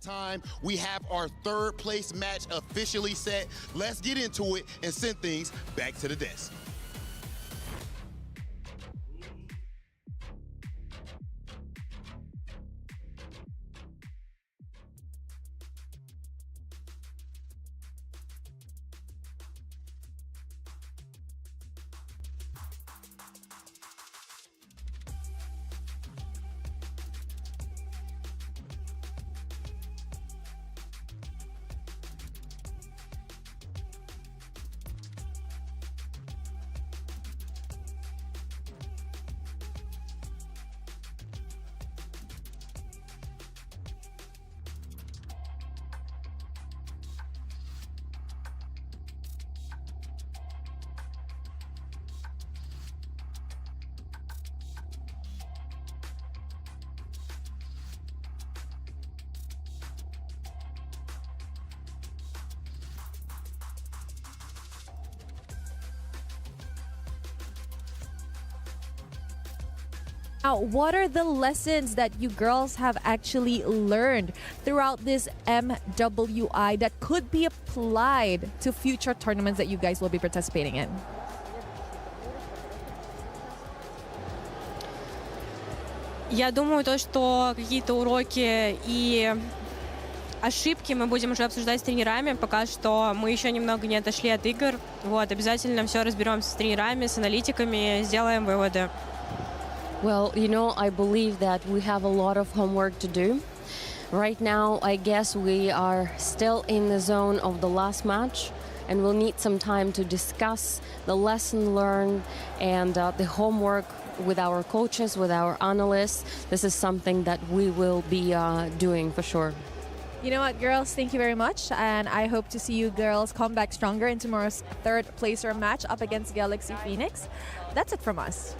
time, we have our third place match officially set. Let's get into it and send things back to the desk. Now, what are the lessons that you girls have actually learned throughout this MWI that could be applied to future tournaments that you guys will be participating in? Я думаю, то, что какие-то уроки и ошибки мы будем уже обсуждать с тренерами. Пока что мы еще немного не отошли от игр. Вот, обязательно все разберемся с тренерами, с аналитиками, сделаем выводы. Well, you know, I believe that we have a lot of homework to do. Right now, I guess we are still in the zone of the last match, and we'll need some time to discuss the lesson learned and the homework with our coaches, with our analysts. This is something that we will be doing for sure. You know what, girls, thank you very much. And I hope to see you girls come back stronger in tomorrow's third placer match up against Galaxy Phoenix. That's it from us.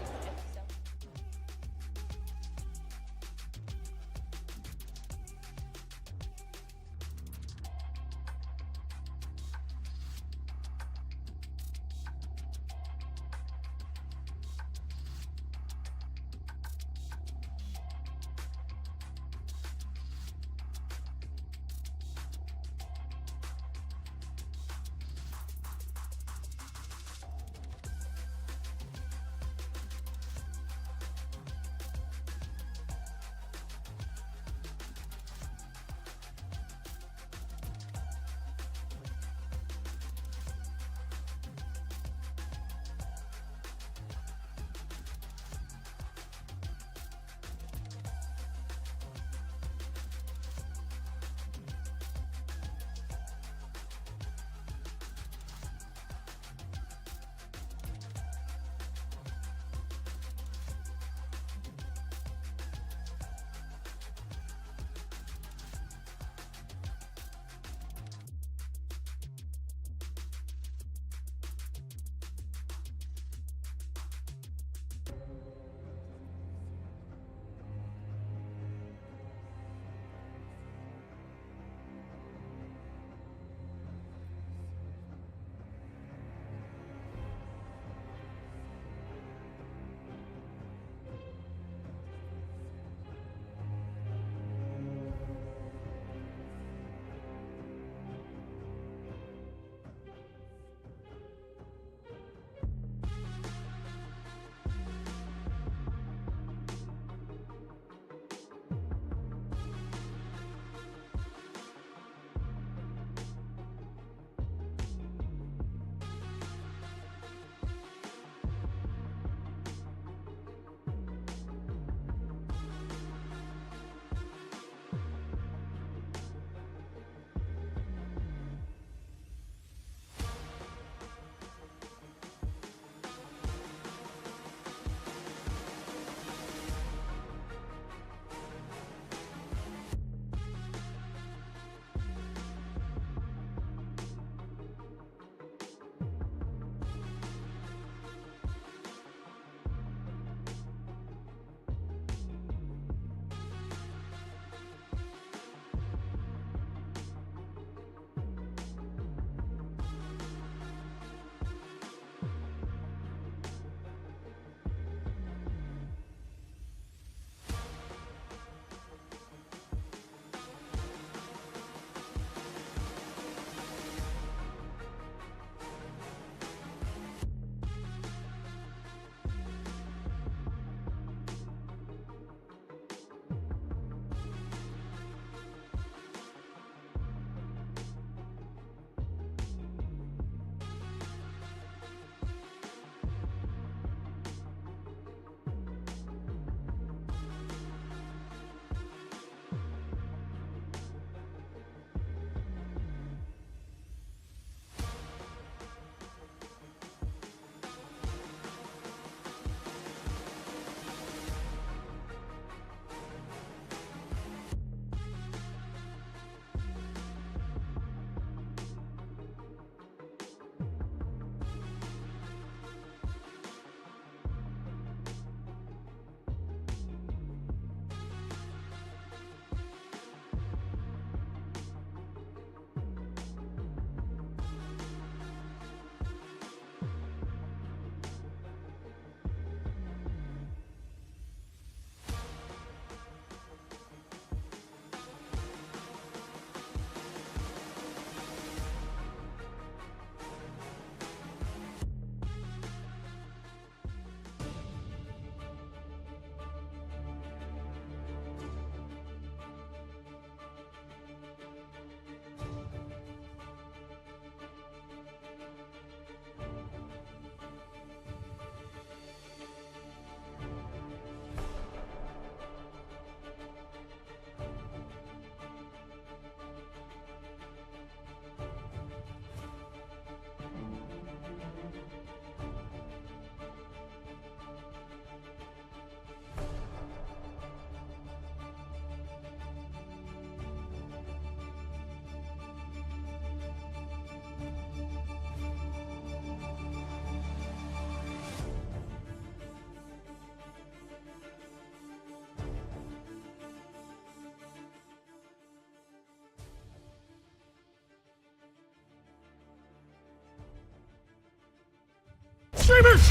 streamers!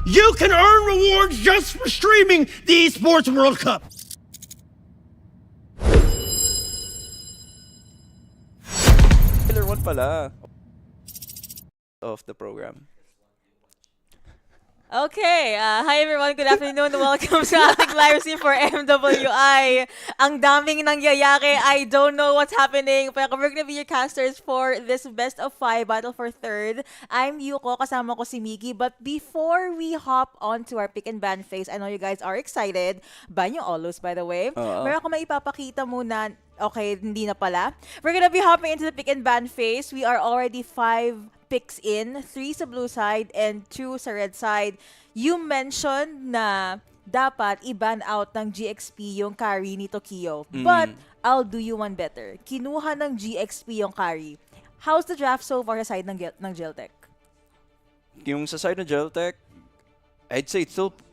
You can earn rewards just for streaming the Esports World Cup. Killer 1 pala of the program. Okay, hi everyone, good afternoon. Welcome sa ating live stream for MWI. Ang daming nangyayari. I don't know what's happening. Pero we're gonna be your casters for this best of 5 battle for third. I'm Yuko, kasama ko si Miggy. But before we hop on to our pick and ban phase, I know you guys are excited. Ban yung Olos, by the way. Meron ako maipapakita muna. Okay, hindi na pala. We're gonna be hopping into the pick and ban phase. We are already 5 picks in, 3 sa blue side and 2 sa red side. You mentioned na dapat i-ban out ng GXP yung carry ni Tokyo. But I'll do you one better. Kinuha ng GXP yung carry. How's the draft so far sa side ng Geltek? Yung sa side ng Geltek, I'd say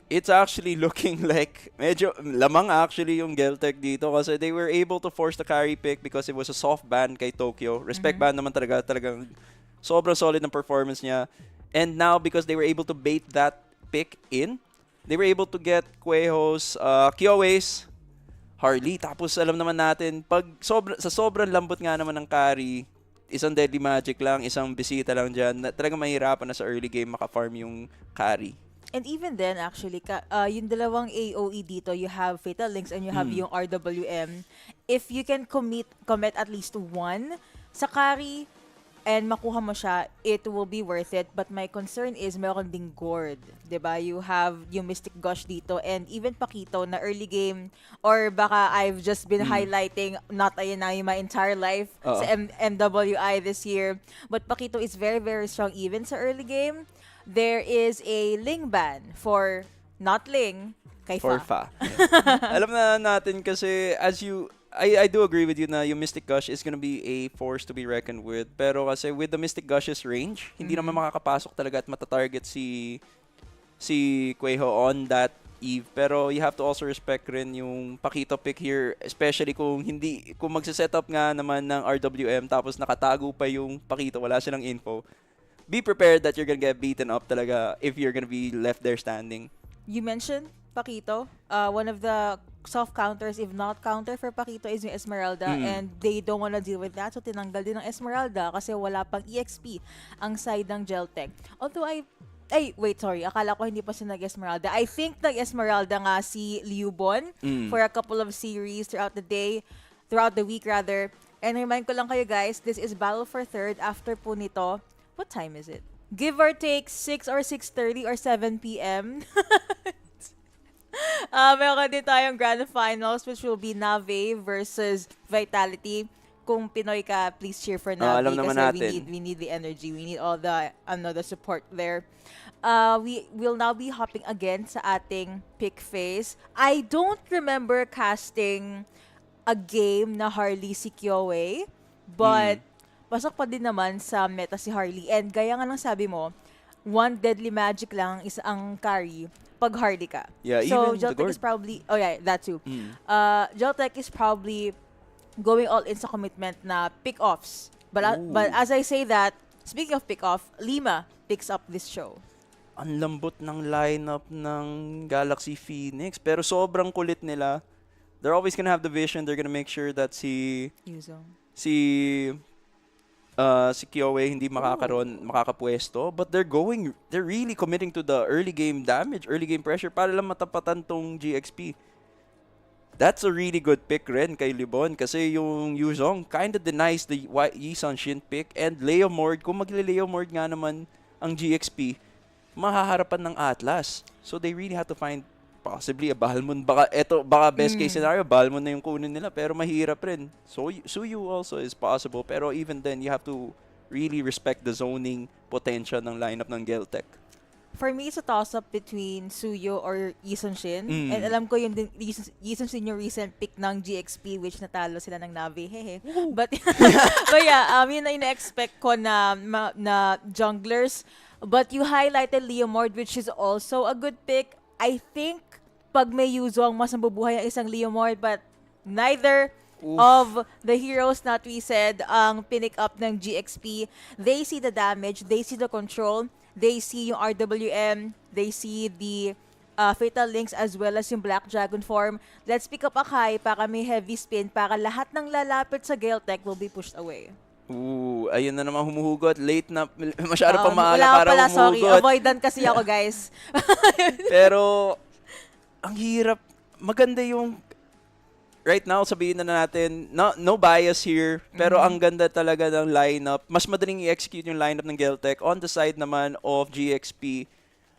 it's actually looking like medyo lamang actually yung Geltek dito kasi they were able to force the carry pick because it was a soft ban kay Tokyo. Respect ban naman talagang sobrang solid ng performance niya. And now, because they were able to bait that pick in, they were able to get Cuejo's, Kiowe's, Harley. Tapos alam naman natin, sa sobrang lambot nga naman ng carry, isang Deadly Magic lang, isang bisita lang dyan, talagang mahirapan na sa early game maka-farm yung carry. And even then, actually, yung dalawang AOE dito, you have Fatal Links and you have yung RWM. If you can commit at least one sa carry, and makuha mo siya, it will be worth it. But my concern is meron ding Gord. Diba? You have yung Mystic Gush dito and even Pakito na early game or baka I've just been highlighting not Ayanami my entire life sa MWI this year. But Pakito is very, very strong even sa early game. There is a Ling ban for not Ling, kay For Fa. Alam na natin kasi I do agree with you na yung Mystic Gush is gonna be a force to be reckoned with. Pero kasi with the Mystic Gush's range, hindi naman makakapasok talaga at matatarget si Cuejo on that eve. Pero you have to also respect rin yung Pakito pick here, especially kung magse-set up nga naman ng RWM tapos nakatago pa yung Pakito, wala silang info. Be prepared that you're gonna get beaten up talaga if you're gonna be left there standing. You mentioned Pakito. One of the soft counters, if not counter for Pakito, is yung Esmeralda and they don't wanna deal with that. So, tinanggal din ng Esmeralda kasi wala pang EXP ang side ng Geltek. Although akala ko hindi pa siya nag-Esmeralda. I think nag-Esmeralda nga si Liubon for a couple of series throughout the week rather. And remind ko lang kayo guys, this is Battle for Third. After po nito, what time is it? Give or take 6 or 6:30 or 7 p.m. Meron din tayong grand finals which will be NAVI versus Vitality. Kung Pinoy ka, please cheer for NAVI alam naman kasi natin. we need the energy. We need all the support there. We will now be hopping again sa ating pick phase. I don't remember casting a game na Harley si Kyoe, but pasok pa din naman sa meta si Harley. And gaya nga ng sabi mo, one Deadly Magic lang is ang carry pag Harley ka. Yeah, so even the Geltek is probably, that too. Geltek is probably going all in sa commitment na pick-offs. But as I say that, speaking of pick-off, Lima picks up this show. Ang lambot ng lineup ng Galaxy Phoenix pero sobrang kulit nila. They're always gonna have the vision. They're gonna make sure that si Kyoe hindi makakapwesto, but they're really committing to the early game damage, early game pressure para lang matapatan tong GXP. That's a really good pick rin kay Libon kasi yung Yuzong kind of denies the Yisan Shin pick and Leo Mord. Kung magle-Leo Mord nga naman ang GXP, mahaharapan ng Atlas. So they really have to find possibly a Balmon. Baka best case scenario, Balmon na yung kunin nila pero mahirap rin. So Suyu also is possible pero even then you have to really respect the zoning potential ng lineup ng Geltek. For me, it's a toss-up between Suyo or Yisun Shin. And alam ko yung Yisun Shin yung recent pick ng GXP which natalo sila ng Navi. Hehe. But yeah, yun na ina-expect ko na junglers. But you highlighted Leomord which is also a good pick. I think pag may Yuzong, mas nabubuhay ang isang Leomord but neither of the heroes that we said ang pinick up ng GXP. They see the damage, they see the control, they see yung RWM, they see the Fatal Links as well as yung Black Dragon form. Let's pick up a Kai para may heavy spin para lahat ng lalapit sa Geltek will be pushed away. Ooh, ayun na naman humuhugot. Late na, masyado pa maaga wala para pala, sorry. humuhugot. Avoidant kasi ako, guys. Pero, ang hirap. Maganda yung, right now, sabihin na natin, no bias here, pero ang ganda talaga ng lineup. Mas madaling i-execute yung lineup ng Geltek. On the side naman of GXP,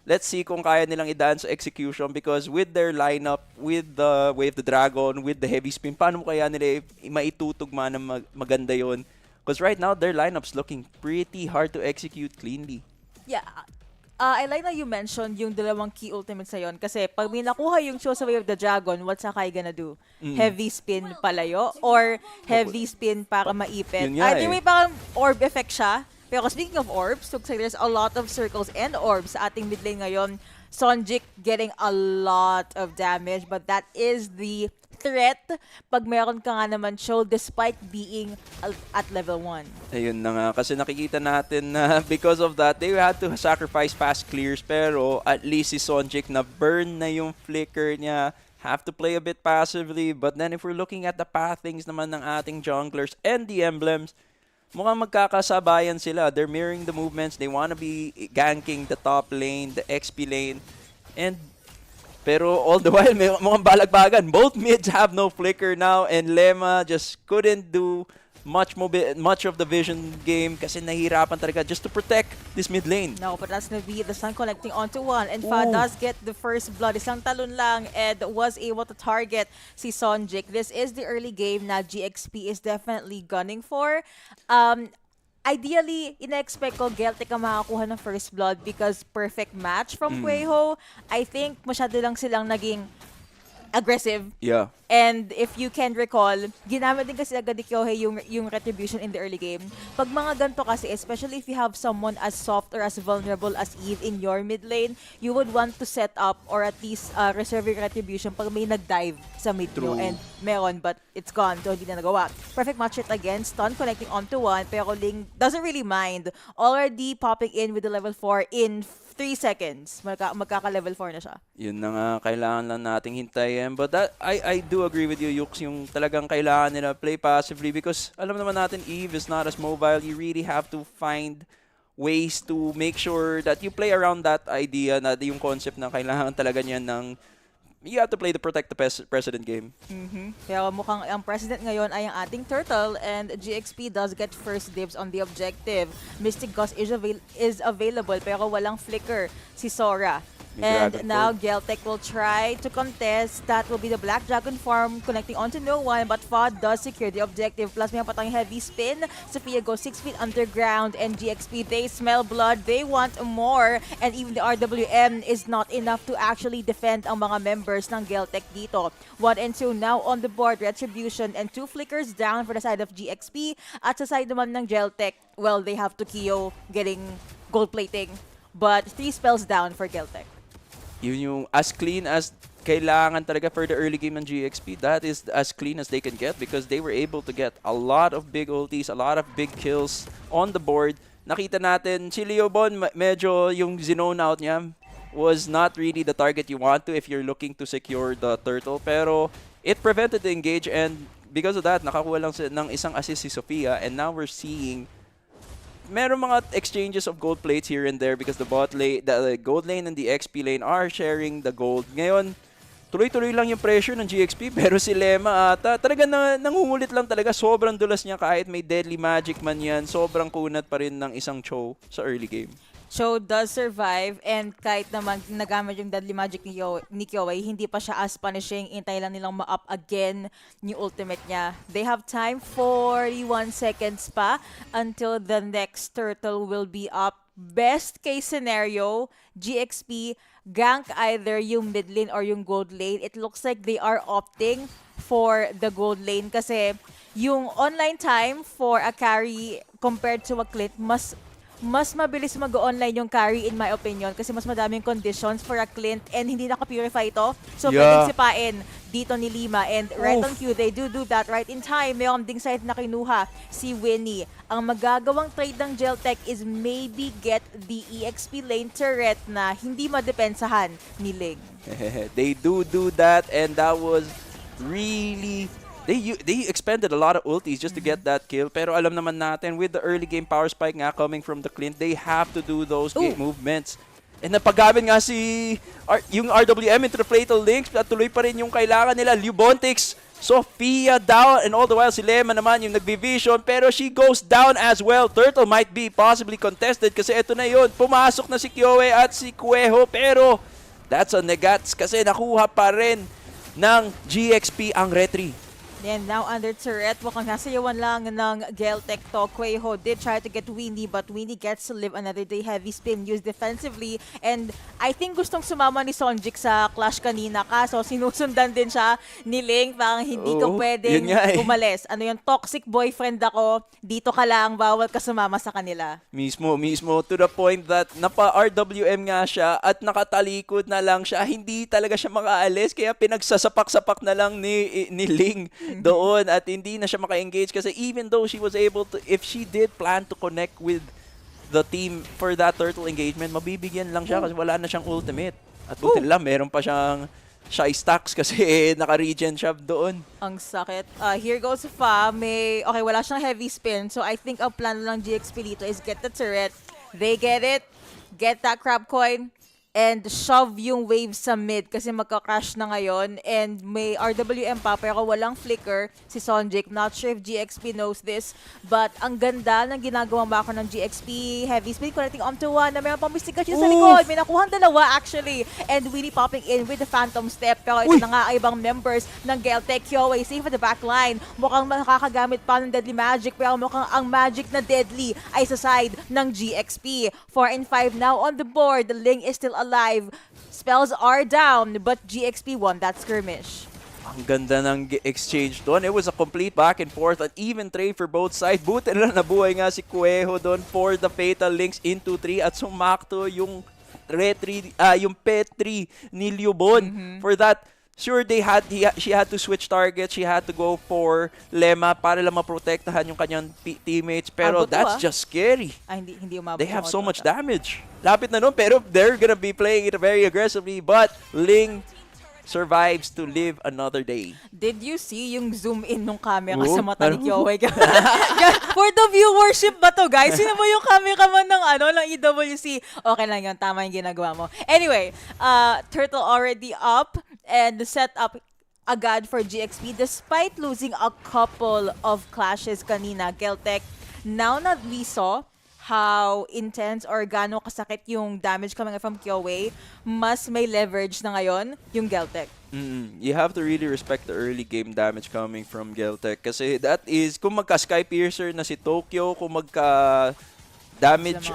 let's see kung kaya nilang idaan sa execution because with their lineup, with the Wave the Dragon, with the heavy spin, paano mo kaya nila maitutugma na maganda yon? Because right now, their lineup's looking pretty hard to execute cleanly. Yeah. I like na you mentioned yung dalawang key ultimates na yun kasi pag may nakuha yung show sa Wave of the Dragon, what's Sakai gonna do? Heavy spin palayo or heavy spin para maipit? Yun nga Either way, parang orb effect siya. Pero speaking of orbs, looks like there's a lot of circles and orbs sa ating mid lane ngayon. Sonjik getting a lot of damage, but that is the threat pag meron ka nga naman show despite being at level 1. Ayun na nga, kasi nakikita natin na because of that, they had to sacrifice fast clears, pero at least si Sonjik na burn na yung flicker niya, have to play a bit passively, but then if we're looking at the pathings naman ng ating junglers and the emblems, mukhang magkakasabayan sila. They're mirroring the movements, they wanna be ganking the top lane, the XP lane, and pero all the while, may mukhang balagbagan. Both mids have no flicker now and Lema just couldn't do much of the vision game kasi nahihirapan talaga just to protect this mid lane. No, but that's NAVI, the Sun connecting onto one. And Fa does get the first blood. Isang talon lang and was able to target si Sonjik. This is the early game na GXP is definitely gunning for. Ideally, ina-expect ko Geltek ang makakuha ng first blood because perfect match from Quejo. I think masyado lang silang naging aggressive. Yeah. And if you can recall, ginamit din kasi agad ni Kyohei yung retribution in the early game. Pag mga ganito kasi, especially if you have someone as soft or as vulnerable as Eve in your mid lane, you would want to set up or at least reserve your retribution pag may nag-dive sa mid nyo. And meron, but it's gone. So hindi na nagawa. Perfect match it again. Stun connecting onto one. Pero Ling doesn't really mind. Already popping in with the level 4 in 3 seconds. Magkaka-level 4 na siya. Yun na nga, kailangan lang nating hintayin. But that, I do agree with you, Yux, yung talagang kailangan nila play passively because alam naman natin Eve is not as mobile. You really have to find ways to make sure that you play around that idea na yung concept na kailangan talaga niya ng you have to play the protect the president game. Pero mukhang ang president ngayon ay ang ating turtle and GXP does get first dibs on the objective. Mystic Ghost is available pero walang flicker si Sora. And now Geltek will try to contest. That will be the Black Dragon farm connecting onto no one, but Fod does secure the objective. Plus may patang heavy spin. Sophia goes 6 feet underground and GXP, they smell blood. They want more. And even the RWM is not enough to actually defend ang mga members ng Geltek dito. 1 and 2 now on the board. Retribution and 2 flickers down for the side of GXP. At sa side naman ng Geltek, well, they have to Kyo getting gold plating. But 3 spells down for Geltek. Yun yung as clean as kailangan talaga for the early game ng GXP. That is as clean as they can get because they were able to get a lot of big ultis, a lot of big kills on the board. Nakita natin, si Leobon, medyo yung zone out niya was not really the target you want to if you're looking to secure the turtle. Pero it prevented the engage and because of that, nakakuha lang ng isang assist si Sophia and now we're seeing meron mga exchanges of gold plates here and there because the bot lane, the gold lane and the XP lane are sharing the gold. Ngayon, tuloy-tuloy lang yung pressure ng GXP pero si Lema ata talaga nangungulit lang talaga. Sobrang dulas niya kahit may deadly magic man yan. Sobrang kunat pa rin ng isang Cho sa early game. Cho does survive and kahit naman nagamit yung deadly magic ni Kyohei, hindi pa siya as punishing. Intay lang nilang ma-up again yung ultimate niya. They have time, 41 seconds pa until the next turtle will be up. Best case scenario, GXP gank either yung mid lane or yung gold lane. It looks like they are opting for the gold lane kasi yung online time for a carry compared to a clit mas mabilis mag-online yung carry in my opinion kasi mas madaming conditions for a Clint and hindi naka-purify ito. So, pwedeng sipain dito ni Lima and right on cue, they do that right in time. Mayroon ding side na kinuha si Winnie. Ang magagawang trade ng Geltek is maybe get the EXP lane turret na hindi madepensahan ni Ling. They do that, and that was really... They expended a lot of ultis just to get that kill. Pero alam naman natin, with the early game power spike nga coming from the Clint, they have to do those game movements. And napagamit nga yung RWM into the fatal links, at tuloy pa rin yung kailangan nila. Lubontics, Sophia down, and all the while si Lema naman yung nagbi-vision, pero she goes down as well. Turtle might be possibly contested kasi ito na yun. Pumasok na si Kyoe at si Kueho, pero that's a negats kasi nakuha pa rin ng GXP ang retry. And now under turret, mukhang nasayawan lang ng Geltek to. Kueho did try to get Winnie, but Winnie gets to live another day. Heavy spin used defensively. And I think gustong sumama ni Sonjik sa clash kanina. Kaso sinusundan din siya ni Ling. Parang hindi ko pwedeng umalis. Ano yung toxic boyfriend ako, dito ka lang, bawal ka sumama sa kanila. Mismo. To the point that napa-RWM nga siya at nakatalikod na lang siya. Hindi talaga siya makaalis. Kaya pinagsasapak-sapak na lang ni Ling doon at hindi na siya maka-engage kasi even though she was able to, if she did plan to connect with the team for that turtle engagement, mabibigyan lang siya kasi wala na siyang ultimate. At buti lang, meron pa siyang shy stacks kasi naka-regen siya doon. Ang sakit. Here goes Fa. Okay, wala siyang heavy spin. So I think ang plan lang GXP dito is get the turret. They get it. Get that crab coin. And shove yung wave sa mid kasi magka-crash na ngayon. And may RWM pa pero walang flicker si Sonjik. Not sure if GXP knows this. But ang ganda ng ginagawa ba ako ng GXP. Heavy speed connecting onto one na mayroon pang mystication sa likod. May nakuhang dalawa actually. And Winnie popping in with the phantom step. Pero ito na nga ay ibang members ng Geltek. Kyoe safe at the back line. Mukhang makakagamit pa ng deadly magic. Pero mukhang ang magic na deadly ay sa side ng GXP. 4 and 5 now on the board. The Ling is still alive. Spells are down, but GXP won that skirmish. Ang ganda ng exchange doon. It was a complete back and forth, an even trade for both sides. Buti na nabuhay nga si Kueho doon for the fatal links into 3 at sumakto yung yung P3 ni Liubon for that. Sure, she had to switch targets. She had to go for Lema para lang maprotektahan yung kanyang teammates. Pero that's just scary. Hindi umabot. They have so much damage. Lapit na nun, pero they're gonna be playing it very aggressively. But Ling survives to live another day. Did you see yung zoom in nung camera sa mata ni Kyoe? For the viewership ba to, guys? Sino mo yung cameraman ng EWC? Okay lang yun, tama yung ginagawa mo. Anyway, Turtle already up and set up agad for GXP despite losing a couple of clashes kanina. Geltek, now that we saw how intense or gaano kasakit yung damage coming from Kyoe, mas may leverage na ngayon yung Geltek. You have to really respect the early game damage coming from Geltek kasi that is, kung magka-Sky Piercer na si Tokyo, kung magka-damage,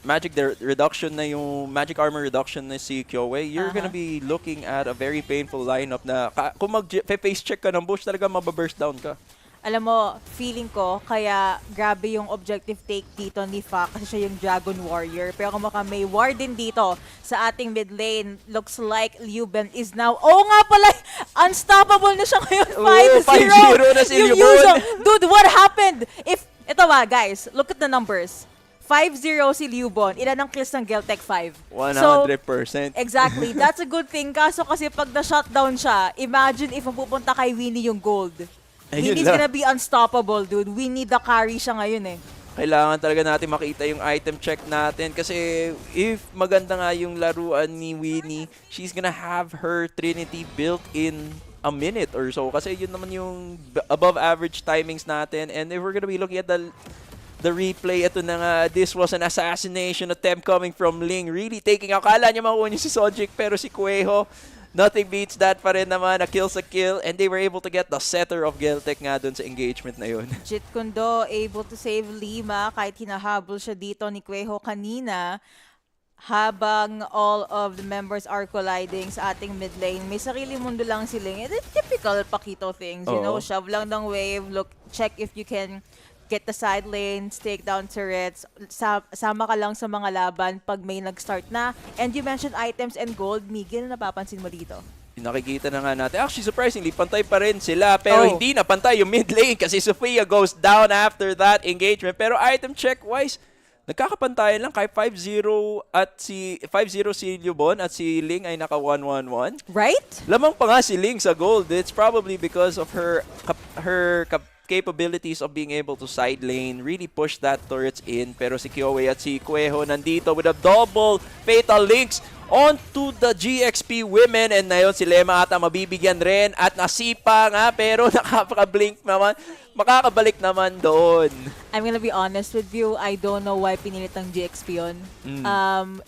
magic reduction na yung magic armor reduction na si Kyoe, you're gonna be looking at a very painful lineup na kung mag-face check ka ng bush, talaga mababurst down ka. Alam mo, feeling ko, kaya grabe yung objective take dito ni Fa kasi siya yung Dragon Warrior. Pero kung may war din dito sa ating mid lane, looks like Liuben is now, nga pala, unstoppable na siya ngayon, 5-0 na si Liubon. Dude, what happened? Ito guys, look at the numbers. 5-0 si Liubon. Ilan ang kills ng Geltek? 5. 100%. Exactly. That's a good thing. Kaso kasi pag na-shutdown siya, imagine if mapupunta kay Winnie yung gold. Winnie's gonna be unstoppable, dude. We need the carry siya ngayon Kailangan talaga natin makita yung item check natin kasi if maganda nga yung laruan ni Winnie, she's gonna have her Trinity built in a minute or so kasi yun naman yung above average timings natin. And if we're gonna be looking at the replay, ito na nga, this was an assassination attempt coming from Ling. Really taking out. Kala niya makuha niya si Sonjik pero si Kueho, nothing beats that pa rin naman. A kill's a kill. And they were able to get the setter of Geltek nga dun sa engagement na yun. Jit Kundo able to save Lima kahit hinahabol siya dito ni Kueho kanina. Habang all of the members are colliding sa ating mid lane, may sarili mundo lang sila. Typical Pakito things, you know, shove lang ng wave, look, check if you can get the side lanes, take down turrets, sama ka lang sa mga laban pag may nag-start na. And you mentioned items and gold. Miggy, na napapansin mo dito? Nakikita na nga natin. Actually, surprisingly, pantay pa rin sila. Pero Oh. hindi na pantay yung mid lane kasi Sophia goes down after that engagement. Pero item check-wise, nagkakapantayan lang kay 5-0 at si 5-0 si Lubon at si Ling ay naka 1-1-1. Right? Lamang pa nga si Ling sa gold. It's probably because of her capabilities of being able to side lane, really push that turrets in. Pero si Kyoe at si Kueho nandito with a double fatal links onto the GXP women, and ngayon si Lema ata mabibigyan rin at nasipa nga pero nakaka-blink naman. Makakabalik naman doon. I'm gonna be honest with you, I don't know why pinilit ang GXP yun.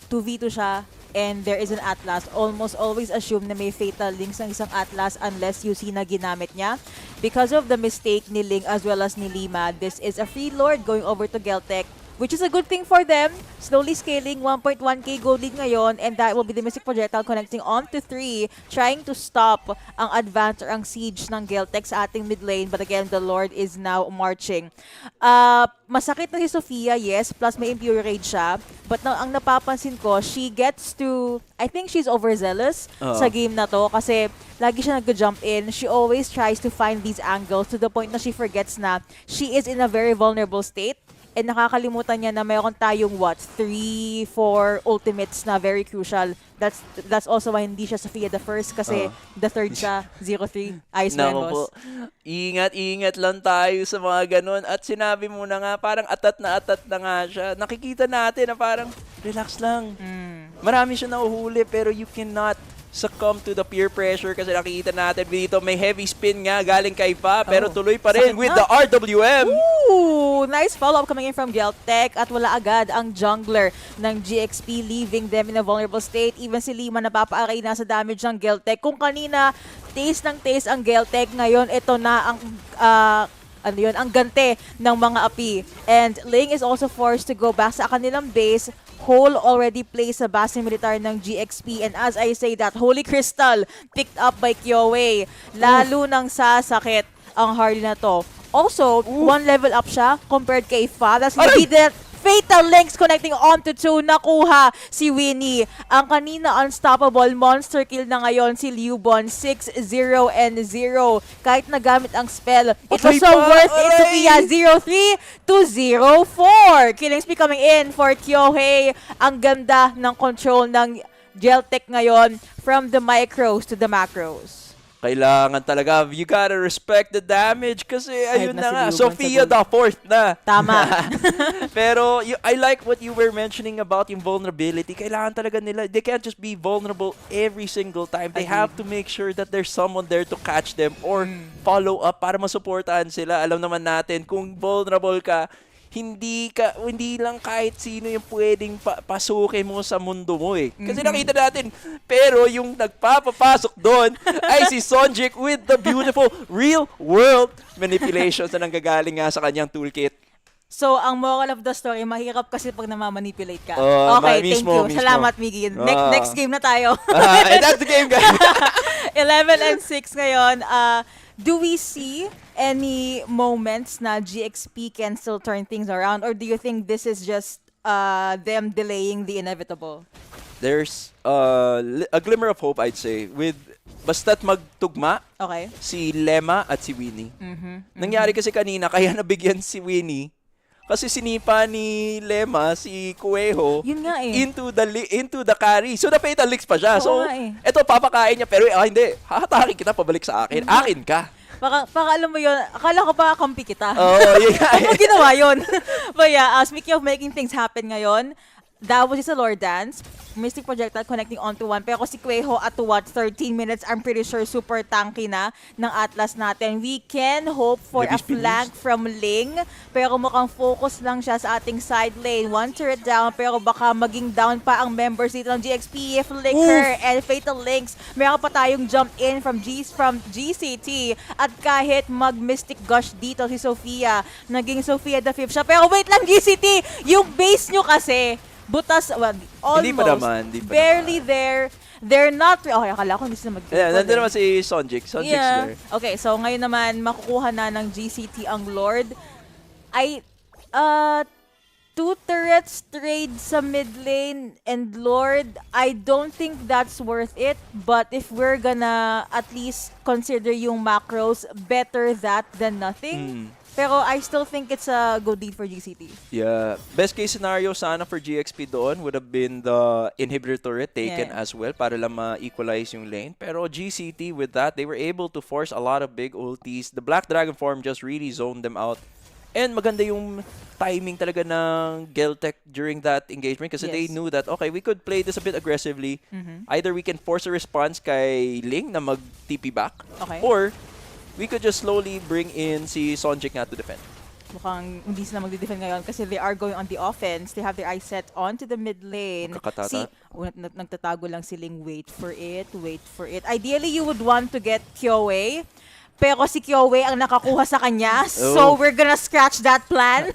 2v2 siya, and there is an Atlas. Almost always assume na may fatal links ng isang Atlas unless you see na ginamit niya. Because of the mistake ni Ling as well as ni Lima, this is a free Lord going over to Geltek, which is a good thing for them. Slowly scaling, 1.1k gold lead ngayon, and that will be the Mystic Projectile connecting on to 3, trying to stop ang advance or ang siege ng Geltek sa ating mid lane. But again, the Lord is now marching. Masakit na si Sophia, yes, plus may Impure Rage siya. But ang napapansin ko, she gets to, I think she's overzealous sa game na to kasi lagi siya nag-jump in. She always tries to find these angles to the point na she forgets na she is in a very vulnerable state. And nakakalimutan niya na mayroon tayong 3-4 ultimates na very crucial. That's also why hindi siya Sophia the first kasi the third siya, 0-3. Ayos na yan, boss. Ingat lang tayo sa mga ganun. At sinabi mo na nga, parang atat na nga siya. Nakikita natin na parang, relax lang. Marami siya nahuhuli pero you cannot succumb to the peer pressure kasi nakikita natin dito may heavy spin nga galing kay Pa pero tuloy pa rin with the RWM. Ooh, nice follow-up coming in from Geltek at wala agad ang jungler ng GXP, leaving them in a vulnerable state. Even si Lima napapaaray na sa damage ng Geltek. Kung kanina taste ang Geltek, ngayon ito na ang ang gante ng mga api. And Ling is also forced to go back sa kanilang base. Hole already placed sa base militar ng GXP, and as I say that, Holy Crystal picked up by Kyoe. Lalo nang sasakit ang Harley na to. Also, 1 level up siya compared kay Fa. That's gonna be the fatal links connecting onto 2. Nakuha si Winnie. Ang kanina unstoppable monster kill na ngayon si Liubon. 6-0 and 0. Kahit nagamit ang spell, it was so worth it. Sophia 0-3 to 0-4. Killing spree coming in for Kyohei. Ang ganda ng control ng Geltek ngayon from the micros to the macros. Kailangan talaga, you gotta respect the damage kasi ayun na nga, si Sophia the fourth na. Tama. Pero I like what you were mentioning about yung vulnerability. Kailangan talaga nila, they can't just be vulnerable every single time. They have to make sure that there's someone there to catch them or follow up para masuportahan sila. Alam naman natin, kung vulnerable ka, hindi lang kahit sino yung pwedeng pasukin mo sa mundo mo eh. Kasi nakita natin, pero yung nagpapapasok doon ay si Sonjik with the beautiful real world manipulations na nanggagaling nga sa kanyang toolkit. So, ang moral of the story, mahirap kasi pag namamanipulate ka. Mismo, Okay, thank you. mismo. Salamat, Miggy. Next game na tayo. And that's the game, guys. 11 and 6 ngayon. Do we see any moments na GXP can still turn things around, or do you think this is just them delaying the inevitable? There's a glimmer of hope, I'd say, with basta't magtugma si Lema at si Winnie. Nangyari kasi kanina, kaya nabigyan si Winnie kasi sinipa ni Lema si Kueho into the carry. So, na-fatal licks pa siya. So, eto, papakain niya. Pero, hindi. Hahatakin kita pabalik sa akin. Akin ka. Baka alam mo yun, akala ko pa kampi kita. Yeah. Ano ginawa yun? But yeah, speaking of making things happen ngayon, that was just a lore dance. Mystic Projectile connecting onto 1. Pero si Kueho at 13 minutes, I'm pretty sure super tanky na ng Atlas natin. We can hope for a flank from Ling. Pero mukhang focus lang siya sa ating side lane. 1 turret down, pero baka maging down pa ang members dito ng GXP. Flicker and Fatal Links. Meron pa tayong jump in from GCT. At kahit mag-Mystic Gush dito si Sophia, naging Sophia the 5th siya. Pero wait lang, GCT! Yung base nyo kasi, butas, almost. Hindi pa naman. Barely there. They're not, okay, akala ko hindi sila mag-click. Nandun naman si Sonjik. Sonjik's there. Okay, so ngayon naman, makukuha na ng GCT ang Lord. Two turrets trade sa mid lane and Lord, I don't think that's worth it. But if we're gonna at least consider yung macros, better that than nothing. Pero I still think it's a good deal for GCT. Yeah. Best case scenario sana for GXP doon would have been the inhibitor turret taken as well para lang ma-equalize yung lane. Pero GCT with that, they were able to force a lot of big ultis. The Black Dragon form just really zoned them out. And maganda yung timing talaga ng Geltek during that engagement kasi they knew that, okay, we could play this a bit aggressively. Either we can force a response kay Ling na mag-TP back, or we could just slowly bring in si Sonjik nga to defend. Mukhang hindi sila magdi-defend ngayon kasi they are going on the offense. They have their eyes set onto the mid lane. Nagtatago lang siling wait for it. Ideally, you would want to get Kyoe. Pero si Kyoe ang nakakuha sa kanya. So, we're gonna scratch that plan.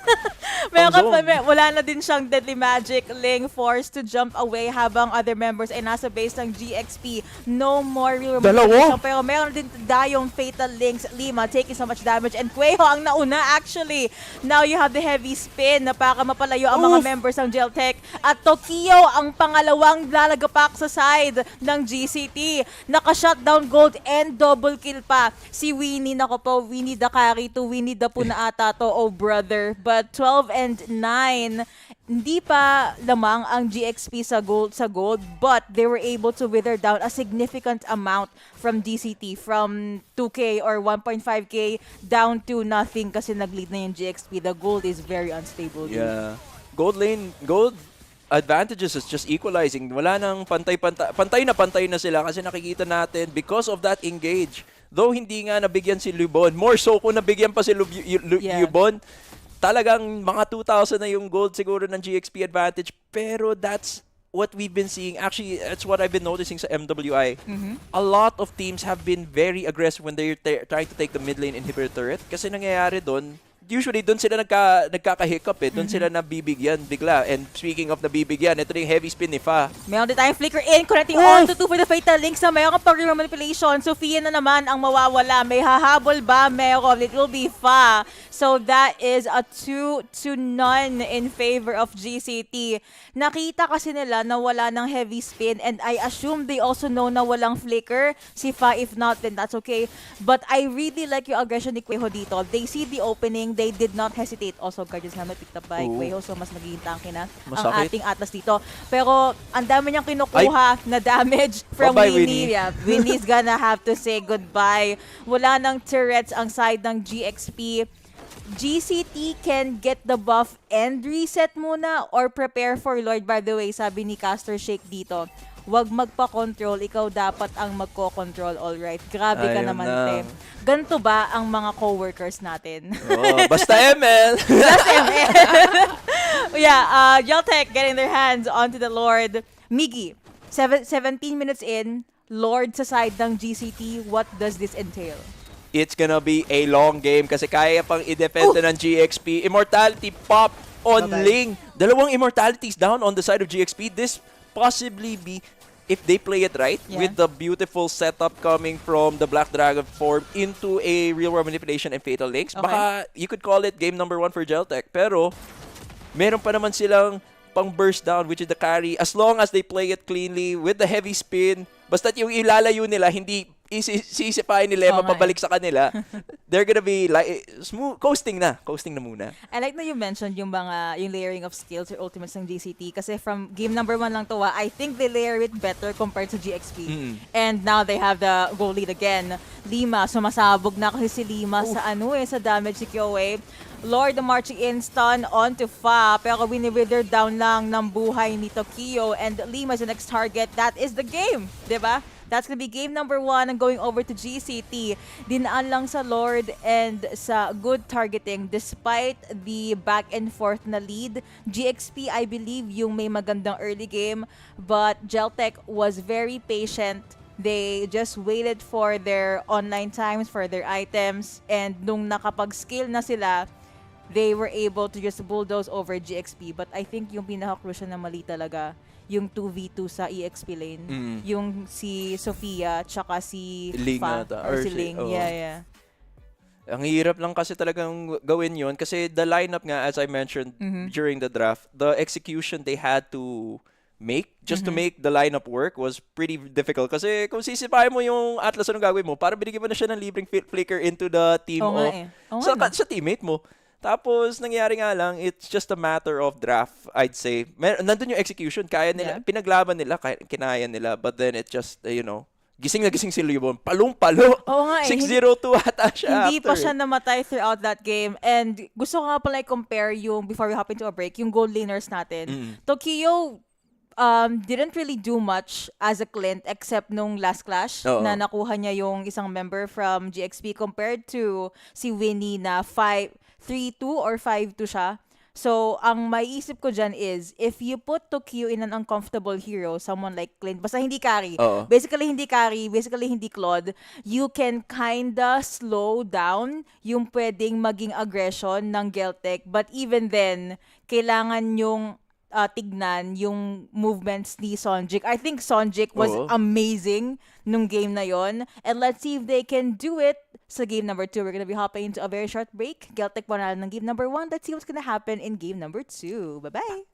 Wala na din siyang Deadly Magic. Ling forced to jump away habang other members ay nasa base ng GXP. No more real removal. Pero meron din tayong Fatal Links. Lima taking so much damage. And Kueho ang nauna actually. Now you have the heavy spin na para mapalayo ang mga members ng Geltek. At Tokyo ang pangalawang lalagapak sa side ng GCT. Naka-shutdown gold and double kill pa. Si Winnie, nako po, Winnie the carry to Winnie the puna ata to, oh brother. But 12 and 9, hindi pa lamang ang GXP sa gold, but they were able to wither down a significant amount from GCT, from 2K or 1.5K down to nothing kasi nag-lead na yung GXP. The gold is very unstable. Yeah. Gold advantages is just equalizing. Wala nang pantay na sila kasi nakikita natin because of that engage. Though hindi nga nabigyan si Lubon, more so kung nabigyan pa si Lubon, talagang mga 2,000 na yung gold siguro ng GXP advantage. Pero that's what we've been seeing. Actually, that's what I've been noticing sa MWI. A lot of teams have been very aggressive when they're trying to take the mid lane inhibitor turret. Kasi nangyayari doon, usually doon sila nagkaka-hiccup eh. Doon sila nabibigyan bigla. And speaking of nabibigyan, ito rin yung heavy spin ni Fa. Meron din tayong flicker in, connecting on to 2 for the Fatal Links na mayroon pang manipulation. Sophia na naman ang mawawala. May hahabol ba? Meron. It will be Fa. So that is a 2-0 in favor of GCT. Nakita kasi nila na wala ng heavy spin and I assume they also know na walang flicker. Si Fa, if not, then that's okay. But I really like yung aggression ni Kueho dito. They see the opening. They did not hesitate. Also, Guardian's Helmet picked up by Kueho, so mas magiging tanky na ang ating Atlas dito. Pero ang dami niyang kinukuha na damage from Winnie. Yeah, Winnie's gonna have to say goodbye. Wala nang turrets ang side ng GXP. GCT can get the buff and reset muna or prepare for Lord. By the way, sabi ni Caster Shake dito, wag magpa-control, ikaw dapat ang magko-control, alright. Grabe ka naman, te. Ganito ba ang mga co-workers natin? Basta ML! Basta ML! Yeah, Geltek getting their hands onto the Lord. Miggy, 17 minutes in, Lord sa side ng GCT, what does this entail? It's gonna be a long game kasi kaya pang i-defend ng GXP. Immortality pop on Ling. Dalawang immortalities down on the side of GXP. This possibly be, if they play it right, with the beautiful setup coming from the Black Dragon form into a real world manipulation and Fatal Links, baka you could call it game number 1 for Geltek. Pero meron pa naman silang pang burst down, which is the carry, as long as they play it cleanly with the heavy spin. Basta't yung ilalayo nila, hindi sisipain nila, mapabalik sa kanila. They're gonna be like smooth, coasting na muna. I like na you mentioned yung layering of skills or ultimates ng GCT kasi from game number 1 lang to, I think they layer it better compared to GXP. And now they have the goal lead again. Lima, sumasabog na kasi si Lima sa sa damage si Kyoe. Lord marching in, stun onto Fa, pero wini-wither down lang ng buhay ni Tokyo and Lima is the next target. That is the game, diba? That's gonna be game number 1 and going over to GCT. Dinaan lang sa Lord and sa good targeting despite the back and forth na lead. GXP, I believe, yung may magandang early game, but Geltek was very patient. They just waited for their online times, for their items, and nung nakapag-skill na sila, they were able to just bulldoze over GXP. But I think yung pinaka-crucial na mali talaga, yung 2v2 sa EXP lane. Yung si Sophia, tsaka si Ling Fa, or si Ling. Yeah. Ang hirap lang kasi talagang gawin yon kasi the lineup nga, as I mentioned during the draft, the execution they had to make, just to make the lineup work was pretty difficult. Kasi kung sisipahin mo yung Atlas, anong gagawin mo? Para binigyan mo na siya ng libreng flicker into the team Oo nga eh. Oo sa, nga, no? sa teammate mo. Tapos, nangyari nga lang, it's just a matter of draft, I'd say. Nandun yung execution, kaya nila, Yeah. pinaglaban nila, kinaya nila, but then it just, gising na gising si Libon. Palong-palo. Oo nga eh. 6-0-2 ata siya Hindi pa after. siya namatay throughout that game. And gusto ko nga pala i-compare yung, before we hop into a break, yung gold laners natin. Tokyo didn't really do much as a Clint except nung last clash Oo. na nakuha niya yung isang member from GXP compared to si Winnie na 5-3-2 or 5-2 siya. So, ang maiisip ko dyan is, if you put Tokyo in an uncomfortable hero, someone like Clint, basta hindi carry, Oo. basically hindi Claude, you can kinda slow down yung pwedeng maging aggression ng Geltek. But even then, kailangan yung tignan yung movements ni Sonjik. I think Sonjik was Oo. amazing nung game na yon. And let's see if they can do it sa game number 2. We're gonna be hopping into a very short break. Geltek panalo ng game number 1. Let's see what's gonna happen in game number 2. Bye-bye!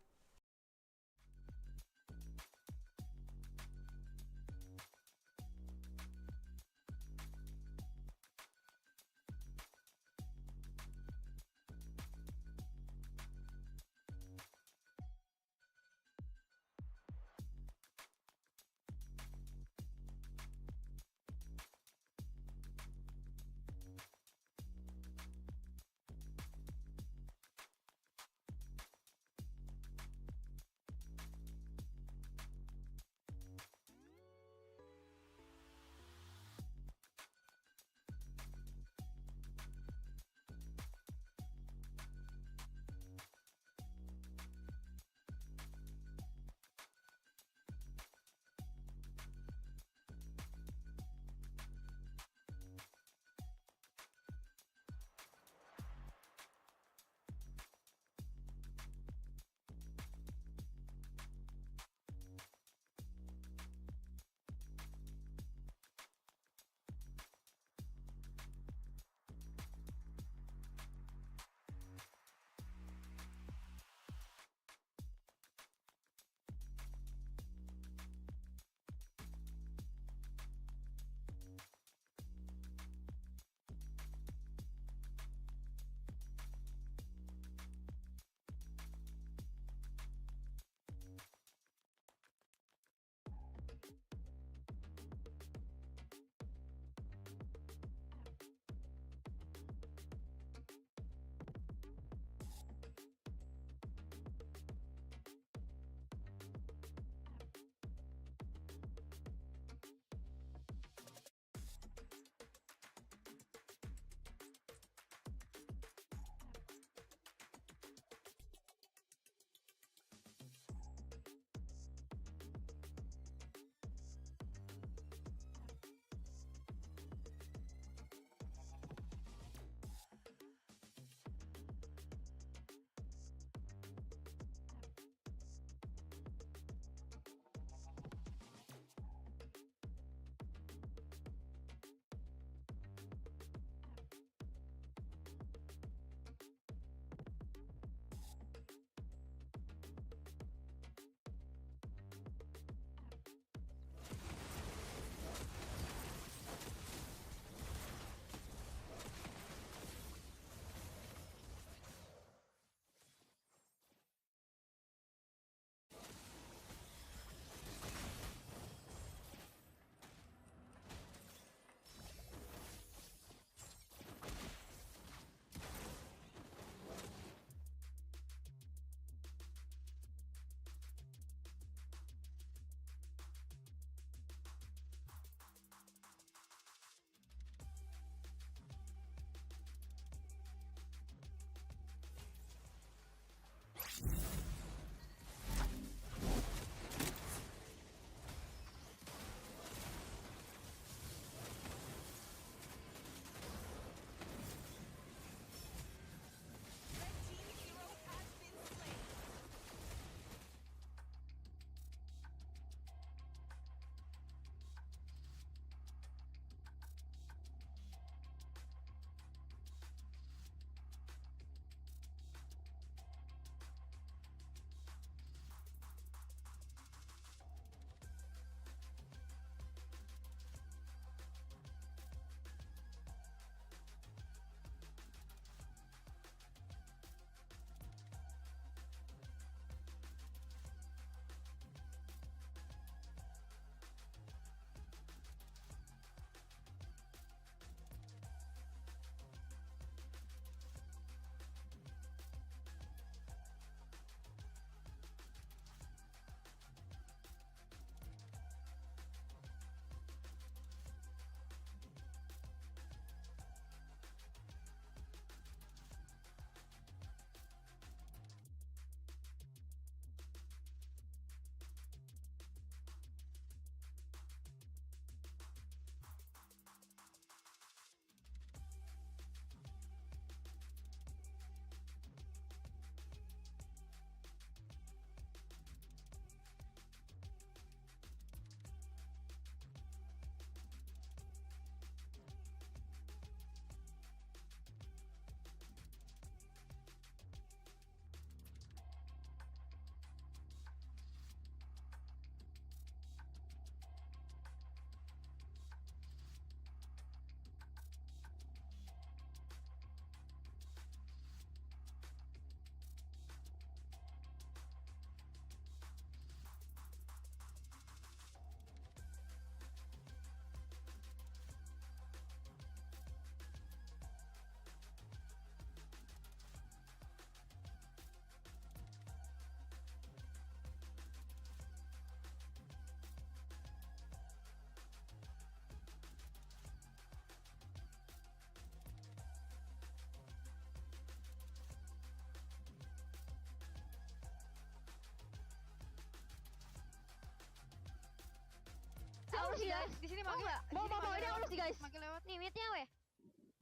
guys. Di sini mau nggak? Mau ini ulus nih guys. Makin lewat. Nih, mid-nya weh.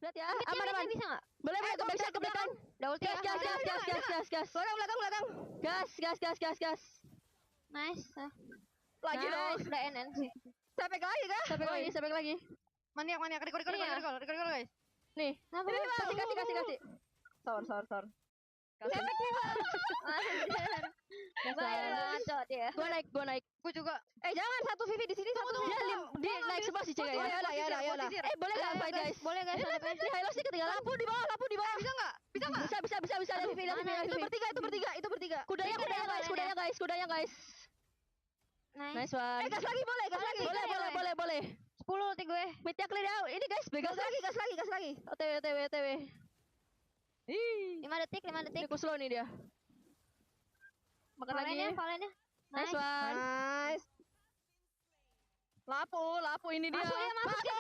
Lihat ya. Mid-nya bisa nggak? Boleh ke backside ke belakang. Udah ulti ya. Gas. Belakang. Gas. Nice. Lagi dong. Udah NN sih. Sampai lagi kah? Sampai lagi. Maniak. Recall guys. Nih. Kenapa? Kasih. Sor. Efektif banget. Baik banget cowok dia. Gua naik. Gua juga. Jangan satu Vivi di sini satu. Dia naik sebelah si cewek ya. Yalah. Boleh enggak fight guys? Boleh guys. Ini Hylos nih ketinggalan. Lampu di bawah. Bisa enggak? Bisa. Vivi. Itu bertiga. Kudanya guys. Nice one. Gas lagi boleh. Boleh. 10 ulti gue. Mid-nya clear out. Ini guys, gas lagi. OTW. 5 detik. Ini slow nih dia. Makan lagi. Valennya. Nice one. Nice. Lapu ini dia. Masuk ya.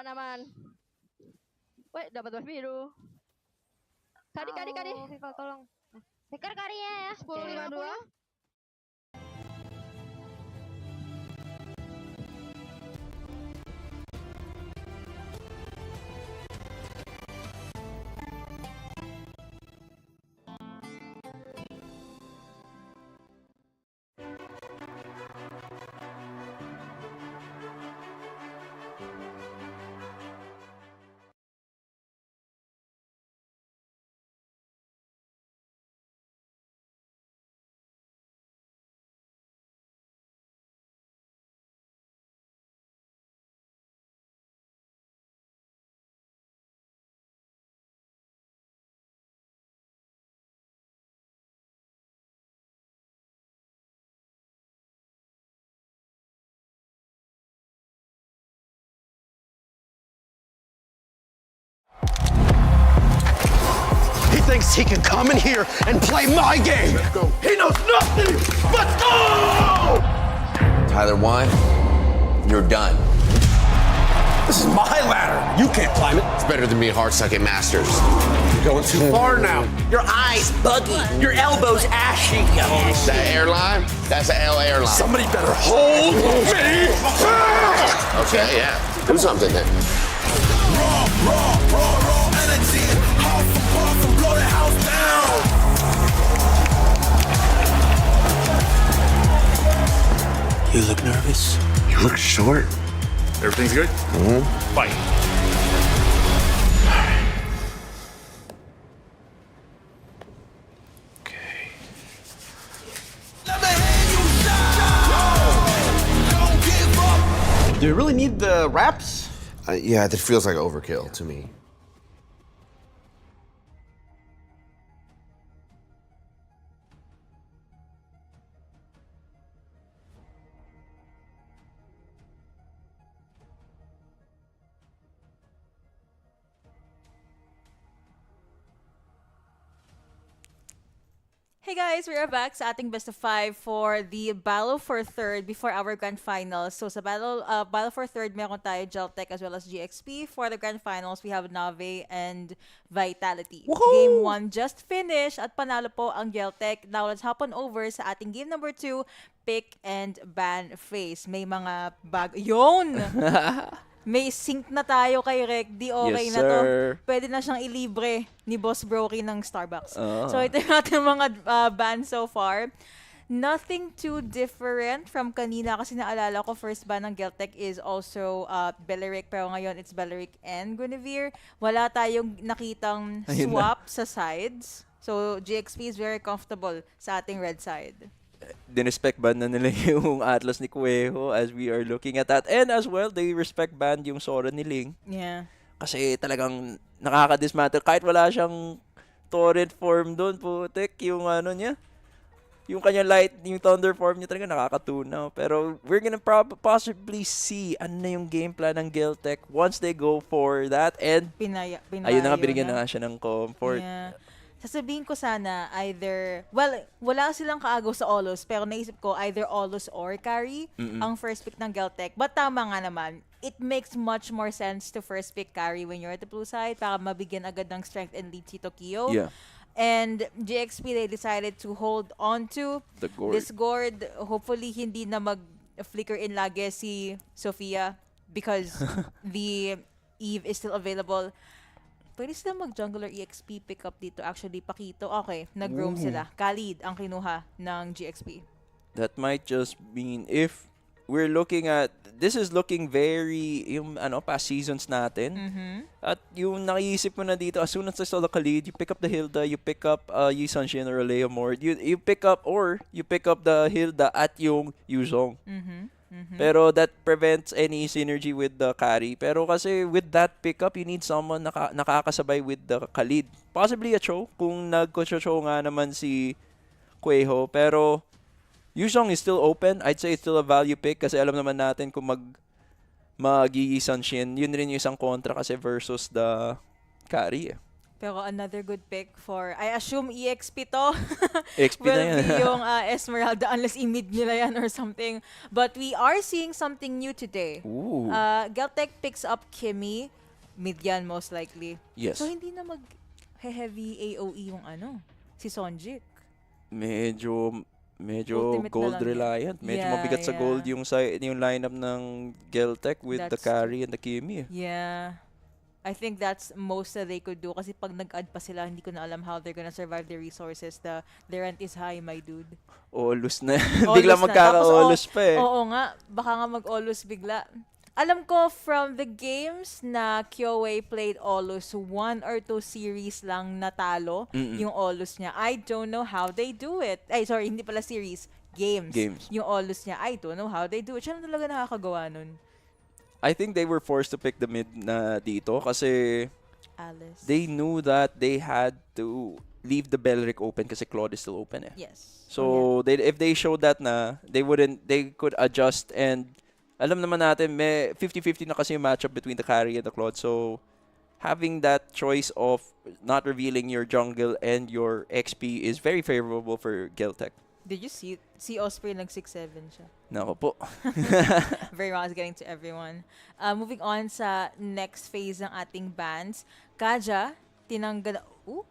Aman. Weh, dapat buff biru. Kadi. Viva tolong. Pikir karinya ya. 10.52. He thinks he can come in here and play my game. Let's go. He knows nothing. Let's go! Tyler 1, you're done. This is my ladder. You can't climb it. It's better than being hard-sucking masters. You're going too far now. Your eyes buggy. Your elbows ashy. That airline? That's an L airline. Somebody better hold me. Okay, yeah. Do something then. Raw energy. Half and blow the house down. You look nervous. You look short. Everything's good? Mm-hmm. Fight. Okay. Do you really need the wraps? Yeah, that feels like overkill to me. Hey guys, we are back sa ating best of 5 for the Battle for Third before our Grand Finals. So sa Battle for Third, meron tayo Geltek as well as GXP. For the Grand Finals, we have NAVI and Vitality. Woohoo! Game 1 just finished at panalo po ang Geltek. Now let's hop on over sa ating game number 2, Pick and Ban Phase. May mga Yun! May sync na tayo kay Rec. Di okay Yes, na to. sir. Pwede na siyang ilibre ni Boss Brokey ng Starbucks. Oh. So ito yung ating mga ban so far. Nothing too different from kanina kasi naalala ko first ban ng Geltek is also Beleric, pero ngayon it's Beleric and Guinevere. Wala tayong nakitang swap sa sides. So GXP is very comfortable sa ating red side. Dinrespect ban na nila yung Atlas ni Cuejo as we are looking at that. And as well, they respect ban yung Sora ni Ling. Yeah. Kasi talagang nakaka-dismantle. Kahit wala siyang torrent form doon, putik, yung ano niya. Yung kanyang light, yung thunder form niya talaga nakakatunaw. Pero we're gonna possibly see ano na yung game plan ng Geltek once they go for that. And ayun na nga, binigyan na nga siya ng comfort. Yeah. Sasabihin ko sana either, well, wala silang kaagaw sa Olos, pero naisip ko either Olos or Carry ang first pick ng Geltek. But tama nga naman, it makes much more sense to first pick Carry when you're at the blue side para mabigyan agad ng strength and lead si Tokyo. Yeah. And GXP, they decided to hold on to The gourd. this gourd. Hopefully, hindi na flicker in lagi si Sofia because the Eve is still available. Pwede sila mag-jungler EXP pick up dito. Actually, Pakito. Okay, nag-roam sila. Khalid ang kinuha ng GXP. That might just mean if we're looking at, this is looking very, yung past seasons natin. At yung nakiisip mo na dito, as soon as I saw the Khalid, you pick up the Hilda, you pick up Yi Sunshin or Leomord, you pick up the Hilda at yung Yuzong. Pero that prevents any synergy with the carry. Pero kasi with that pickup, you need someone nakakasabay with the Khalid. Possibly a Cho, kung nag-Cho nga naman si Quejo. Pero Yuzong is still open. I'd say it's still a value pick kasi alam naman natin kung mag-Yi Sunshin, yun rin yung isang kontra kasi versus the carry. Pero another good pick for, I assume EXP to. EXP will na yan. be yung Esmeralda unless i-mid nila yan or something. But we are seeing something new today. Ooh. Geltek picks up Kimmy. Mid yan most likely. Yes. So hindi na mag-heavy AOE yung si Sonjik. Medyo Ultimate gold na lang reliant. Medyo Yeah, mabigat sa yeah. gold yung lineup ng Geltek with the That's carry and the Kimi. Yeah. I think that's most that they could do kasi pag nag-add pa sila, hindi ko na alam how they're gonna survive their resources. The rent is high, my dude. Olus na. Olus Bigla na. magkaka-olus Tapos, pa eh. Oo nga, baka nga mag-olus bigla. Alam ko from the games na Kyoei played Olus, 1 or 2 series lang natalo yung Olus niya. I don't know how they do it. Ay, sorry, hindi pala series. Games. Yung Olus niya, I don't know how they do it. Siya na talaga nakakagawa nun. I think they were forced to pick the mid na dito kasi Alice. they knew that they had to leave the Belric open kasi Claude is still open eh. Yes. So if they showed that na, they could adjust and alam naman natin may 50-50 na kasi yung matchup between the carry and the Claude. So having that choice of not revealing your jungle and your XP is very favorable for Geltek. Did you see Osprey nag 6-7 siya? Nako po. Very well, it's getting to everyone. Moving on sa next phase ng ating bans. Kaja, tinanggal... Ooh?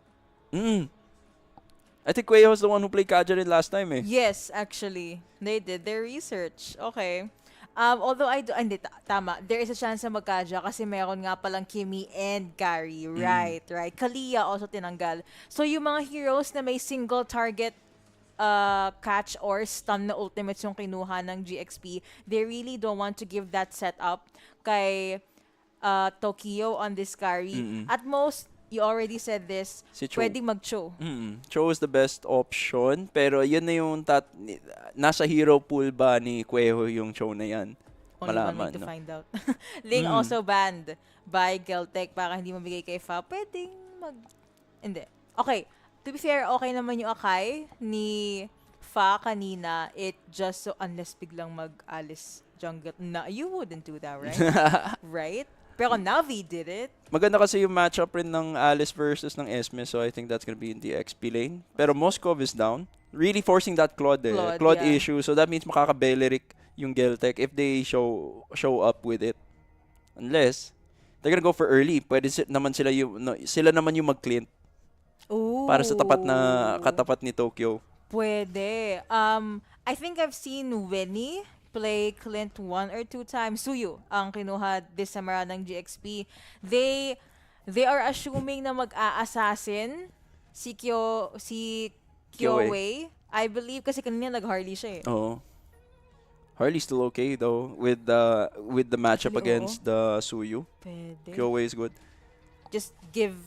I think Quay was the one who played Kaja rin last time eh. Yes, actually. They did their research. Okay. Although hindi, tama. There is a chance na magkaja kasi meron nga palang Kimi and Gary. Right. Kalia also tinanggal. So yung mga heroes na may single target catch or stun na ultimates yung kinuha ng GXP, they really don't want to give that setup kay Tokyo on this carry. At most, you already said this, Si Cho. pwedeng mag-Cho. Cho is the best option, pero yun na yung nasa hero pool ba ni Quejo yung Cho na yan? Only one way to find out. Ling also banned by Geltek para hindi mabigay kay Fa. Pwedeng Hindi. Okay. To be fair, okay naman yung Akai ni Fa kanina. It just so, unless biglang mag-Alice jungle. Na, you wouldn't do that, right? Right? Pero Navi did it. Maganda kasi yung matchup rin ng Alice versus ng Esme, so I think that's gonna be in the XP lane. Pero Moskov is down. Really forcing that Claude Claude, yeah. issue, so that means makaka-Beleric yung Geltek if they show up with it. Unless, they're gonna go for early. Pwede naman sila naman yung mag-Clint. Ooh. Para sa katapat ni Tokyo. Pwede. I think I've seen Winnie play Clint 1 or 2 times. Suyu ang kinuha this summer ng GXP. They are assuming na mag-a-assassin si Kyoei. I believe kasi kanina nag-Harley siya eh. Oo. Harley's still okay though with the matchup Actually, against the Suyu. Pwede. Kyoei is good. Just give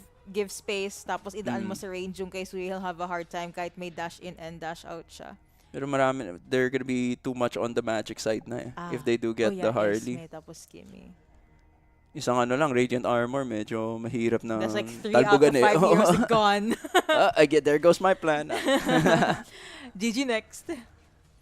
space tapos idaan mo sa range yung kay Suyu, he'll have a hard time kahit may dash in and dash out siya. Pero they're gonna be too much on the Magic side na eh. If they do get the Harley. Esme, tapos Kimmy. Isang Radiant Armor, medyo mahirap na That's like 3 out of 5 talbugan eh. heroes gone. There goes my plan. GG next.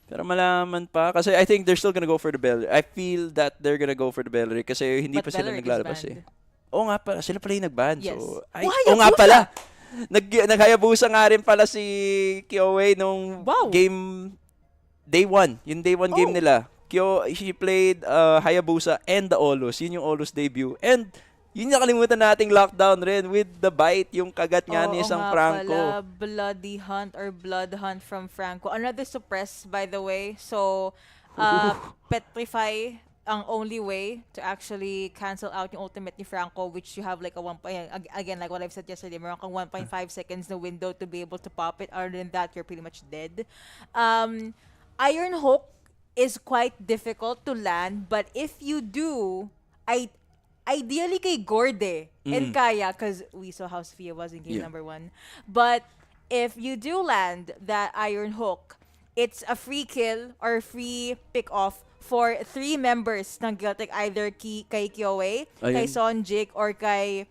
Pero malaman pa. Kasi I think they're still gonna go for the Belric. I feel that they're gonna go for the Belric kasi hindi But pa sila Belric is naglalabas banned. eh. Oo nga pala, sila pala yung nag-ban. Yes. So, Oh, oo nga pala. Naghayabusa nga rin pala si Kyoei nung game day 1. Yung day 1 game nila. She played Hayabusa and the Olus. Yun yung Olus debut. And yun nakalimutan nating lockdown rin with the bite, yung kagat nga ni isang Franco. Pala, Bloody Hunt or Blood Hunt from Franco. Another suppress, by the way. So, Petrify ang only way to actually cancel out yung ultimate ni Franco, which you have like a again, like what I've said yesterday, meron kang 1.5 seconds na window to be able to pop it. Other than that, you're pretty much dead. Iron Hook is quite difficult to land, but if you do, ideally kay Gorde and Kaya, because we saw how Sophia was in game number 1. But if you do land that Iron Hook, it's a free kill or free pick-off for 3 members ng Geltek, either kay Kyoe, kay Sonjik, or kay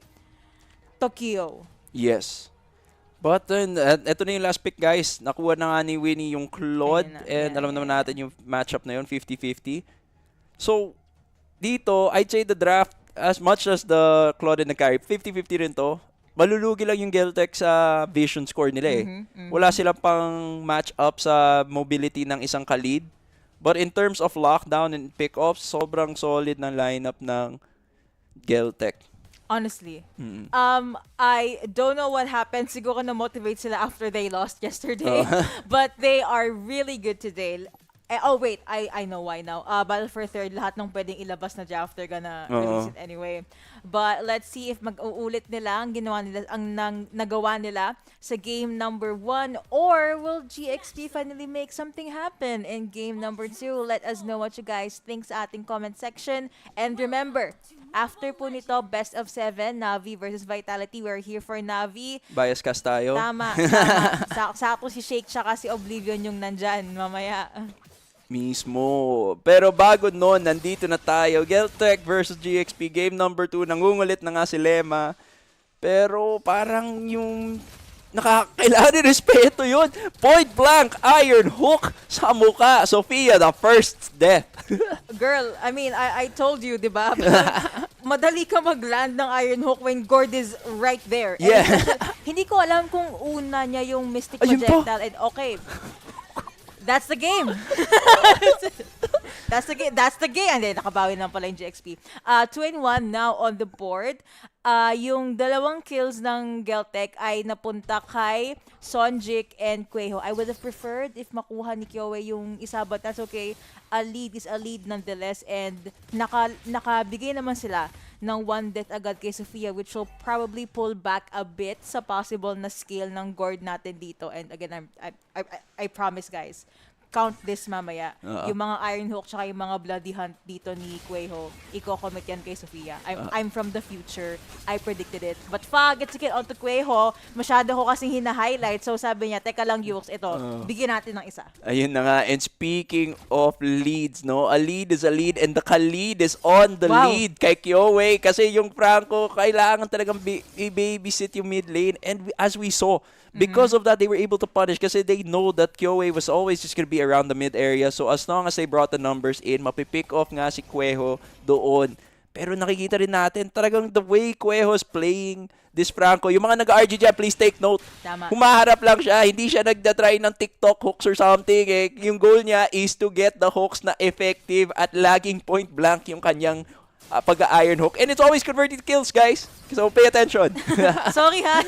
Tokyo. Yes. But then, eto na yung last pick, guys. Nakuha na nga ni Winnie yung Claude. And alam naman natin yung matchup na yun, 50-50. So, dito, I'd say the draft, as much as the Claude and the carry, 50-50 rin to. Malulugi lang yung Geltek sa vision score nila eh. Wala silang pang match up sa mobility ng isang ka-lead. But in terms of lockdown and pick-offs, sobrang solid ng lineup ng Geltek. Honestly. I don't know what happened. Siguro na-motivate sila after they lost yesterday. But they are really good today. Wait, I know why now. Battle for third, lahat ng pwedeng ilabas na draft, they're gonna release it anyway. But let's see if mag-uulit nila ang ginawa nila, ang nagawa nila sa game number 1, or will GXP finally make something happen in game number 2? Let us know what you guys think sa ating comment section. And remember, after po nito, best of 7, NAVI versus Vitality. We're here for NAVI. Bias cast tayo. Tama. Sakto si Shake tsaka si Oblivion yung nandyan mamaya. Mismo. Pero bago nun, nandito na tayo. Geltek versus GXP. Game number 2. Nangungulit na nga si Lema. Pero parang yung nakakailangan respeto yun. Point blank, Iron Hook sa muka. Sophia, the first death. Girl, I mean, I told you, di ba? Madali ka mag-land ng Iron Hook when Gord is right there. Yeah. Hindi ko alam kung una niya yung Mystic Projectile. And okay, that's the game. That's the game. And then, nakabawi na pala yung GXP. 2-1 now on the board. Yung dalawang kills ng Geltek ay napunta kay Sonjik and Quejo. I would have preferred if makuha ni Kyoe yung isa, but that's okay. A lead is a lead nonetheless. And nakabigay naman sila ng 1 death agad kay Sophia, which will probably pull back a bit sa possible na skill ng Gord natin dito. And again, I promise guys, count this mamaya. Yung mga Iron Hook tsaka yung mga Bloody Hunt dito ni Quejo, i-comment yan kay Sophia. I'm from the future. I predicted it. But get to get onto Quejo, masyado ko kasing hina-highlight. So sabi niya, teka lang Yux, ito, bigyan natin ng isa. Ayun na nga. And speaking of leads, no? A lead is a lead and the ka-lead is on the lead kay Kyoe. Kasi yung Franco, kailangan talagang i-babysit yung mid lane. And as we saw, because of that, they were able to punish kasi they know that Kyoe was always just gonna be around the mid area. So as long as they brought the numbers in, mapipick off nga si Quejo doon. Pero nakikita rin natin talagang the way Quejo is playing this Franco. Yung mga nag-RG dyan, please take note. Tama. Humaharap lang siya. Hindi siya nagda-try ng TikTok hooks or something. Yung goal niya is to get the hooks na effective at laging point blank yung kanyang pag-iron hook. And it's always converted kills, guys. So pay attention. Sorry ha.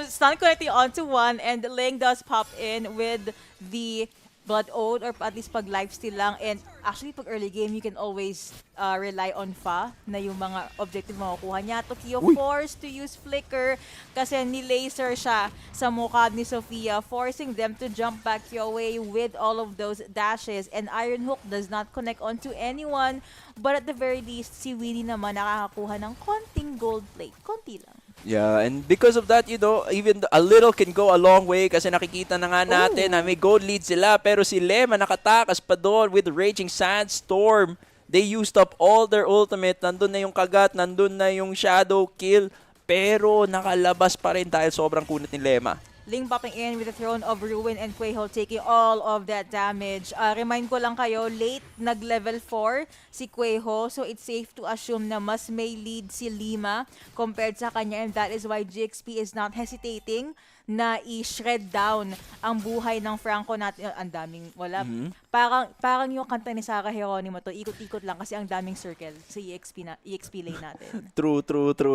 Stun connecting onto 1 and Ling does pop in with the Blood Oath or at least pag lifesteal lang. And actually pag early game, you can always rely on Fa na yung mga objective makukuha niya. Tokyo forced to use Flicker kasi ni-laser siya sa mukha ni Sophia, forcing them to jump back Kyoe with all of those dashes. And Iron Hook does not connect onto anyone. But at the very least, si Winnie naman nakakakuha ng konting gold plate. Konti lang. Yeah, and because of that, you know, even a little can go a long way kasi nakikita na nga natin na may gold lead sila. Pero si Lema nakatakas pa doon with Raging Sandstorm. They used up all their ultimate. Nandun na yung kagat, nandun na yung shadow kill. Pero nakalabas pa rin dahil sobrang kunat ni Lema. Ling popping in with the Throne of Ruin and Quejo taking all of that damage. Remind ko lang kayo, late nag-level 4 si Quejo. So it's safe to assume na mas may lead si Lima compared sa kanya. And that is why GXP is not hesitating na i-shred down ang buhay ng Franco natin. Ang daming, wala. Mhm. Parang yung kanta ni Sarah Geronimo to, ikot-ikot lang kasi ang daming circle sa EXP lane natin. True.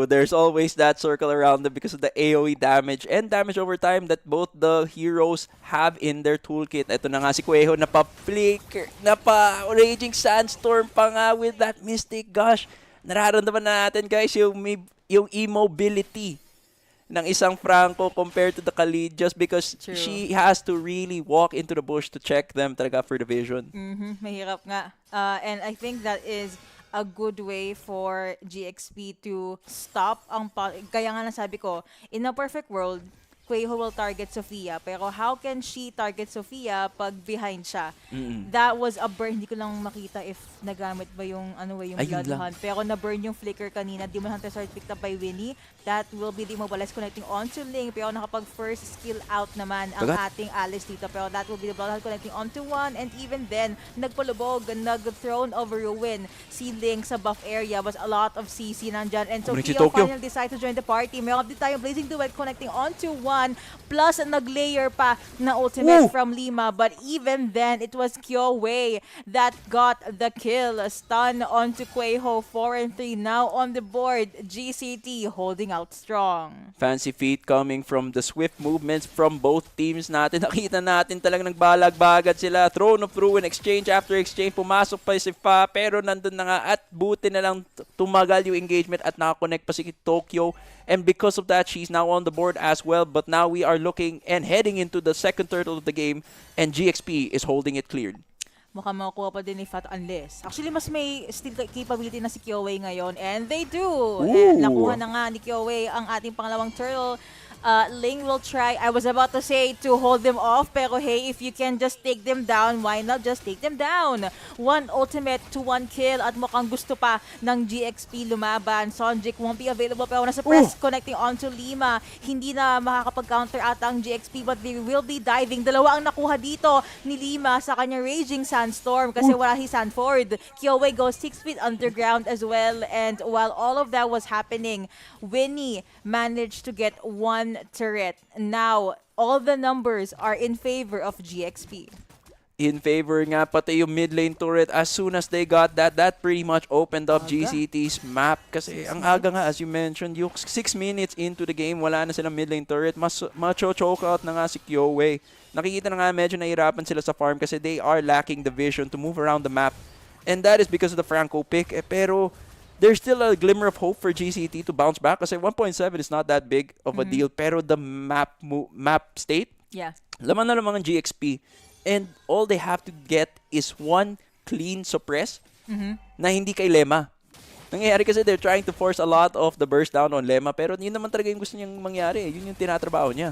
There's always that circle around them because of the AoE damage and damage over time that both the heroes have in their toolkit. Ito na nga si Kueho, napa-flicker, napa-raging sandstorm pa nga with that mystic. Gosh, nararamdaman na natin guys yung immobility ng isang Franco compared to the Khalid just because True. she has to really walk into the bush to check them talaga for the vision. Mahirap nga. And I think that is a good way for GXP to stop kaya nga nasabi ko, in a perfect world, Kueho will target Sofia, pero how can she target Sofia pag behind siya? That was a burn. Hindi ko lang makita if nagamit ba yung yung Ayun blood lang. hunt. Pero na-burn yung flicker kanina. Demon Hunter Sword picked up by Winnie. That will be demobilized connecting onto Ling. Pero nakapag first skill out naman ang Bagat. ating Alice dito. Pero that will be the blood hunt connecting onto 1. And even then, nagpalubog, nag-thrown over Ruin. Si Ling sa buff area was a lot of CC nandyan. And Kumain si Sofia Tokyo. finally decided to join the party. Meron din tayong Blazing Duet connecting onto 1. Plus, nag-layer pa na ultimate from Lima. But even then, it was Kyo-Wei that got the kill. Stun onto Kueho. 4 and 3 now on the board. GCT holding out strong. Fancy feet coming from the swift movements from both teams natin. Nakita natin talagang nagbalag-bagad sila. Throne of Ruin, exchange after exchange. Pumasok pa si Fa, pero nandun na nga at buti na lang tumagal yung engagement at nakakonect pa si Tokyo. And because of that, she's now on the board as well. But now we are looking and heading into the second turtle of the game and GXP is holding it cleared. Mukhang makukuha pa din ni Fat unless. Actually, mas may still capability na si Kyo-Wei ngayon. And they do. And nakuha na nga ni Kyo-Wei ang ating pangalawang turtle. Ling will try, I was about to say, to hold them off. Pero hey, if you can just take them down, why not just take them down? 1 ultimate to 1 kill. At mukhang gusto pa ng GXP lumaban. Sonjik won't be available pero nasa press connecting onto Lima. Hindi na makakapag-counter ata ang GXP but they will be diving. Dalawa ang nakuha dito ni Lima sa kanyang Raging Sandstorm kasi wala si Sanford. Kyo-Wei goes 6 feet underground as well. And while all of that was happening, Winnie managed to get 1 turret. Now, all the numbers are in favor of GXP. In favor nga pati yung mid lane turret. As soon as they got that pretty much opened up GCT's map. Kasi ang aga nga, as you mentioned, yung 6 minutes into the game, wala na silang mid lane turret. Macho-choke out na nga si Kyo-Wei. Nakikita na nga medyo nahirapan sila sa farm kasi they are lacking the vision to move around the map. And that is because of the Franco pick. Pero there's still a glimmer of hope for GCT to bounce back kasi 1.7 is not that big of a deal. Pero the map state, laman na lamang ang GXP. And all they have to get is 1 clean suppress na hindi kay Lema. Nangyayari kasi they're trying to force a lot of the burst down on Lema pero yun naman talaga yung gusto niyang mangyari. Yun yung tinatrabaho niya.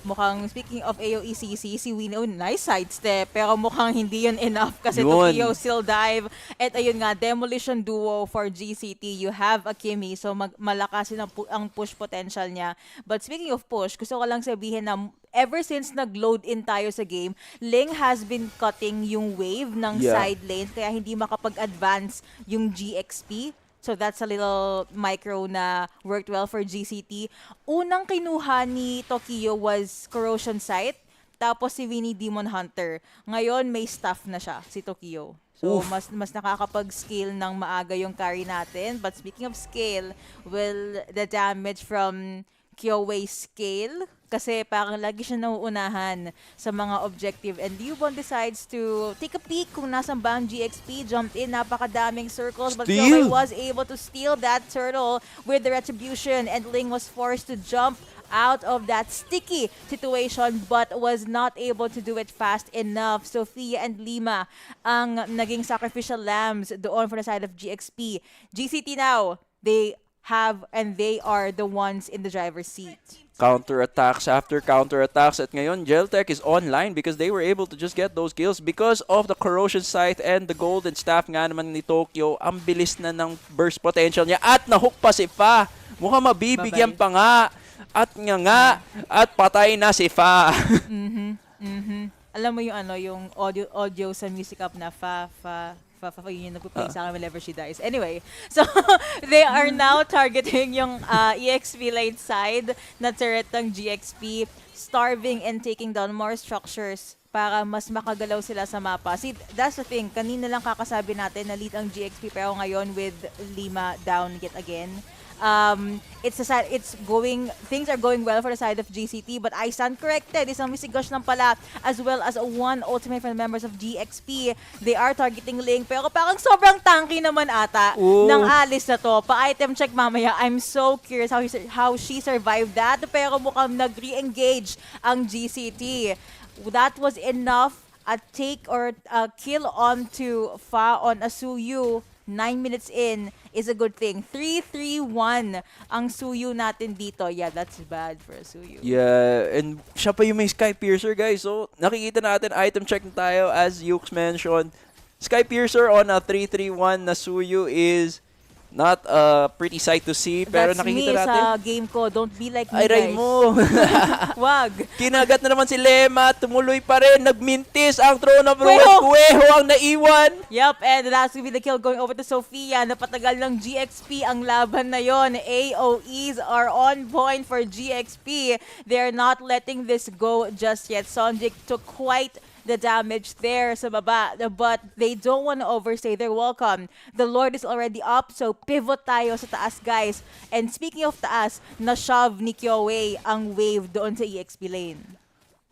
Mukhang speaking of AOECC, si Winnie, nice sidestep, pero mukhang hindi yun enough kasi Tokyo still dive. At ayun nga, demolition duo for GCT. You have a Kimi, so malakas yun ang push potential niya. But speaking of push, gusto ko lang sabihin na ever since nag-load in tayo sa game, Ling has been cutting yung wave ng side lane kaya hindi makapag-advance yung GXP. So that's a little micro na worked well for GCT. Unang kinuha ni Tokyo was Corrosion Sight, tapos si Winnie Demon Hunter. Ngayon may staff na siya, si Tokyo. So mas nakakapag-scale ng maaga yung carry natin. But speaking of scale, will the damage from Kyo-Wei scale? Kasi parang lagi siya nauunahan sa mga objective. And Liubon decides to take a peek kung nasan ba ang GXP. Jumped in, napakadaming circles. But Kyo-Wei was able to steal that turtle with the retribution. And Ling was forced to jump out of that sticky situation but was not able to do it fast enough. Sofia and Lima ang naging sacrificial lambs doon for the side of GXP. GCT now, they have and they are the ones in the driver's seat. Counter-attacks after counter-attacks. At ngayon, Geltek is online because they were able to just get those kills because of the Corrosion Sight and the Golden Staff nga naman ni Tokyo. Ang bilis na ng burst potential niya at nahook pa si Fa. Mukhang mabibigyan pa nga. At at patay na si Fa. Alam mo yung yung audio sa music up na fa Yun nagpo-play sa akin whenever she dies. Anyway, so they are now targeting yung EXP lane side na turret ng GXP, starving and taking down more structures para mas makagalaw sila sa mapa. See, that's the thing. Kanina lang kakasabi natin na lead ang GXP pero ngayon with Lima down yet again. Things are going well for the side of GCT, but I stand corrected. Isang misigosh lang pala, as well as one ultimate from the members of GXP. They are targeting Ling, pero parang sobrang tanky naman ata ng Alice na to. Pa-item check mamaya. I'm so curious how she survived that, pero mukhang nag-re-engage ang GCT. That was enough a take or a kill onto Fa on Asuyu. 9 minutes in is a good thing. 3-3-1 ang Suyu natin dito. Yeah, that's bad for Suyu. Yeah, and siya pa yung may Sky Piercer, guys. So, nakikita natin, item check na tayo, as Yukes mentioned. Sky Piercer on a 3-3-1 na Suyu is not a pretty sight to see, pero that's nakikita me natin. sa game ko. Don't be like me, Ay, Ray guys. mo. Wag. Kinagat na naman si Lema, tumuloy pa rin, nagmintis ang Throne of Ruin. Kuweho ang naiwan. Yup, and that's gonna be the kill going over to Sofia. Napatagal ng GXP ang laban na yon. AOEs are on point for GXP. They're not letting this go just yet. Sonjik took quite the damage there sa baba, but they don't want to overstay their welcome. The Lord is already up, so pivot tayo sa taas, guys. And speaking of taas, na-shove ni Kyoei ang wave doon sa EXP lane.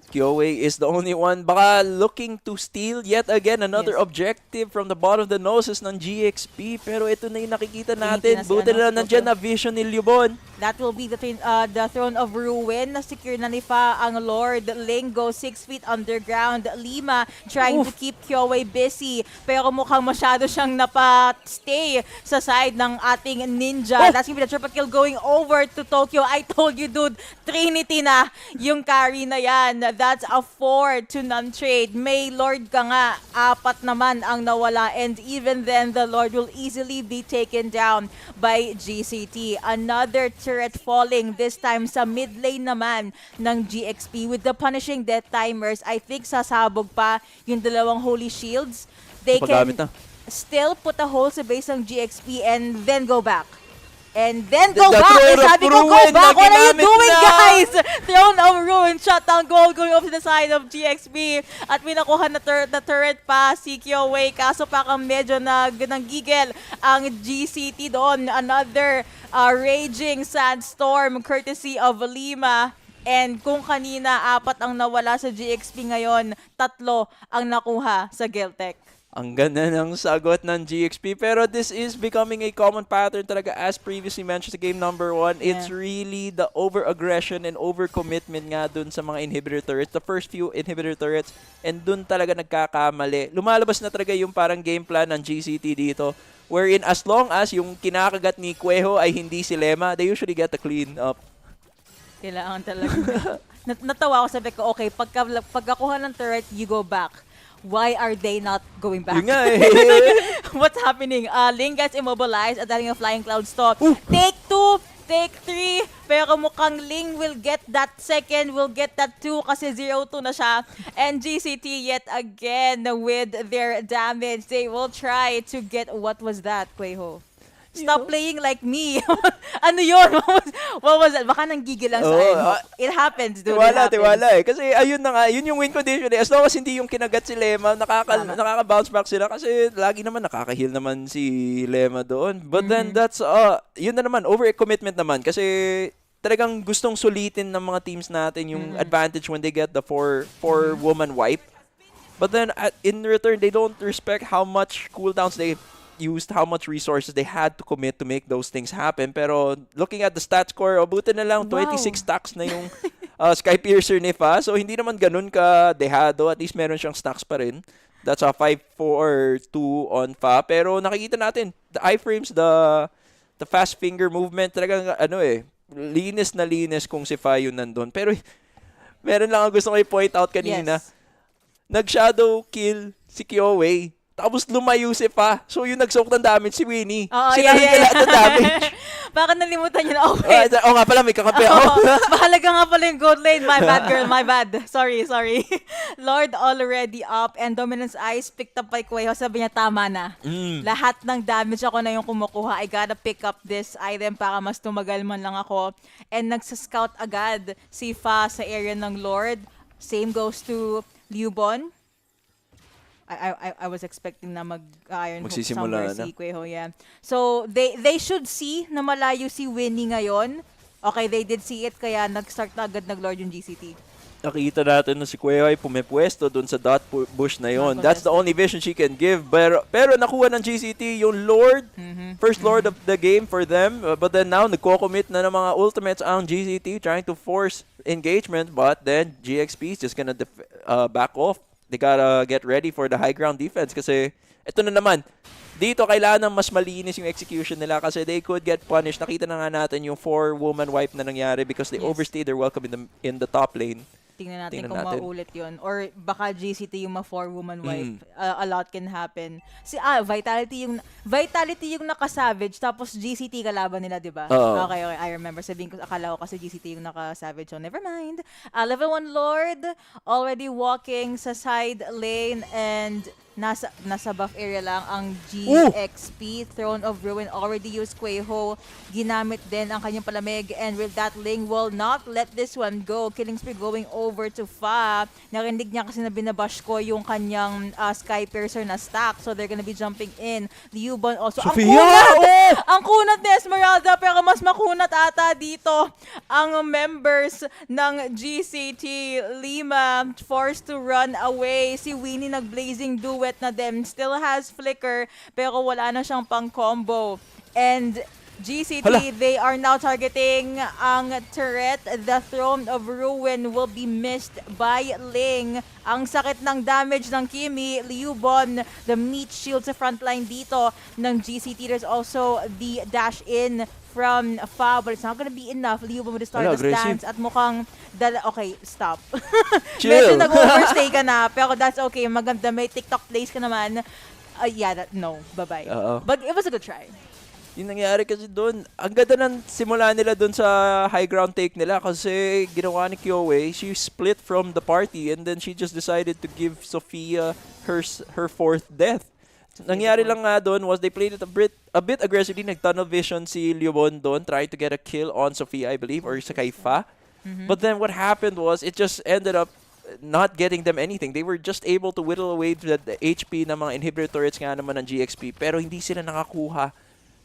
Kyoei is the only one baka looking to steal yet again another objective from the bottom of the noses ng GXP, pero ito na yung nakikita natin. Buti na nandiyan na vision ni Lyubon. That will be the Throne of Ruin. Na-secure na ni Fa ang Lord. Ling goes 6 feet underground. Lima trying to keep Kyoei busy. Pero mukhang masyado siyang napa-stay sa side ng ating ninja. That's gonna be the triple kill going over to Tokyo. I told you, dude, Trinity na yung carry na yan. That's a 4-0 trade. May Lord ka nga. 4 naman ang nawala. And even then, the Lord will easily be taken down by GCT. Another turret falling, this time sa mid lane naman ng GXP with the punishing death timers. I think sasabog pa yung dalawang holy shields. They can still put a hole sa base ng GXP and then go back. And then go back! Sabi ko, go back! What are you doing, guys? Throne of Ruin, shutdown goal going off to the side of GXP. At pinakuha na turret pa si Kyoei. Kaso parang medyo nagigil ang GCT doon. Another raging sandstorm courtesy of Lima. And kung kanina 4 ang nawala sa GXP ngayon, 3 ang nakuha sa Geltek. Ang ganda ng sagot ng GXP, pero this is becoming a common pattern talaga as previously mentioned sa game number 1. It's really the over-aggression and over-commitment nga dun sa mga inhibitor turrets, the first few inhibitor turrets, and dun talaga nagkakamali. Lumalabas na talaga yung parang game plan ng GCT dito, wherein as long as yung kinakagat ni Kueho ay hindi si Lema, they usually get the clean up. Kailangan talaga. Natawa ako, sabi ko, okay, pagkakuha ng turret, you go back. Why are they not going back? Yun nga eh. What's happening? Ling gets immobilized at having a flying cloud stop. Take 2, take 3. Pero mukhang Ling will get that second, will get that 2 kasi 0-2 na siya. And GCT yet again with their damage. They will try to get, what was that, Kueho? Stop playing like me. Ano yun? What was that? Baka nanggigil lang sa It happens, dude. Tiwala eh. Kasi ayun na nga, yun yung win condition eh. As long as hindi yung kinagat si Lema, nakaka-bounce back sila kasi lagi naman nakaka-heal naman si Lema doon. But then that's, yun na naman, over-commitment naman. Kasi talagang gustong sulitin ng mga teams natin yung advantage when they get the 4-woman wipe. But then in return, they don't respect how much cooldowns they used, how much resources they had to commit to make those things happen. Pero looking at the stat score, buti na lang 26 stacks na yung Sky Piercer ni Fa. So hindi naman ganun ka dehado. At least meron siyang stacks pa rin. That's a 5-4-2 on Fa. Pero nakikita natin, the iframes, the fast finger movement, talagang linis na linis kung si Fa yun nandun. Pero meron lang ang gusto ko i-point out kanina. Yes. Nag-shadow kill si Kyoei. Tapos lumayo si Fa. So yung nag-soak ng damage si Winnie. Oo, Siya yeah. lahat ng damage. Baka nalimutan yun. Oh, wait. Oo nga pala, may kakampi ako. Mahalaga nga pala yung gold lane. My bad, girl. My bad. Sorry. Lord already up and Dominance Eyes picked up by Kueho. Sabi niya, tama na. Lahat ng damage ako na yung kumukuha. I gotta pick up this item para mas tumagal man lang ako. And nagsascout agad si Fa sa area ng Lord. Same goes to Liubon. I was expecting na mag-iron hook somewhere si Kueho, yeah. So, they should see na malayo si Winnie ngayon. Okay, they did see it, kaya nag-start na agad nag-Lord yung GCT. Nakita natin na si Kueho ay pumipwesto dun sa dot bush na yon. That's the only vision she can give. Pero nakuha ng GCT yung Lord, first Lord of the game for them. But then now, nagko-commit na ng mga ultimates ang GCT trying to force engagement. But then, GXP is just gonna back off. They gotta get ready for the high ground defense kasi ito na naman. Dito kailangan ng mas malinis yung execution nila kasi they could get punished. Nakita na nga natin yung 4-woman wipe na nangyari because they overstayed their welcome in the top lane. Tingnan natin kung maulit yun. Or baka GCT yung 4-woman wipe. A lot can happen. Vitality yung naka-savage tapos GCT kalaban nila, di ba? Okay. I remember. Sabihin ko, akala ko kasi GCT yung naka-savage. So, never mind. Level 1 Lord already walking sa side lane and nasa buff area lang ang GXP. Throne of Ruin already used Kueho. Ginamit din ang kanyang palamig and with that Ling will not let this one go. Killing spree going over to Fa. Narinig niya kasi na binabash ko yung kanyang Sky Piercer na stack. So they're gonna be jumping in. Liubon also. Ang kunat ni Esmeralda pero mas makunat ata dito ang members ng GCT. Lima forced to run away. Si Winnie nag-blazing duet na them. Still has flicker pero wala na siyang pang-combo. And GCT, they are now targeting ang turret. The Throne of Ruin will be missed by Ling. Ang sakit ng damage ng Kimi. Liubon, the meat shield sa frontline dito ng GCT. There's also the dash in from Fa, but it's not gonna be enough. Liubon with the start of the stance at mukhang okay, stop. Medyo nag-overstay ka na, pero that's okay. Maganda, may TikTok plays ka naman. No, bye-bye. But it was a good try. Yung nangyari kasi doon, ang ganda ng simula nila doon sa high ground take nila kasi ginawa ni Kyoe, she split from the party and then she just decided to give Sophia her fourth death. Nangyari lang nga doon was they played it a bit aggressively. Nag-tunnel vision si Liubon doon, tried to get a kill on Sophia, I believe, or sa kay Fa. But then what happened was it just ended up not getting them anything. They were just able to whittle away the HP ng mga inhibitor turrets nga naman ng GXP pero hindi sila nakakuha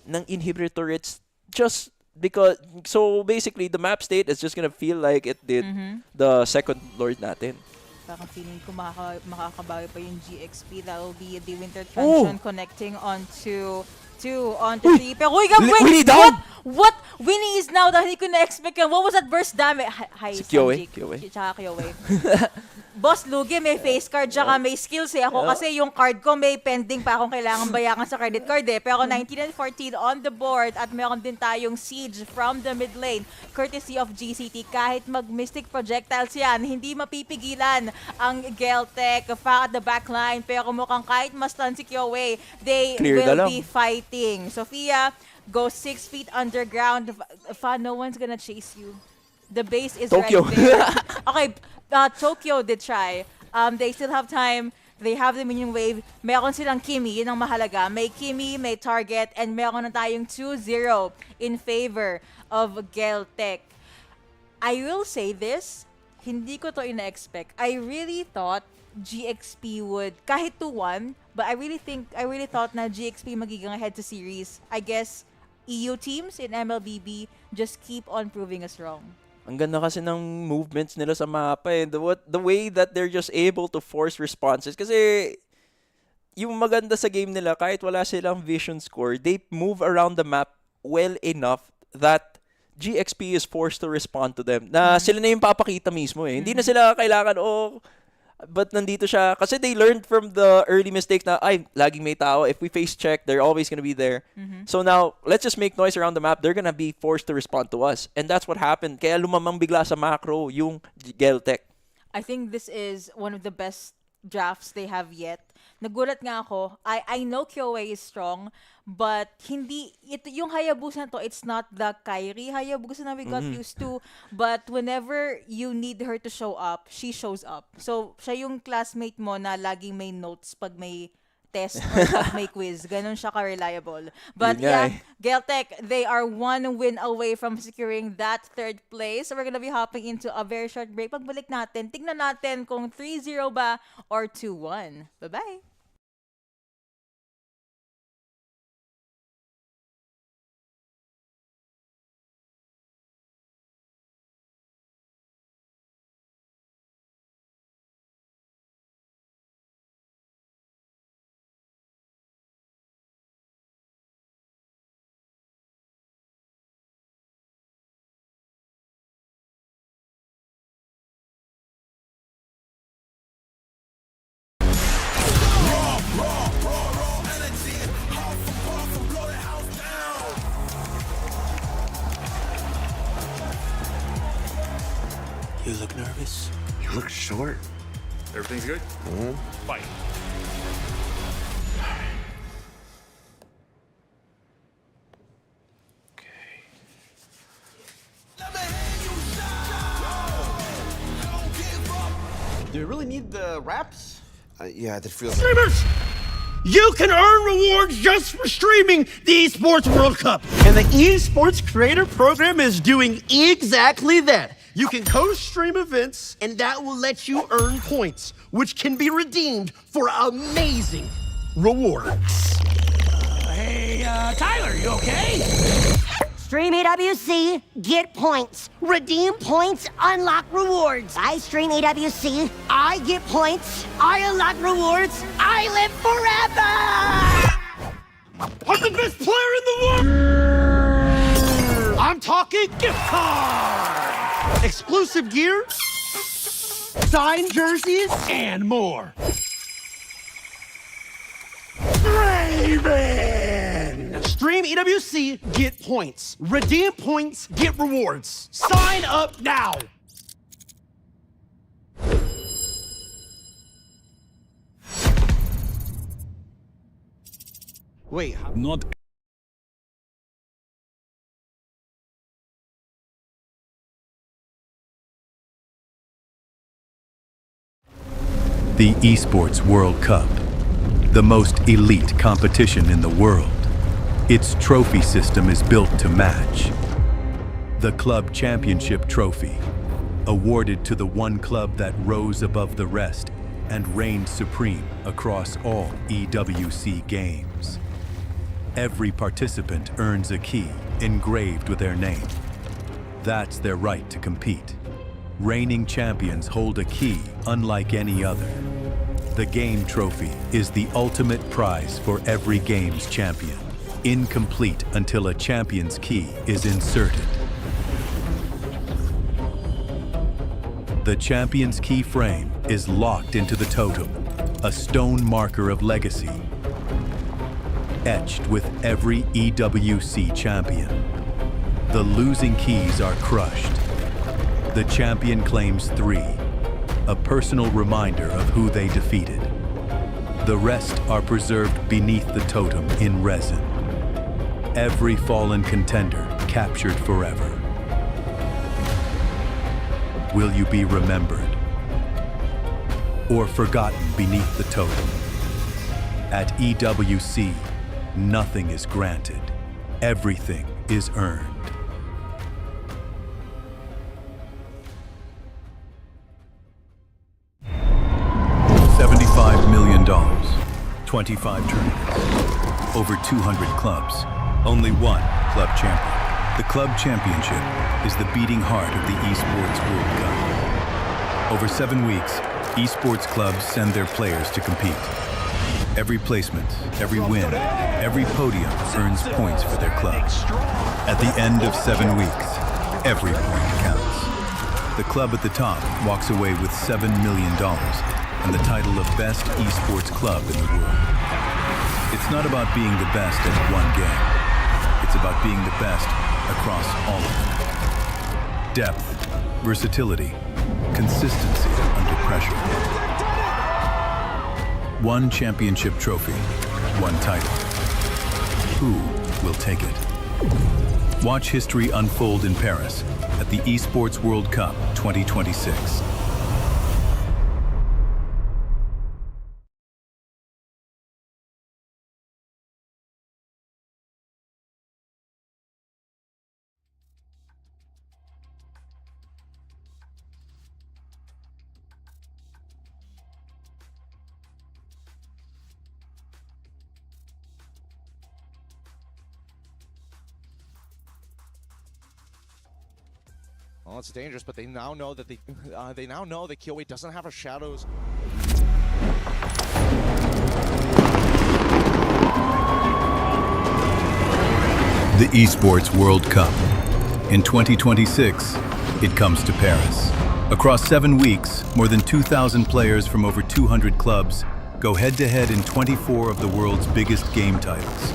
ng inhibitor turrets just because. So basically, the map state is just gonna feel like it did the second Lord natin. Parang feeling ko makakabawi pa yung GXP. That will be the Winter Transition connecting onto 3. Pero wait, what? Winnie is now down. Hindi ko na-expect yan. What was that burst damage? Hi, si Kyoe. Tsaka Kyoe. Boss Lugi, may face card, tsaka may skills eh. Ako kasi yung card ko may pending pa akong kailangan bayakan sa credit card eh. Pero 19 and 14 on the board at meron din tayong siege from the mid lane. Courtesy of GCT. Kahit mag-mystic projectiles yan, hindi mapipigilan ang Geltek at the backline. Pero mukhang kahit ma-stun si Kyoe, they will be fighting. Sophia goes 6 feet underground. No one's gonna chase you. The base is Tokyo. right there. Okay, Tokyo did try. They still have time. They have the minion wave. Meron silang Kimi, yun ang mahalaga. May Kimi, may target, and meron na tayong 2-0 in favor of Geltek. I will say this, hindi ko to ina-expect. I really thought GXP would, kahit 2-1, but I really thought na GXP magiging ahead sa series. I guess EU teams in MLBB just keep on proving us wrong. Ang ganda kasi ng movements nila sa mapa eh. The way that they're just able to force responses. Kasi yung maganda sa game nila, kahit wala silang vision score, they move around the map well enough that GXP is forced to respond to them. Na sila na yung papakita mismo eh. Hindi na sila kailangan, but nandito siya. Kasi they learned from the early mistakes na, laging may tao. If we face check, they're always gonna be there. So now, let's just make noise around the map. They're gonna be forced to respond to us. And that's what happened. Kaya lumamang bigla sa macro yung Geltek. I think this is one of the best drafts they have yet. Nagulat nga ako. I know Kyoei is strong, but hindi ito yung Hayabusa na to, it's not the Kairi Hayabusa na we got used to, but whenever you need her to show up, she shows up. So siya yung classmate mo na laging may notes pag may test or pag may quiz. Ganon siya ka-reliable. But yeah, Geltek, they are 1 win away from securing that 3rd place. So we're gonna be hopping into a very short break. Pagbalik natin, tignan natin kung 3-0 ba or 2-1. Bye-bye! You look nervous. You look short. Everything's good? Fight. Do you really need the wraps? Yeah, that feels like... Streamers! You can earn rewards just for streaming the Esports World Cup. And the Esports Creator Program is doing exactly that. You can co-stream events, and that will let you earn points, which can be redeemed for amazing rewards. Hey, Tyler, you okay? Stream EWC, get points. Redeem points, unlock rewards. I stream EWC, I get points, I unlock rewards, I live forever! I'm the best player in the world! I'm talking gift card! Exclusive gear, signed jerseys, and more. Raven! Stream EWC, get points. Redeem points, get rewards. Sign up now! Wait, Not The Esports World Cup, the most elite competition in the world. Its trophy system is built to match. The Club Championship Trophy, awarded to the one club that rose above the rest and reigned supreme across all EWC games. Every participant earns a key engraved with their name. That's their right to compete. Reigning champions hold a key unlike any other. The game trophy is the ultimate prize for every game's champion, incomplete until a champion's key is inserted. The champion's key frame is locked into the totem, a stone marker of legacy, etched with every EWC champion. The losing keys are crushed. The champion claims 3, a personal reminder of who they defeated. The rest are preserved beneath the totem in resin. Every fallen contender captured forever. Will you be remembered or forgotten beneath the totem? At EWC, nothing is granted. Everything is earned. $75 million, 25 tournaments, over 200 clubs, only one club champion. The club championship is the beating heart of the Esports World Cup. Over 7 weeks, esports clubs send their players to compete. Every placement, every win, every podium earns points for their club. At the end of 7 weeks, every point counts. The club at the top walks away with $7 million and the title of Best Esports Club in the world. It's not about being the best at one game. It's about being the best across all of them. Depth, versatility, consistency under pressure. One championship trophy, one title. Who will take it? Watch history unfold in Paris at the Esports World Cup 2026. Well, it's dangerous, but they now know that they now know that KOA doesn't have a shadows. The Esports World Cup. In 2026, it comes to Paris. Across 7 weeks, more than 2,000 players from over 200 clubs go head-to-head in 24 of the world's biggest game titles.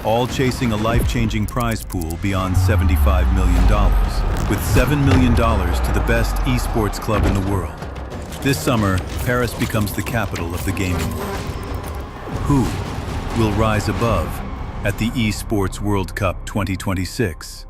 All chasing a life-changing prize pool beyond $75 million, with $7 million to the best esports club in the world. This summer, Paris becomes the capital of the gaming world. Who will rise above at the Esports World Cup 2026?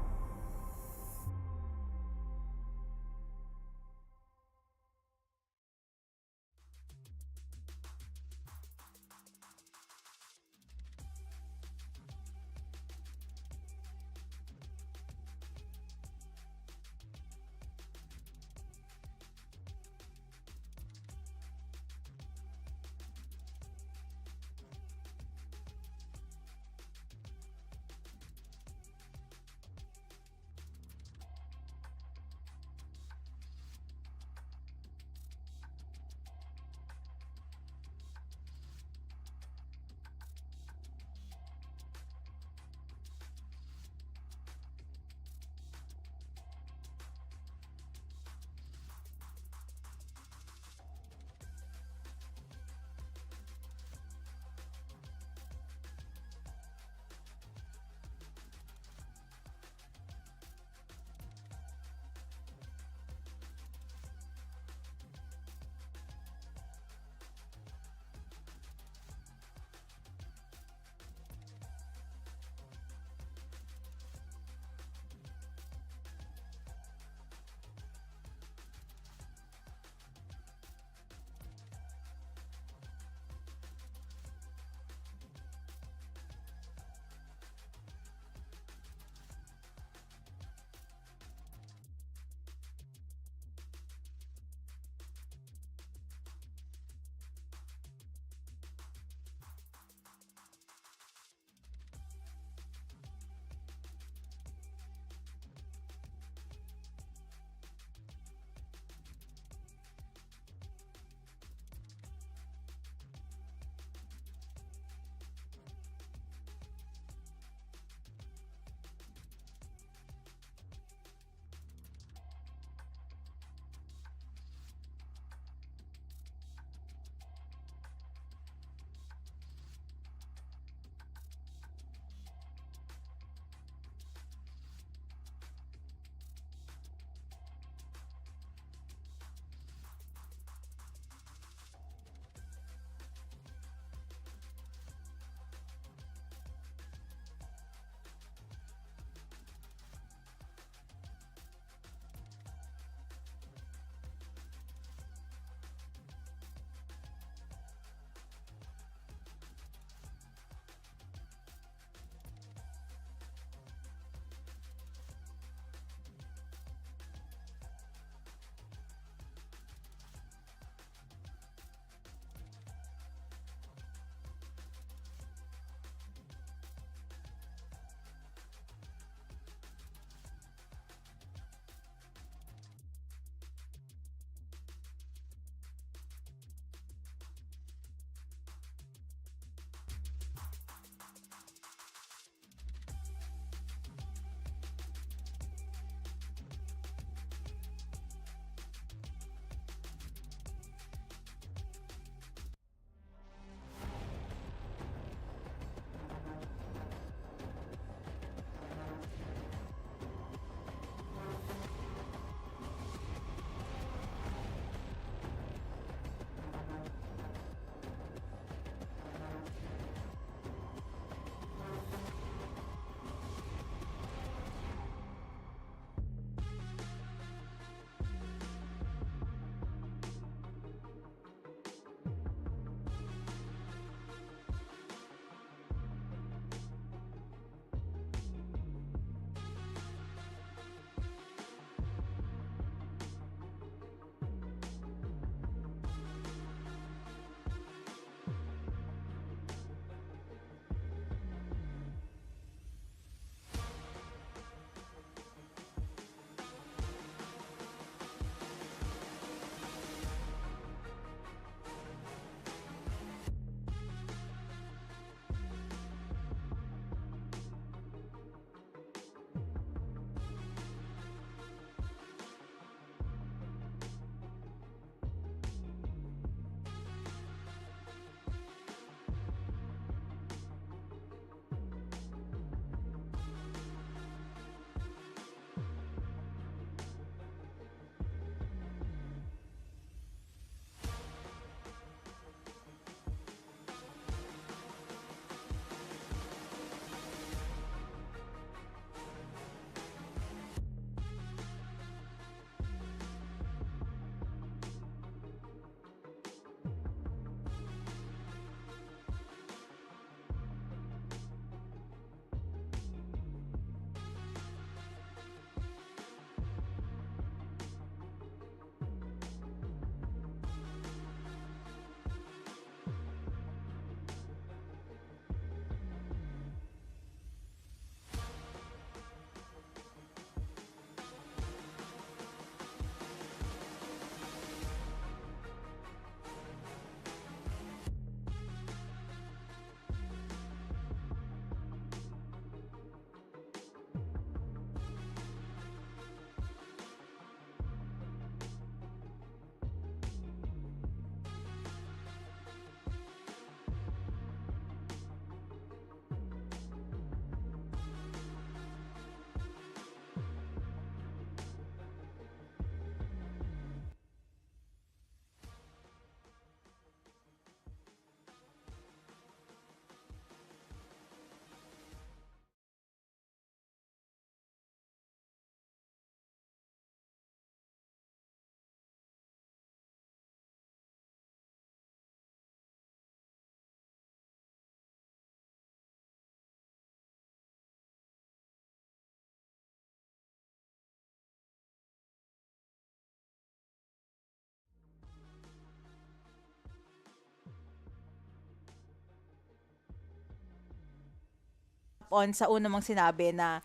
on sa una mong sinabi na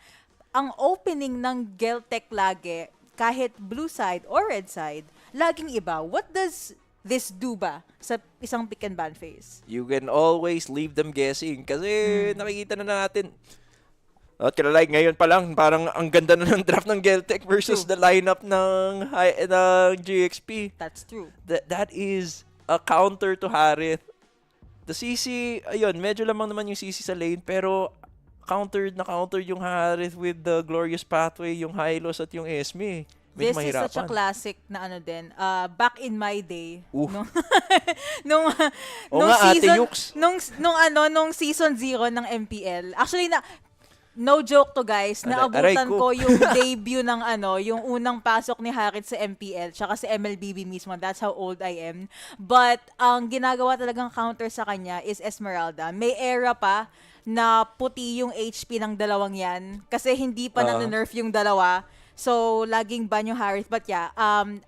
ang opening ng Geltek lagi, kahit blue side or red side, laging iba. What does this do ba sa isang pick and ban phase? You can always leave them guessing kasi nakikita na natin. At like ngayon pa lang, parang ang ganda na ng draft ng Geltek versus the lineup ng GXP. That's true. That is a counter to Harith. The CC, ayun, medyo lamang naman yung CC sa lane, pero counter yung Harith with the Glorious Pathway, yung Hylos at yung Esme. This is such a classic na ano din. Back in my day. Nung season 0 ng MPL. Actually no joke to guys, naabutan ko yung debut ng yung unang pasok ni Harith sa MPL tsaka sa MLBB mismo. That's how old I am. But ang ginagawa talagang counter sa kanya is Esmeralda. May era pa na puti yung HP ng dalawang yan kasi hindi pa na-nerf yung dalawa. So, laging ban yung Harith. But yeah,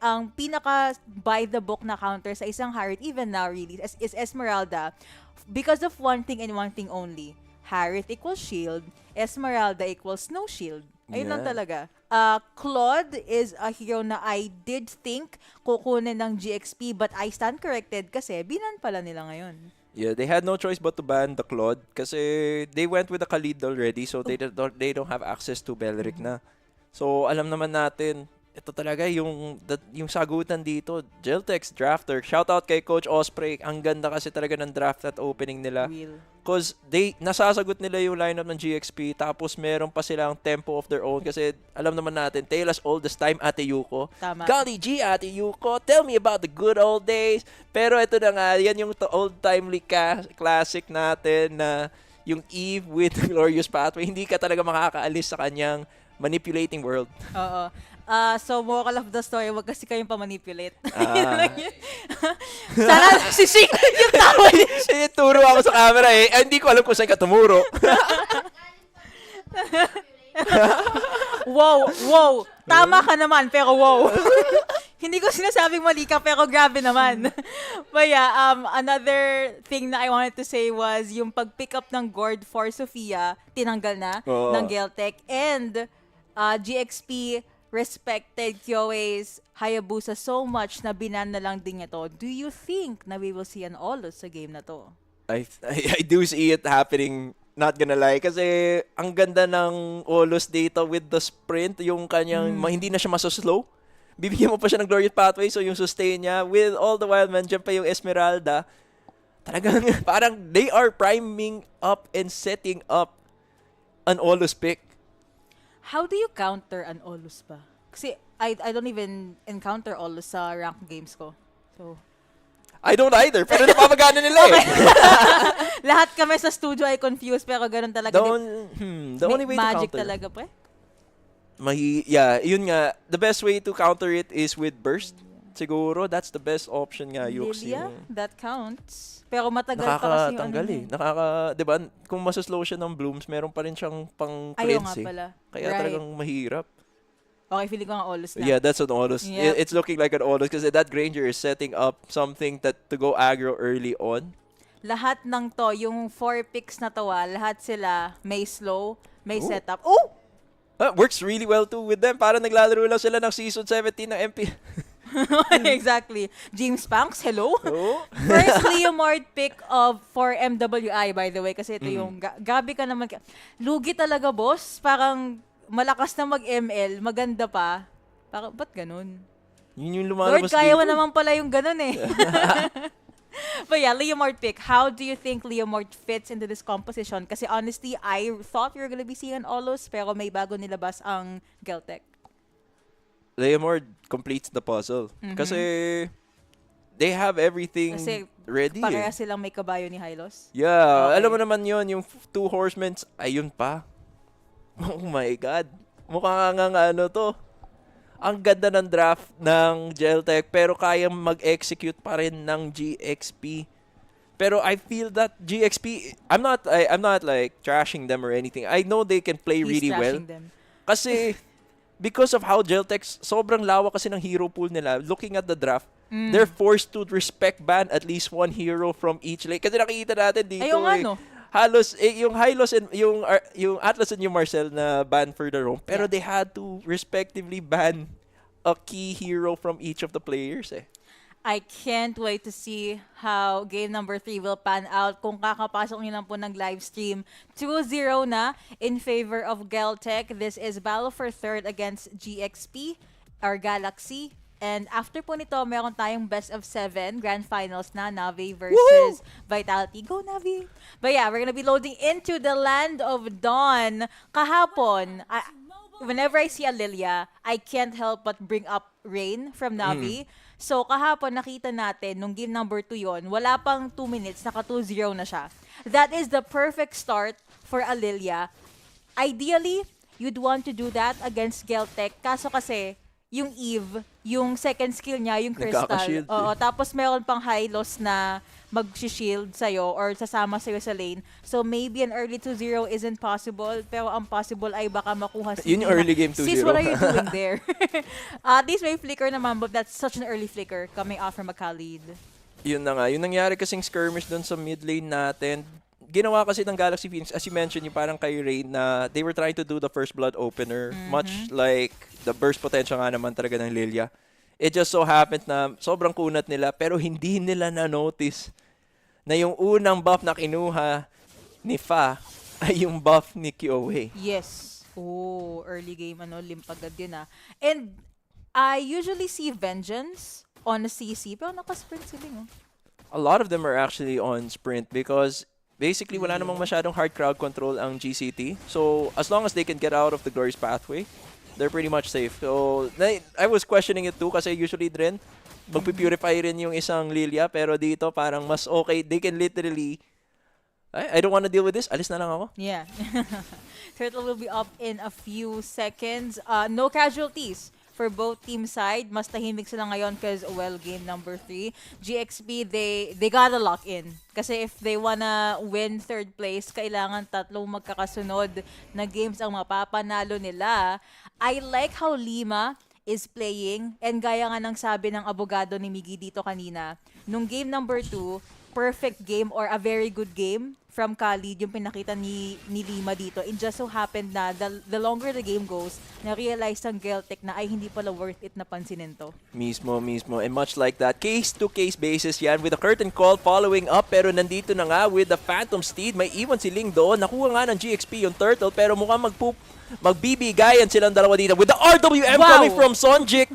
ang pinaka by the book na counter sa isang Harith, even now really, is Esmeralda. Because of one thing and one thing only. Harith equals shield, Esmeralda equals no shield. Ayun lang talaga. Claude is a hero na I did think kukunin ng GXP, but I stand corrected kasi binan pala nila ngayon. Yeah, they had no choice but to ban the Claude kasi they went with the Khalid already, so they don't have access to Belric na. So, alam naman natin, ito talaga yung sagutan dito. Geltek's drafter. Shoutout kay Coach Osprey. Ang ganda kasi talaga ng draft at opening nila. Because nasasagot nila yung lineup ng GXP tapos meron pa silang tempo of their own kasi alam naman natin, tale as old as time, Ate Yuko. Tama. Golly G, Ate Yuko, tell me about the good old days. Pero ito na nga, yan yung old-timely classic natin na yung Eve with Glorious Pathway. Hindi ka talaga makakaalis sa kanyang manipulating world. Oo. So, moral of the story, wag kasi kayong pamanipulate. Sana si Shing yung tawa niya. Turo ako sa camera hindi ko alam kung saan ka tumuro. Wow. Tama ka naman, pero wow. Hindi ko sinasabing mali ka, pero grabe naman. But yeah, another thing na I wanted to say was yung pag-pick up ng Gord for Sofia, tinanggal na ng Geltek. And GXP respected Kyoe's Hayabusa so much na binan na lang din niya to. Do you think na we will see an Olos sa game na to? I do see it happening, not gonna lie. Kasi ang ganda ng Olos dito with the sprint, yung kanyang hindi na siya masoslow. Bibigyan mo pa siya ng Glorious Pathway, so yung sustain niya. With all the while, man, dyan pa yung Esmeralda. Talagang parang they are priming up and setting up an Olos pick. How do you counter an Olos ba? Kasi I don't even encounter Olos sa rank games ko. So I don't either, pero napapagana nila Lahat kami sa studio ay confused, pero ganun talaga. The only way magic to counter. Talaga, pre? Yun nga. The best way to counter it is with burst. Siguro, that's the best option nga, Yuxi. Lilia, that counts. Pero matagal pa kasi yung diba, kung masoslow siya ng blooms, meron pa rin siyang pang Ayaw cleanse. nga pala. Kaya talagang mahirap. Okay, feeling ko nga Olos na. Yeah, that's an Olos. Yep. It's looking like an Olos kasi that Granger is setting up something to go aggro early on. Lahat ng to, yung 4 picks na to, lahat sila may slow, may setup. Works really well too with them. Parang naglalaro lang sila ng season 17 ng MP. Exactly. James Panks, hello? First Leomord pick for MWI, by the way, kasi ito yung gabi ka naman. Lugi talaga, boss. Parang malakas na mag-ML, maganda pa. Parang, ba't ganun? Yun yung lumalabas Lord, kaya mo naman pala yung ganun But yeah, Leomord pick. How do you think Leomord fits into this composition? Kasi honestly, I thought we were gonna be seeing an Olos, pero may bago nilabas ang Geltek. Leomord completes the puzzle. Kasi they have everything ready. Pareha silang may kabayo ni Hylos. Yeah, alam mo naman yun, yung 2 horsemen, ayun pa. Oh my God. Mukhang to. Ang ganda ng draft ng Geltek, pero kayang mag-execute pa rin ng GXP. Pero I feel that GXP, I'm not like trashing them or anything. I know they can play really well. Them. Kasi because of how Geltek, sobrang lawak kasi ng hero pool nila. Looking at the draft, they're forced to respect ban at least one hero from each lane. Kasi nakikita natin dito halos yung Hylos and yung Atlas and yung Marcel na ban for the roam, pero they had to respectively ban a key hero from each of the players eh. I can't wait to see how game number 3 will pan out. Kung kakapasok nyo lang po ng live stream, 2-0 na in favor of Geltek. This is battle for third against GXP or Galaxy. And after po nito, meron tayong best of 7 grand finals na, NAVI versus Vitality. Go NAVI! But yeah, we're gonna be loading into the land of Dawn. Kahapon, whenever I see a Lilia, I can't help but bring up Rain from NAVI. So kahapon nakita natin, nung game number 2 yon, wala pang 2 minutes, naka 2-0 na siya. That is the perfect start for a Lilia. Ideally, you'd want to do that against Geltek. Kaso kasi, yung Eve, yung second skill niya, yung Crystal. Oo, tapos meron pang high loss na mag-shield sa'yo or sasama sa'yo sa lane. So maybe an early 2-0 isn't possible, pero ang possible ay baka makuha si Yun yung early game 2-0. Sis, what are you doing there? At least may flicker naman, but that's such an early flicker coming out from a Khalid. Yun na nga. Yung nangyari kasing skirmish doon sa mid lane natin, ginawa kasi ng Galaxy Phoenix, as you mentioned, yung parang kay Rain na they were trying to do the first blood opener, much like the burst potential nga naman talaga ng Lilia. It just so happened na sobrang kunat nila, pero hindi nila na-notice na yung unang buff na kinuha ni Fa ay yung buff ni KOA. Yes. Oh, early game, limpagad yun ah. And I usually see Vengeance on a CC, pero naka-sprint sila, no? A lot of them are actually on sprint because basically, wala namang masyadong hard crowd control ang GCT. So, as long as they can get out of the Glorious pathway, they're pretty much safe. So, I was questioning it too kasi usually din, magpipurify rin yung isang Lilia. Pero dito, parang mas okay. They can literally, I don't want to deal with this. Alis na lang ako. Yeah. Turtle will be up in a few seconds. No casualties for both team side. Mas tahimik sila ngayon because, well, game number 3. GXP, they gotta lock in. Kasi if they wanna win third place, kailangan tatlong magkakasunod na games ang mapapanalo nila. I like how Lima is playing. And gaya nga ng sabi ng abogado ni Miggy dito kanina, nung game number 2, perfect game or a very good game from Khalid yung pinakita ni Lima dito. It just so happened na the longer the game goes, na-realize ng Geltek na ay hindi pala worth it na pansinin to. Mismo. And much like that, case-to-case basis yan with a curtain call following up. Pero nandito na nga with the Phantom Steed. May iwan si Ling doon. Nakuha nga ng GXP yung Turtle pero mukhang magbibigayan silang dalawa dito. With the RWM coming from Sonjik.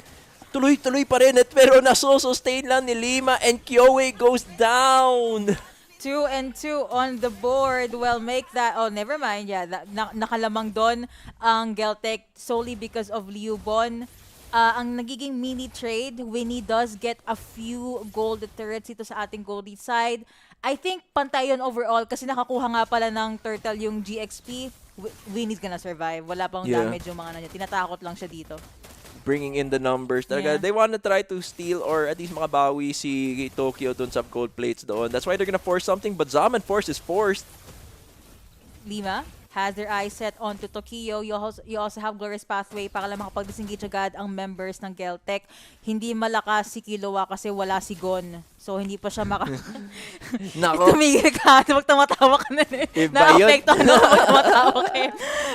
Tuloy-tuloy pa rin pero nasusustain lang ni Lima and Kyoe goes down. 2-2 on the board. Well, make that... Oh, never mind. Yeah, nakalamang doon ang Geltek solely because of Liu Bon. Ang nagiging mini trade, Winnie does get a few gold turrets dito sa ating goldie side. I think pantay yun overall kasi nakakuha nga pala ng Turtle yung GXP. Winnie's gonna survive. Wala pang damage yung mga tinatakot lang siya dito. Bringing in the numbers. Talaga, they want to try to steal or at least makabawi si Tokyo dun sa gold plates doon. That's why they're gonna force something, but Zaman Force is forced. Lima has their eyes set onto Tokyo. You also have Glorious Pathway para lang makapag-disengage agad ang members ng Geltek. Hindi malakas si Killua kasi wala si Gon. So, hindi pa siya Tumigil ka. Magtamatawa ka na eh. Na-affecto na magtamatawa ka eh.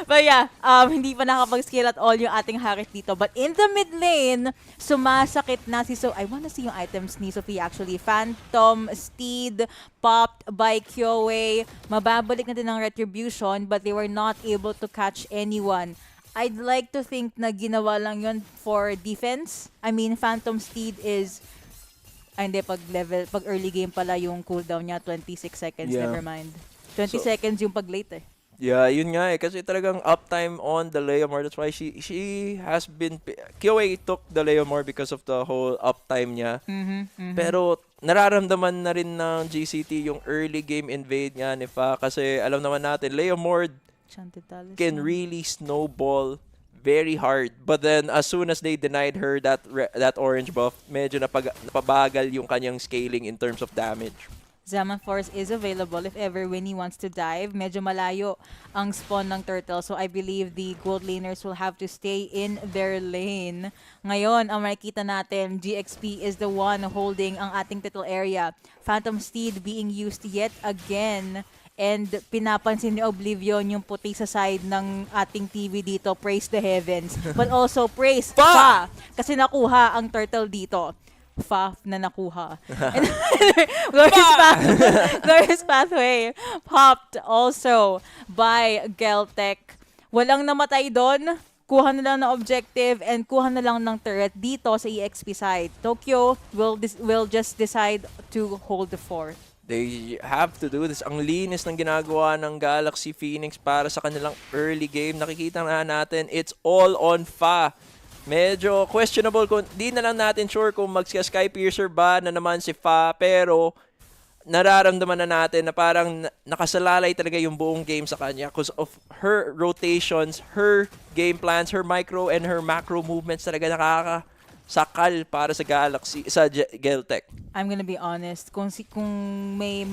But yeah, hindi pa nakapag-skill at all yung ating Harit dito. But in the mid lane, sumasakit na si I wanna see yung items ni Sophie actually. Phantom, Steed, popped by Kyoe. Mababalik na din ng Retribution but they were not able to catch anyone. I'd like to think na ginawa lang yun for defense. I mean, Phantom Steed is... hindi, pag early game pala yung cooldown niya, 26 seconds, never mind. 20 seconds yung pag late eh. Yeah, yun nga eh. Kasi talagang uptime on the Leomore. That's why she has been... Kyoe took the Leomore because of the whole uptime niya. Pero nararamdaman na rin ng GCT yung early game invade niya ni Fa. Kasi alam naman natin, Leomore can really snowball very hard. But then, as soon as they denied her that orange buff, medyo napabagal yung kanyang scaling in terms of damage. Zaman Force is available if ever Winnie wants to dive. Medyo malayo ang spawn ng Turtle. So, I believe the gold laners will have to stay in their lane. Ngayon, ang makikita natin, GXP is the one holding ang ating title area. Phantom Steed being used yet again. and pinapansin ni Oblivion yung puti sa side ng ating TV dito. Praise the heavens. But also praise Fa! Kasi nakuha ang turtle dito. Fa na nakuha. And Glorious Pathway popped also by Geltek. Walang namatay doon. Kuha na lang ng objective and kuha na lang ng turret dito sa EXP side. Tokyo will just decide to hold the fort. They have to do this. Ang linis ng ginagawa ng Galaxy Phoenix para sa kanilang early game. Nakikita na natin, it's all on Fa. Medyo questionable kung di na lang natin sure kung mag-Sky Piercer ba na naman si Fa, pero nararamdaman na natin na parang nakasalalay talaga yung buong game sa kanya because of her rotations, her game plans, her micro and her macro movements talaga nakakasakal para sa Galaxy, sa Geltek. I'm gonna be honest, kung may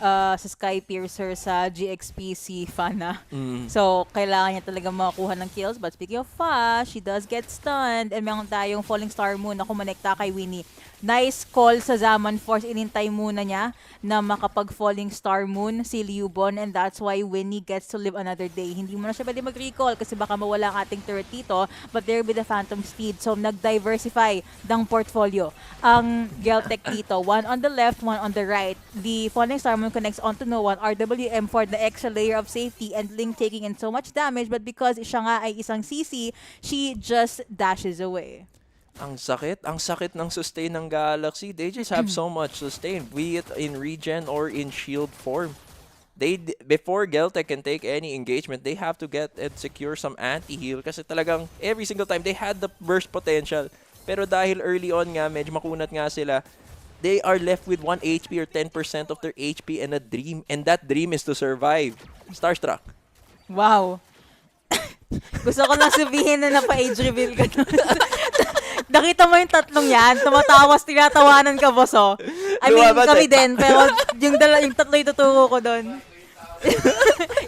sa Sky Piercer sa GXP si Fana. So, kailangan niya talaga makakuha ng kills. But speaking of Fa, she does get stunned. And meron tayong Falling Star Moon na kumonekta kay Winnie. Nice call sa Zaman Force. Inintay muna niya na makapag-Falling Star Moon si Liubon. And that's why Winnie gets to live another day. Hindi mo na siya pwede mag-recall kasi baka mawala ang ating turret dito. But there with the Phantom Speed. So, nag-diversify ng portfolio ang Geltek dito. One on the left, one on the right. The Falling Star Moon connects onto no one. RWM for the extra layer of safety and Link taking in so much damage, but because siya nga ay isang CC, she just dashes away. Ang sakit ng sustain ng Galaxy. They just have so much sustain, be it in regen or in shield form. Before Geltek can take any engagement, they have to get and secure some anti-heal kasi talagang every single time they had the burst potential. Pero dahil early on nga, medyo makunat nga sila, they are left with 1 HP or 10% of their HP and a dream. And that dream is to survive. Starstruck. Wow. Gusto ko lang sabihin na napa-age reveal ka. Nakita mo yung tatlong yan? Tumatawas, tinatawanan ka, boss, oh. I mean, kami din. Pero yung tatlo yung tuturo ko doon.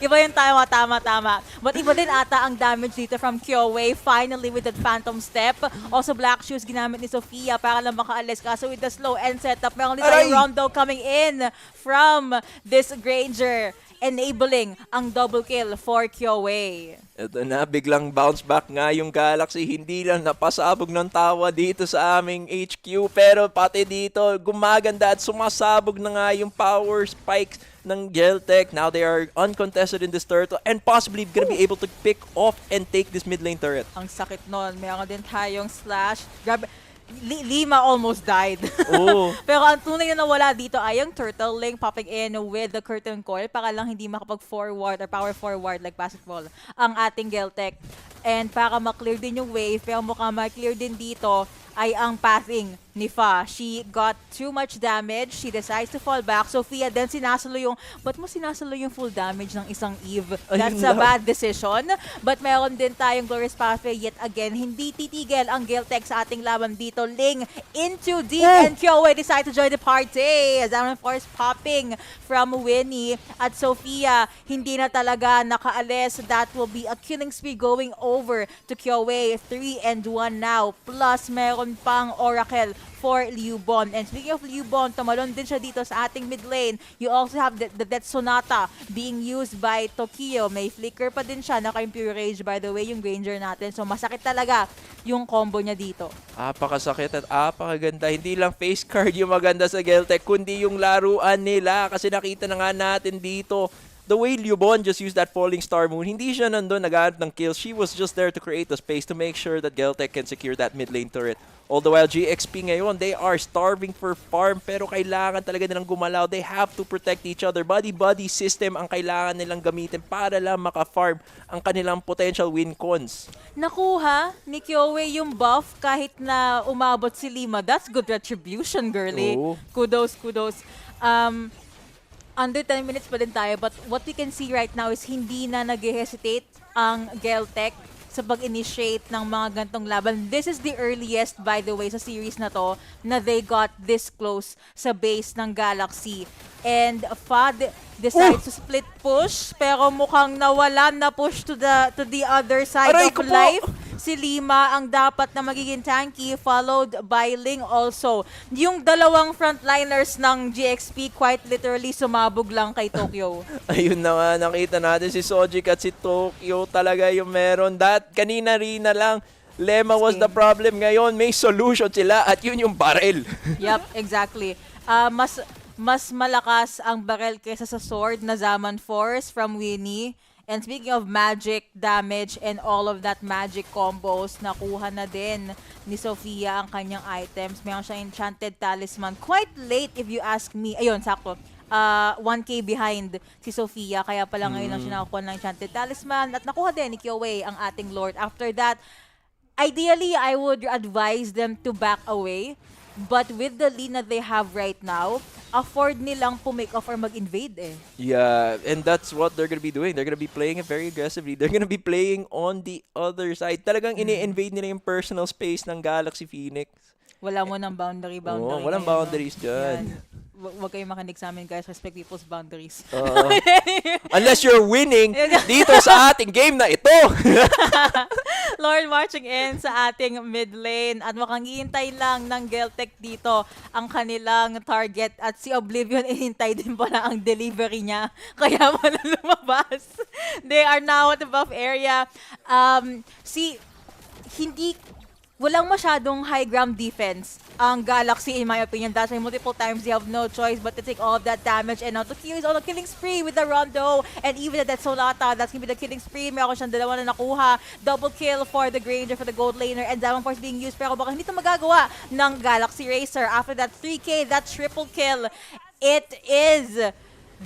Iba yung tama. But iba din ata ang damage dito from Kyoei. Finally with that Phantom Step. Also Black Shoes ginamit ni Sofia para lang makaalis. Kaso with the slow end setup, meron din tayong Rondo coming in from this Granger. Enabling ang double kill for Kyoei. Ito na, biglang bounce back nga yung Galaxy. Hindi lang napasabog ng tawa dito sa aming HQ. Pero pati dito, gumaganda at sumasabog na nga yung power spikes ng Geltek. Now they are uncontested in this turtle and possibly gonna be able to pick off and take this mid lane turret. Ang sakit nun. Meron din tayong slash. Grabe. Lima almost died. Oh. Pero ang tunay na nawala dito ay yung Turtle Link popping in with the curtain coil para lang hindi makapag-forward or power forward like basketball ang ating Geltek. And para ma-clear din yung wave, pero mukhang ma-clear din dito ay ang pathing ni Fa. She got too much damage. She decides to fall back. Sofia then sinasalo yung, ba't mo sinasalo yung full damage ng isang Eve? That's a bad decision. But meron din tayong Glorious Pathway yet again. Hindi titigil ang Geltek sa ating laban dito. Ling into deep and Kyoei decide to join the party. Zaman Force popping from Winnie at Sofia. Hindi na talaga nakaalis. That will be a killing spree going over to Kyoei. 3-1 now. Plus meron pang Oracle for Liubon. And speaking of Liubon, tumalon din siya dito sa ating mid lane. You also have the Death Sonata being used by Tokyo. May flicker pa din siya. Naka-Impure Rage, by the way, yung Granger natin. So masakit talaga yung combo niya dito. Apakasakit at apakaganda. Hindi lang face card yung maganda sa Geltek, kundi yung laruan nila. Kasi nakita na nga natin dito, the way Liubon just used that Falling Star Moon, hindi siya nandun naghahanap ng kills. She was just there to create the space to make sure that Geltek can secure that mid lane turret. All the while, GXP ngayon, they are starving for farm pero kailangan talaga nilang gumalaw. They have to protect each other. Buddy-buddy system ang kailangan nilang gamitin para lang maka-farm ang kanilang potential win cons. Nakuha ni Kyoei yung buff kahit na umabot si Lima. That's good retribution, girlie. Oh. Kudos. Under 10 minutes pa din tayo, but what we can see right now is hindi na nag-hesitate ang Geltek sa pag-initiate ng mga gantong laban. This is the earliest, by the way, sa series na to, na they got this close sa base ng Galaxy. And Fad decides to split push, pero mukhang nawala na push to the other side of life. si Lima ang dapat na magiging tanky, followed by Ling also. Yung dalawang frontliners ng GXP quite literally sumabog lang kay Tokyo. Ayun na nga, nakita natin si Sojic at si Tokyo talaga yung meron. Kanina rin na lang, Lema was the problem. Ngayon, may solution sila at yun yung barrel. Yep, exactly. Mas malakas ang barrel kaysa sa sword na Zaman Force from Winnie. And speaking of magic damage and all of that magic combos, nakuha na din ni Sofia ang kanyang items. Mayroon siya Enchanted Talisman. Quite late if you ask me. Ayun, sakto. 1K behind si Sofia. Kaya pala ngayon lang siya nakakuha ng Enchanted Talisman. At nakuha din ni Kyoei ang ating Lord. After that, ideally, I would advise them to back away. But with the lead na they have right now, afford nilang pumake off or mag-invade eh. Yeah, and that's what they're gonna be doing. They're gonna be playing it very aggressively. They're gonna be playing on the other side. Talagang ini-invade nila yung personal space ng Galaxy Phoenix. Wala mo ng boundary. Walang boundaries dyan. Huwag kayong makinig sa amin, guys. Respect people's boundaries. Unless you're winning dito sa ating game na ito. Lord marching in sa ating mid lane at mukhang hihintay lang ng Geltek dito ang kanilang target at si Oblivion ihintay din pala ang delivery niya kaya wala lumabas. They are now at the buff area. Walang masyadong high ground defense ang Galaxy in my opinion. That's why multiple times they have no choice but to take all of that damage. And now Tokyo is on a killing spree with the Rondo. And even that Solata, that's gonna be the killing spree. Meron siyang dalawa na nakuha. Double kill for the Granger, for the gold laner. And Diamond Force being used. Pero baka hindi ito magagawa ng Galaxy Racer. After that 3K, that triple kill. It is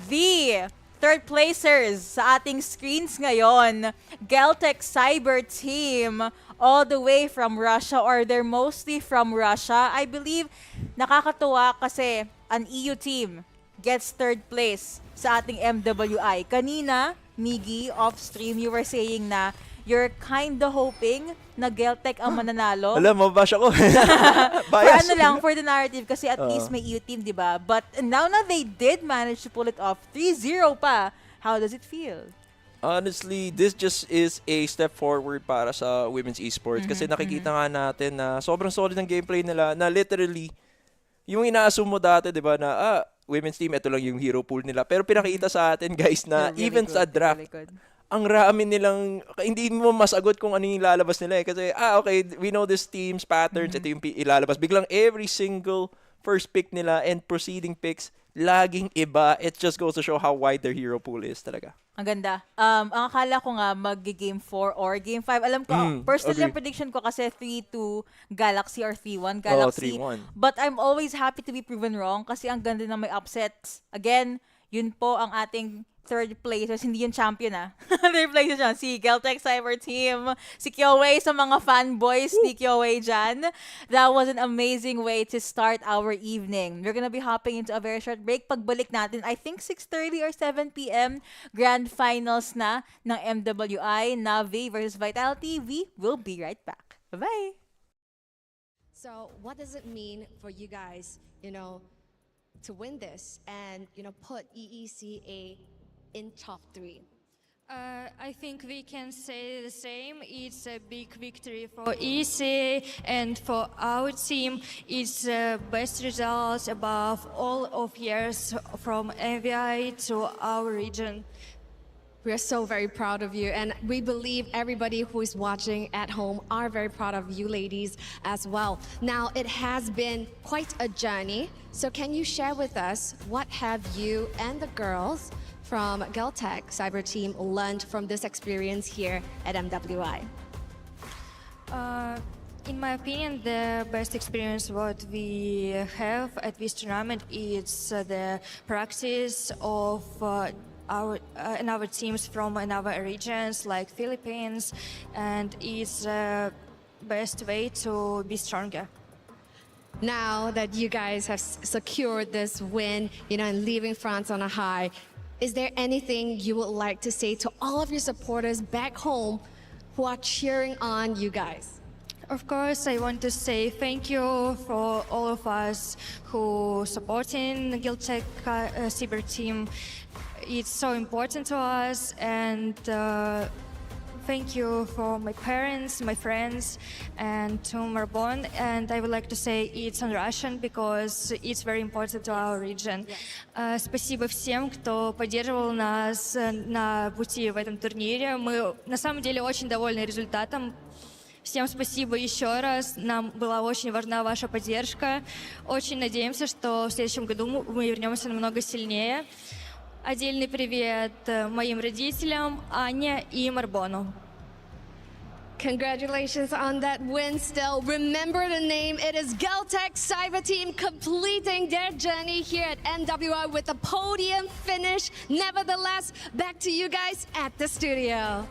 the third placers sa ating screens ngayon. Geltek Cyber Team, all the way from Russia, or they're mostly from Russia. I believe nakakatuwa kasi an EU team gets third place sa ating MWI. Kanina, Miggy, off-stream, you were saying na you're kinda hoping na Geltek ang mananalo. Alam mo, bash ako. Bias. For the narrative, kasi at least may EU team, di ba? But now na they did manage to pull it off, 3-0 pa, how does it feel? Honestly, this just is a step forward para sa women's esports kasi nakikita nga natin na sobrang solid ng gameplay nila na literally, yung ina-assume mo dati, di ba, na women's team, ito lang yung hero pool nila. Pero pinakita sa atin, guys, na really even sa draft, ang rami nilang, hindi mo masagot kung ano yung ilalabas nila eh. Kasi, okay, we know this team's patterns, ito yung ilalabas. Biglang every single first pick nila and proceeding picks, laging iba. It just goes to show how wide their hero pool is talaga. Ang ganda. Ang akala ko nga mag-game 4 or game 5. Alam ko, personally yung prediction ko kasi 3-2 Galaxy or 3-1 Galaxy. 3-1. But I'm always happy to be proven wrong kasi ang ganda na may upsets. Again, yun po ang ating third placers, hindi yung champion third placers dyan, si Geltek Cyber Team, si Kyoei sa mga fanboys ni Kyoei dyan. That was an amazing way to start our evening. We're gonna be hopping into a very short break. Pagbalik natin, I think 6:30 or 7 p.m. Grand Finals na ng MWI, NAVI versus Vitality. We will be right back. Bye-bye! So what does it mean for you guys, to win this and, put EECA in top 3? I think we can say the same. It's a big victory for ECA and for our team. It's best results above all of years from MWI to our region. We're so very proud of you, and we believe everybody who is watching at home are very proud of you ladies as well. Now, it has been quite a journey, so can you share with us what have you and the girls from Geltek Cyber Team learned from this experience here at MWI? In my opinion, the best experience what we have at this tournament is the practice of our teams from our regions like Philippines, and it's the best way to be stronger. Now that you guys have secured this win, and leaving France on a high, is there anything you would like to say to all of your supporters back home who are cheering on you guys? Of course, I want to say thank you for all of us who supporting the Geltek Cyber Team. It's so important to us, and thank you for my parents, my friends, and to Marbon. And I would like to say it's on Russian because it's very important to our region. Спасибо всем, кто поддерживал нас на пути в этом турнире. Мы на самом деле очень довольны результатом. Всем спасибо еще раз. Нам была очень важна ваша поддержка. Очень надеемся, что в следующем году мы вернемся намного сильнее. Отдельный привет моим родителям, Ане и Марбону. Congratulations on that win still. Remember the name. It is Geltek Cyber Team completing their journey here at MWI with a podium finish. Nevertheless, back to you guys at the studio.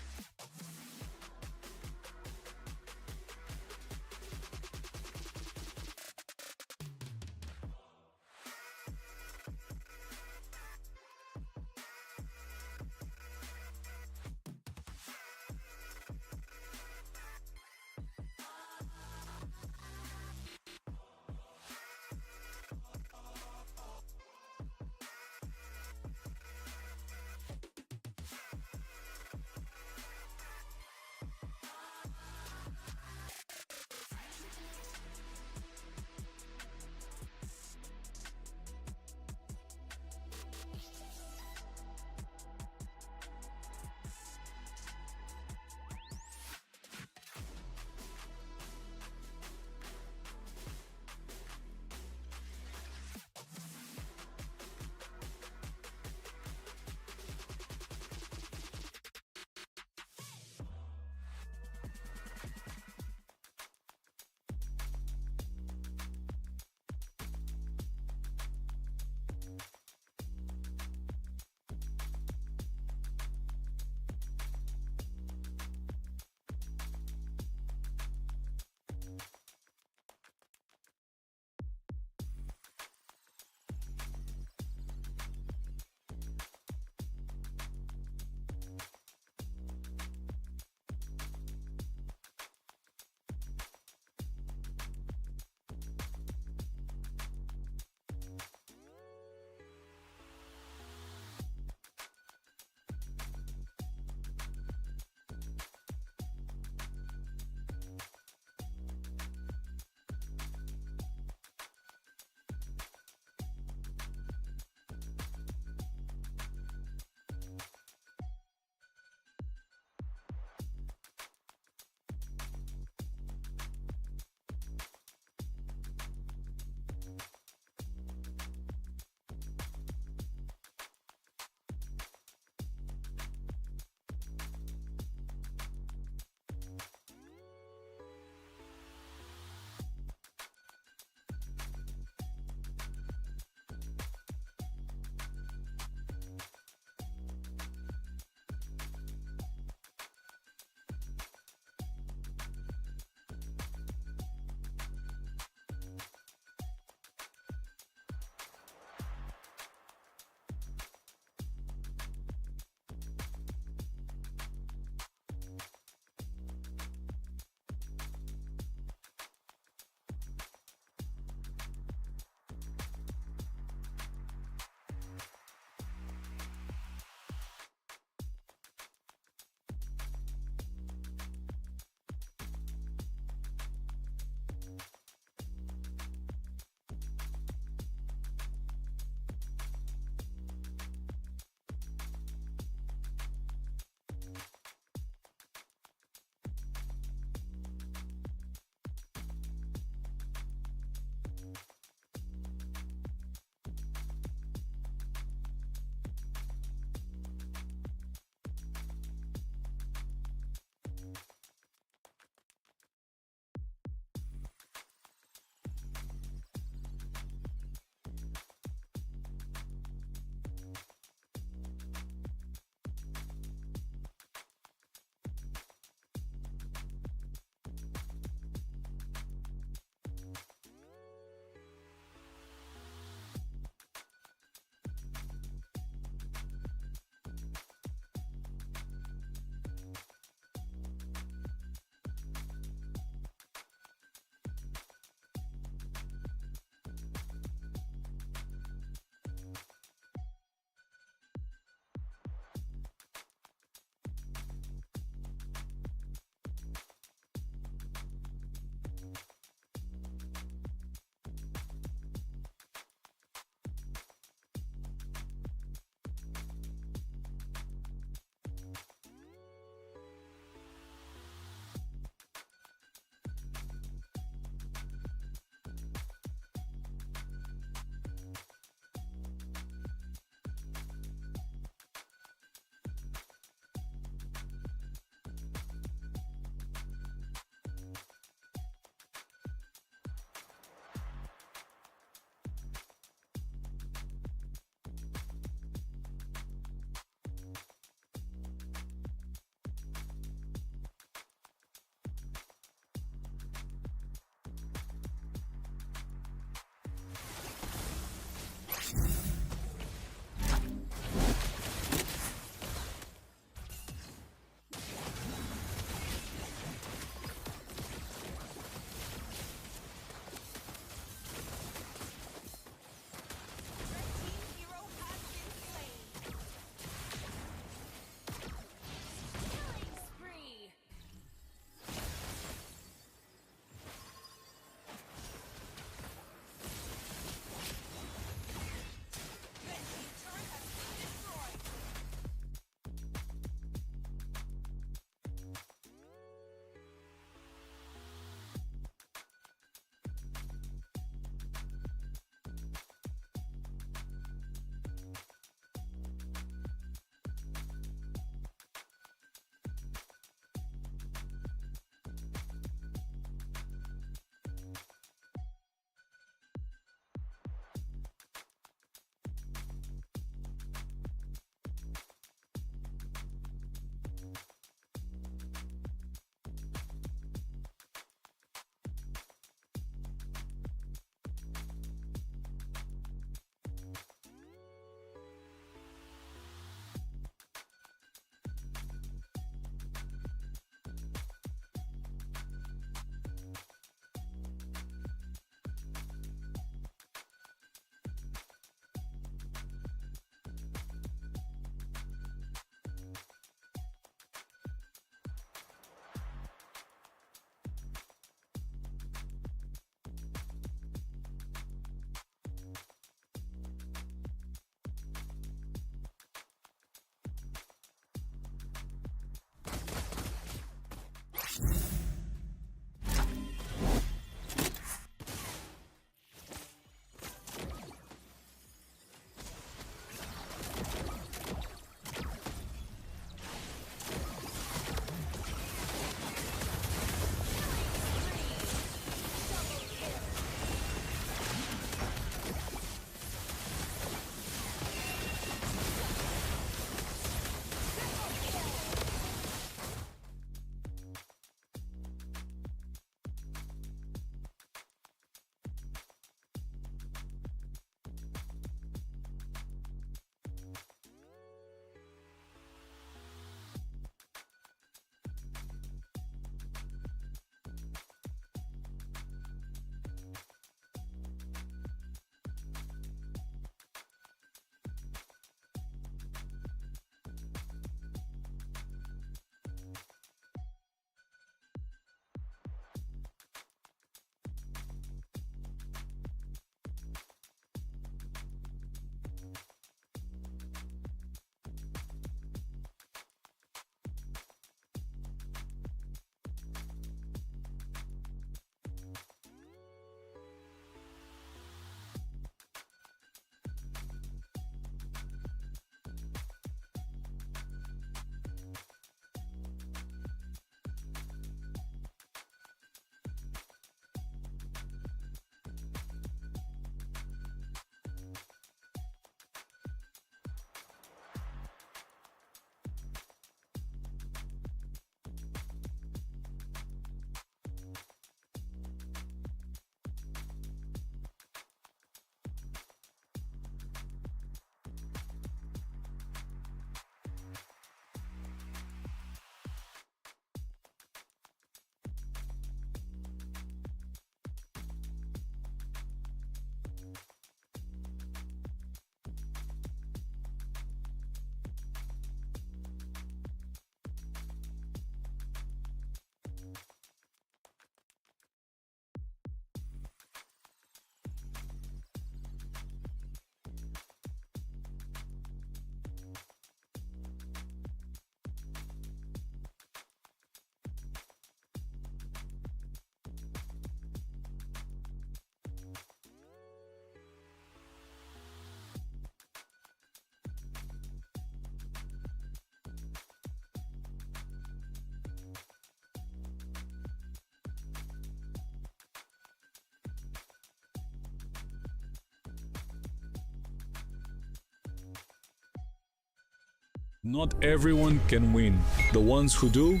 Not everyone can win. The ones who do,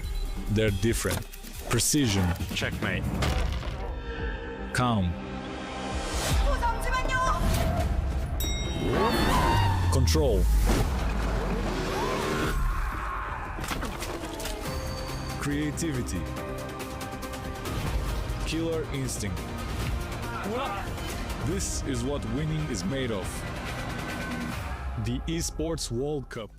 they're different. Precision. Checkmate. Calm. Control. Creativity. Killer instinct. This is what winning is made of. The Esports World Cup.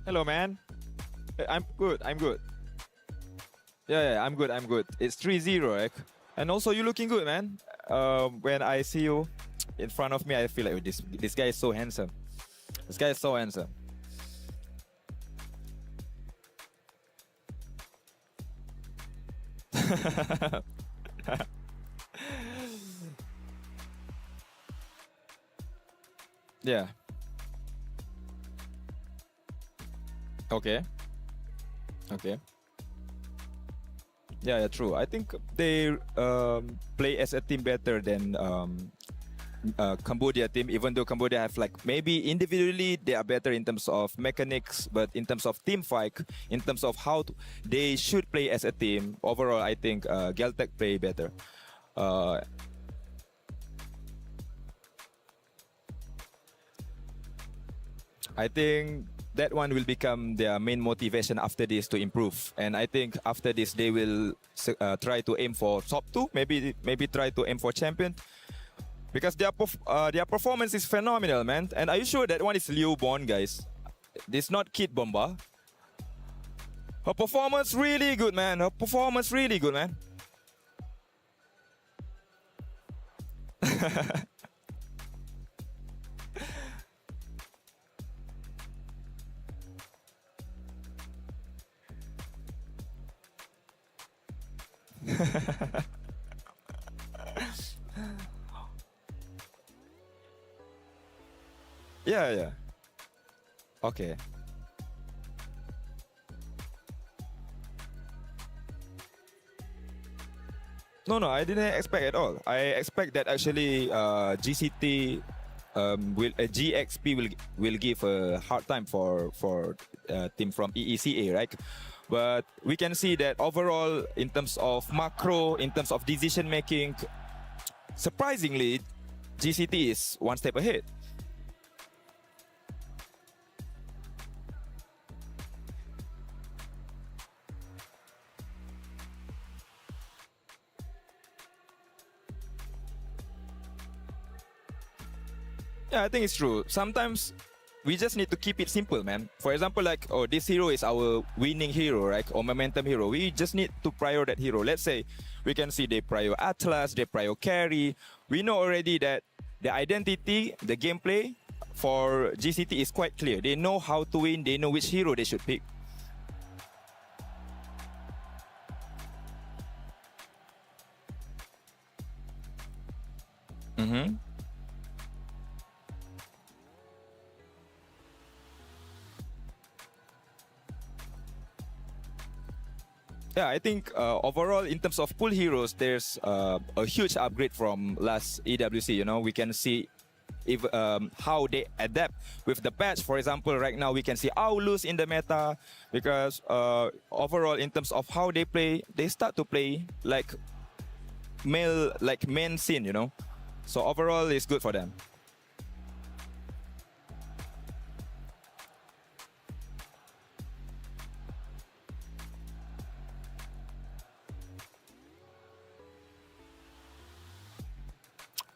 Hello, man. I'm good. I'm good. Yeah, I'm good. I'm good. It's 3-0, right? And also, you looking good, man. When I see you in front of me, I feel like this guy is so handsome. This guy is so handsome. Yeah. Okay. Okay. Yeah, true. I think they play as a team better than Cambodia team, even though Cambodia have like maybe individually they are better in terms of mechanics, but in terms of team fight, in terms of how they should play as a team, overall I think Geltek play better. I think that one will become their main motivation after this to improve, and I think after this they will try to aim for top 2, maybe try to aim for champion, because their performance is phenomenal, man. And are you sure that one is Liu Bon, guys? This not Kid Bomba. Her performance really good, man. Her performance really good, man. Yeah. Okay. No, I didn't expect at all. I expect that actually GCT GXP will give a hard time for team from EECA, right? But we can see that overall, in terms of macro, in terms of decision making, surprisingly, GCT is one step ahead. Yeah, I think it's true. Sometimes we just need to keep it simple, man. For example, like, oh, this hero is our winning hero, right? Or momentum hero. We just need to prior that hero. Let's say we can see they prior Atlas, they prior carry. We know already that the identity, the gameplay for GCT is quite clear. They know how to win. They know which hero they should pick. Mm-hmm. Yeah, I think overall in terms of pool heroes, there's a huge upgrade from last EWC. You know, we can see if how they adapt with the patch. For example, right now we can see Aulus in the meta because overall in terms of how they play, they start to play like main scene. You know, so overall it's good for them.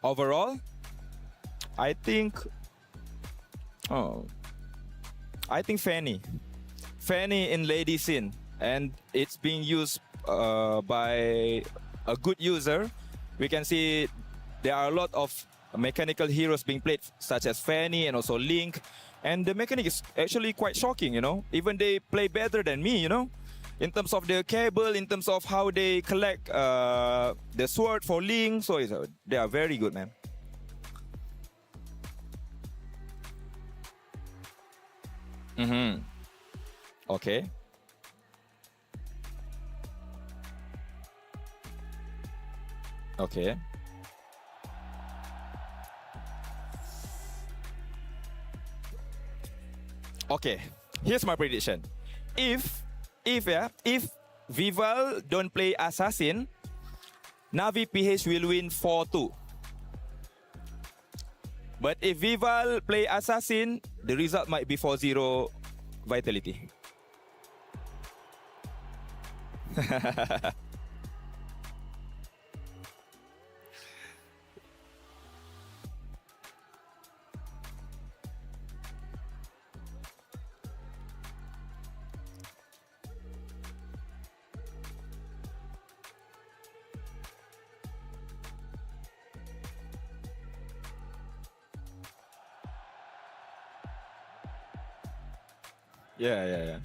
Overall, I think Fanny in lady scene, and it's being used by a good user. We can see there are a lot of mechanical heroes being played, such as Fanny and also Link, and the mechanic is actually quite shocking. You know, even they play better than me. You know, in terms of the cable, in terms of how they collect the sword for Link, so they are very good, man. Mm-hmm. Okay. Okay. Okay. Here's my prediction. If Vival don't play Assassin, Navi PH will win 4-2. But if Vival play Assassin, the result might be 4-0 Vitality. Yeah.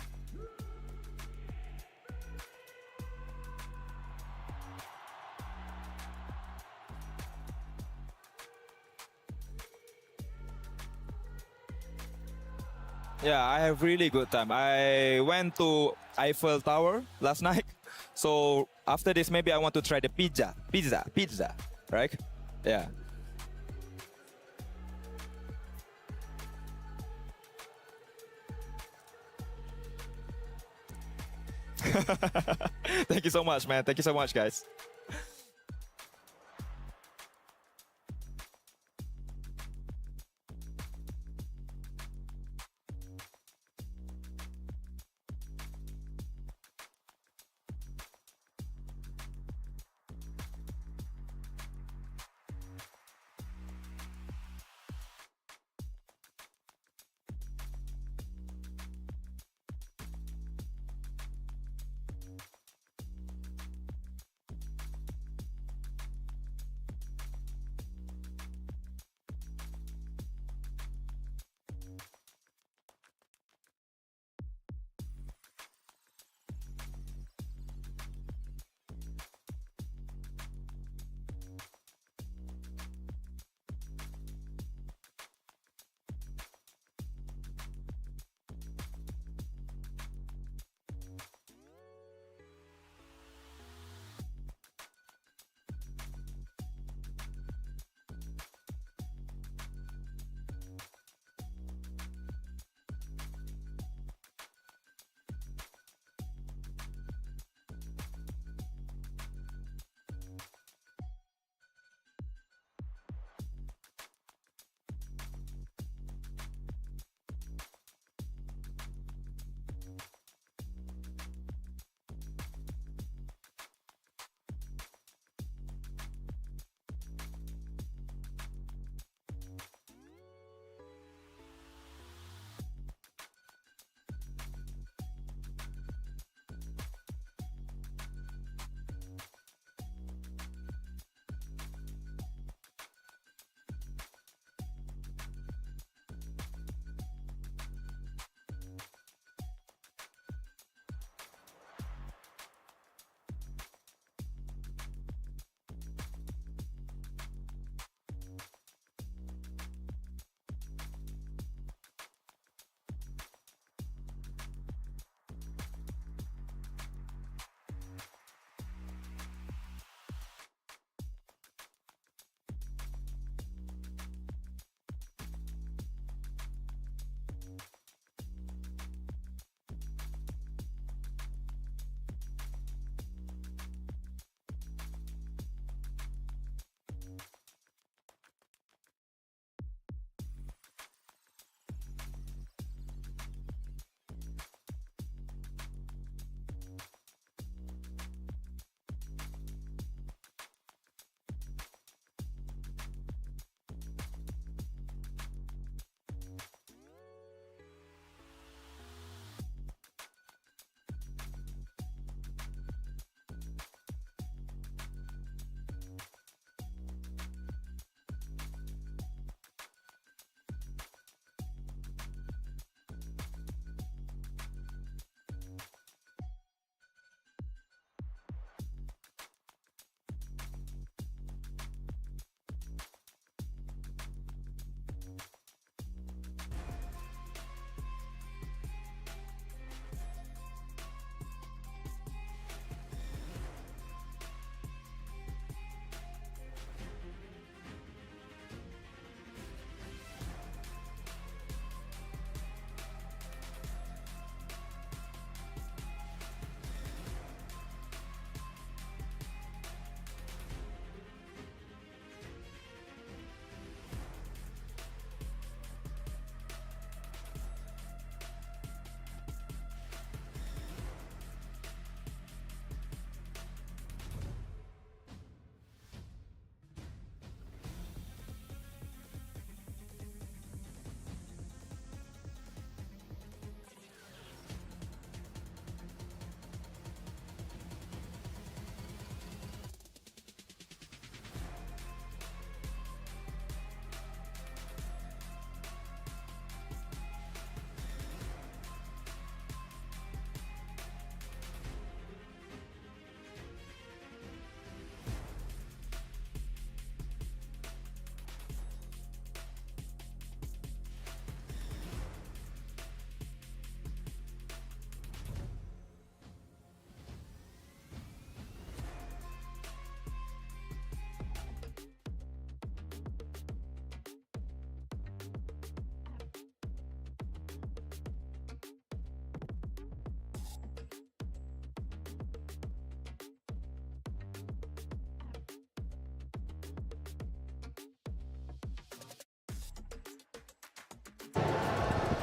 Yeah, I have really good time. I went to Eiffel Tower last night. So after this, maybe I want to try the pizza, right? Yeah. Thank you so much, man. Thank you so much, guys.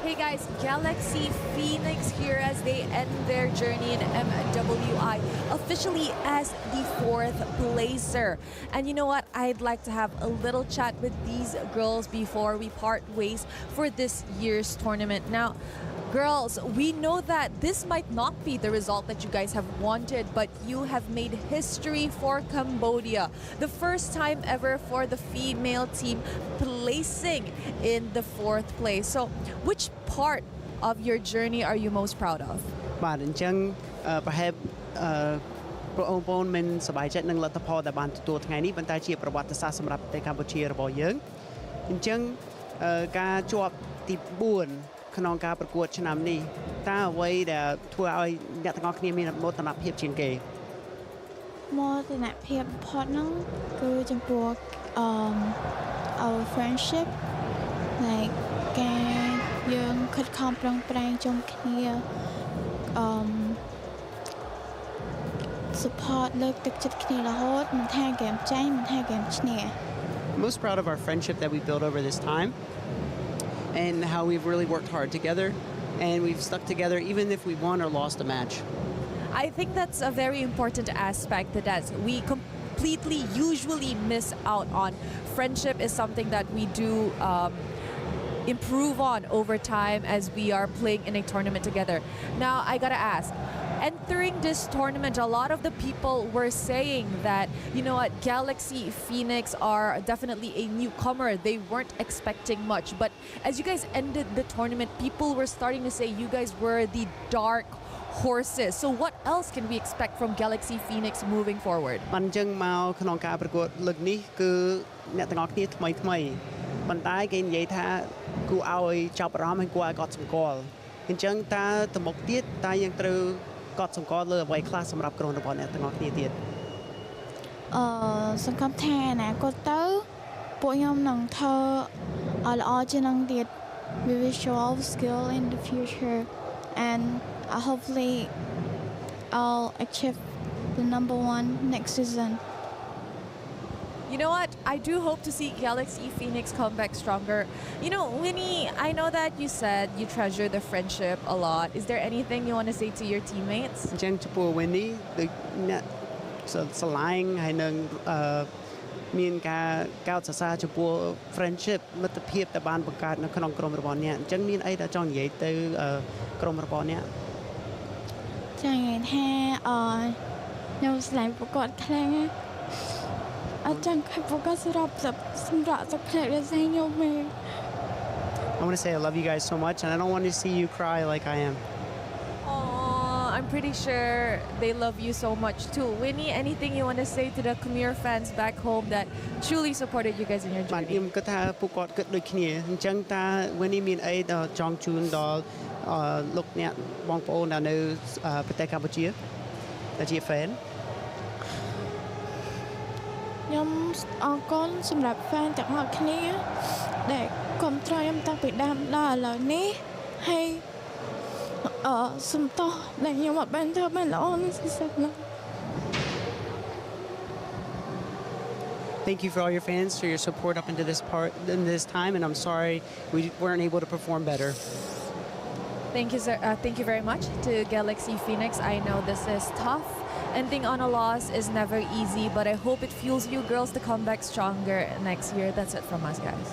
Okay, guys, Galaxy Phoenix here as they end their journey in MWI, officially as the 4th placer. And you know what? I'd like to have a little chat with these girls before we part ways for this year's tournament. Now, girls, we know that this might not be the result that you guys have wanted, but you have made history for Cambodia. The first time ever for the female team placing in the 4th place. So, which part of your journey are you most proud of? បាទអញ្ចឹងប្រហែលបងប្អូនមិនសប្បាយចិត្តនឹងលទ្ធផលដែលបានទទួលថ្ងៃនេះប៉ុន្តែជាប្រវត្តិសាស្ត្រសម្រាប់ប្រទេសកម្ពុជារបស់យើងអញ្ចឹងការជាប់ទី4ក្នុងការប្រកួតឆ្នាំនេះតើអ្វីដែលធ្វើឲ្យអ្នកទាំងអស់គ្នាមានមោទនភាពជាងគេមោទនភាពបំផុតហ្នឹងគឺចំពោះour friendship like ការយើងខិតខំប្រឹងប្រែងជុំគ្នា support លើកទឹកចិត្តគ្នារហូតមិនថាហ្គេមចាញ់មិនថាហ្គេមឈ្នះ Most proud of our friendship that we built over this time and how we've really worked hard together and we've stuck together even if we won or lost a match. I think that's a very important aspect that we completely usually miss out on. Friendship is something that we do improve on over time as we are playing in a tournament together. Now, I gotta ask, entering this tournament, a lot of the people were saying that, you know what, Galaxy Phoenix are definitely a newcomer. They weren't expecting much. But as you guys ended the tournament, people were starting to say you guys were the dark horses. So what else can we expect from Galaxy Phoenix moving forward? បានអញ្ចឹងមកក្នុងការប្រកួតលើកនេះគឺអ្នកទាំងអស់គ្នាថ្មីប៉ុន្តែគេនិយាយថាគួរឲ្យចាប់អារម្មណ៍ហើយគួរឲ្យកត់សម្គាល់អញ្ចឹងតើទៅមុខទៀតតើយើងត្រូវកត់សម្គាល់លើអ្វីខ្លះសម្រាប់ក្រុមរបស់អ្នកទាំងអស់គ្នាទៀតសង្ឃឹមថាអនាគតទៅពួកខ្ញុំនឹងធ្វើឲ្យល្អជាងនឹងទៀត we will show our skill in the future and hopefully I'll achieve the #1 next season. You know what? I do hope to see Galaxy Phoenix come back stronger. You know, Winnie, I know that you said you treasure the friendship a lot. Is there anything you want to say to your teammates? អញ្ចឹងចំពោះ Winnie ដូចអ្នកស្រឡាញ់ហើយនឹងមានការកោតសរសើរចំពោះ friendship មិត្តភាពដែលបានបង្កើតនៅក្នុងក្រុមរបស់អ្នកអញ្ចឹងមានអីដែលចង់និយាយទៅក្រុមរបស់អ្នកចង់និយាយថាខ្ញុំស្រឡាញ់ពួកគាត់ខ្លាំងណាស់អត់ចង់ឲ្យពួកគាត់សម្រាប់ទឹកភ្នែកដូចខ្ញុំទេ I want to say I love you guys so much and I don't want to see you cry like I am. I'm pretty sure they love you so much too. Winnie, anything you want to say to the Khmer fans back home that truly supported you guys in your journey? ខ្ញុំគិតថាពួកគាត់គិតដូចគ្នាអញ្ចឹងតើ Winnie មានអីដល់ចង់ជូនដល់លោកអ្នកបងប្អូនដែលនៅប្រទេសកម្ពុជាដែលជា fan ខ្ញុំអរគុណសម្រាប់ fan ទាំងអស់គ្នាដែលគាំទ្រខ្ញុំតាំងពីដើមដល់ឥឡូវនេះហើយសុំទោសដែលខ្ញុំអត់បានធ្វើបានល្អនៅស៊ីซั่ននេះ Thank you for all your fans for your support up into this time and I'm sorry we weren't able to perform better. Thank you, sir. Thank you very much to Galaxy Phoenix. I know this is tough. Ending on a loss is never easy, but I hope it fuels you girls to come back stronger next year. That's it from us, guys.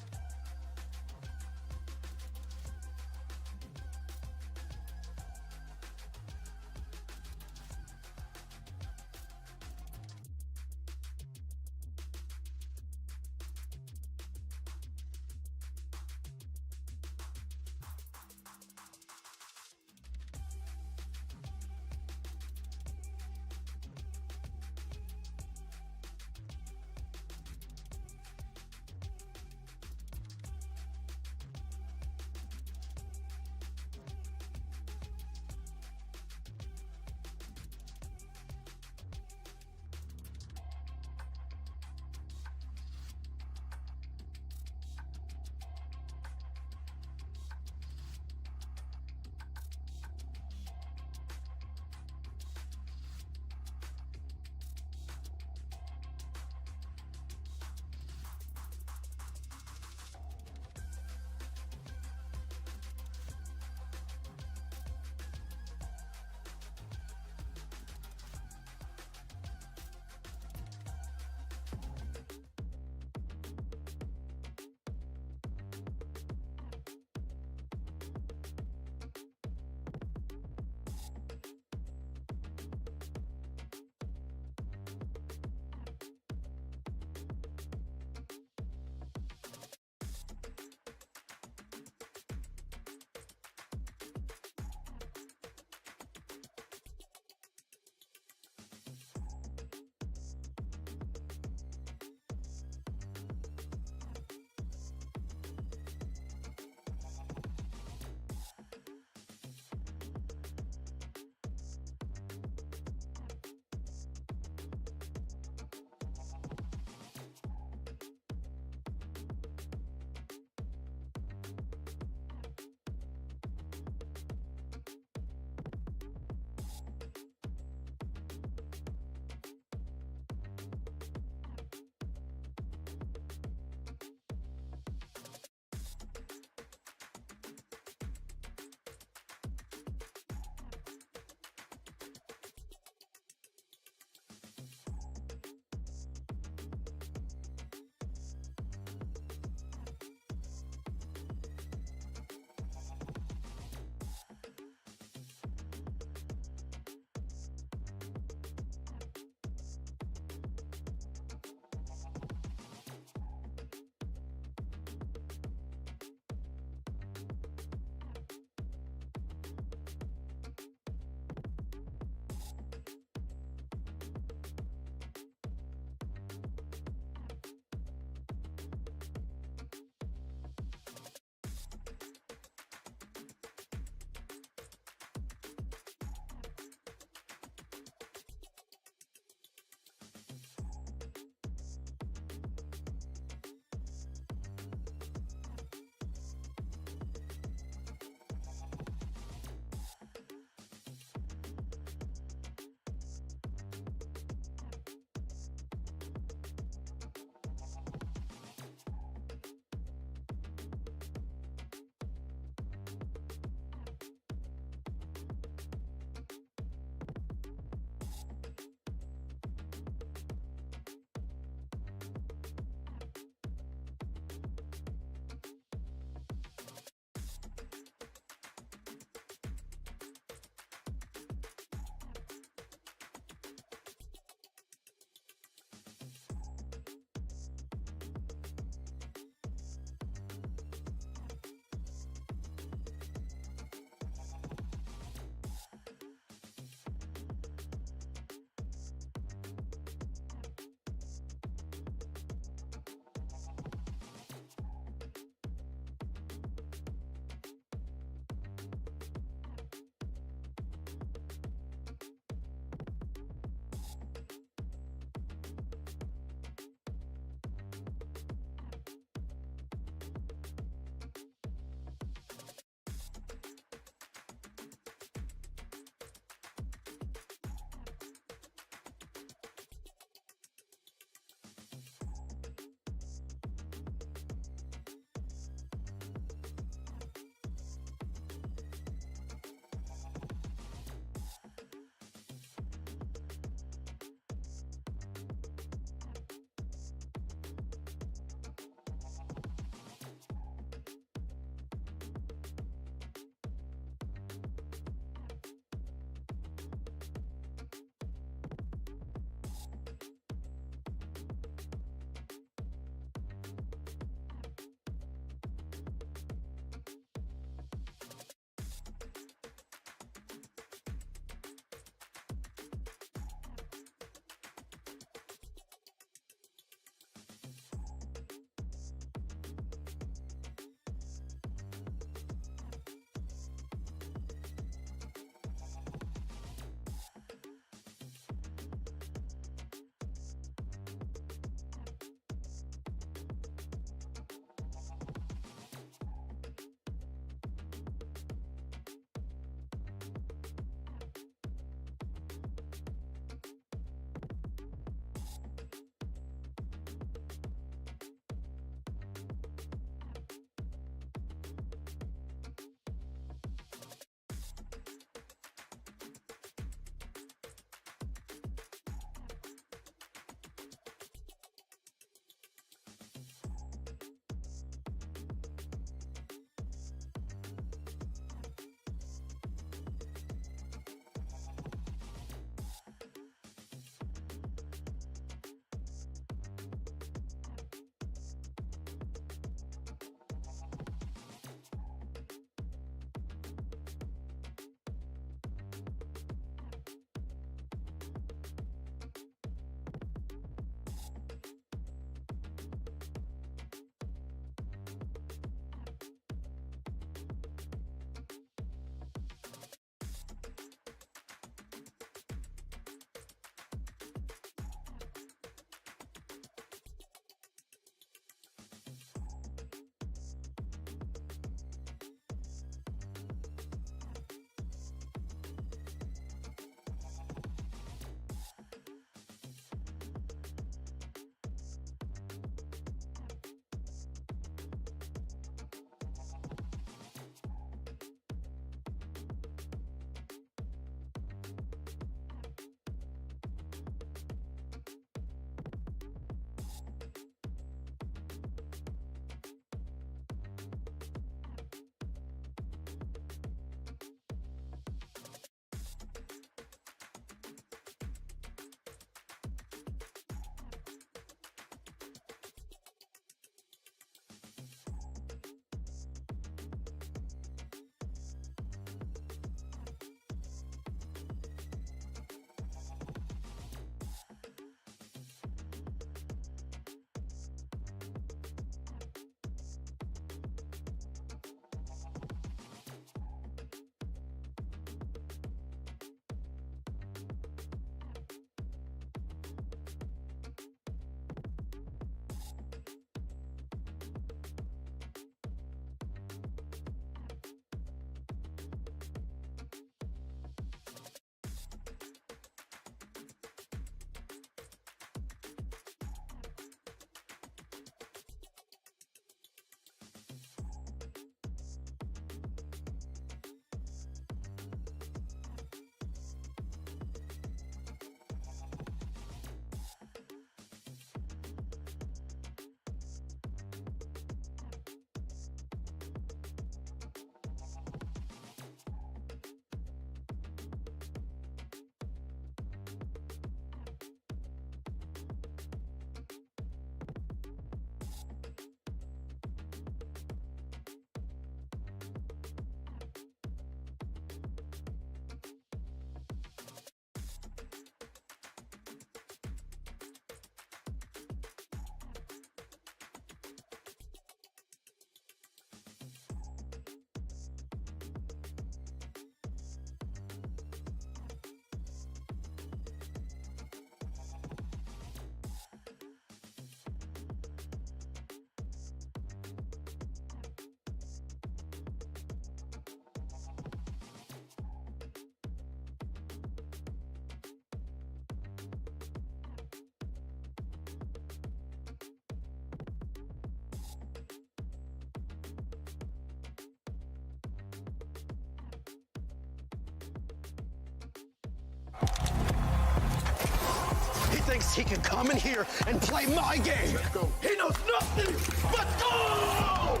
thinks he can come in here and play my game. Let's go. He knows nothing. Let's go!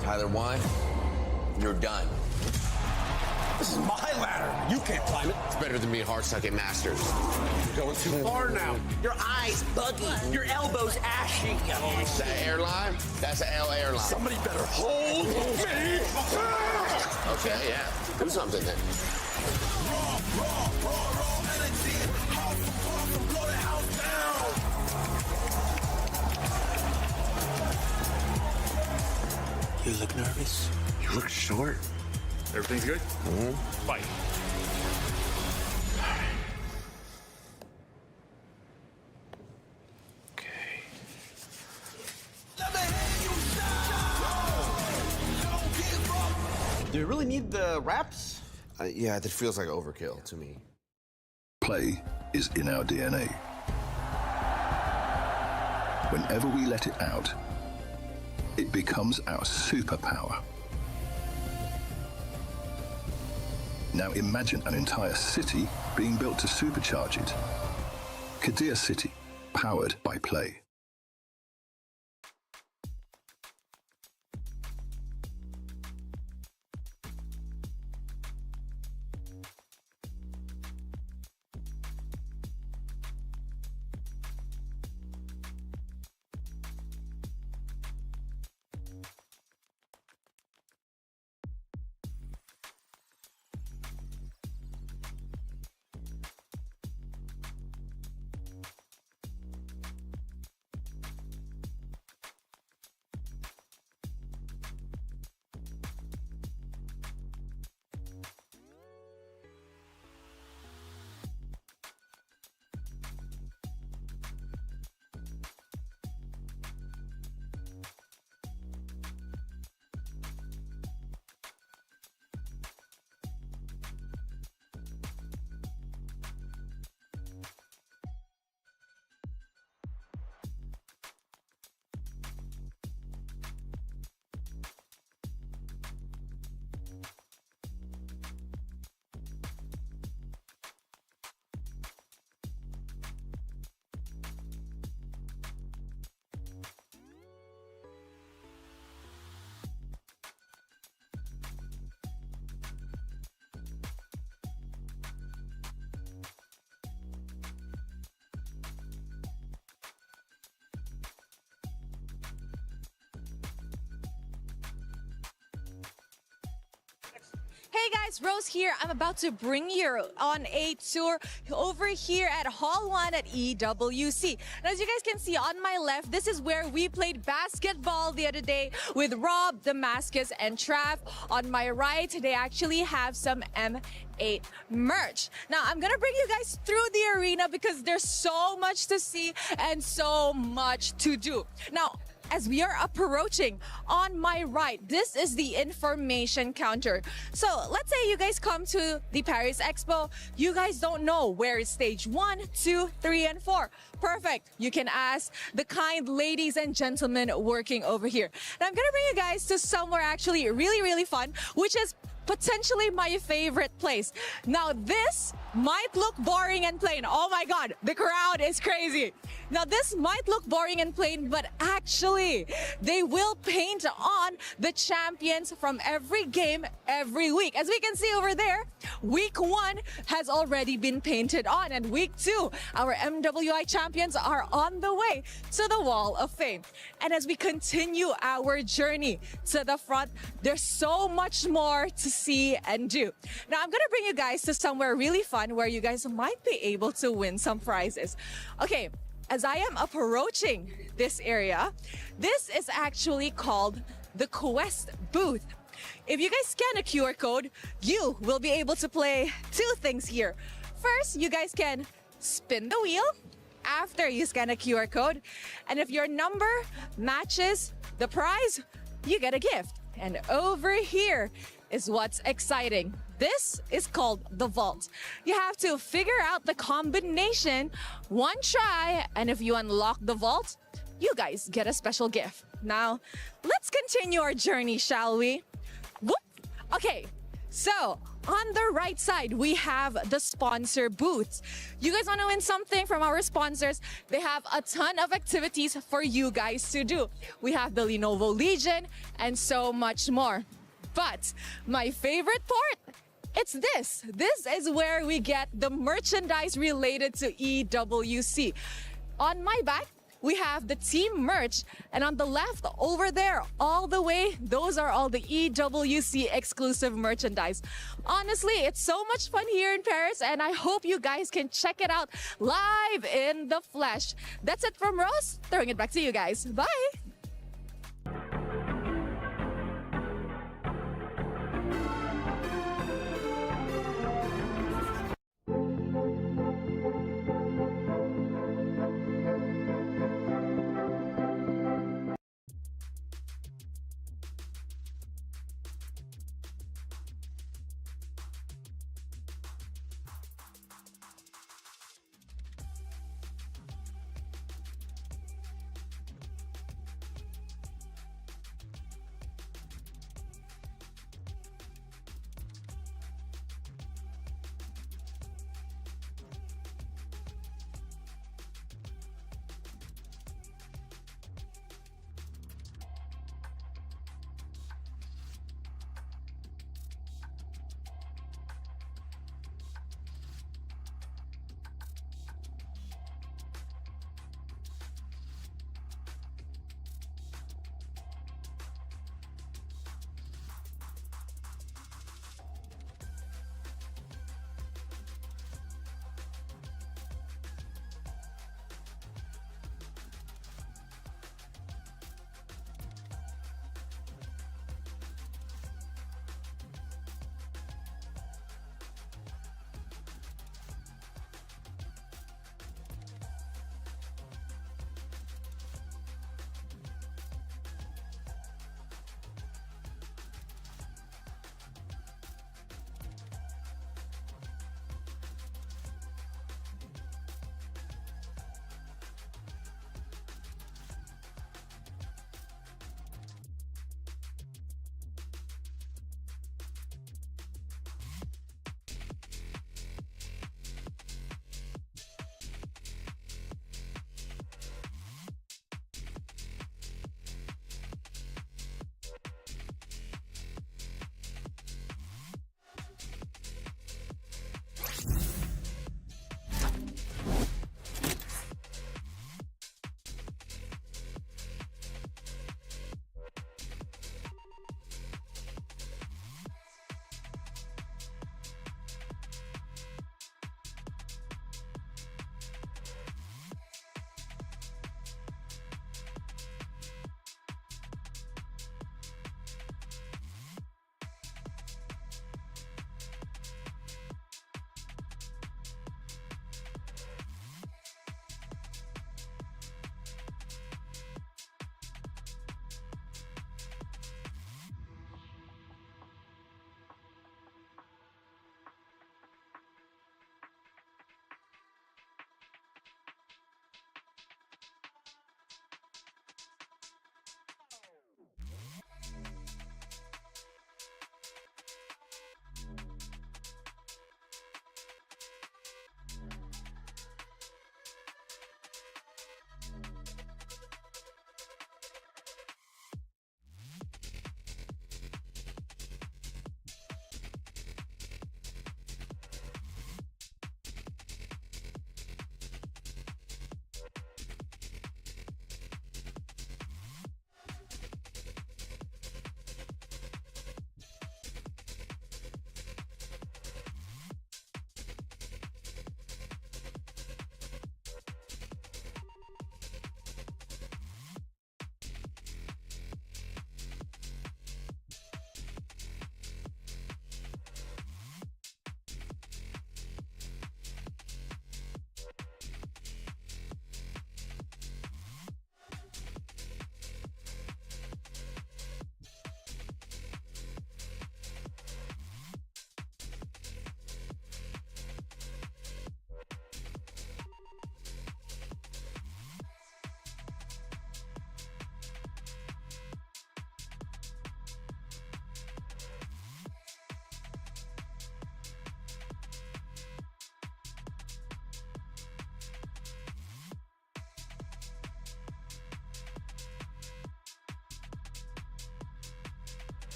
Tyler, why? You're done. This is my ladder. You can't climb it. It's better than being hard-stuck at Masters. You're going too far now. Your eyes buggy. Your elbows ashy. That airline? That's an L airline. Somebody better hold me. Okay, yeah. Do something then. You look nervous. You look short. Everything's good? Mm-hmm. Fight. Do you really need the wraps? Yeah, that feels like overkill to me. Play is in our DNA. Whenever we let it out, it becomes our superpower. Now imagine an entire city being built to supercharge it. Kadir City, powered by play. Hey guys, Rose here. I'm about to bring you on a tour over here at Hall 1 at EWC. And as you guys can see on my left, this is where we played basketball the other day with Rob, Damascus, and Trav. On my right, they actually have some M8 merch. Now, I'm gonna bring you guys through the arena because there's so much to see and so much to do. Now, as we are approaching, on my right, this is the information counter. So let's say you guys come to the Paris Expo, you guys don't know where is stage 1, 2, 3, and 4. Perfect. You can ask the kind ladies and gentlemen working over here. And I'm gonna bring you guys to somewhere actually really fun, which is potentially my favorite place. Now this might look boring and plain. Oh my God, the crowd is crazy. Now this might look boring and plain, but actually they will paint on the champions from every game every week. As we can see over there, week 1 has already been painted on, and week 2, our MWI champions are on the way to the Wall of Fame. And as we continue our journey to the front, there's so much more to see and do. Now I'm gonna bring you guys to somewhere really fun where you guys might be able to win some prizes. Okay, as I am approaching this area, this is actually called the Quest booth. If you guys scan a QR code, you will be able to play 2 things here. First, you guys can spin the wheel after you scan a QR code, and if your number matches the prize, you get a gift. And over here is what's exciting. This is called the vault. You have to figure out the combination 1 try, and if you unlock the vault, you guys get a special gift. Now, let's continue our journey, shall we? Whoop. Okay, So, on the right side, we have the sponsor booths. You guys want to win something from our sponsors? They have a ton of activities for you guys to do. We have the Lenovo Legion and so much more. But my favorite part, it's this. This is where we get the merchandise related to EWC. On my back, we have the team merch, and on the left over there all the way, those are all the EWC exclusive merchandise. Honestly, it's so much fun here in Paris, and I hope you guys can check it out live in the flesh. That's it from Rose, throwing it back to you guys. Bye.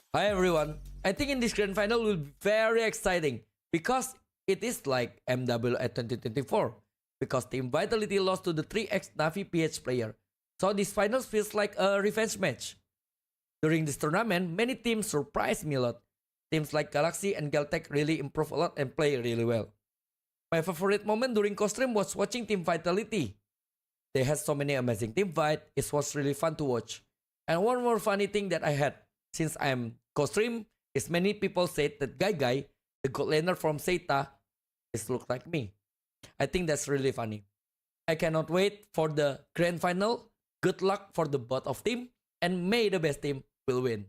Hi everyone. I think in this grand final will be very exciting because it is like MWI 2024 because Team Vitality lost to the 3x NAVI PH player. So this finals feels like a revenge match. During this tournament, many teams surprised me a lot. Teams like Galaxy and Geltek really improve a lot and play really well. My favorite moment during co-stream was watching Team Vitality. They had so many amazing team fight, it was really fun to watch. And one more funny thing that I had, since I'm co-stream, is many people said that Guy, the gold laner from Zeta, is look like me. I think that's really funny. I cannot wait for the grand final. Good luck for the both of team, and may the best team will win.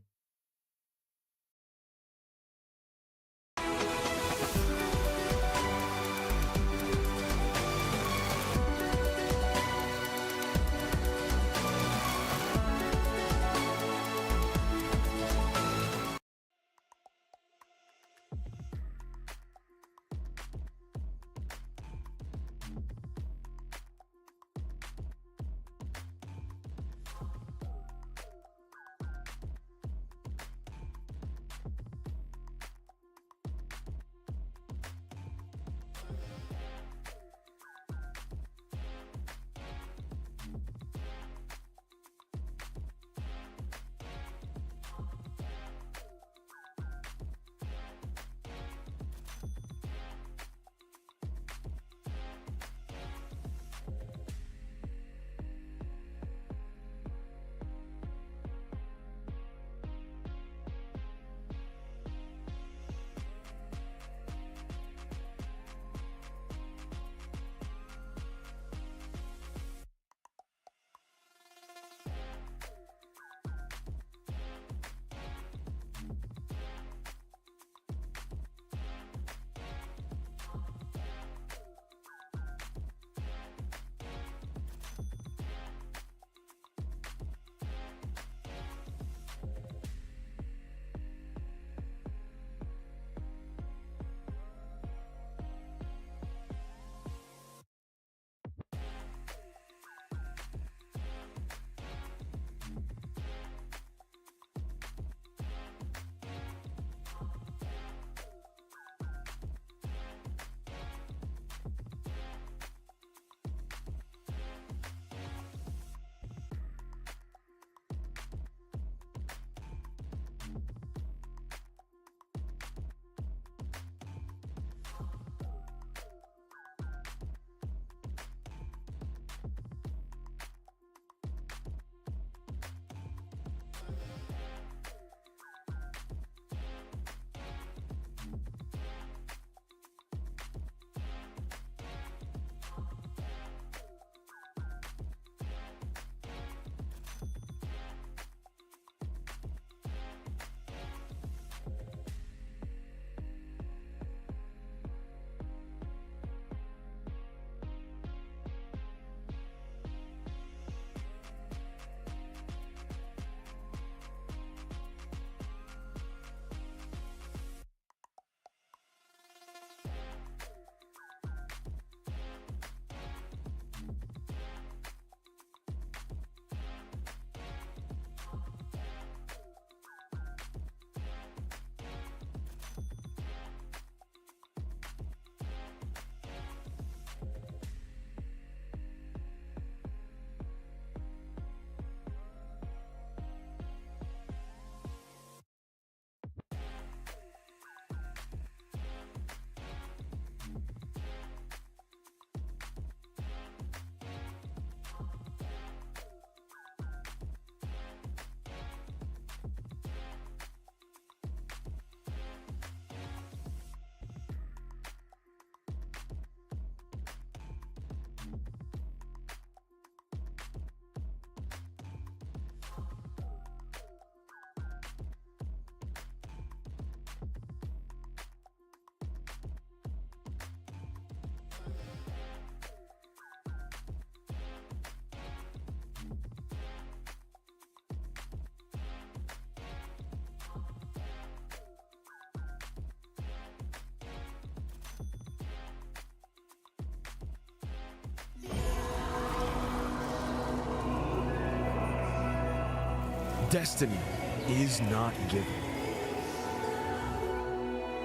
Destiny is not given.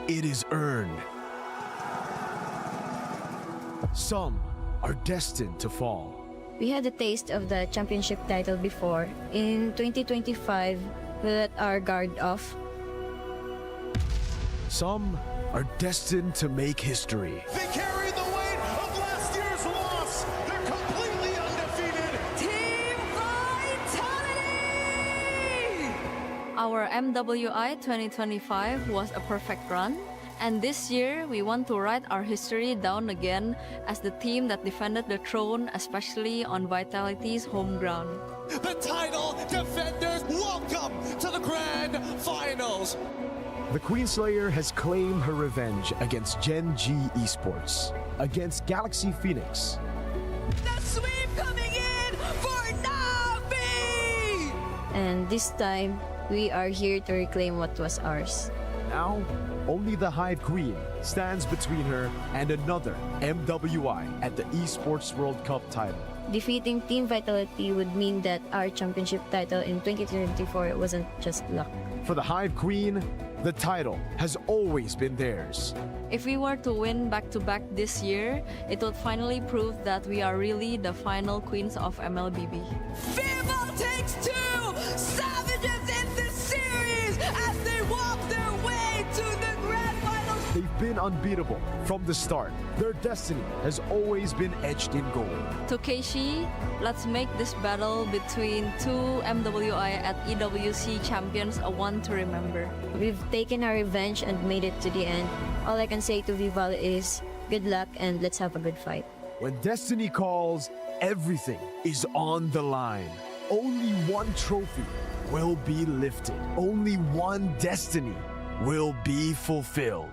it is earned. Some are destined to fall. We had a taste of the championship title before. In 2025, we let our guard off. Some are destined to make history. They carry the weight of last year's loss. They're completely undefeated. Team Vitality! Our MWI 2025 was a perfect run, and this year we want to write our history down again as the team that defended the throne, especially on Vitality's home ground. The title defenders, welcome to the grand finals. The Queenslayer has claimed her revenge against Gen G Esports, against Galaxy Phoenix. The sweep coming in for NAVI! And this time, we are here to reclaim what was ours. Now, only the Hive Queen stands between her and another MWI at the Esports World Cup title. Defeating Team Vitality would mean that our championship title in 2024 wasn't just luck. For the Hive Queen, the title has always been theirs. If we were to win back-to-back this year, it would finally prove that we are really the final queens of MLBB. Fearful takes two! Savages in this series as they walk their way to the grand finals! They've been unbeatable from the start. Their destiny has always been etched in gold. To Keishi, let's make this battle between two MWI at EWC champions a one to remember. We've taken our revenge and made it to the end. All I can say to Vival is good luck and let's have a good fight. When destiny calls, everything is on the line. Only one trophy will be lifted. Only one destiny will be fulfilled.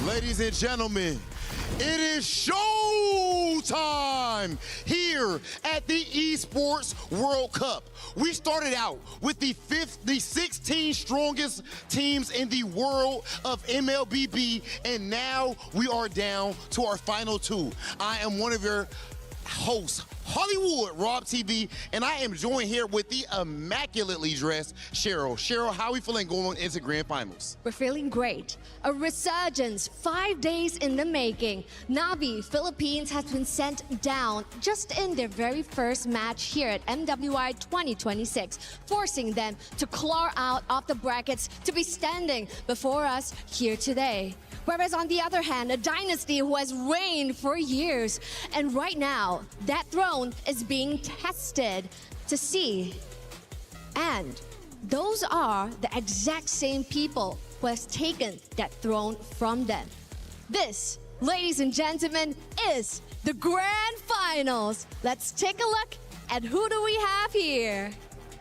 Ladies and gentlemen, it is show time here at the Esports World Cup. We started out with the 16 strongest teams in the world of MLBB, and now we are down to our final two. I am one of your hosts, Hollywood Rob TV, and I am joined here with the immaculately dressed Cheryl. Cheryl, how are we feeling going into grand finals? We're feeling great. A resurgence 5 days in the making. NAVI Philippines has been sent down just in their very first match here at MWI 2026, forcing them to claw out of the brackets to be standing before us here today. Whereas on the other hand, a dynasty who has reigned for years, and right now, that throne is being tested to see. And those are the exact same people who has taken that throne from them. This, ladies and gentlemen, is the grand finals. Let's take a look at who do we have here.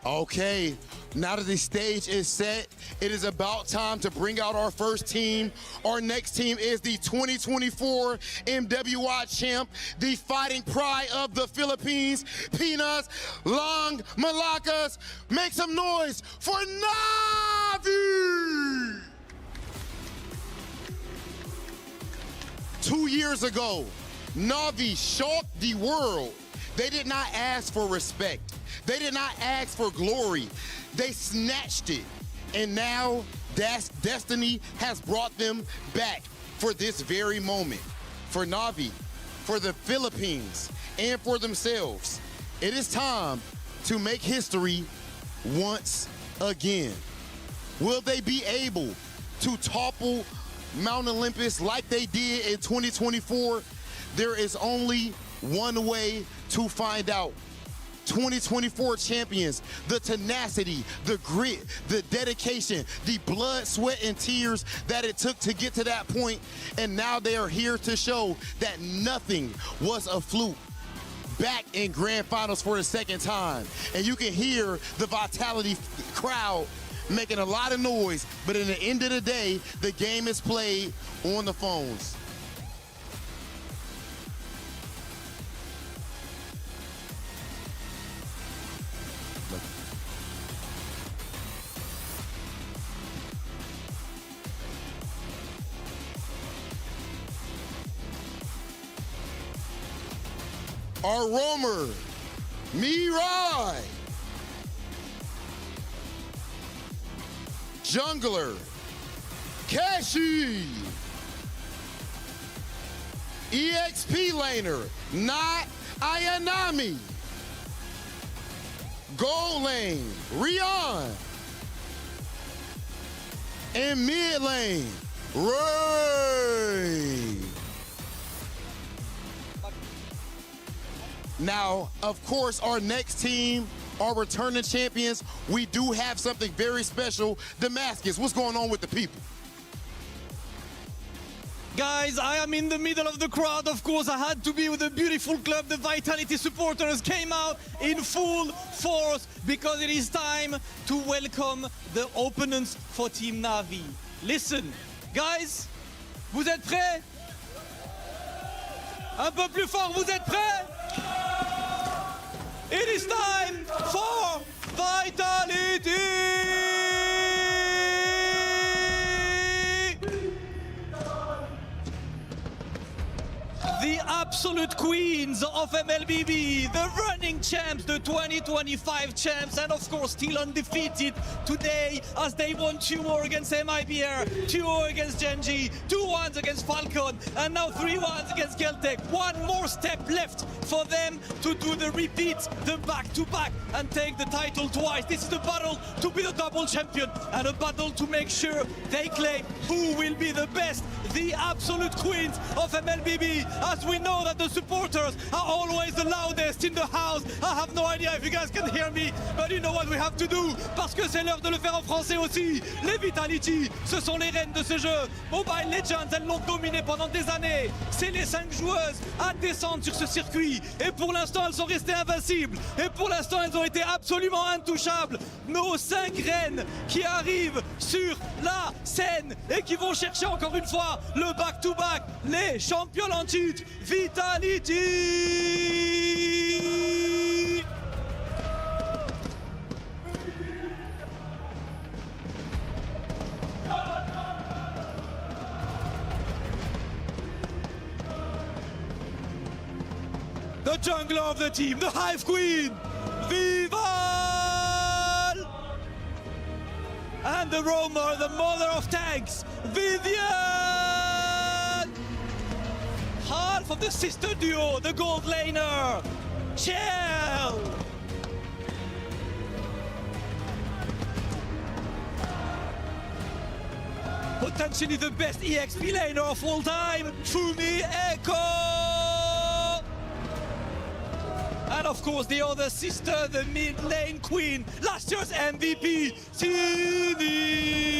Okay, Now that the stage is set, it is about time to bring out our first team. Our next team is the 2024 MWI champ, the fighting pride of the Philippines, Pinas Long Malakas. Make some noise for NAVI! 2 years ago, NAVI shocked the world. They did not ask for respect. They did not ask for glory. They snatched it. And now destiny has brought them back for this very moment. For NAVI, for the Philippines, and for themselves. It is time to make history once again. Will they be able to topple Mount Olympus like they did in 2024? There is only one way to find out. 2024 champions, the tenacity, the grit, the dedication, the blood, sweat, and tears that it took to get to that point, and now they are here to show that nothing was a fluke. Back in grand finals for the second time, and you can hear the Vitality crowd making a lot of noise, but in the end of the day, the game is played on the phones. Our roamer, Mirai. Jungler, Kashi. EXP laner, not Ayanami. Gold lane, Rion. And mid lane, Ray. Now, of course, our next team, our returning champions, we do have something very special. Damascus, what's going on with the people? Guys, I am in the middle of the crowd. Of course, I had to be with the beautiful club. The Vitality supporters came out in full force because it is time to welcome the opponents for Team NAVI. Listen, guys, vous êtes prêts? Un peu plus fort, vous êtes prêts? It is time for Vitality! The absolute queens of MLBB, the running champs, the 2025 champs, and of course still undefeated today as they won 2-0 against MIBR, 2-0 against Genji, 2-1 against Falcon, and now 3-1 against Geltek. One more step left for them to do the repeat, the back-to-back, and take the title twice. This is a battle to be the double champion and a battle to make sure they claim who will be the best, the absolute queens of MLBB, as we know that the supporters are always the loudest in the house. I have no idea if you guys can hear me, but you know what we have to do, parce que c'est l'heure de le faire en français aussi. Les Vitality, ce sont les reines de ce jeu. Mobile Legends, elles l'ont dominé pendant des années. C'est les 5 joueuses à descendre sur ce circuit. Et pour l'instant, elles sont restées invincibles. Et pour l'instant, elles ont été absolument intouchables. Nos 5 reines qui arrivent sur la scène et qui vont chercher encore une fois le back-to-back, les champions en titre, Vitality! The jungler of the team, the Hive Queen, Vival! And the roamer, the mother of tanks, Vivian! Half of the sister duo, the gold laner, Chell! Potentially the best EXP laner of all time, Fumi Echo! And of course the other sister, the mid lane queen, last year's MVP, Tini!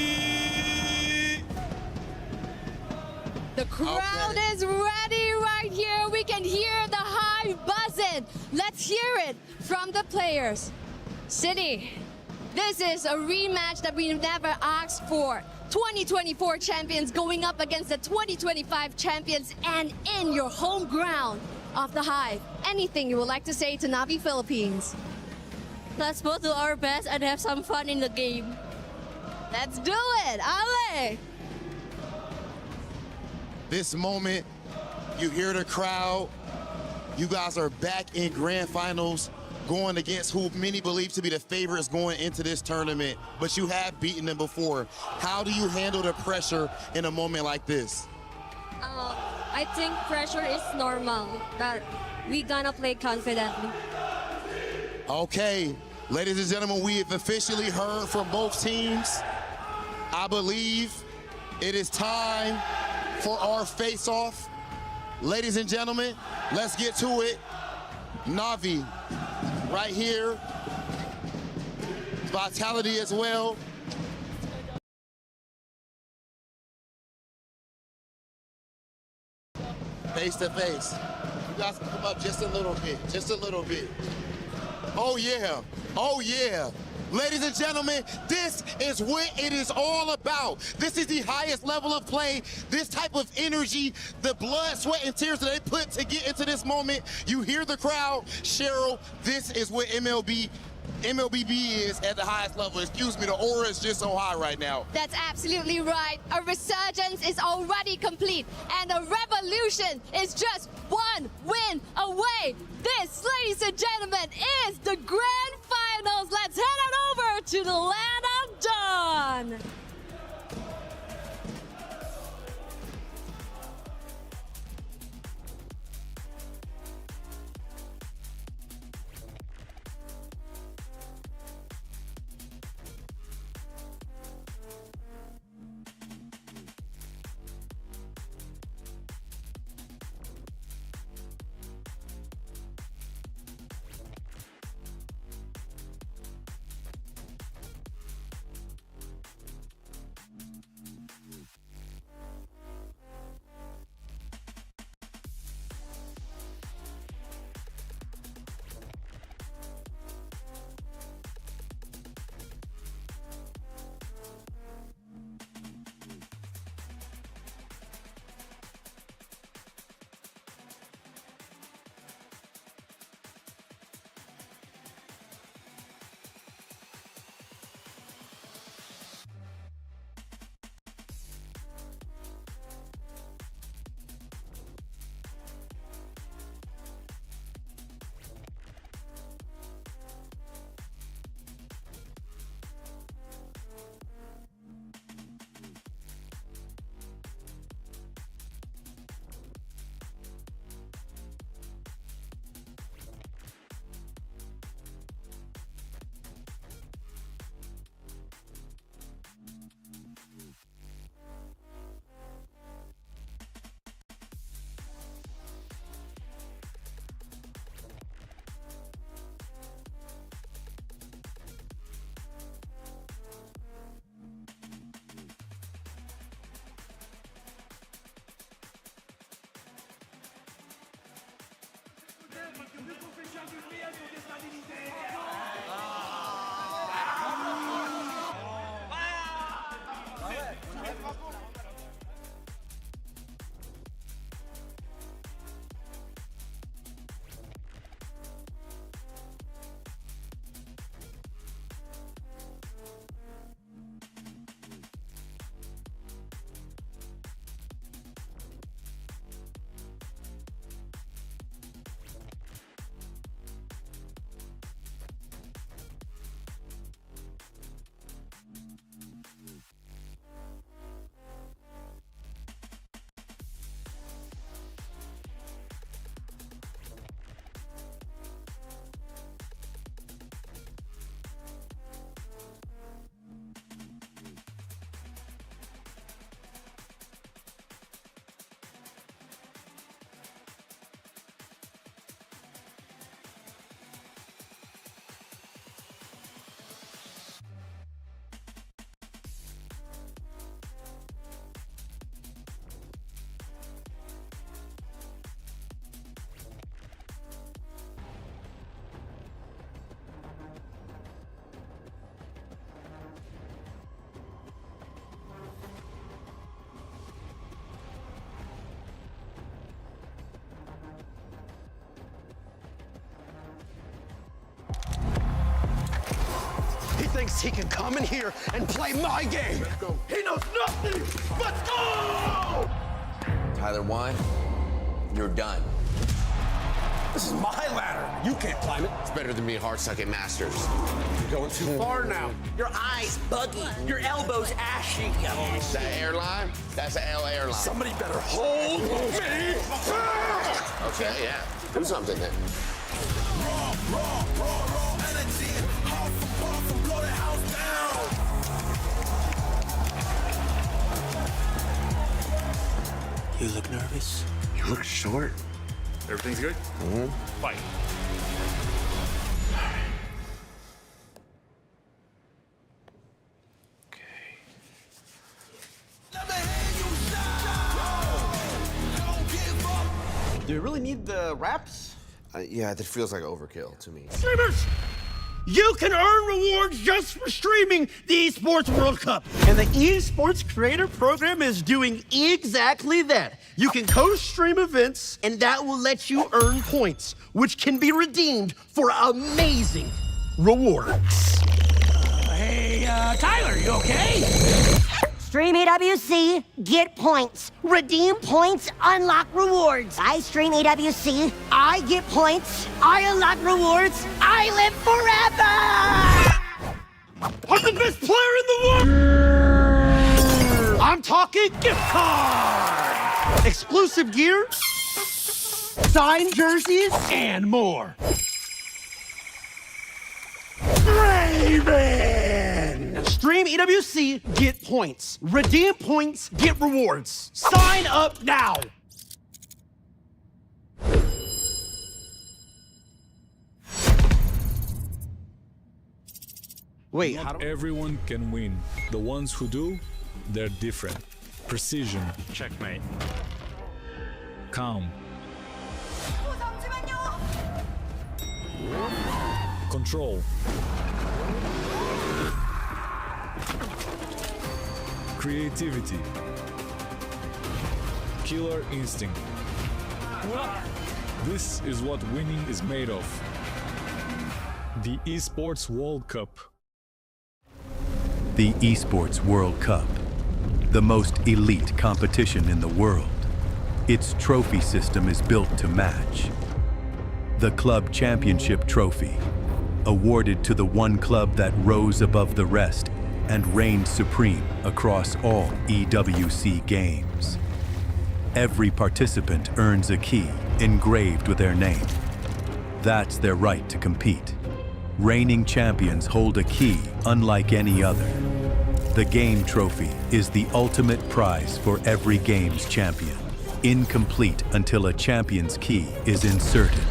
The crowd is ready right here. We can hear the Hive buzzing. Let's hear it from the players. City, This is a rematch that we never asked for. 2024 champions going up against the 2025 champions and in your home ground of the Hive. Anything you would like to say to Navi Philippines? Let's both do our best and have some fun in the game. Let's do it, Ale! This moment, you hear the crowd. You guys are back in grand finals, going against who many believe to be the favorites going into this tournament, but you have beaten them before. How do you handle the pressure in a moment like this? I think pressure is normal, that we gonna play confidently. Okay, ladies and gentlemen, we have officially heard from both teams. I believe it is time for our face-off. Ladies and gentlemen, let's get to it. Navi, right here. Vitality as well. Face to face. You guys can come up just a little bit, just a little bit. Oh yeah, oh yeah. Ladies and gentlemen, this is what it is all about. This is the highest level of play. This type of energy, the blood, sweat, and tears that they put to get into this moment. You hear the crowd. Cheryl, this is what MLBB is at the highest level. Excuse me, the aura is just so high right now. That's absolutely right. A resurgence is already complete, and a revolution is just one win away. This, ladies and gentlemen, is the grand finals. Let's head on over to the land of Dawn. thinks he can come in here and play my game. He knows nothing. Let's go! Tyler won. You're done. This is my ladder. You can't climb it. It's better than being hard-sucking Masters. You're going too far now. Your eyes buggy. Your elbows ashy. That airline? That's an L airline. Somebody better hold me. Okay, yeah. Do something then. You look nervous. You look short. Everything's good? Mm-hmm. Fight. Do you really need the wraps? Yeah, that feels like overkill to me. Streamers! You can earn rewards just for streaming the Esports World Cup. And the Esports Creator Program is doing exactly that. You can co-stream events, and that will let you earn points, which can be redeemed for amazing rewards. Hey, Tyler, you okay? Stream EWC, get points. Redeem points, unlock rewards. I stream EWC, I get points, I unlock rewards, I live forever! I'm the best player in the world! I'm talking gift card! Exclusive gear, signed jerseys, and more. Raven! Stream EWC, get points. Redeem points, get rewards. Sign up now! Wait, not everyone can win. The ones who do, they're different. Precision. Checkmate. Calm. Control. Creativity. Killer instinct. This is what winning is made of. The Esports World Cup. The Esports World Cup, the most elite competition in the world. Its trophy system is built to match. The Club Championship Trophy, awarded to the one club that rose above the rest and reigned supreme across all EWC games. Every participant earns a key engraved with their name. That's their right to compete. Reigning champions hold a key unlike any other. The game trophy is the ultimate prize for every game's champion, incomplete until a champion's key is inserted.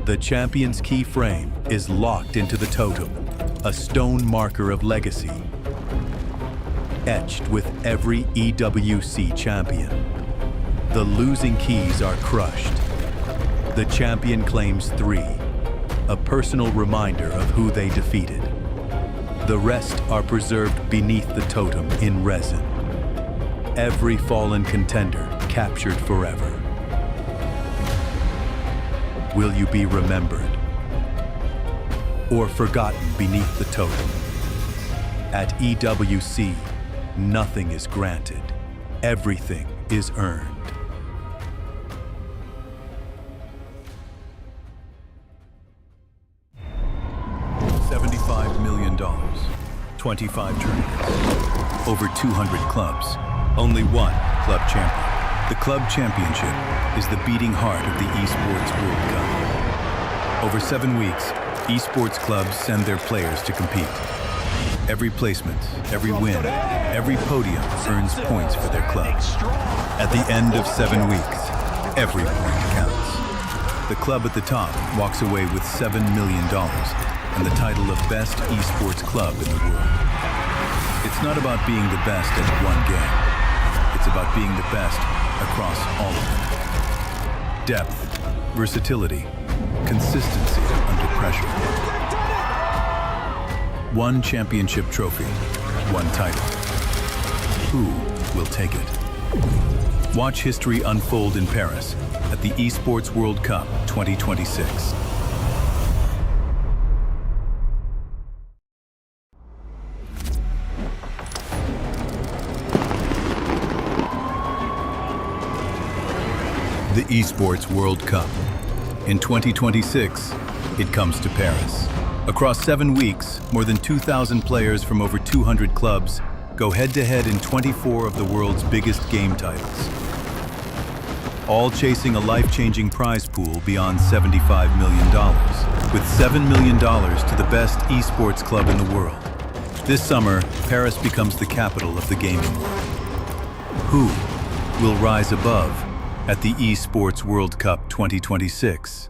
The champion's key frame is locked into the totem, a stone marker of legacy, etched with every EWC champion. The losing keys are crushed. The champion claims 3, a personal reminder of who they defeated. The rest are preserved beneath the totem in resin. Every fallen contender captured forever. Will you be remembered or forgotten beneath the totem? At EWC, nothing is granted. Everything is earned. $75 million, 25 tournaments, over 200 clubs, only one club champion. The Club Championship is the beating heart of the Esports World Cup. Over 7 weeks, esports clubs send their players to compete. Every placement, every win, every podium earns points for their club. At the end of 7 weeks, every point counts. The club at the top walks away with $7 million and the title of Best Esports Club in the world. It's not about being the best at one game. It's about being the best across all of them. Depth, versatility, consistency under pressure. One championship trophy, one title. Who will take it? Watch history unfold in Paris at the Esports World Cup 2026. the Esports World Cup. In 2026, it comes to Paris. Across 7 weeks, more than 2,000 players from over 200 clubs go head-to-head in 24 of the world's biggest game titles, all chasing a life-changing prize pool beyond $75 million, with $7 million to the best esports club in the world. This summer, Paris becomes the capital of the gaming world. Who will rise above at the Esports World Cup 2026?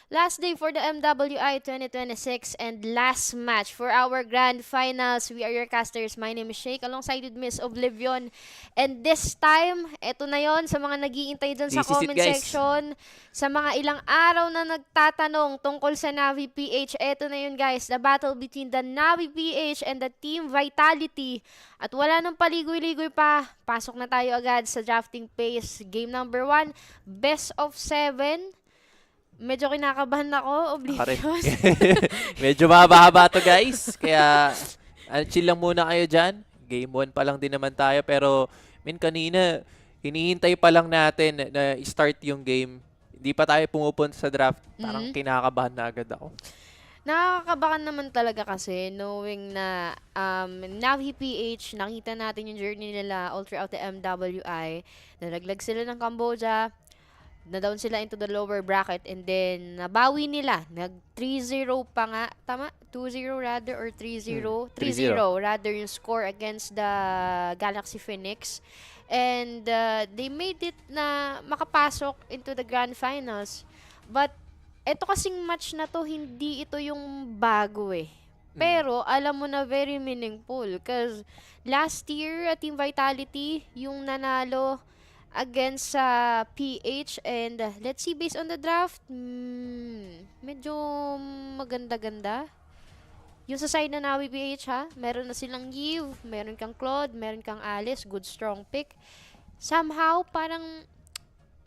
Last day for the MWI 2026 and last match for our grand finals. We are your casters. My name is Shake alongside with Miss Oblivion. And this time, eto na yon sa mga nag-iintay dyan sa comment section. Sa mga ilang araw na nagtatanong tungkol sa NAVI PH, eto na yun guys. The battle between the NAVI PH and the Team Vitality. At wala nang paligoy-ligoy pa. Pasok na tayo agad sa drafting phase. Game number 1, best of 7. Medyo kinakabahan ako, Oblivious. Medyo mahaba-haba to guys. Kaya chill lang muna kayo dyan. Game 1 pa lang din naman tayo. Pero kanina, hinihintay pa lang natin na start yung game. Hindi pa tayo pumupunta sa draft. Parang kinakabahan na agad ako. Nakakabahan naman talaga kasi knowing na NAVI PH, nakita natin yung journey nila all throughout the MWI. Nalaglag sila ng Cambodia. Na-down sila into the lower bracket and then nabawi nila. Nag 3-0 pa nga. Tama? 2-0 rather or 3-0? 3-0 rather yung score against the Galaxy Phoenix. And they made it na makapasok into the grand finals. But eto kasing match na to, hindi ito yung bago eh. Pero alam mo na very meaningful because last year Team Vitality yung nanalo against sa PH and let's see based on the draft, medyo maganda-ganda. Yung sa side na NAVI PH ha, meron na silang Yiv, meron kang Claude, meron kang Alice, good strong pick. Somehow parang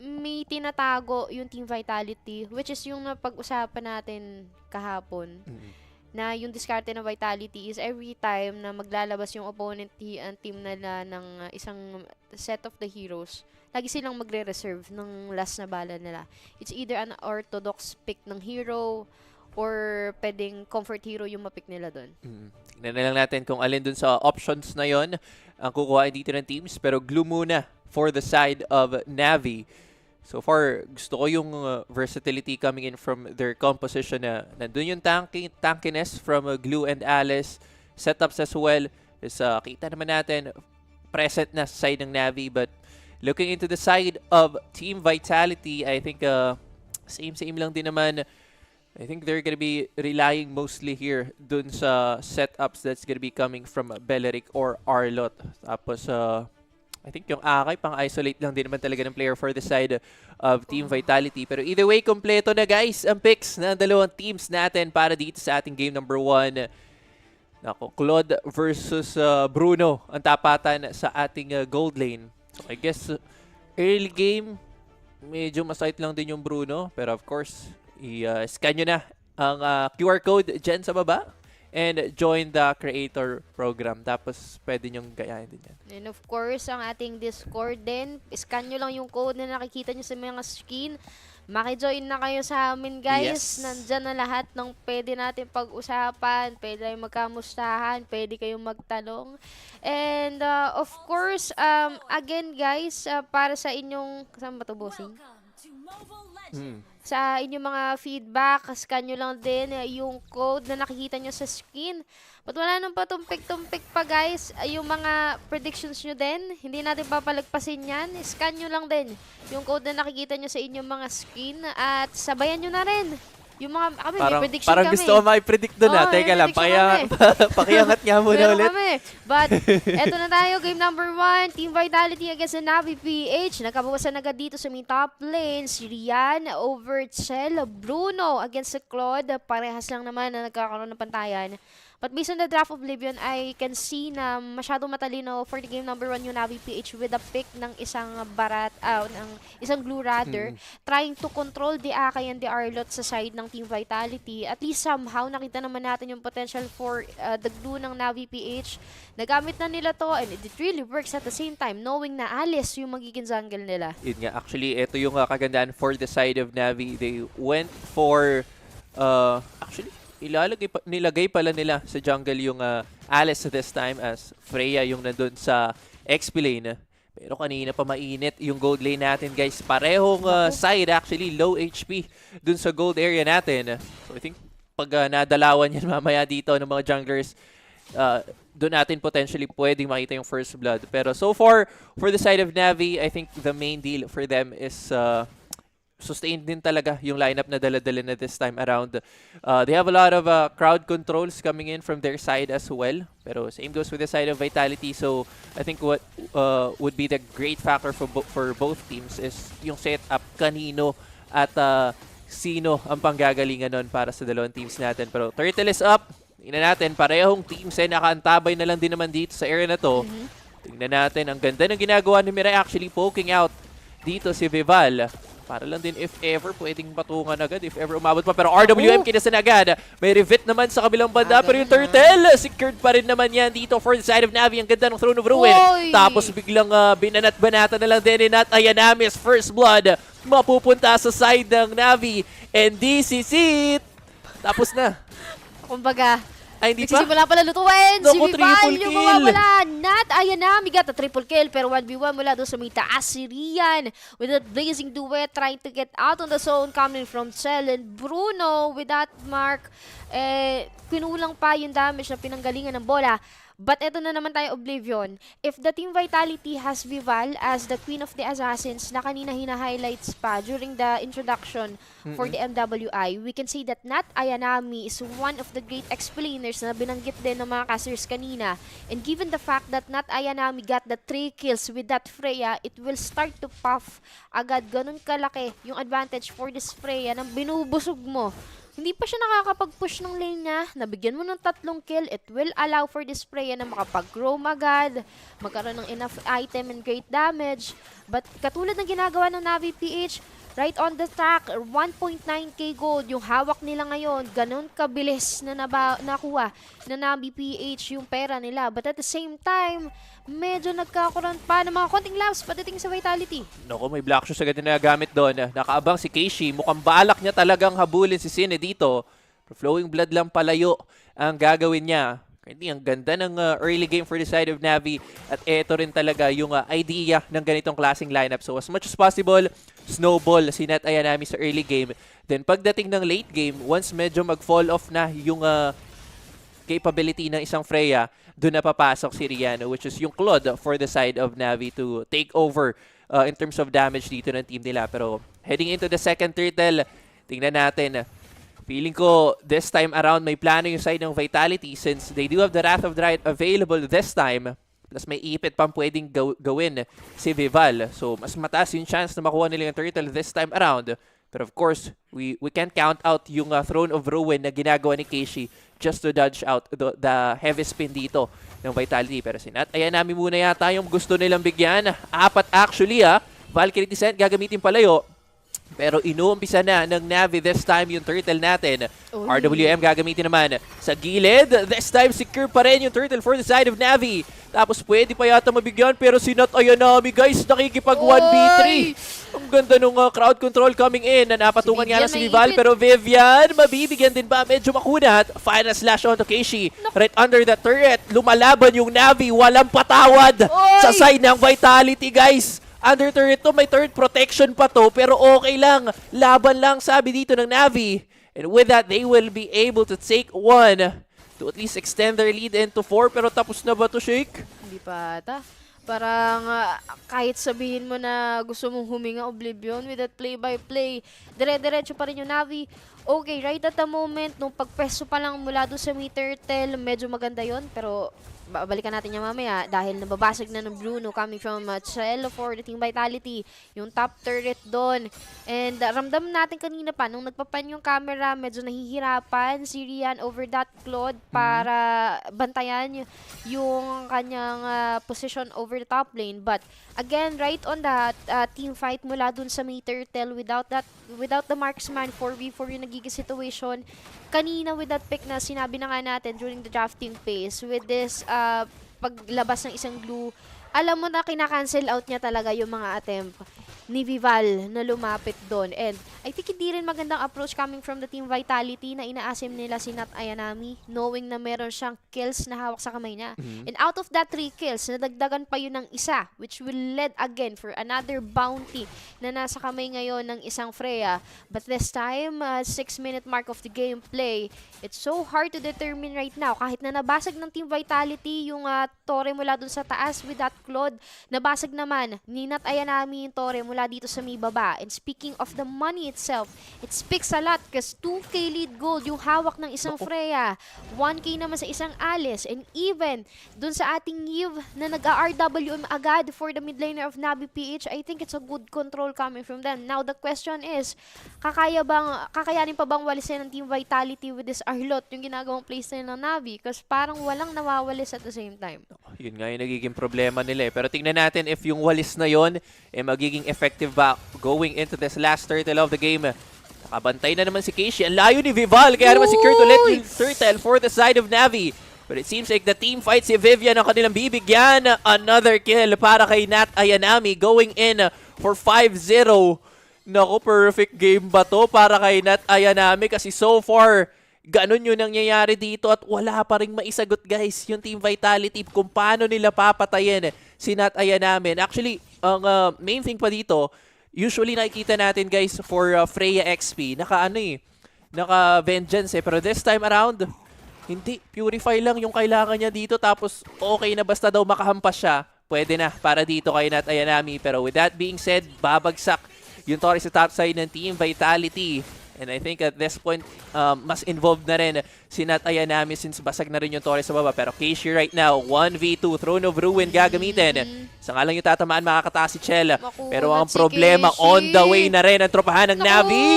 may tinatago yung Team Vitality which is yung napag-usapan natin kahapon. Na yung diskarte ng Vitality is every time na maglalabas yung opponent ang team nila ng isang set of the heroes, lagi silang magre-reserve ng last na bala nila. It's either an orthodox pick ng hero or pwedeng comfort hero yung mapick nila doon. Tignan na lang natin kung alin dun sa options na yon ang kukuha dito ng teams. Pero glue muna for the side of NAVI. So far, gusto ko yung versatility coming in from their composition na nandun yung tankiness from Glue and Alice. Setups as well. Is, kita naman natin present na sa side ng NAVI. But looking into the side of Team Vitality, I think same lang din naman. I think they're gonna be relying mostly here dun sa setups that's gonna be coming from Beleric or Arlot. Tapos, I think yung Akay, pang-isolate lang din naman talaga ng player for the side of Team Vitality. Pero either way, kompleto na guys ang picks ng dalawang teams natin para dito sa ating game number 1. Nako, Claude versus Bruno ang tapatan sa ating gold lane. So I guess early game, medyo masait lang din yung Bruno. Pero of course, i-scan nyo na ang QR code dyan sa baba. And join the creator program. Tapos, pwede nyong gayahin din yan. And of course, ang ating Discord din. Scan nyo lang yung code na nakikita nyo sa mga screen. Maki-join na kayo sa amin, guys. Yes. Nandyan na lahat ng pwede natin pag-usapan. Pwede kayong magkamustahan. Pwede kayong magtalong. And of course, again, guys, para sa inyong... Kasama ba ito, bossing? Sa inyong mga feedback, scan nyo lang din yung code na nakikita nyo sa screen. But wala nang patumpik-tumpik pa guys. Yung mga predictions nyo din, hindi natin papalagpasin yan. Scan nyo lang din yung code na nakikita nyo sa inyong mga screen at sabayan nyo na rin. Yung mga, may prediction parang kami. gusto ko mai-predict doon na. Teka lang, pakiangat nga muna ulit. Kami. But, eto na tayo, game number 1, Team Vitality against the NAVI PH. Nakabawasan agad dito sa main top lane, si Rian over Chel, Bruno against si Claude. Parehas lang naman na nagkakaroon ng pantayan. But based on the draft of Oblivion, I can see na masyadong matalino for the game number 1 yung NAVI PH with a pick ng isang isang glue rather, trying to control the Akay and the Arlot sa side ng Team Vitality. At least somehow, nakita naman natin yung potential for the glue ng NAVI PH. Nagamit na nila to and it really works at the same time, knowing na Alice yung magiging jungle nila. Yun nga, actually, ito yung kagandaan for the side of NAVI. They went for, actually, nilagay pala nila sa jungle yung Alice this time as Freya yung nandun sa XP lane. Pero kanina pa mainit yung gold lane natin guys. Parehong side actually, low HP dun sa gold area natin. So I think pag nadalawan yan mamaya dito ng mga junglers, doon natin potentially pwedeng makita yung first blood. Pero so far, for the side of NAVI, I think the main deal for them is sustained din talaga yung lineup na dala-dala na this time around. They have a lot of crowd controls coming in from their side as well. Pero same goes with the side of Vitality. So I think what would be the great factor for both teams is yung setup, kanino at sino ang panggagalingan nun para sa dalawang teams natin. Pero Turtle is up. Tingnan natin, parehong teams ay nakaantabay na lang din naman dito sa area na to. Tingnan natin, ang ganda ng ginagawa ni Mirai, actually poking out dito si Vival. Para lang din if ever pwedeng patungan agad, if ever umabot pa. Pero RWM kinasan agad. May revet naman sa kabilang banda. Pero yung Turtle, secured pa rin naman yan dito for the side of Navi. Ang ganda ng Throne of Ruin. Tapos biglang binanat-banata na lang din ni Nat Ayanamis. First blood mapupunta sa side ng Navi. And this is it. Tapos na. Kumbaga, ay, hindi pa? nagsisimula pala lutuin. Si Naku, Vival triple yung kill. mawawala. Nat Ayanami got a triple kill. Pero 1v1 mula doon sa may taas si Rian with that blazing duet trying to get out on the zone coming from Cell and Bruno with that mark. Pinulang pa yung damage na pinanggalingan ng bola. But eto na naman tayo, Oblivion. If the Team Vitality has Vival as the Queen of the Assassins na kanina hina-highlights pa during the introduction for the MWI, we can say that Nat Ayanami is one of the great explainers na binanggit din ng mga casters kanina. And given the fact that Nat Ayanami got the 3 kills with that Freya, it will start to puff agad. Ganun kalaki yung advantage for this Freya nang binubusog mo. Hindi pa siya nakakapag-push ng lane niya. Nabigyan mo ng 3 kill. It will allow for this Freya na makapag-roam agad, magkaroon ng enough item and great damage. But katulad ng ginagawa ng NAVI PH, right on the track, 1.9k gold yung hawak nila ngayon. Ganon kabilis na nakuha na NAVI PH yung pera nila. But at the same time, medyo nagkakaroon pa ng mga konting laps patiting sa Vitality. Naku, may black shoes agad na nagamit doon. Nakaabang si Keishi. Mukhang balak niya talagang habulin si Sine dito. Flowing blood lang palayo ang gagawin niya. Hindi, ang ganda ng early game for the side of Navi. At eto rin talaga yung idea ng ganitong klaseng lineup. So as much as possible, snowball si Nat Ayanami sa early game. Then pagdating ng late game, once medyo mag-fall off na yung capability ng isang Freya, doon na papasok si Riano, which is yung Claude for the side of Navi to take over in terms of damage dito ng team nila. Pero heading into the second Turtle, tingnan natin. Feeling ko this time around may plano yung side ng Vitality since they do have the Wrath of the Riot available this time. Plus may ipit pang pwedeng gawin si Vival. So mas mataas yung chance na makuha nila yung Turtle this time around. But of course, we can't count out yung Throne of Ruin na ginagawa ni Keishi just to dodge out the heavy spin dito ng Vitality. Pero si Nat Ayanami muna yata yung gusto nilang bigyan. 4 actually Valkyrie Descent gagamitin palayo. Pero inuumpisa na ng Navi this time yung Turtle natin. RWM gagamitin naman sa gilid. This time secure pa rin yung Turtle for the side of Navi. Tapos pwede pa yata mabigyan pero si Nat Ayanami guys nakikipag 1v3. Ang ganda nung crowd control coming in. Napatungan nga na si Vival pero Vivian mabibigyan din ba? Medyo makunat. Final slash onto Keishi. Right under the turret. Lumalaban yung Navi. Walang patawad sa side ng Vitality guys. Under turret to, may turret protection pa to, pero okay lang. Laban lang, sabi dito ng Navi. And with that, they will be able to take 1 to at least extend their lead into 4. Pero tapos na ba to, Shake? Hindi pa ata. Parang kahit sabihin mo na gusto mong huminga, Oblivion, with that play-by-play, dire-diretso pa rin yung Navi. Okay, right at the moment, nung pagpeso pa lang mula doon sa Turtle, medyo maganda yon pero balikan natin niya mamaya dahil nababasag na ng Bruno coming from Cello for the Team Vitality, yung top turret doon. And ramdam natin kanina pa, nung nagpapan yung camera, medyo nahihirapan si Rian over that Claude para bantayan yung kanyang position over the top lane. But again, right on that team fight mula dun sa Turtle, without the marksman 4v4 yung nagiging situation. Kanina with that pick na sinabi na nga natin during the drafting phase, with this paglabas ng isang glue, alam mo na kinakancel out niya talaga yung mga attempt ni Vival na lumapit doon. And I think hindi rin magandang approach coming from the Team Vitality na inaasim nila si Nat Ayanami, knowing na meron siyang kills na hawak sa kamay niya. And out of that 3 kills, nadagdagan pa yun ng isa, which will lead again for another bounty na nasa kamay ngayon ng isang Freya. But this time, 6-minute mark of the gameplay, it's so hard to determine right now. Kahit na nabasag ng Team Vitality yung Torre mula dun sa taas with that Claude, nabasag naman ni Nat Ayanami yung Torre mula mula dito sa may baba. And speaking of the money itself, it speaks a lot because 2K lead gold yung hawak ng isang Freya, 1K naman sa isang Alice, and even dun sa ating Eve na nag-RWM agad for the mid laner of NAVI PH, I think it's a good control coming from them. Now the question is, kakayanin pa bang walisin ng Team Vitality with this Arlot yung ginagawang playstyle ng NAVI? Because parang walang nawawalis at the same time. Yun nga yung nagiging problema nila eh. Pero tingnan natin if yung walis na yon magiging effective ba going into this last turtle of the game. Nakabantay na naman si Casey. Ang layo ni Vival, kaya naman secure to let yung turtle for the side of NAVI. But it seems like the team fight si Vivian ang kanilang bibigyan. Another kill para kay Nat Ayanami going in for 5-0. Naku, perfect game ba to para kay Nat Ayanami kasi so far ganun yung nangyayari dito at wala pa rin maisagot guys yung Team Vitality kung paano nila papatayin si Nat Ayanami. Actually, ang main thing pa dito, usually nakikita natin guys for Freya XP, naka-vengeance pero this time around, hindi, purify lang yung kailangan niya dito tapos okay na basta daw makahampas siya, pwede na para dito kay Nat Ayanami. Pero with that being said, babagsak yung Torres sa top side ng Team Vitality. And I think at this point, mas involved na rin si Nat Ayanami since basag na rin yung Torres sa baba. Pero Casey right now, 1v2, Throne of Ruin gagamitin. Sa nga lang yung tatamaan, makakataas si Chell. Pero ang problema, on the way na rin ang tropahan ng NAVI.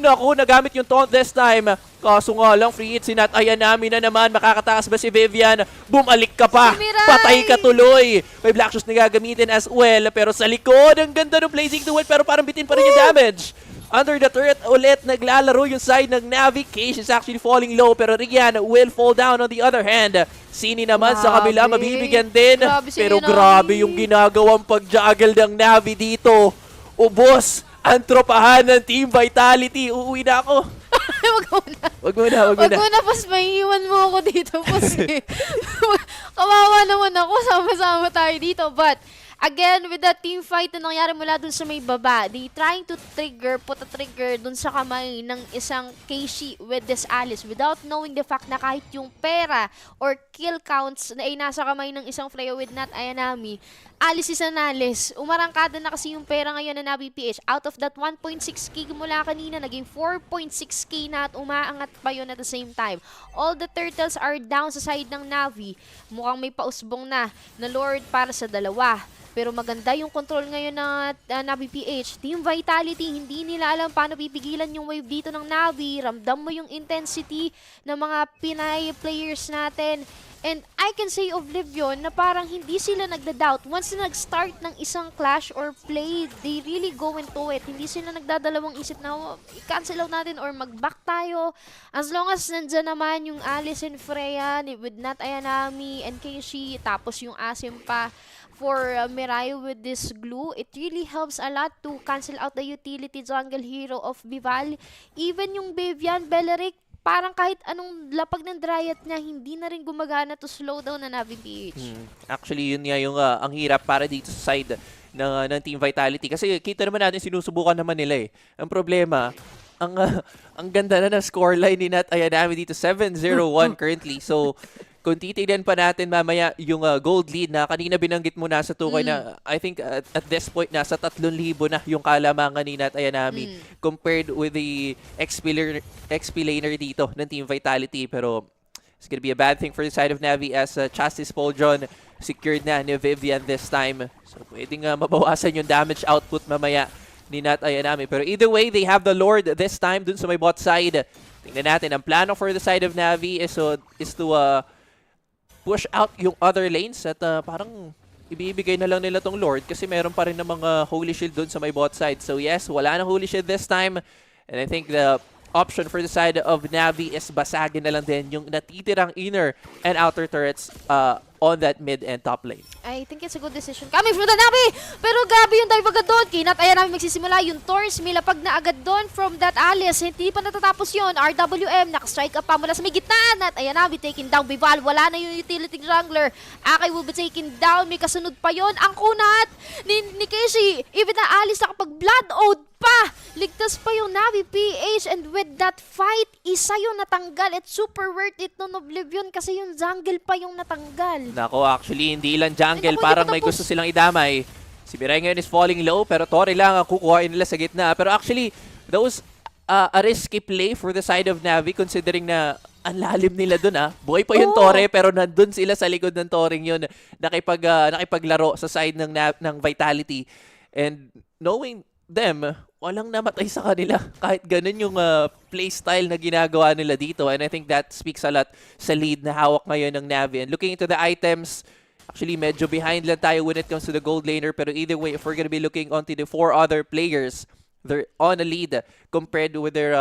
Naku, nagamit yung taunt this time. Kaso nga lang, free hit si Nat Ayanami na naman. Makakataas ba si Vivian? Bumalik ka pa. Patay ka tuloy. May Black Shoes na gagamitin as well. Pero sa likod, ang ganda ng Blazing Duel. Pero parang bitin pa rin yung damage. Under the turret ulit, naglalaro yung side ng NAVI. Cage is actually falling low, pero Rian will fall down on the other hand. Sini naman sa kabila, mabibigyan din. Pero grabe yung ginagawang pag-juggle ng NAVI dito. Ubos ang tropahan ng Team Vitality. Uuwi na ako. Wag muna. Wag muna, pas maiiwan mo ako dito, pas eh. Kawawa naman ako, sama-sama tayo dito. But again, with the team fight na nangyari mula dun sa may baba, they trying to put a trigger dun sa kamay ng isang Casey with this Alice without knowing the fact na kahit yung pera or kill counts na ay nasa kamay ng isang Freya with Nat Ayanami, Alice is an Alice. Umarangkada na kasi yung pera ngayon na NAVI PH. Out of that 1.6k mula kanina, naging 4.6k na at umaangat pa yun at the same time. All the turtles are down sa side ng NAVI. Mukhang may pausbong na Lord para sa dalawa. Pero maganda yung control ngayon ng NAVI PH. Team Vitality, hindi nila alam paano pipigilan yung wave dito ng NAVI. Ramdam mo yung intensity ng mga Pinay players natin. And I can say Oblivion na parang hindi sila nagda-doubt. Once na nag-start ng isang clash or play, they really go into it. Hindi sila nagdadalawang isip na i-cancel out natin or mag-back tayo. As long as nandyan naman yung Alice and Freya with Nat Ayanami and Keishi, tapos yung Asim pa for Mirai with this glue, it really helps a lot to cancel out the utility jungle hero of Vival. Even yung Vivian, Belleric, parang kahit anong lapag ng dryat niya, hindi na rin gumagana to slow down na NAVI PH. Actually, yun nga yung ang hirap para dito sa side ng Team Vitality. Kasi kita naman natin, sinusubukan naman nila eh. Ang problema, ang ganda na ng scoreline ni Nat Ayanami dito, 7-0-1 currently. So, kung titignan pa natin mamaya yung gold lead na kanina binanggit mo nasa 2K na, I think at this point nasa 3,000 na yung kalamangan ni Nat Ayanami compared with the XP laner dito ng Team Vitality. Pero it's gonna be a bad thing for the side of NAVI as Chastis Poldron secured na ni Vivian this time. So pwedeng mabawasan yung damage output mamaya ni Nat Ayanami. Pero either way, they have the Lord this time dun sa may bot side. Tingnan natin, ang plano for the side of NAVI is to push out yung other lanes at parang ibibigay na lang nila tong Lord kasi meron pa rin ng mga Holy Shield dun sa may bot side. So yes, wala na Holy Shield this time. And I think the option for the side of NAVI is basagin na lang din yung natitirang inner and outer turrets on that mid and top lane. I think it's a good decision coming from the NAVI! Pero grabe yung dive agad doon. Kinat Ayanami magsisimula yung Torres. Milapag na agad doon from that Alice. Hindi pa natatapos yun. RWM, nakastrike up pa mula sa may gitna. At Ayanami taking down Vival. Wala na yung utility jungler. Akai will be taken down. May kasunod pa yun. Ang kunat ni Casey. Even na Alice nakapag-blood oath pa. Ligtas pa yung NAVI PH. And with that fight, isa yung natanggal. It's super worth it nun Oblivion kasi yung jungle pa yung natanggal. Nako, actually, hindi lang jungle. Parang may gusto silang idamay. Si Mirai ngayon is falling low, pero Torre lang ang kukuhain nila sa gitna. Pero actually, that was a risky play for the side of NAVI considering na ang lalim nila dun Buhay pa yung Torre, pero nandun sila sa likod ng Torring yun. Nakipaglaro sa side ng Vitality. And knowing them, walang namatay sa kanila. Kahit ganun yung playstyle na ginagawa nila dito. And I think that speaks a lot sa lead na hawak ngayon ng NAVI. And looking into the items, actually medyo behind lang tayo when it comes to the gold laner. Pero either way, if we're gonna be looking onto the 4 other players, they're on a lead compared with their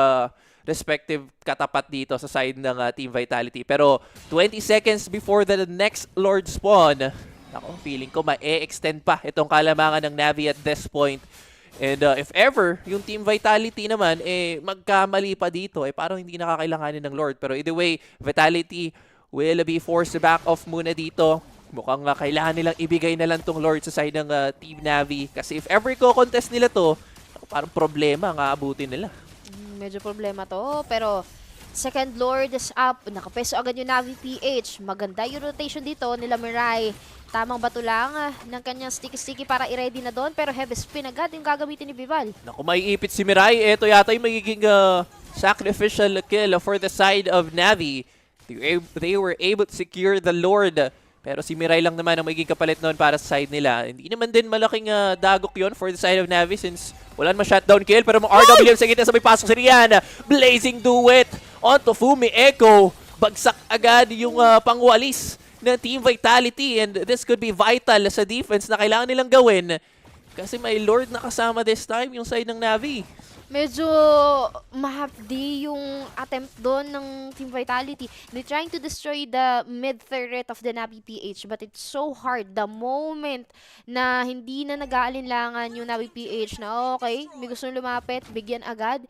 respective katapat dito sa side ng Team Vitality. Pero 20 seconds before the next Lord spawn, ako, feeling ko ma-extend pa itong kalamangan ng NAVI at this point. And if ever, yung Team Vitality naman, magkamali pa dito, parang hindi nakakailanganin ng Lord. Pero either way, Vitality will be forced to back off muna dito. Mukhang kailangan nilang ibigay na lang tong Lord sa side ng Team NAVI. Kasi if ever ko-contest nila to, parang problema ang aabutin nila. Medyo problema to, pero second Lord is up. Nakapeso agad yung NAVI PH. Maganda yung rotation dito nila Mirai. Tamang bato lang ng kanyang sticky-sticky para i-ready na doon. Pero heavy spin agad yung gagamitin ni Vival. Naku, may ipit si Mirai. Ito yata yung magiging sacrificial kill for the side of NAVI. They were able to secure the Lord. Pero si Mirai lang naman ang magiging kapalit noon para sa side nila. Hindi naman din malaking dagok yon for the side of NAVI since wala naman shutdown kill. Pero mga RWM sa gitna sabay pasok si Rihanna. Blazing duet onto Fumi Echo. Bagsak agad yung pangwalis ng Team Vitality. And this could be vital sa defense na kailangan nilang gawin. Kasi may Lord na kasama this time yung side ng NAVI. Medyo mahapdi yung attempt doon ng Team Vitality. They're trying to destroy the mid-turret of the NAVI PH, but it's so hard. The moment na hindi na nag-aalinlangan yung NAVI PH na okay, may gusto lumapit, bigyan agad.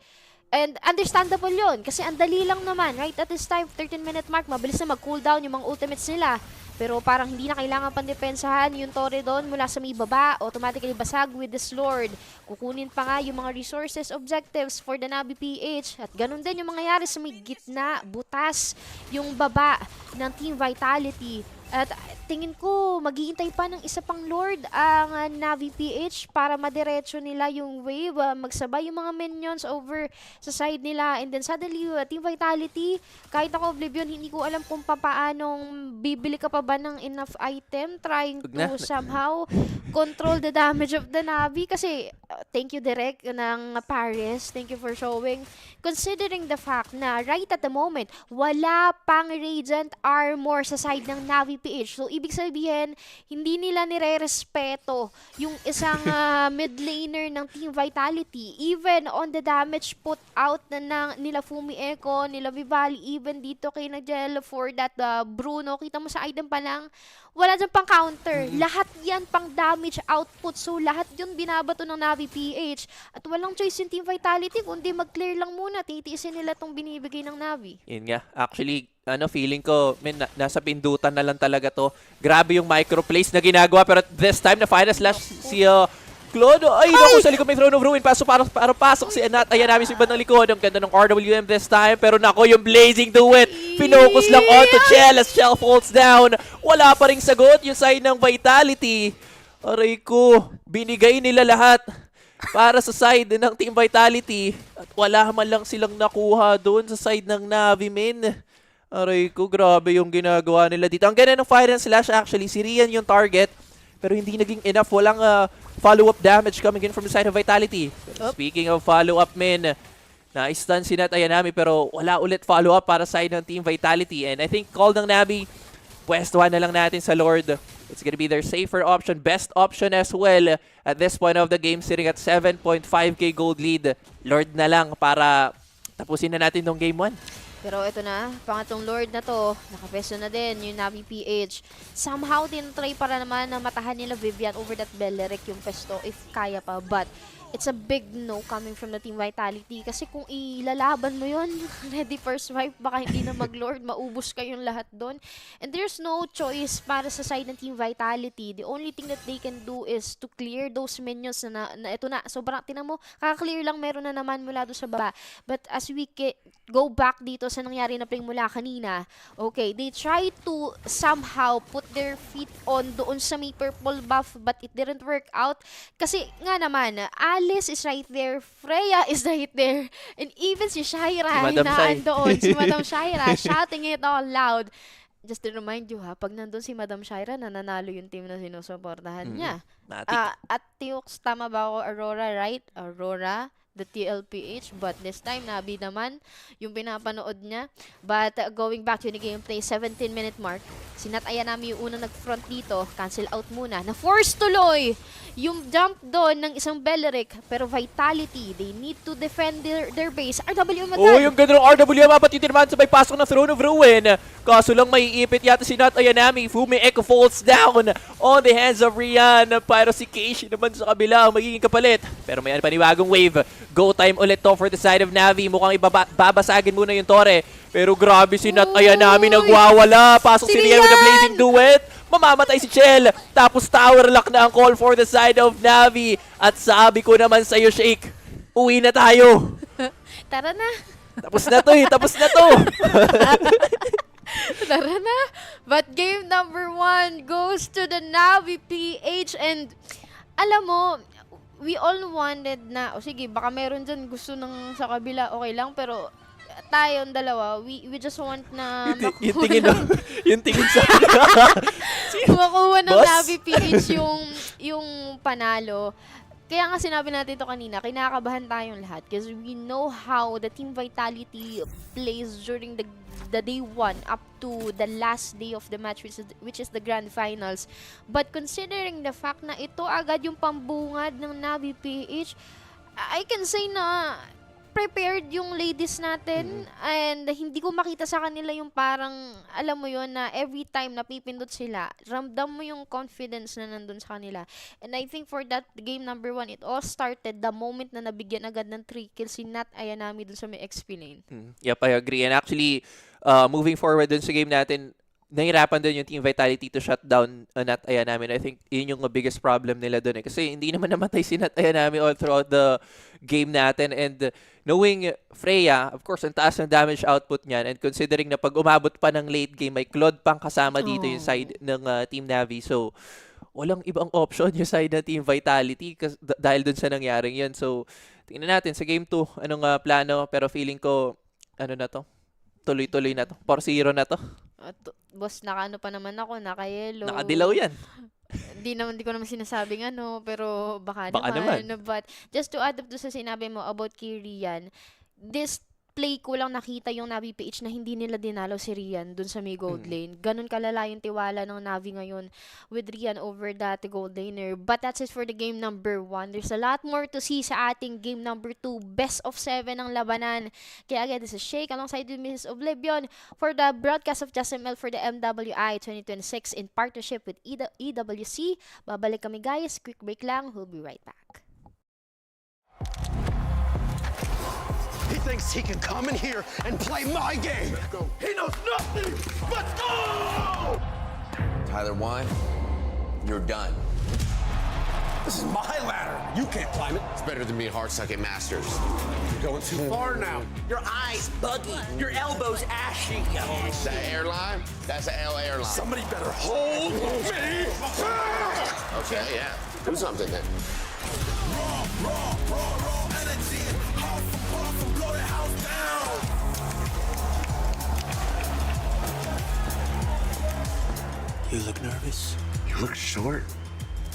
And understandable yun, kasi ang dali lang naman, right? At this time, 13-minute mark, mabilis na mag-cooldown yung mga ultimates nila. Pero parang hindi na kailangan pandepensahan yung Torre doon mula sa may baba. Automatically basag with this Lord. Kukunin pa nga yung mga resources, objectives for the NAVI PH. At ganun din yung mangyayari sa may gitna, butas, yung baba ng Team Vitality. At tingin ko, maghihintay pa ng isa pang Lord ang NAVI PH para madiretso nila yung wave. Magsabay yung mga minions over sa side nila. And then suddenly, Team Vitality, kahit ako Oblivion, hindi ko alam kung paanong bibili ka pa ba ng enough item trying to somehow control the damage of the NAVI. Kasi, thank you Direk ng Paris. Thank you for showing. Considering the fact na right at the moment, wala pang Radiant Armor sa side ng NAVI PH. So, ibig sabihin, hindi nila nire-respeto yung isang mid laner ng Team Vitality. Even on the damage put out na nila Fumi Echo, nila Vivali, even dito kay Nagel for that Bruno, kita mo sa item pa lang, wala dyan pang counter. Lahat yan pang damage output. So, lahat yun binabato ng NAVI PH. At walang choice yung Team Vitality, kundi mag-clear lang muna. Titiisin nila itong binibigay ng NAVI. Yun nga. Actually, feeling ko, nasa pindutan na lang talaga to. Grabe yung microplays na ginagawa. Pero this time, na final slash si Claude. Ay, naku, sa likod may Throne of Ruin. Pasok si Anat. Ayan namin si ibang likod. Ang ganda ng RWM this time. Pero naku, yung Blazing Duet. Pinocus lang onto Chell as Chell falls down. Wala pa ring sagot yung side ng Vitality. Aray ko, binigay nila lahat para sa side ng Team Vitality. At wala man lang silang nakuha doon sa side ng NAVI men. Aray ko, grabe yung ginagawa nila dito. Ang ganda ng fire and slash actually. Si Rian yung target. Pero hindi naging enough. Walang follow-up damage coming in from the side of Vitality. Speaking of follow-up men, na-stun si Nat Ayanami pero wala ulit follow-up para side ng Team Vitality. And I think call ng Navi, pwestuhan na lang natin sa Lord. It's gonna be their safer option, best option as well. At this point of the game, sitting at 7.5k gold lead. Lord na lang para tapusin na natin tong game 1. Pero ito na, pangatong Lord na to, nakapeso na din yung NAVI PH. Somehow, tinatry para naman na matahan nila Vivian over that Beleric yung pesto if kaya pa. But it's a big no coming from the Team Vitality. Kasi kung ilalaban mo yun, ready for swipe, baka hindi na mag-lord, maubos kayong lahat doon. And there's no choice para sa side ng Team Vitality. The only thing that they can do is to clear those minions na ito na. Sobrang, tinan mo, kaka-clear lang meron na naman mula doon sa baba. But as we go back dito sa nangyari na playing mula kanina, okay, they try to somehow put their feet on doon sa may purple buff, but it didn't work out. Kasi nga naman, Alice is right there, Freya is right there, and even si Shaira na andoon, si Madam Shaira, shouting it all loud. Just to remind you ha, pag nandun si Madam Shaira, nananalo yung team na sinusuportahan niya. At Tiox, tama ba ako, Aurora, right? Aurora, the TLPH, but this time Nabi naman yung pinapanood niya. But going back to the gameplay, 17-minute mark, si Nat Ayanami yung unang nag-front dito, cancel out muna, na-force tuloy yung jump doon ng isang Beleric, pero Vitality, they need to defend their base. RWM agad! Oh, yung ganda ng RWM, apat yung tinamaan sa may pasok ng Throne of Ruin. Kaso lang may ipit yata si Nat Ayanami. Fumi Echo falls down on the hands of Rian. Pero si Keishi naman sa kabila ang magiging kapalit. Pero may panibagong wave. Go time ulit to for the side of NAVI. Mukhang babasagin muna yung Tore. Pero grabe si Nat Ayanami, nagwawala. Pasok si Rian with a blazing duet. Mamamatay si Chell. Tapos tower lock na ang call for the side of NAVI. At sabi ko naman sa'yo, Shake, uwi na tayo. Tara na. Tapos na to eh. Tapos na to. Tara na. But game number 1 goes to the NAVI PH. And alam mo, we all wanted na, sige, baka meron dyan gusto ng sa kabila, okay lang, pero tayong dalawa, we just want na yung tingin sa makuha ng NAVI PH yung panalo. Kaya nga sinabi natin ito kanina, kinakabahan tayong lahat because we know how the Team Vitality plays during the day 1 up to the last day of the match, which is the grand finals. But considering the fact na ito agad yung pambungad ng NAVI PH, I can say na prepared yung ladies natin, and hindi ko makita sa kanila yung parang, alam mo yun, na every time napipindot sila, ramdam mo yung confidence na nandun sa kanila. And I think for that game number 1, it all started the moment na nabigyan agad ng 3 kills si Nat Ayanami dun sa may XP lane. Yep, I agree. And actually, moving forward dun sa game natin, nahirapan din yung Team Vitality to shut down Nat Ayanami. I think yun yung biggest problem nila dun eh. Kasi hindi naman namatay si Nat Ayanami all throughout the game natin. And knowing Freya, of course, ang taas ng damage output niyan. And considering na pag umabot pa ng late game, may Claude pang kasama dito yung side ng Team NAVI. So, walang ibang option yung side ng Team Vitality dahil dun sa nangyaring yun. So, tingnan natin sa game 2, anong plano. Pero feeling ko, ano na to? Tuloy-tuloy na to. 4-0 na to. Boss, naka-ano pa naman ako, naka-yellow. Nakadilaw yan. Hindi ko naman sinasabing pero baka naman. But just to add up to sa sinabi mo about kay Rian, this play ko lang nakita yung NAVI PH na hindi nila dinalaw si Rian dun sa may gold lane. Ganun kalala yung tiwala ng NAVI ngayon with Rian over that gold laner. But that's it for the game number 1. There's a lot more to see sa ating game number 2. Best of 7 ang labanan. Kaya again, this is Shake alongside with Mrs. Oblivion for the broadcast of Just ML for the MWI 2026 in partnership with EWC. Babalik kami guys. Quick break lang. We'll be right back. He thinks he can come in here and play my game. Let's go. He knows nothing. Let's go! Tyler Wine, you're done. This is my ladder. You can't climb it. It's better than being hard-sucking masters. You're going too far now. Your eyes buggy. Your elbows ashy. That airline? That's an L airline. Somebody better hold me. Okay, yeah. Do something then. Raw energy. Blow the house down. You look nervous. You look short.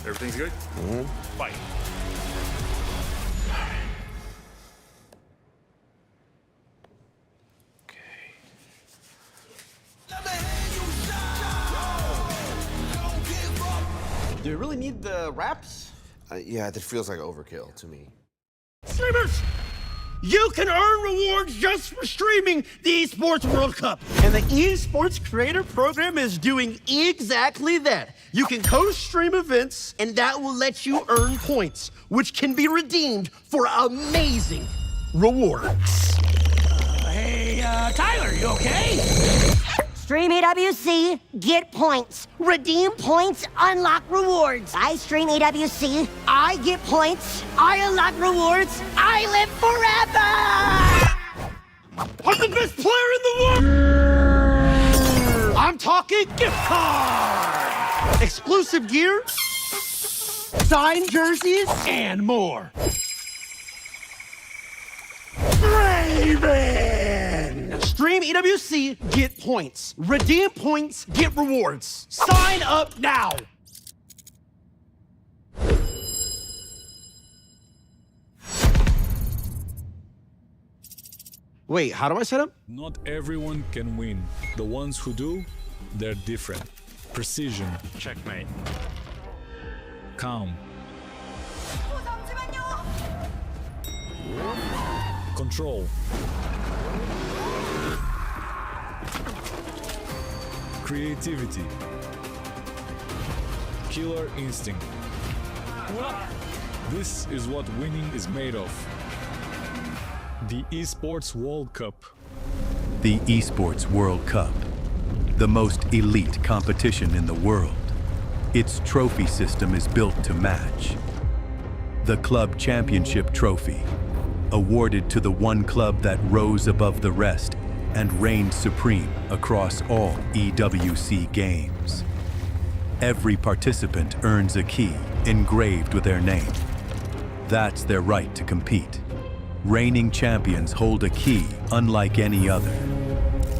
Everything's good? Fight. Do you really need the wraps? Yeah, that feels like overkill to me. Streamers, You can earn rewards just for streaming the Esports World Cup. And the Esports Creator Program is doing exactly that. You can co-stream events, and that will let you earn points, which can be redeemed for amazing rewards. Hey, Tyler, you okay? Stream EWC, get points. Redeem points, unlock rewards. I stream EWC, I get points, I unlock rewards, I live forever! I'm the best player in the world! I'm talking gift card! Exclusive gear, signed jerseys, and more. Raven! Stream EWC, get points. Redeem points, get rewards. Sign up now! Wait, how do I set up? Not everyone can win. The ones who do, they're different. Precision. Checkmate. Calm. Control. Creativity. Killer instinct. This is what winning is made of. The Esports World Cup. The Esports World Cup, the most elite competition in the world. Its trophy system is built to match. The Club Championship Trophy, awarded to the one club that rose above the rest and reigned supreme across all EWC games. Every participant earns a key engraved with their name. That's their right to compete. Reigning champions hold a key unlike any other.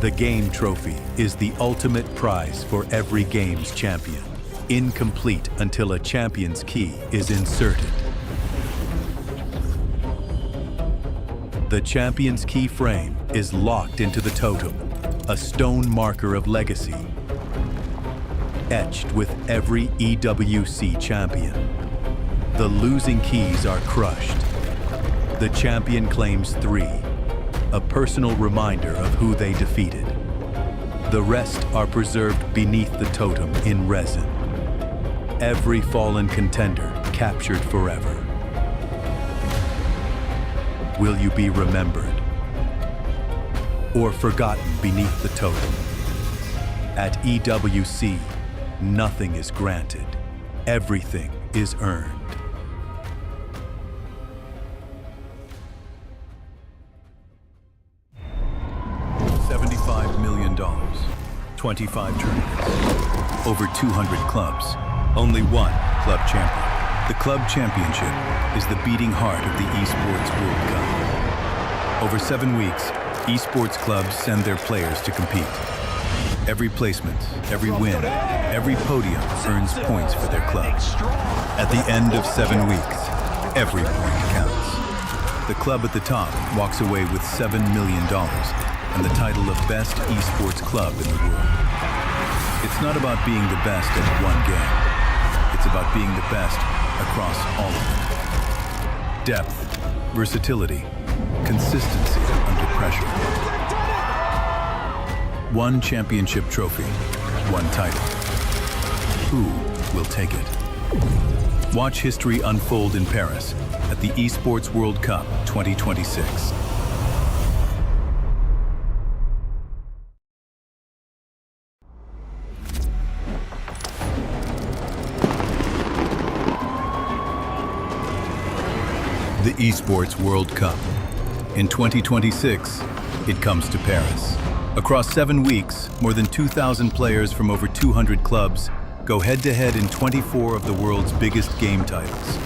The game trophy is the ultimate prize for every game's champion, incomplete until a champion's key is inserted. The champion's key frame is locked into the totem, a stone marker of legacy, etched with every EWC champion. The losing keys are crushed. The champion claims 3, a personal reminder of who they defeated. The rest are preserved beneath the totem in resin. Every fallen contender captured forever. Will you be remembered or forgotten beneath the totem? At EWC, nothing is granted. Everything is earned. $75 million, 25 tournaments, over 200 clubs, only one club champion. The Club Championship is the beating heart of the Esports World Cup. Over 7 weeks, esports clubs send their players to compete. Every placement, every win, every podium earns points for their club. At the end of 7 weeks, every point counts. The club at the top walks away with $7 million and the title of Best Esports Club in the world. It's not about being the best at one game. It's about being the best across all of them. Depth, versatility, consistency under pressure. One championship trophy, one title. Who will take it? Watch history unfold in Paris at the Esports World Cup 2026. The Esports World Cup. In 2026, it comes to Paris. Across 7 weeks, more than 2,000 players from over 200 clubs go head-to-head in 24 of the world's biggest game titles.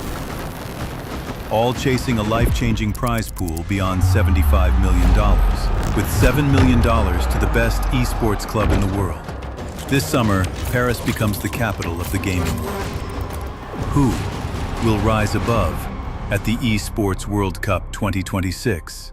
All chasing a life-changing prize pool beyond $75 million, with $7 million to the best esports club in the world. This summer, Paris becomes the capital of the gaming world. Who will rise above at the Esports World Cup 2026?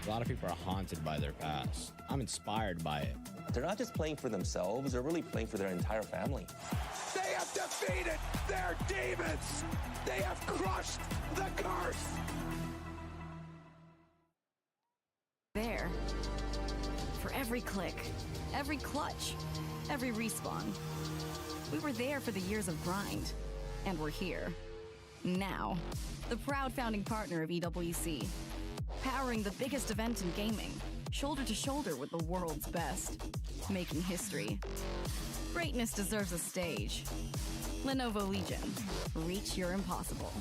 A lot of people are haunted by their past. I'm inspired by it. They're not just playing for themselves, they're really playing for their entire family. They have defeated their demons. They have crushed the curse. There. For every click, every clutch, every respawn. We were there for the years of grind, and we're here. Now, the proud founding partner of EWC, powering the biggest event in gaming, shoulder to shoulder with the world's best, making history. Greatness deserves a stage. Lenovo Legion, reach your impossible.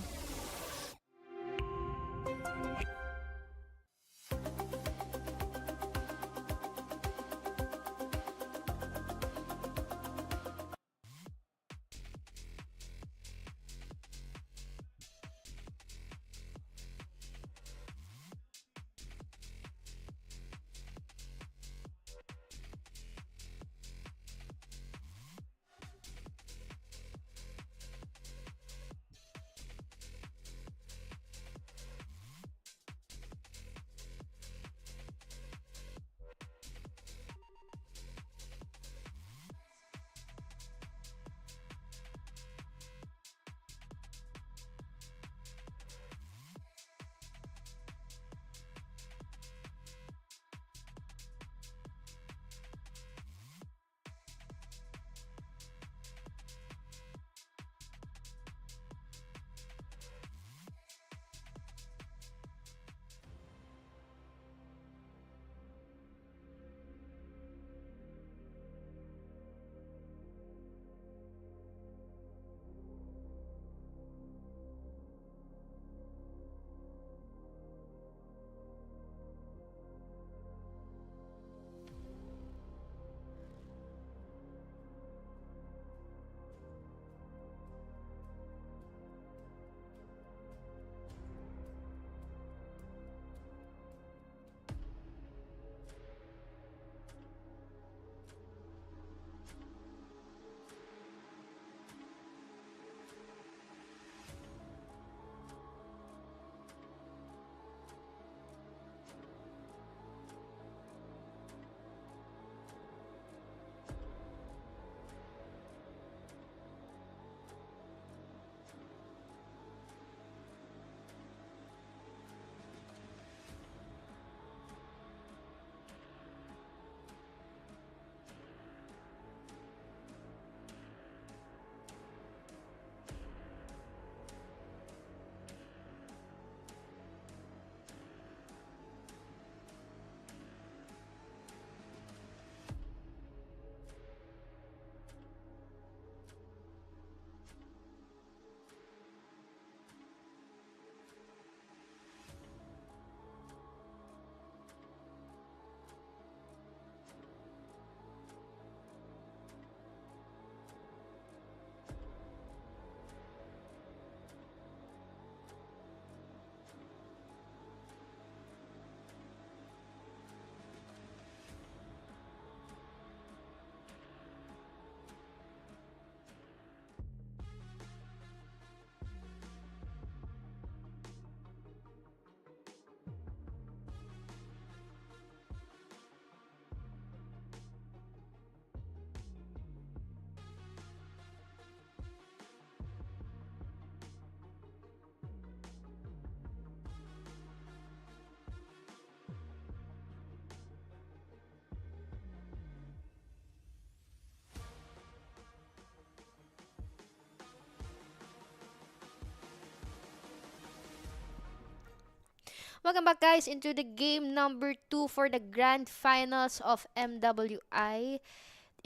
Welcome back, guys, into the game number 2 for the grand finals of MWI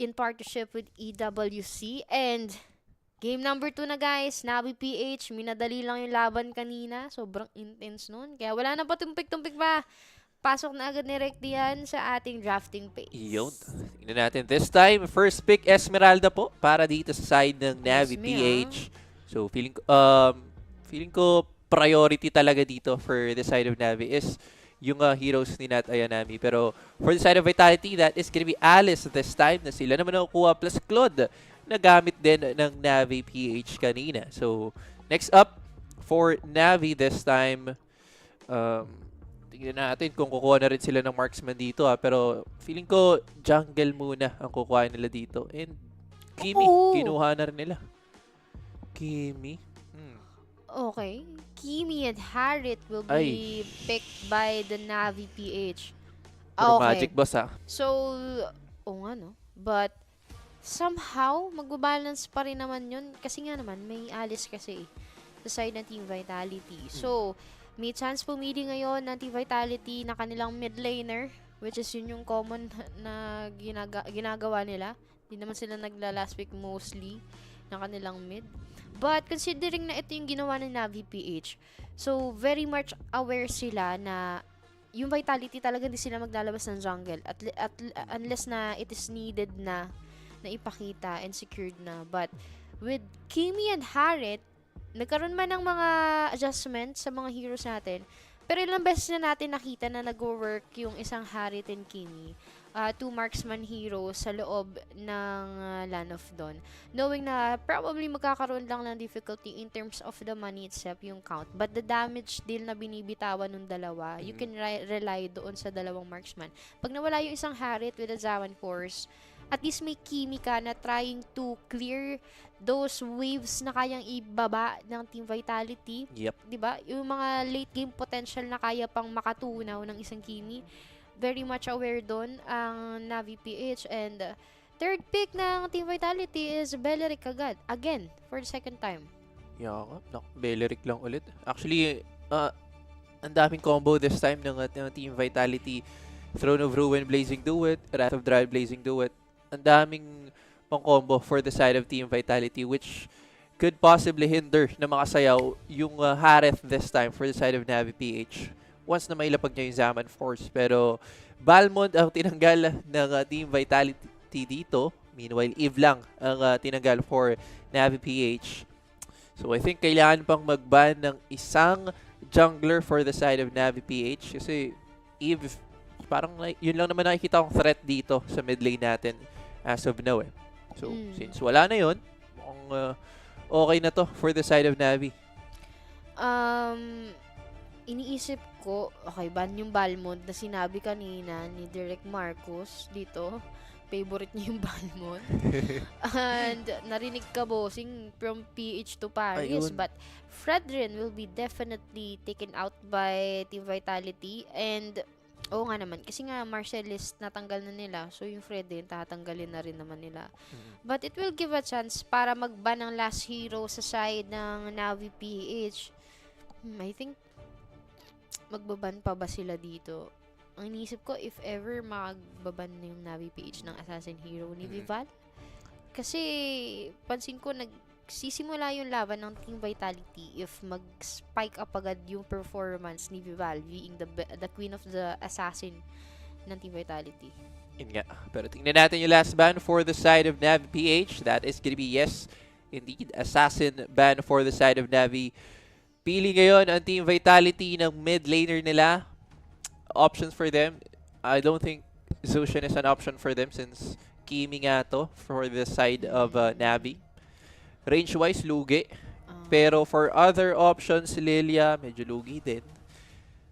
in partnership with EWC. And game number 2 na, guys. NAVI PH, minadali lang yung laban kanina. Sobrang intense nun. Kaya wala na pa tumpik-tumpik pa. Pasok na agad ni Recti yan sa ating drafting page. Yun. Tingnan natin. This time, first pick Esmeralda po para dito sa side ng NAVI PH. So, feeling ko priority talaga dito for the side of NAVI is yung heroes ni Nat Ayanami. Pero for the side of Vitality, that is gonna be Alice this time na sila naman nakukuha plus Claude na gamit din ng NAVI PH kanina. So, next up for NAVI this time, tingnan natin kung kukuha na rin sila ng marksman dito pero feeling ko jungle muna ang kukuha nila dito. And Kimi, kinuha na rin nila. Kimi. Okay. Kimi and Harit will be picked by the Navi PH. Puro magic boss So, nga no. But, somehow, magbabalance pa rin naman yun. Kasi nga naman, may Alice kasi sa side ng Team Vitality. So, may chance pumili ngayon ng Team Vitality na kanilang mid laner, which is yun yung common na ginagawa nila. Hindi naman sila nagla-last week mostly ng kanilang mid. But considering na ito yung ginawa ng Navi PH, so very much aware sila na yung Vitality talaga hindi sila maglalabas ng jungle at unless na it is needed na ipakita and secured na. But with Kimi and Harit, nagkaroon man ng mga adjustments sa mga heroes natin, pero ilang beses na natin nakita na nag-work yung isang Harit and Kimi. 2 marksman heroes sa loob ng Land of Dawn. Knowing na probably magkakaroon lang ng difficulty in terms of the money itself, yung count. But the damage deal na binibitawan ng dalawa, you can rely doon sa dalawang marksman. Pag nawala yung isang Harit with a Zawan Force, at least may Kimi ka na trying to clear those waves na kayang ibaba ng Team Vitality. Yep. Diba? Yung mga late game potential na kaya pang makatunaw ng isang Kimi. Very much aware doon ang Navi PH. And third pick ng Team Vitality is Beleric agad. Again, for the second time. Yeah, Beleric lang ulit. Actually, ang daming combo this time ng Team Vitality. Throne of Ruin, Blazing Duet, Wrath of Dryad, Blazing Duet. Ang daming pang combo for the side of Team Vitality, which could possibly hinder na makasayaw yung Hareth this time for the side of Navi PH. Once na mailapag niya yung Zaman Force. Pero Balmond ang tinanggal ng Team Vitality dito. Meanwhile, Eve lang ang tinanggal for Navi PH. So I think kailangan pang mag-ban ng isang jungler for the side of Navi PH. Kasi Eve, parang yun lang naman nakikita kong threat dito sa mid lane natin as of now . So since wala na yun, mukhang okay na to for the side of Navi. Iniisip ko, okay, ban yung Balmond na sinabi kanina ni Direk Marcos dito. Favorite niya yung Balmond. And narinig ka, bossing, from PH to Paris. Ayun. But Fredrin will be definitely taken out by Team Vitality. And, nga naman, kasi nga Marcellus natanggal na nila. So yung Fredrin, tatanggalin na rin naman nila. But it will give a chance para mag-ban ng last hero sa side ng Navi PH. I think magbaban pa ba sila dito? Ang iniisip ko, if ever magbaban na yung Navi PH ng Assassin Hero ni Vival. Kasi, pansin ko, nagsisimula yung laban ng Team Vitality if mag-spike up agad yung performance ni Vival being the queen of the assassin ng Team Vitality. Yun nga. Pero tingnan natin yung last ban for the side of Navi PH. That is gonna be, yes, indeed, assassin ban for the side of Navi. Pili ngayon ang Team Vitality ng mid laner nila. Options for them. I don't think Zushan is an option for them since Kimi nga to for the side of Navi. Range-wise, lugi. Pero for other options, Lilia, medyo lugi din.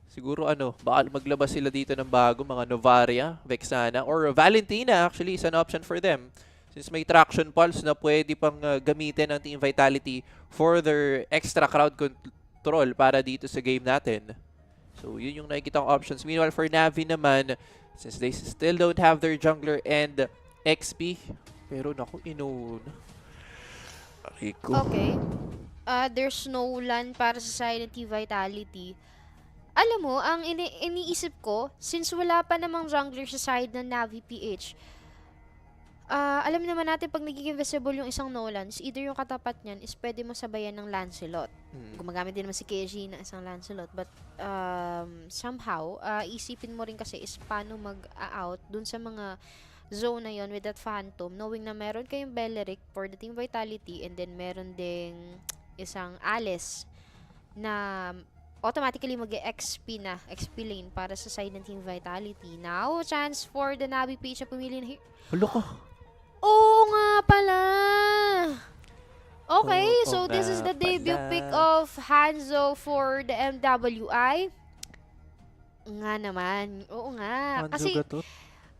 Siguro baka maglabas sila dito ng bago, mga Novaria, Vexana, or Valentina actually is an option for them. Since may traction pulse na pwede pang gamitin ng Team Vitality for their extra crowd control para dito sa game natin. So, yun yung nakikita kong options. Meanwhile, for Navi naman, since they still don't have their jungler and XP, pero naku, inuna. Okay. There's no LAN para sa side ng Team Vitality. Alam mo, ang iniisip ko, since wala pa namang jungler sa side ng Navi PH, alam naman natin pag nagiging visible yung isang Nolans, either yung katapat niyan is pwede mo sabayan ng Lancelot. Gumagamit din naman si KG na isang Lancelot. But somehow, isipin mo rin kasi is paano mag-out dun sa mga zone na yon with that Phantom, knowing na meron kayong Beleric for the Team Vitality and then meron ding isang Alice na automatically mag-XP na, XP lane para sa side ng Team Vitality. Now, chance for the Navi PH na pumili na here. Hulo ko. Oo nga pala. Okay, so this is the debut pick of Hanzo for the MWI. Nga naman. Oo nga. Hanzo Kasi Gatot.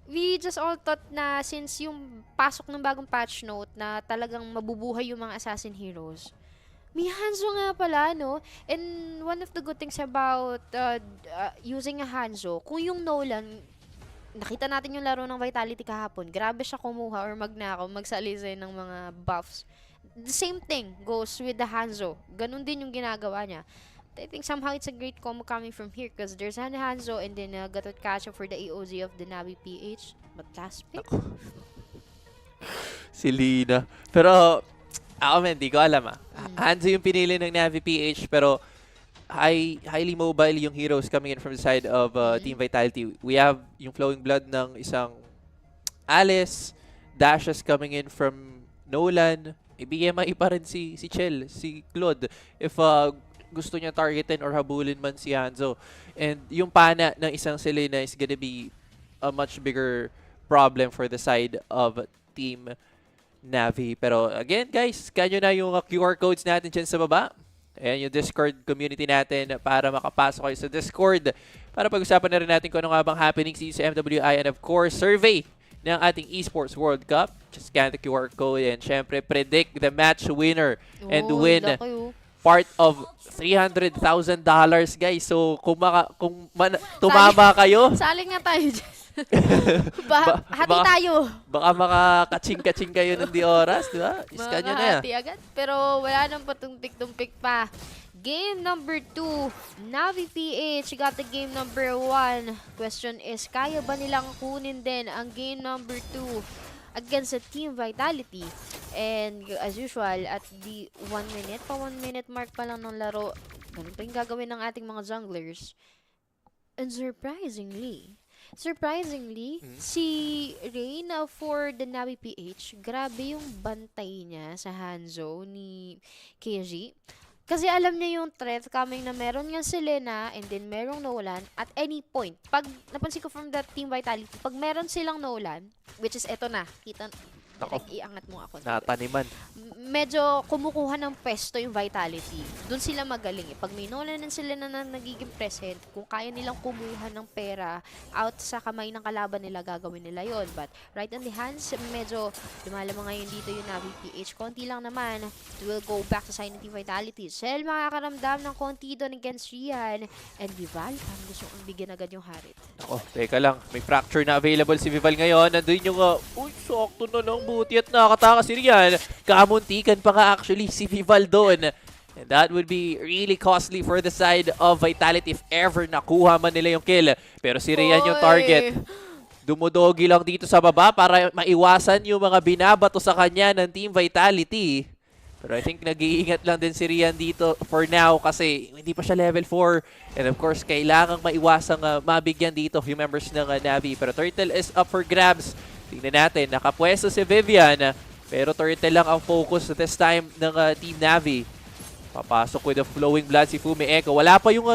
we just all thought na since yung pasok ng bagong patch note na talagang mabubuhay yung mga assassin heroes, may Hanzo nga pala, no? And one of the good things about using a Hanzo, kung yung Nolan, nakita natin yung laro ng Vitality kahapon, grabe siya kumuha or magnakaw, magsalisay ng mga buffs. The same thing goes with the Hanzo. Ganun din yung ginagawa niya. I think somehow it's a great combo coming from here because there's Hanzo and then Gatot Kacha for the AOZ of the NAVI PH. But last pick? Si Lina. Pero, ako di ko alam Hanzo yung pinili ng NAVI PH pero highly mobile yung heroes coming in from the side of Team Vitality. We have yung flowing blood ng isang Alice, dashes coming in from Nolan, BMI pa rin si Chell, si Claude. If gusto niya targetin or habulin man si Hanzo. And yung pana ng isang Selena is gonna be a much bigger problem for the side of Team NAVI. Pero again guys, kanyo na yung QR codes natin dyan sa baba. Ayan yung Discord community natin para makapasok kayo sa Discord. Para pag-usapan na rin natin kung ano nga bang happening sa MWI and of course, survey ng ating Esports World Cup. Just scan the QR code and syempre predict the match winner and win part of $300,000 guys. So kung tumama kayo, Saling nga tayo dyan. Hati tayo. Baka makakaching-kaching kayo ng di oras, di ba? Iskan nyo na yan. Hati agad. Pero wala nang patumpik-tumpik pa. Game number 2, NAVI PH got the game number 1. Question is, kaya ba nilang kunin din ang game number 2 against the Team Vitality? And as usual, at the 1 minute mark pa lang ng laro, ganun pa yung gagawin ng ating mga junglers. And surprisingly, si Rain for the NAVI PH, grabe yung bantay niya sa Hanzo ni KG. Kasi alam niya yung threat coming na meron nga Selena and then merong Nolan at any point. Pag napansin ko from the Team Vitality, pag meron silang Nolan, which is eto na, kita, iangat mo ako. Nataniman. Medyo kumukuha ng pesto yung Vitality. Doon sila magaling eh. Pag may Nolan sila na nagiging present, kung kaya nilang kumuha ng pera out sa kamay ng kalaban nila, gagawin nila yon. But right on the hands, medyo lumalamang ngayon dito yung NAVI PH. Konti lang naman. We'll go back sa side ng Team Vitality. Shell makakaramdam ng konti doon against Rian. And Vival, parang gusto kong bigyan agad yung Harit. Ako, teka lang. May fracture na available si Vival ngayon. Nandun yung, uy, sakto na lang. Buti at nakakataka si Rian. Kamuntikan pa nga actually si Vival doon. And that would be really costly for the side of Vitality if ever nakuha man nila yung kill. Pero si Rian yung target. Dumudogi lang dito sa baba para maiwasan yung mga binabato sa kanya ng Team Vitality. Pero I think nag-iingat lang din si Rian dito for now kasi hindi pa siya level 4. And of course, kailangang maiwasang mabigyan dito yung members ng NAVI. Pero Turtle is up for grabs. Tingnan natin, nakapwesto si Vivian. Pero Turtle lang ang focus this time ng Team NAVI. Papasok with the flowing blood si Fumi Echo. Wala pa yung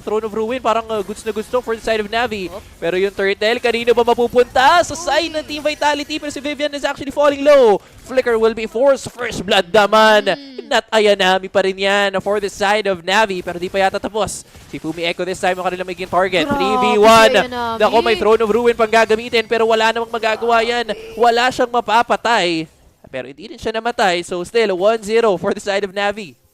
Throne of Ruin. Parang goods na gusto for the side of NAVI. Pero yung Turtle, kanino ba mapupunta? Sa side ng Team Vitality. Pero si Vivian is actually falling low. Flicker will be forced. First blood naman. Not Ayanami pa rin yan for the side of NAVI. Pero di pa yata tapos. Si Fumi Echo this time ang kanilang magiging target. 3v1. Nako, may Throne of Ruin pang gagamitin. Pero wala namang magagawa yan. Wala siyang mapapatay. Pero hindi rin siya namatay. So still, 1-0 for the side of NAVI.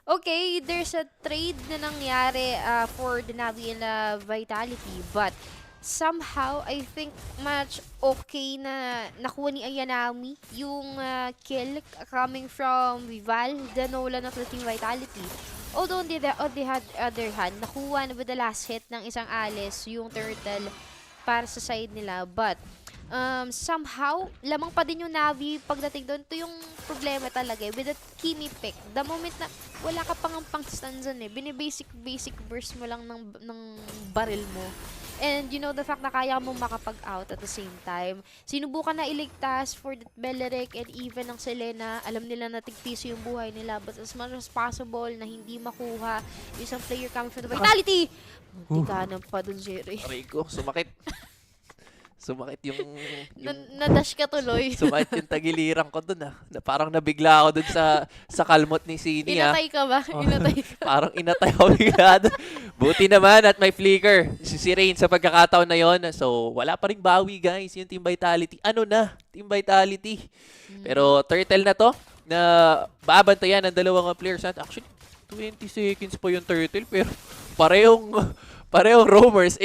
Okay, there's a trade na nangyari for the NAVI and Vitality, but somehow, I think much okay na nakuha ni Ayanami yung kill coming from Vival, the Nolan of the Team Vitality. Although on the other hand, nakuha na with the last hit ng isang Alice yung Turtle para sa side nila, but somehow, lamang pa din yung NAVI pagdating doon. Ito yung problema talaga with the Kimi pick. The moment na wala ka pang pang-stun dyan binibasic burst mo lang ng baril mo. And you know the fact na kaya mo makapag-out at the same time. Sinubukan na iligtas for the Beleric and even ng Selena. Alam nila na tigpiso yung buhay nila. But as much as possible na hindi makuha yung isang player coming from the Vitality. Hindi ka pa dun, Jerry. Aray ko, sumakit. Sumakit yung Na-dash ka tuloy. sumakit yung tagiliran ko dun na parang nabigla ako dun sa kalmot ni Sini Inatay ka ba? Inatay ka. Parang inatay ako bigla dun. Buti naman at may flicker si Rain sa pagkakataon na yon. So wala pa ring bawi guys yung Team Vitality. Ano na? Team Vitality. Pero turtle na to na babantayan ng dalawang players natin. Actually 20 seconds pa yung turtle pero parehong roamers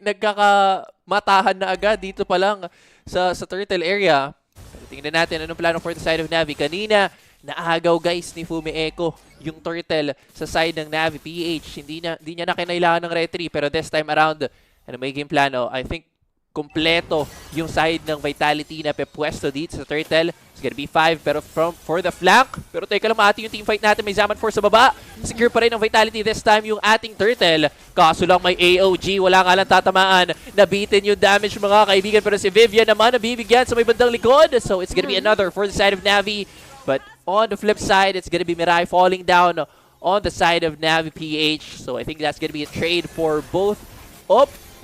nagkakamatahan na agad dito pa lang sa turtle area. Pero tingnan natin anong plano for the side of Navi. Kanina naagaw guys ni Fumi Echo yung turtle sa side ng Navi PH. Hindi niya na kinailangan ng retry pero this time around ano may game plano? I think kompleto yung side ng Vitality na pepwesto dito sa turtle. It's gonna be 5 pero for the flank. Pero teka lang mati yung teamfight natin. May Zaman Force sa baba. Secure pa rin ng Vitality this time yung ating turtle. Kaso lang may AOG. Wala nga lang tatamaan. Nabitin yung damage mga kaibigan. Pero si Vivian naman nabibigyan sa may bandang likod. So it's gonna be another for the side of Navi. But on the flip side, it's gonna be Mirai falling down on the side of Navi PH. So I think that's gonna be a trade for both.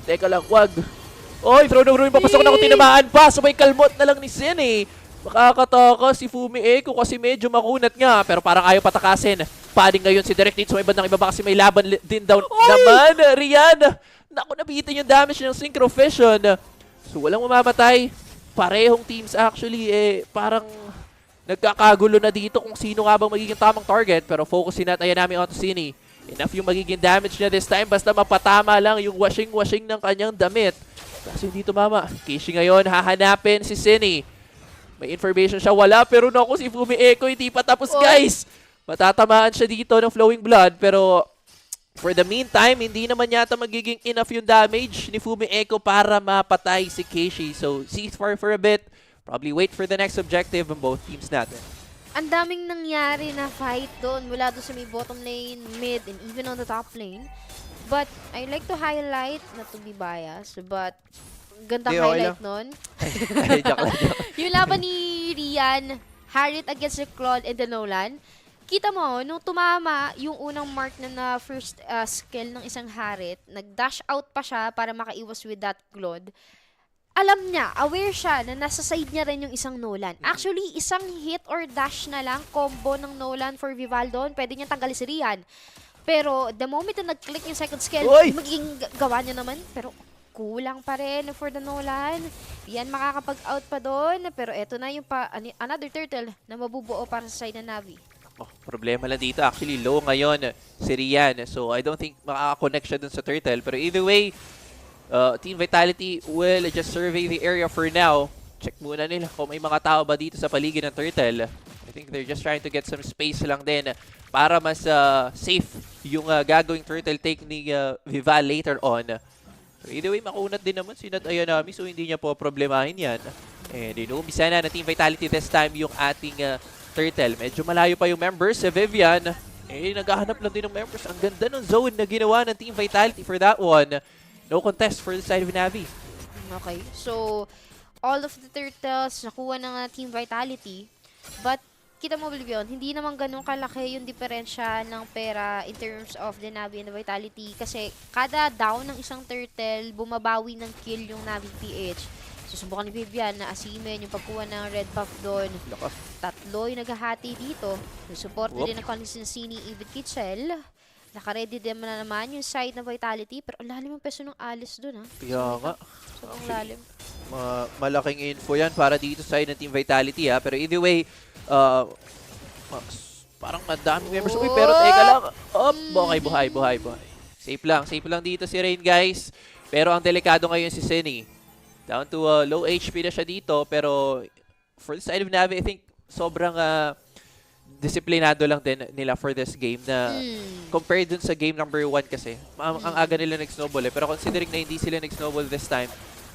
Teka lang, wag. Oy, throw na yung papasok na kung tinamaan pa. So may kalmot na lang ni Sin Makakataka si Fumi Echo kasi medyo makunat nga. Pero parang ayaw patakasin. Padding ngayon si Direct dito sa may bandang ibaba kasi may laban din daw naman. Rian! Naku, nabitin yung damage ng Synchro Fission. So walang mamamatay. Parehong teams actually parang nagkakagulo na dito kung sino nga bang magiging tamang target. Pero focusin natin namin onto Sini. Enough yung magiging damage niya this time. Basta mapatama lang yung washing ng kanyang damit. Kasi hindi tumama. Kishi ngayon, hahanapin si Sini. May information siya, wala. Pero naku, si Fumi Echo hindi pa tapos guys. Matatamaan siya dito ng Flowing Blood. Pero for the meantime, hindi naman yata magiging enough yung damage ni Fumi Echo para mapatay si Kishi. So ceasefire for a bit. Probably wait for the next objective ng both teams natin. Ang daming nangyari na fight doon mula doon sa may bottom lane, mid, and even on the top lane. But I like to highlight, not to be biased, but gandang highlight nun. Yung laban ni Rian, Harriet against the Claude and the Nolan. Kita mo, nung tumama yung unang mark na first skill ng isang Harriet, nag-dash out pa siya para makaiwas with that Claude. Alam niya, aware siya na nasa side niya rin yung isang Nolan. Actually, isang hit or dash na lang, combo ng Nolan for Vivaldo, pwede niya tanggalin si Rian. Pero the moment na nag-click yung second skill, magiging gawa niya naman. Pero kulang pa rin for the Nolan. Yan makakapag-out pa doon. Pero eto na yung another turtle na mabubuo para sa side ng Navi. Problema lang dito. Actually, low ngayon si Rian. So I don't think makaka-connect siya dun sa turtle. Pero either way, Team Vitality will just survey the area for now. Check muna nila kung may mga tao ba dito sa paligid ng turtle. I think they're just trying to get some space lang din para mas safe yung gagawing turtle take ni Vival later on. So either way, makunat din naman si Nat Ayanami, so hindi niya po problemahin yan. And inuumpisa na ng Team Vitality this time yung ating turtle. Medyo malayo pa yung members. Si Vivian, naghahanap lang din ng members. Ang ganda ng zone na ginawa ng Team Vitality for that one. No contest for the side of Navi. Okay, so all of the turtles nakuha ng Team Vitality. But kita mo, Oblivion, hindi naman ganun kalaki yung diferensya ng pera in terms of the Navi and the Vitality. Kasi kada down ng isang turtle, bumabawi ng kill yung Navi PH. Susubukan ni Vivian na asimen yung pagkuha ng red buff doon. Tatlo yung naghahati dito. Yung support din ng Sini, Even Kitchell. Naka-ready din na naman yung side ng Vitality. Pero ang lalim yung peso ng Alice doon, ha? Kaya nga. Sobrang lalim. Malaking info yan para dito sa side ng Team Vitality, ha? Pero either way, parang madaming members. Uy, pero teka lang. Okay, buhay. Safe lang dito si Rain, guys. Pero ang delikado ngayon si Sini. Down to low HP na siya dito. Pero for the side of Navi, I think sobrang disiplinado lang din nila for this game na compared dun sa game number 1 kasi. Ang aga nila nag-snowball Pero considering na hindi sila nag-snowball this time,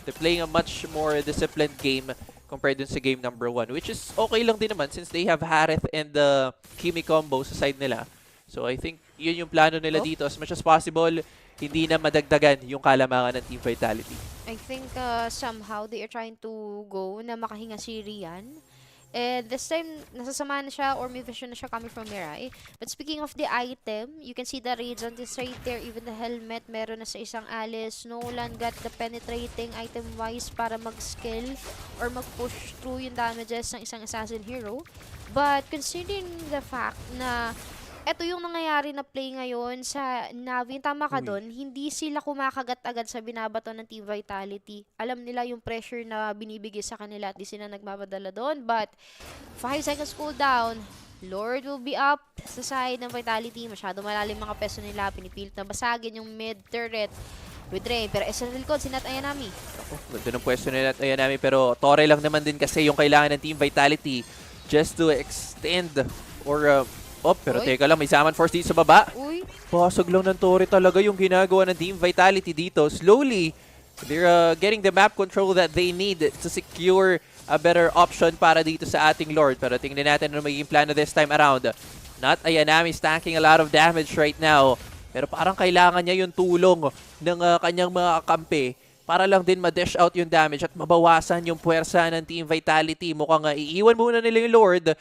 they're playing a much more disciplined game compared dun sa game number 1, which is okay lang din naman since they have Harith and the Kimi combo sa side nila. So I think yun yung plano nila dito. As much as possible, hindi na madagdagan yung kalamangan ng Team Vitality. I think somehow they are trying to go na makahinga si Rian. And this time, nasasama na siya or may vision na siya coming from Mirai. But speaking of the item, you can see the Radiant is right there. Even the helmet, meron na sa isang Alice. Nolan got the penetrating item-wise para mag-skill or mag-push through yung damages ng isang assassin hero. But considering the fact na eto yung nangyayari na play ngayon sa Navi, tama ka doon, hindi sila kumakagat agad sa binabato ng Team Vitality. Alam nila yung pressure na binibigay sa kanila at di sila nagmamadala doon. But 5 seconds cooldown, Lord will be up sa side ng Vitality. Masyado malalim mga peso nila. Pinipilit na basagin yung mid turret with Ray. Pero sa likod, si Nat Ayanami. Ganda ng pwesto nila at Ayanami, pero Torre lang naman din kasi yung kailangan ng Team Vitality just to extend or pero teka lang, may Zaman Force dito sa baba. Basag lang ng Torre talaga yung ginagawa ng Team Vitality dito. Slowly, they're getting the map control that they need to secure a better option para dito sa ating Lord. Pero tingnan natin ano magiging plano this time around. Not Ayanami stacking a lot of damage right now. Pero parang kailangan niya yung tulong ng kanyang mga kampi para lang din ma-dash out yung damage at mabawasan yung puwersa ng Team Vitality. Mukhang iiwan muna nila yung Lord.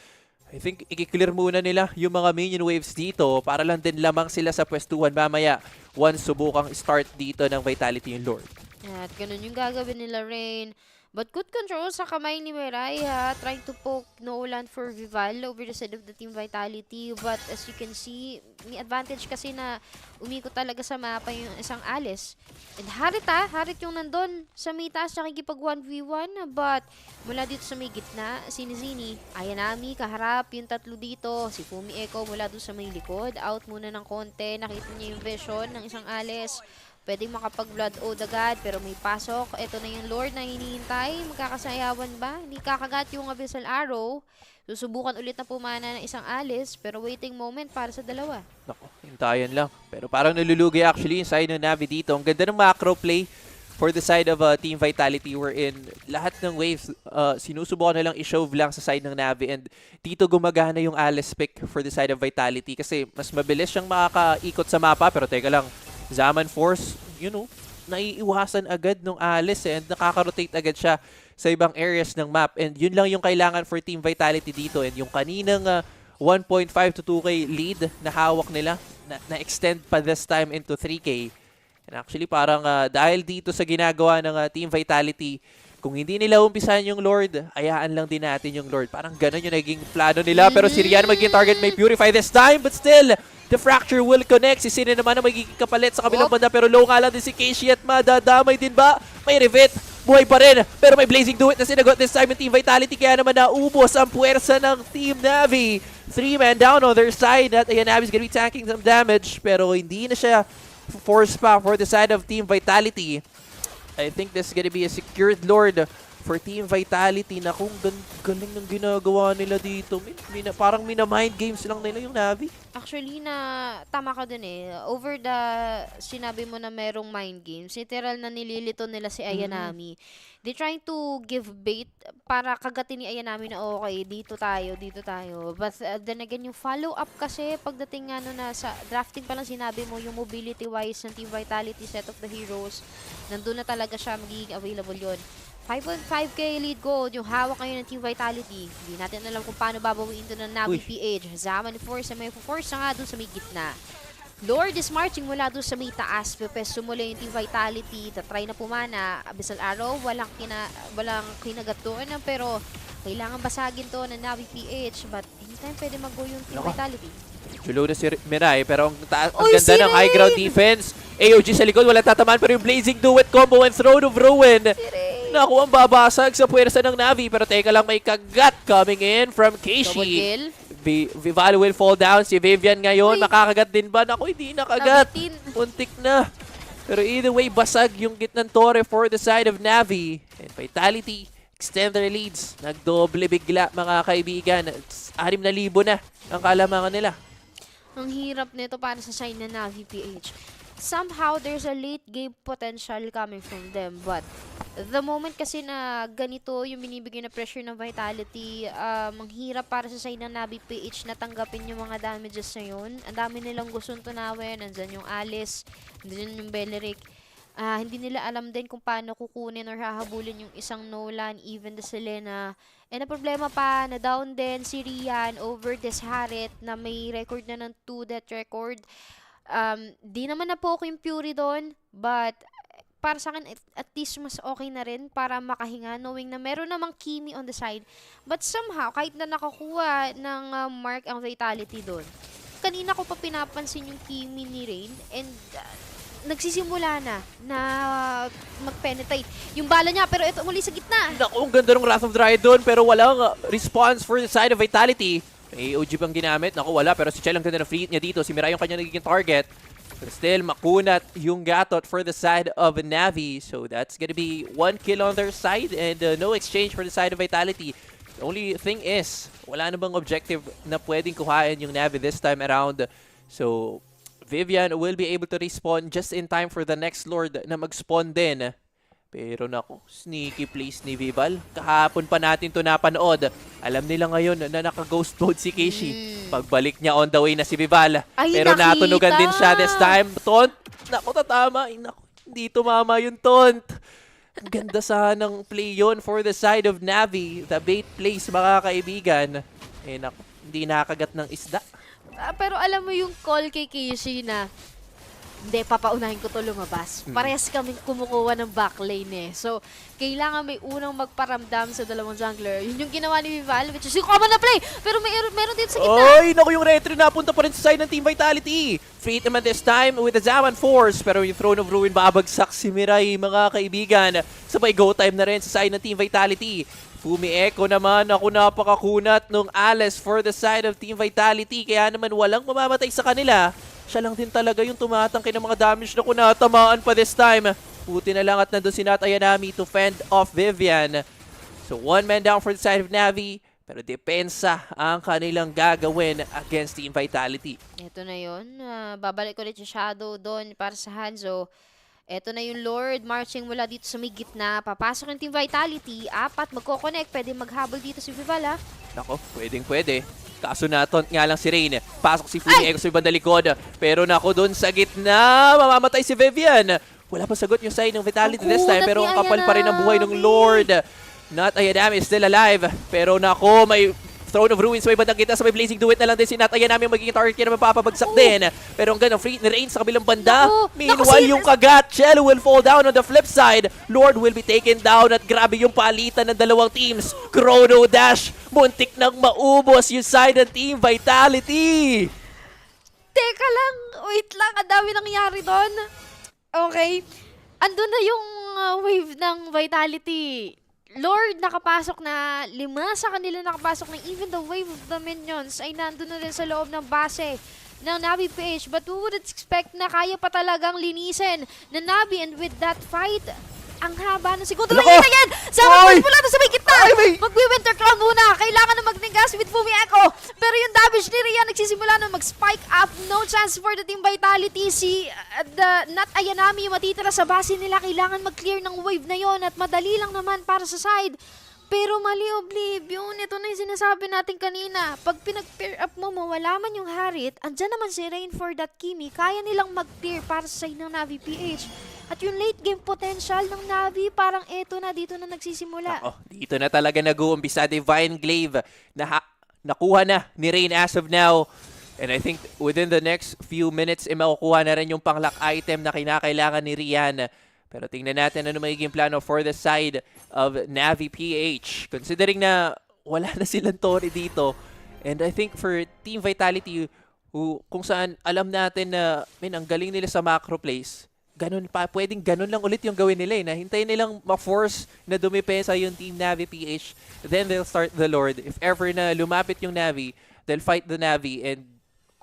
I think i-clear muna nila yung mga minion waves dito para lang din lamang sila sa pwestuhan mamaya once subukang start dito ng Vitality yung Lord. At ganun yung gagawin nila, Rain. But good control sa kamay ni Mirai, ha. Trying to poke Nolan for Vival over the side of the Team Vitality. But as you can see, may advantage kasi na umikot talaga sa mapa yung isang Alice. And Harit yung nandun sa may taas nakikipag 1v1. But mula dito sa may gitna, si Nizini, Ayanami, kaharap yung tatlo dito. Si Fumi Echo mula doon sa may likod. Out muna ng konti. Nakita niya yung vision ng isang Alice. Pwedeng makapag-blood ode agad, pero may pasok. Ito na yung Lord na hinihintay. Magkakasayawan ba? Hindi kakagat yung Abyssal Arrow. Susubukan ulit na pumana ng isang Alice, pero waiting moment para sa dalawa. Nako, hintayan lang. Pero parang nalulugi actually yung side ng Navi dito. Ang ganda ng macro play for the side of Team Vitality wherein lahat ng waves sinusubukan na lang i-shove lang sa side ng Navi, and dito gumagana yung Alice pick for the side of Vitality kasi mas mabilis siyang makakaikot sa mapa. Pero teka lang, Zaman Force, naiiwasan agad ng Alice and nakaka-rotate agad siya sa ibang areas ng map. And yun lang yung kailangan for Team Vitality dito. And yung kaninang 1.5 to 2K lead na hawak nila, na-extend pa this time into 3K. And actually parang dahil dito sa ginagawa ng Team Vitality, kung hindi nila umpisahan yung Lord, hayaan lang din natin yung Lord. Parang ganun yung naging plano nila. Pero si Rian magiging target, may Purify this time, but still, the Fracture will connect. Si Sine naman na magiging kapalit sa kabilang banda, pero low nga lang din si Casey at madadamay din ba? May Rivet, buhay pa rin, pero may Blazing Duet na sinagot this time yung Team Vitality, kaya naman naubos ang puwersa ng Team Navi. 3-man down on their side at Navi's gonna be tanking some damage, pero hindi na siya force pa for the side of Team Vitality. I think this is gonna be a secured Lord for Team Vitality na kung galing ng ginagawa nila dito. Parang mina-mind games lang nila yung Navi. Actually, tama ka dun eh. Over the sinabi mo na merong mind games, literal na nililito nila si Ayanami. They trying to give bait para kagatin ni Ayanami na okay, dito tayo. But then again, yung follow-up kasi pagdating na sa drafting pa lang sinabi mo, yung mobility-wise ng Team Vitality set of the heroes, nandun na talaga siya magiging available yon. 5.5k lead gold, yung hawak ngayon ng Team Vitality. Hindi natin alam kung paano babawiin ito ng Navi PH. Zaman Force, may force na nga doon sa may gitna. Lord is marching mula doon sa may taas. Pepeso mula yung Team Vitality. Try na pumana. Abyssal Arrow, walang kinagat doon. Pero kailangan basagin to ng Navi PH. But anytime pwede mag-go yung Team Vitality. Chulo na si Mirai, pero ang ganda ng high ground defense. AOG sa likod, wala tatamaan, pero yung Blazing Duet combo and Throne of Ruin. Naku, ang babasag sa puwersa ng Navi, pero teka lang, may kagat coming in from Keishi. Vival will fall down. Si Vivian ngayon, makakagat din ba? Naku, hindi nakagat. Puntik na. Pero either way, basag yung gitnang Torre for the side of Navi. And Vitality extend their leads. Nagdoble bigla, mga kaibigan. 6,000 na ang kalamangan nila. Ang hirap nito para sa side na Navi PH. Somehow, there's a late game potential coming from them. But the moment kasi na ganito yung binibigay na pressure ng Vitality, ang hirap para sa side ng Navi PH na tanggapin yung mga damages na yun. Ang dami nilang gustong tunawin. Andyan yung Alice, andyan yung Beleric. Hindi nila alam din kung paano kukunin or hahabulin yung isang Nolan, even the Selena. And ang problema pa, na down din si Rian over this Harit na may record na ng 2-death record. Di naman na po ako yung Fury doon, but para sa akin, at least mas okay na rin para makahinga, knowing na meron namang Kimi on the side. But somehow, kahit na nakakuha ng mark ang Vitality doon, kanina ko pa pinapansin yung Kimi ni Rain, and nagsisimula na mag-penetrate yung bala niya, pero ito muli sa gitna. Naku, ang ganda ng Wrath of Dryadon, pero walang response for the side of Vitality. May OG pang ginamit. Naku, wala, pero si Chell ang ganda ng fleet niya dito. Si Mirai yung kanya nagiging target. But still, makunat yung gatot for the side of NAVI. So that's gonna be 1 kill on their side and no exchange for the side of Vitality. The only thing is, wala na bang objective na pwedeng kuhain yung NAVI this time around. So Vivian will be able to respawn just in time for the next Lord na mag-spawn din. Pero naku, sneaky plays ni Vival. Kahapon pa natin to napanood. Alam nila ngayon na naka-ghost mode si Keishi. Pagbalik niya on the way na si Vival. Ay, pero nakita! natunugan din siya this time. Taunt! Naku, tatama. Ay, naku, hindi tumama yung taunt. Ang ganda sanang play yun for the side of NAVI. The bait plays, mga kaibigan. Eh, naku, hindi nakagat ng isda. Pero alam mo yung call kay Keishi na, hindi, papaunahin ko to lumabas. Parehas kami kumukuha ng backlane eh. So, kailangan may unang magparamdam sa dalawang jungler. Yun yung ginawa ni Vival, which is yung common na play. Pero meron dito sa gitna. Oy, naku, yung retry napunta pa rin sa side ng Team Vitality. Free naman this time with the Zaman Force. Pero yung Throne of Ruin, babagsak si Mirai, mga kaibigan. Sabay go time na rin sa side ng Team Vitality. Fumi Echo naman, ako napakakunat nung Alice for the side of Team Vitality. Kaya naman walang mamamatay sa kanila. Siya lang din talaga yung tumatangke ng mga damage na kunatamaan pa this time. Buti na lang at nandun si Nat Ayanami to fend off Vivian. So 1 man down for the side of NAVI. Pero depensa ang kanilang gagawin against Team Vitality. Ito na yun. Babalik ulit si Shadow doon para sa Hanzo. Ito na yung Lord marching mula dito sa may gitna. Papasok yung Team Vitality. 4 magkoconnect. Pwede maghabol dito si Vival, ha? Nako, pwede. Kaso na-taunt nga lang si Rain. Pasok si Fumi Echo sa ibang likod. Pero nako, doon sa gitna, mamamatay si Vivian. Wala pa sagot yung side ng Vitality this time. Pero ang kapal pa rin ang buhay ng Lord. Not Ayanami is still alive. Pero nako, may Throne of Ruins sa ibang kita. Sa may Blazing Duet na lang din si Not Ayanami ang magiging target kaya naman papabagsak din. Pero ang ganang free ni Rain sa kabilang banda. Meanwhile, yung kagat, Chelo will fall down on the flip side. Lord will be taken down at grabe yung palitan ng dalawang teams. Chrono Dash, muntik nang maubos yung side ng Team Vitality. Teka lang, wait lang, ang dami nangyari doon. Okay, andun na yung wave ng Vitality. Lord nakapasok na, 5 sa kanila nakapasok na, even the wave of the minions ay nandun na rin sa loob ng base ng NAVI PH. But who would expect na kaya pa talagang linisin na NAVI, and with that fight, ang haba ng segundo lang yun again! Sama mo mula na sa may gitna! Magwi-winter crown muna! Kailangan na magningas with Fumi Echo! Pero yung damage ni Rhea nagsisimula na mag-spike up. No chance for the Team Vitality. Si Not Ayanami yung matitira sa base nila. Kailangan mag-clear ng wave na yon at madali lang naman para sa side. Pero mali Oblivion. Ito na yung sinasabi natin kanina. Pag pinag-pair up mo, mawala man yung Harit, andyan naman si Rain for that Kimi. Kaya nilang mag-clear para sa side ng NAVI PH. At yung late game potential ng NAVI, parang eto na, dito na nagsisimula. Dito na talaga nag-uumpisa. Divine Glaive na nakuha na ni Rain as of now. And I think within the next few minutes, makukuha na rin yung pang-lock item na kinakailangan ni Rian. Pero tingnan natin ano magiging plano for the side of NAVI PH. Considering na wala na silang Tori dito. And I think for Team Vitality, kung saan alam natin na ang galing nila sa macro plays, pwedeng ganun lang ulit yung gawin nila na hintayin nilang ma-force na dumipensa yung Team NAVI PH. Then they'll start the Lord. If ever na lumapit yung NAVI, they'll fight the NAVI and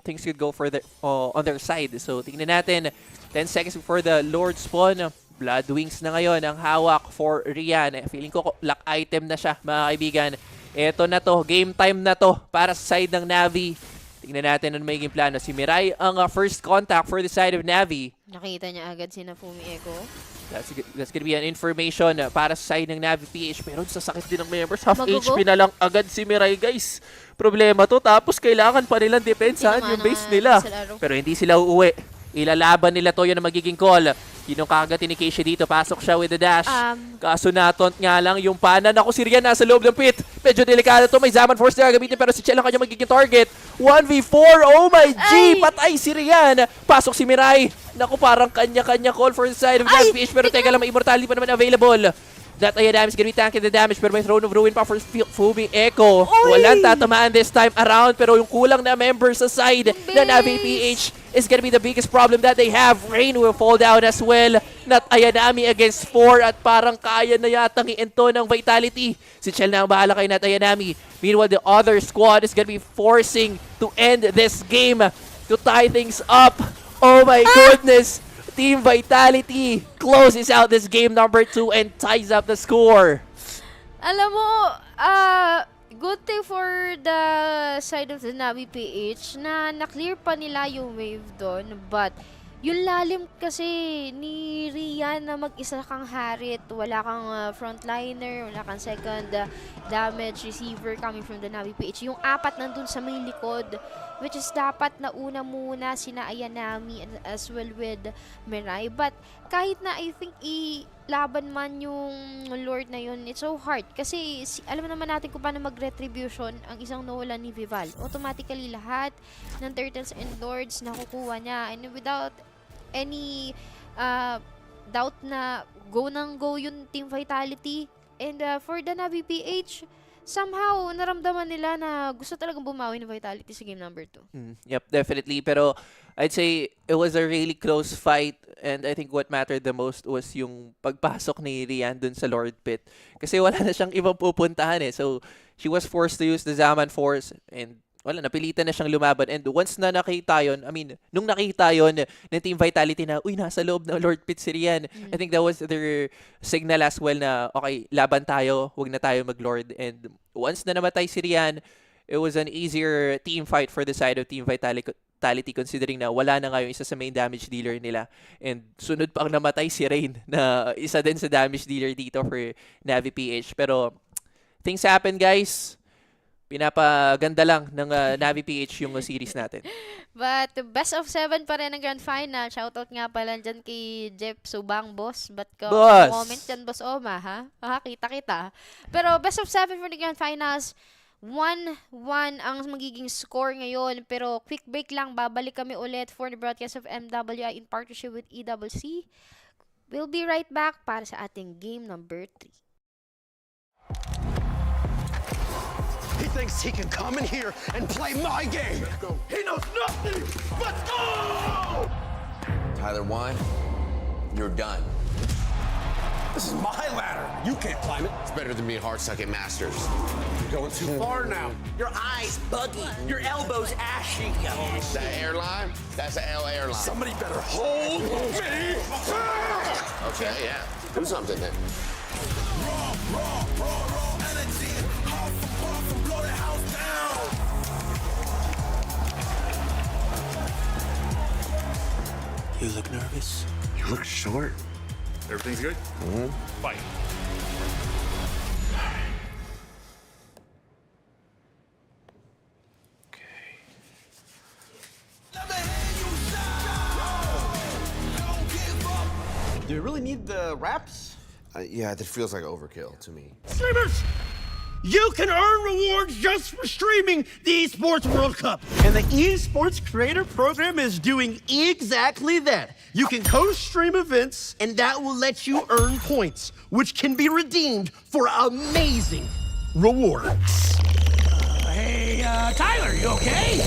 things could go further on their side. So tingnan natin, 10 seconds before the Lord spawn. Blood Wings na ngayon ang hawak for Rian. Feeling ko lock item na siya, mga kaibigan. Eto na to, game time na to para sa side ng NAVI. Tingnan natin ano magiging plano. Si Mirai ang first contact for the side of NAVI. Nakita niya agad si Fumi Echo. That's gonna be an information para sa side ng NAVI PH. Pero sa sakit din ng members, half HP na lang agad si Mirai, guys. Problema to. Tapos kailangan pa nilang depensahan yung base nila. Pero hindi sila uuwi. Ilalaban nila to, yun ang magiging call. Yun yung kagati ni Keisha dito. Pasok siya with the dash. Kaso natont nga lang yung panan. Ako si Rian nasa loob ng pit. Medyo delikado to. May Zaman Force na gagamitin pero si Chell ang kanya magiging target. 1v4. Oh my G! Patay si Rian. Pasok si Mirai. Naku, parang kanya-kanya call for the side of NAVI. Pero teka lang, may immortality pa naman available. That Ayadami is gonna be tanking the damage pero may Throne of Ruin pa for Fumi Echo. Walang tatamaan this time around pero yung kulang na member sa side na NAVI PH is gonna be the biggest problem that they have. Rain will fall down as well. Not Ayadami against 4 at parang kaya na yatang i-ento ng Vitality. Si Chell na ang bahala kay Not Ayadami. Meanwhile, the other squad is gonna be forcing to end this game to tie things up. Oh my goodness! Team Vitality closes out this game number 2 and ties up the score. Alam mo, good thing for the side of the NAVI PH na na-clear pa nila yung wave doon. But yung lalim kasi ni Rian na mag-isa kang Harit, wala kang frontliner, wala kang second damage receiver coming from the NAVI PH. Yung 4 nandun sa may likod, which is dapat na una muna sina Ayanami as well with Mirai. But kahit na I think laban man yung Lord na yun, it's so hard. Kasi alam naman natin kung paano mag-retribution ang isang nawala ni Vival. Automatically lahat ng Turtles and Lords nakukuha niya. And without any doubt na go nang go yung Team Vitality. And for the NAVI PH, somehow, naramdaman nila na gusto talagang bumawi ng Vitality sa game number 2. Yep, definitely. Pero I'd say it was a really close fight and I think what mattered the most was yung pagpasok ni Rian dun sa Lord Pit. Kasi wala na siyang ibang pupuntahan eh. So, she was forced to use the Zaman Force and wala, napilitan na siyang lumaban. And once na nakita yun, nung nakita yun ng Team Vitality na, uy, nasa loob ng Lord Pit si Rian, I think that was their signal as well na, okay, laban tayo, huwag na tayo mag-Lord. And once na namatay si Rian, it was an easier team fight for the side of Team Vitality considering na wala na nga yung isa sa main damage dealer nila. And sunod pa ang namatay si Rain na isa din sa damage dealer dito for NAVI PH. Pero things happen, guys. Pinapaganda lang ng NAVI PH yung series natin. But best of 7 pa rin ang grand final. Shoutout nga pala dyan kay Jeff Subang, boss. Ba't ka comment dyan, boss Oma, ha? Kita. Pero best of 7 for the grand finals. 1-1 ang magiging score ngayon. Pero quick break lang. Babalik kami ulit for the broadcast of MWI in partnership with EWC. We'll be right back para sa ating game number 3. He thinks he can come in here and play my game. He knows nothing. Let's go! Tyler Wine, you're done. This is my ladder. You can't climb it. It's better than being hard-sucking Masters. You're going too far now. Your eyes buggy. Your elbows ashy. That airline? That's an L airline. Somebody better hold me. Okay, yeah. Do something then. Raw energy. Off and blow the house down. You look nervous. You look short. Everything's good? Mm-hmm. Fight. Do you really need the wraps? Yeah, that feels like overkill to me. Streamers! You can earn rewards just for streaming the Esports World Cup. And the Esports Creator Program is doing exactly that. You can co-stream events, and that will let you earn points, which can be redeemed for amazing rewards. Hey, Tyler, you okay?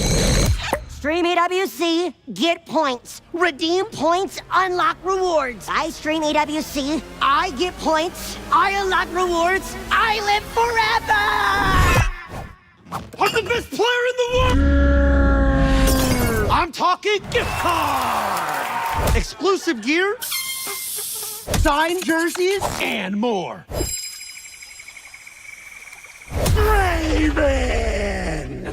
Stream EWC, get points. Redeem points, unlock rewards. I stream EWC, I get points, I unlock rewards, I live forever! I'm the best player in the world! I'm talking gift card! Exclusive gear, signed jerseys, and more. Raven!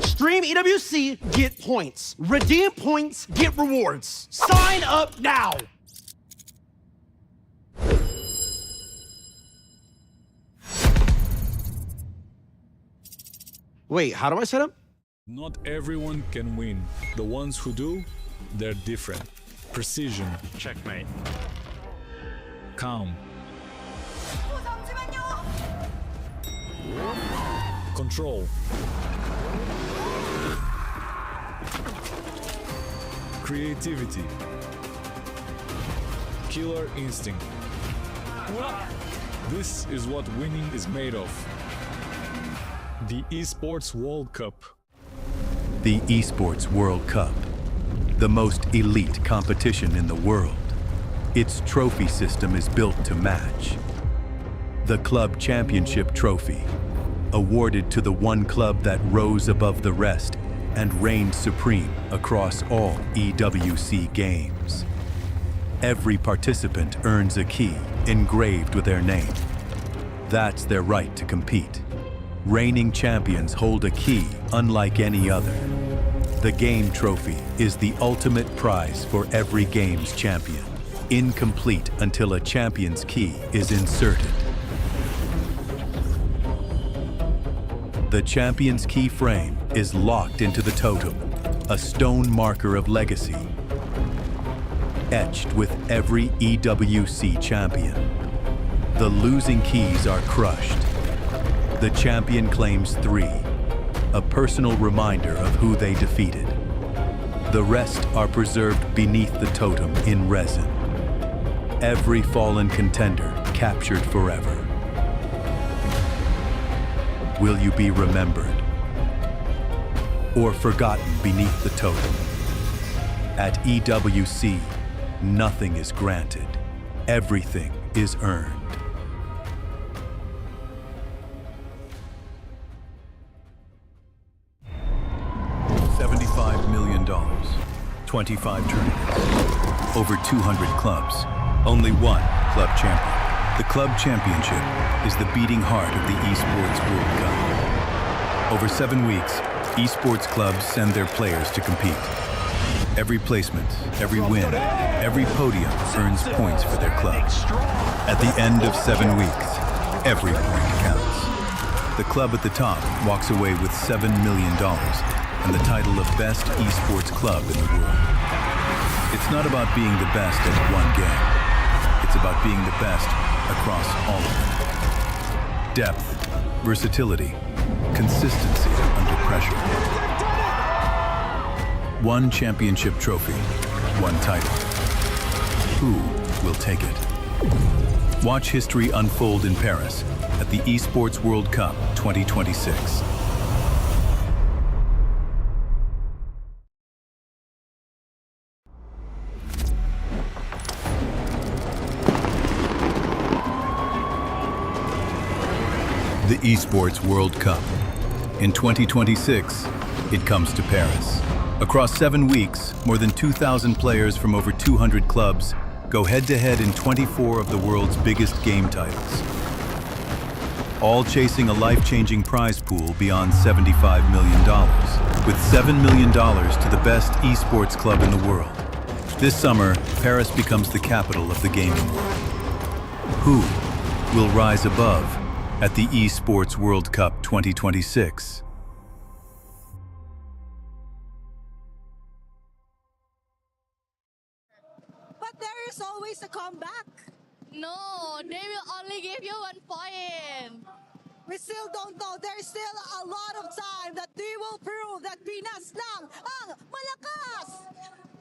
Stream EWC, get points. Redeem points, get rewards. Sign up now! Wait, how do I set up? Not everyone can win. The ones who do, they're different. Precision. Checkmate. Calm. Control. Creativity. Killer instinct. This is what winning is made of. The Esports World Cup. The Esports World Cup, the most elite competition in the world. Its trophy system is built to match. The Club Championship Trophy, awarded to the one club that rose above the rest and reigned supreme across all EWC games. Every participant earns a key engraved with their name. That's their right to compete. Reigning champions hold a key unlike any other. The game trophy is the ultimate prize for every game's champion, incomplete until a champion's key is inserted. The champion's key frame is locked into the totem, a stone marker of legacy, etched with every EWC champion. The losing keys are crushed. The champion claims 3, a personal reminder of who they defeated. The rest are preserved beneath the totem in resin. Every fallen contender captured forever. Will you be remembered or forgotten beneath the totem? At EWC, nothing is granted. Everything is earned. $75 million, 25 tournaments, over 200 clubs, only one club champion. The Club Championship is the beating heart of the Esports World Cup. Over 7 weeks, esports clubs send their players to compete. Every placement, every win, every podium earns points for their club. At the end of 7 weeks, every point counts. The club at the top walks away with $7 million and the title of Best Esports Club in the world. It's not about being the best at one game. It's about being the best across all of them. Depth, versatility, consistency under pressure. One championship trophy, one title. Who will take it? Watch history unfold in Paris at the Esports World Cup 2026. The Esports World Cup. In 2026, it comes to Paris. Across 7 weeks, more than 2,000 players from over 200 clubs go head-to-head in 24 of the world's biggest game titles. All chasing a life-changing prize pool beyond $75 million, with $7 million to the best esports club in the world. This summer, Paris becomes the capital of the gaming world. Who will rise above at the Esports World Cup 2026? But there is always a comeback. No, they will only give you 1 point. We still don't know. There's still a lot of time that they will prove that Pinas lang ang malakas.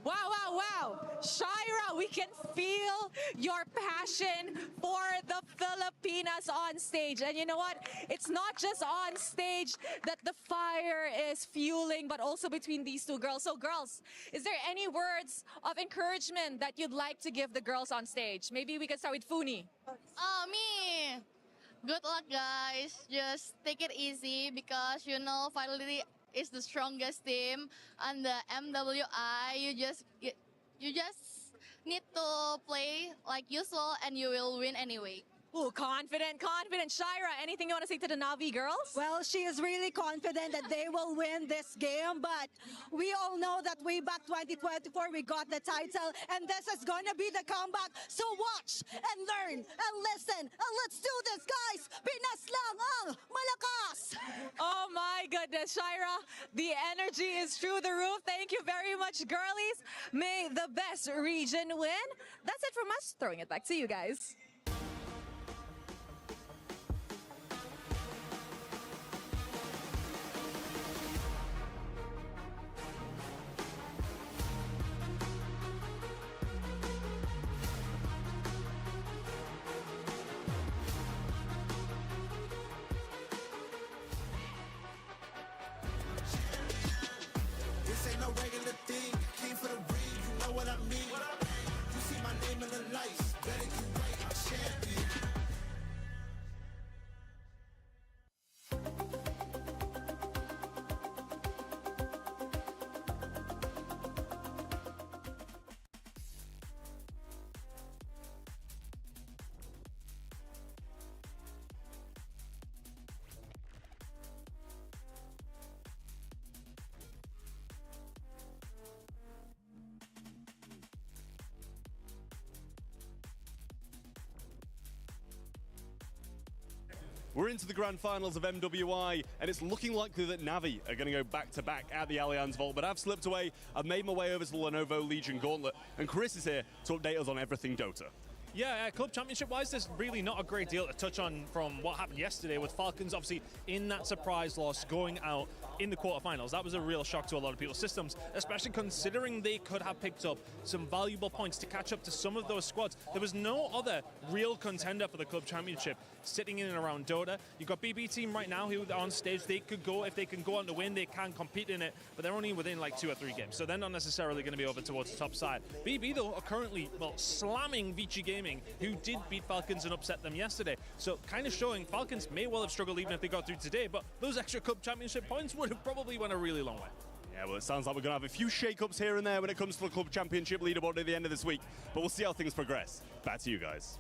Wow, wow, wow. Shaira, we can feel your passion for the Filipinas on stage. And you know what? It's not just on stage that the fire is fueling, but also between these two girls. So girls, is there any words of encouragement that you'd like to give the girls on stage? Maybe we can start with Funi. Me. Good luck, guys. Just take it easy because, you know, finally is the strongest team on the MWI. You just need to play like usual and you will win anyway. Ooh, confident. Shira, anything you want to say to the Navi girls? Well, she is really confident that they will win this game, but we all know that way back 2024 we got the title, and this is going to be the comeback. So watch and learn and listen, and let's do this, guys! Pinas lang ang malakas! Oh my goodness, Shira, the energy is through the roof. Thank you very much, girlies. May the best region win. That's it from us. Throwing it back to you guys. This ain't no regular thing. Came for the ring, you know what I mean. You see my name in the lights. Better get right, I'm champion. We're into the grand finals of MWI, and it's looking likely that NAVI are going to go back-to-back at the Allianz Vault, but I've slipped away. I've made my way over to the Lenovo Legion Gauntlet, and Chris is here to update us on everything Dota. Yeah, club championship-wise, there's really not a great deal to touch on from what happened yesterday with Falcons obviously in that surprise loss going out in the quarterfinals. That was a real shock to a lot of people's systems, especially considering they could have picked up some valuable points to catch up to some of those squads. There was no other real contender for the club championship sitting in and around Dota. You've got BB team right now who are on stage. They could go, if they can go on to win, they can compete in it, but they're only within like 2 or 3 games, so they're not necessarily going to be over towards the top side. BB, though, are currently, well, slamming Vici Gaming, who did beat Falcons and upset them yesterday. So kind of showing Falcons may well have struggled even if they got through today, but those extra club championship points would have probably went a really long way. Yeah, well, it sounds like we're going to have a few shake-ups here and there when it comes to the club championship leaderboard at the end of this week, but we'll see how things progress. Back to you guys.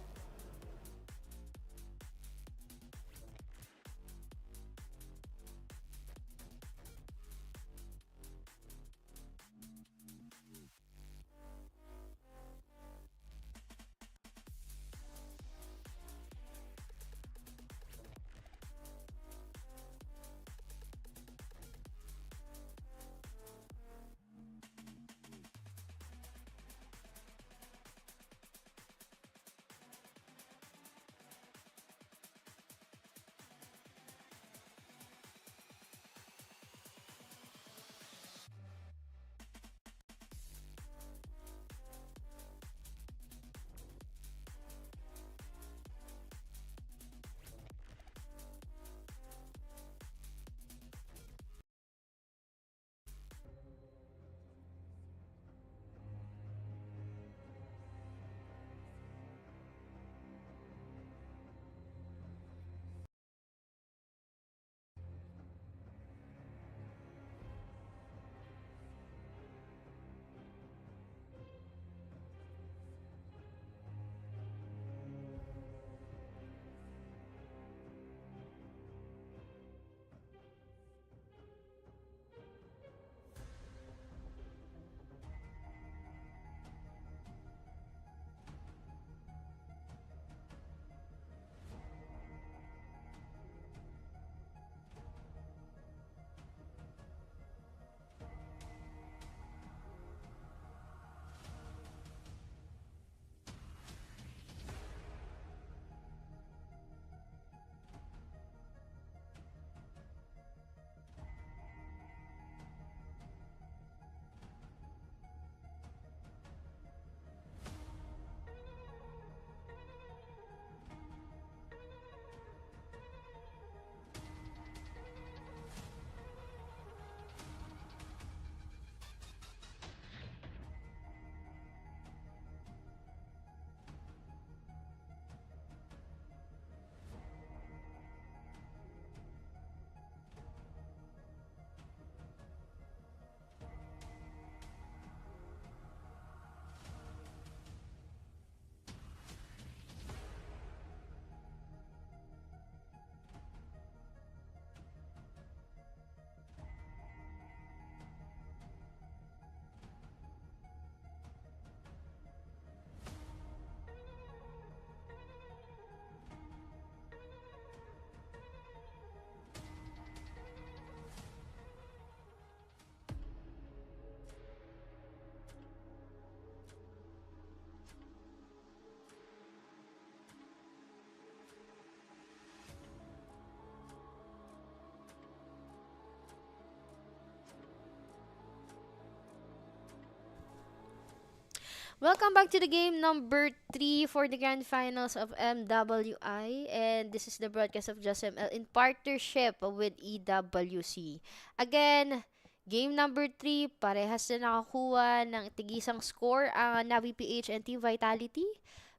Welcome back to the game number 3 for the grand finals of MWI, and this is the broadcast of Just ML in partnership with EWC. Again, game number 3, parehas na nakakuha ng tigisang score ang NAVI PH and Team Vitality.